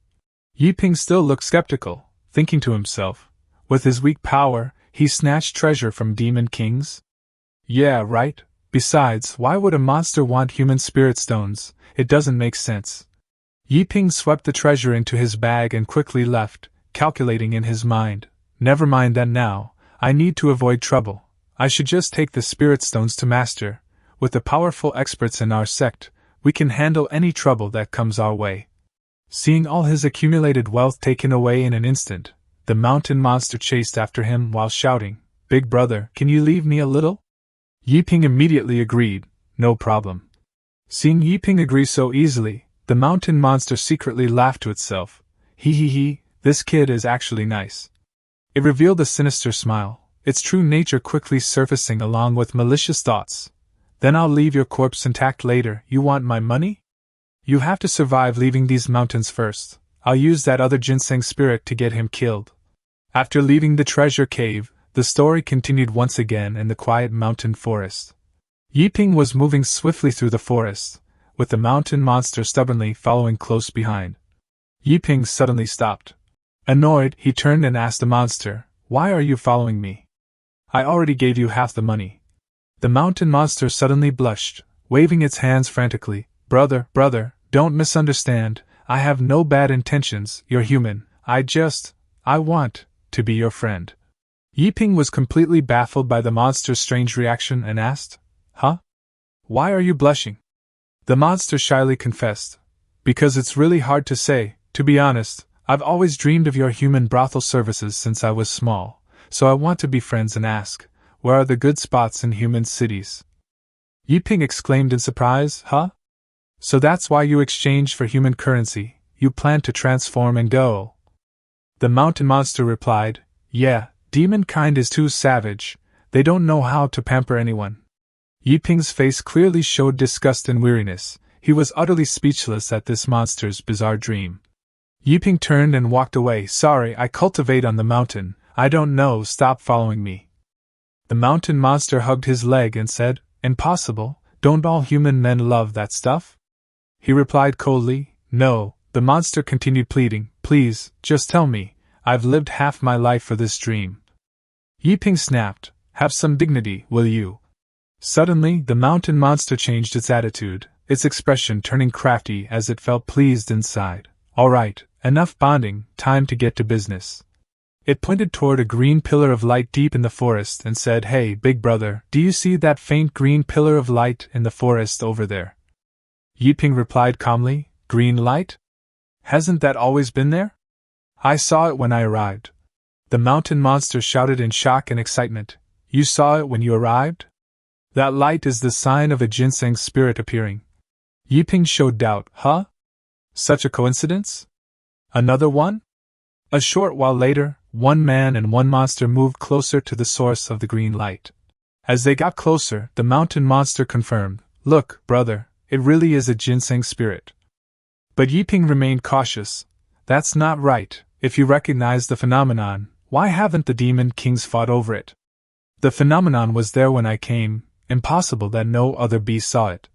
Yiping still looked skeptical, thinking to himself, with his weak power, he snatched treasure from demon kings? Yeah, right. Besides, why would a monster want human spirit stones? It doesn't make sense. Yiping swept the treasure into his bag and quickly left, calculating in his mind, "Never mind that now, I need to avoid trouble. I should just take the spirit stones to master. With the powerful experts in our sect, we can handle any trouble that comes our way." Seeing all his accumulated wealth taken away in an instant, the mountain monster chased after him while shouting, "Big brother, can you leave me a little?" Yiping immediately agreed, "No problem." Seeing Yiping agree so easily, the mountain monster secretly laughed to itself. He, this kid is actually nice. It revealed a sinister smile, its true nature quickly surfacing along with malicious thoughts. "Then I'll leave your corpse intact later. You want my money? You have to survive leaving these mountains first. I'll use that other ginseng spirit to get him killed." After leaving the treasure cave, the story continued once again in the quiet mountain forest. Yiping was moving swiftly through the forest, with the mountain monster stubbornly following close behind. Yiping suddenly stopped. Annoyed, he turned and asked the monster, "Why are you following me? I already gave you half the money." The mountain monster suddenly blushed, waving its hands frantically. Brother, don't misunderstand. I have no bad intentions. You're human. I want to be your friend." Yiping was completely baffled by the monster's strange reaction and asked, "Huh? Why are you blushing?" The monster shyly confessed, "Because it's really hard to say. To be honest, I've always dreamed of your human brothel services since I was small, so I want to be friends and ask, where are the good spots in human cities?" Yiping exclaimed in surprise, "Huh? So that's why you exchange for human currency, you plan to transform and go?" The mountain monster replied, "Yeah, demon kind is too savage, they don't know how to pamper anyone." Yiping's face clearly showed disgust and weariness. He was utterly speechless at this monster's bizarre dream. Yiping turned and walked away. "Sorry, I cultivate on the mountain, I don't know, stop following me." The mountain monster hugged his leg and said, "Impossible, don't all human men love that stuff?" He replied coldly, "No." The monster continued pleading, "Please, just tell me, I've lived half my life for this dream." Yiping snapped, "Have some dignity, will you?" Suddenly, the mountain monster changed its attitude, its expression turning crafty as it felt pleased inside. "All right, enough bonding, time to get to business." It pointed toward a green pillar of light deep in the forest and said, "Hey, big brother, do you see that faint green pillar of light in the forest over there?" Yiping replied calmly, "Green light? Hasn't that always been there? I saw it when I arrived." The mountain monster shouted in shock and excitement, "You saw it when you arrived? That light is the sign of a ginseng spirit appearing." Yiping showed doubt. "Huh? Such a coincidence? Another one?" A short while later, one man and one monster moved closer to the source of the green light. As they got closer, the mountain monster confirmed, "Look, brother, it really is a ginseng spirit." But Yiping remained cautious. "That's not right. If you recognize the phenomenon, why haven't the demon kings fought over it? The phenomenon was there when I came, impossible that no other beast saw it."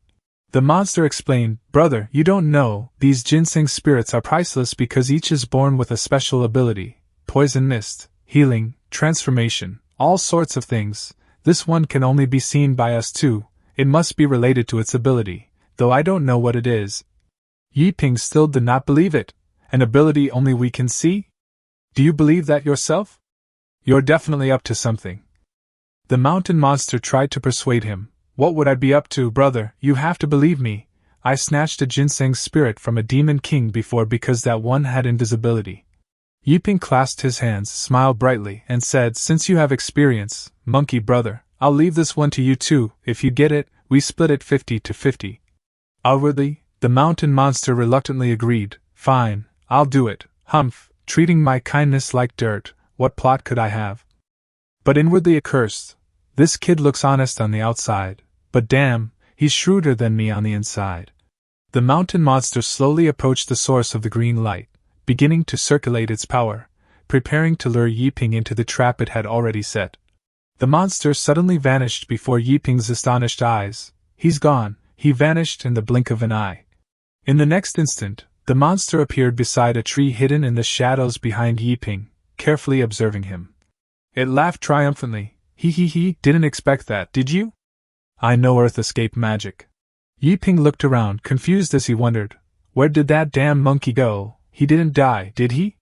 The monster explained, "Brother, you don't know, these ginseng spirits are priceless because each is born with a special ability. Poison mist, healing, transformation, all sorts of things. This one can only be seen by us two. It must be related to its ability, though I don't know what it is." Yiping still did not believe it. An ability only we can see? Do you believe that yourself? You're definitely up to something. The mountain monster tried to persuade him. "What would I be up to, brother? You have to believe me. I snatched a ginseng spirit from a demon king before because that one had invisibility." Yiping clasped his hands, smiled brightly, and said, "Since you have experience, monkey brother, I'll leave this one to you too. If you get it, we split it 50-50. Outwardly, the mountain monster reluctantly agreed. "Fine, I'll do it. Humph, treating my kindness like dirt, what plot could I have? But inwardly accursed, this kid looks honest on the outside, but damn, he's shrewder than me on the inside. The mountain monster slowly approached the source of the green light, beginning to circulate its power, preparing to lure Yiping into the trap it had already set. The monster suddenly vanished before Yiping's astonished eyes. He's gone, he vanished in the blink of an eye. In the next instant, the monster appeared beside a tree hidden in the shadows behind Yiping, carefully observing him. It laughed triumphantly. He, didn't expect that, did you? I know Earth escape magic. Yiping looked around, confused as he wondered, where did that damn monkey go? He didn't die, did he?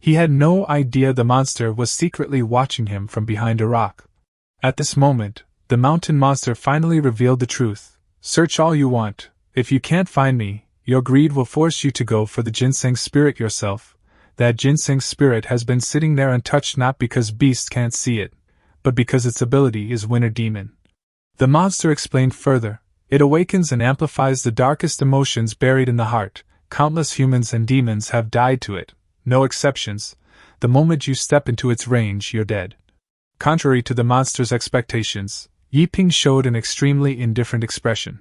He had no idea the monster was secretly watching him from behind a rock. At this moment, the mountain monster finally revealed the truth. Search all you want. If you can't find me, your greed will force you to go for the ginseng spirit yourself. That ginseng spirit has been sitting there untouched not because beasts can't see it, but because its ability is winter demon. The monster explained further, it awakens and amplifies the darkest emotions buried in the heart. Countless humans and demons have died to it, no exceptions. The moment you step into its range, you're dead. Contrary to the monster's expectations, Yiping showed an extremely indifferent expression.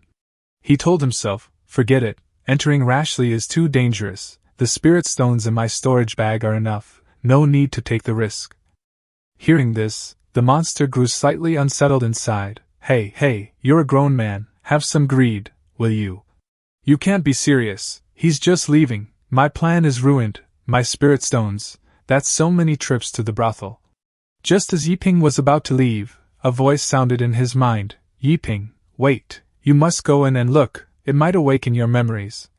He told himself, forget it, entering rashly is too dangerous, the spirit stones in my storage bag are enough, no need to take the risk. Hearing this, the monster grew slightly unsettled inside. Hey, you're a grown man, have some greed, will you? You can't be serious, he's just leaving, my plan is ruined, my spirit stones, that's so many trips to the brothel. Just as Yiping was about to leave, a voice sounded in his mind, Yiping, wait, you must go in and look, it might awaken your memories.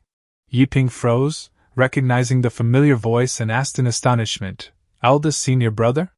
Yiping froze, recognizing the familiar voice and asked in astonishment, eldest senior brother?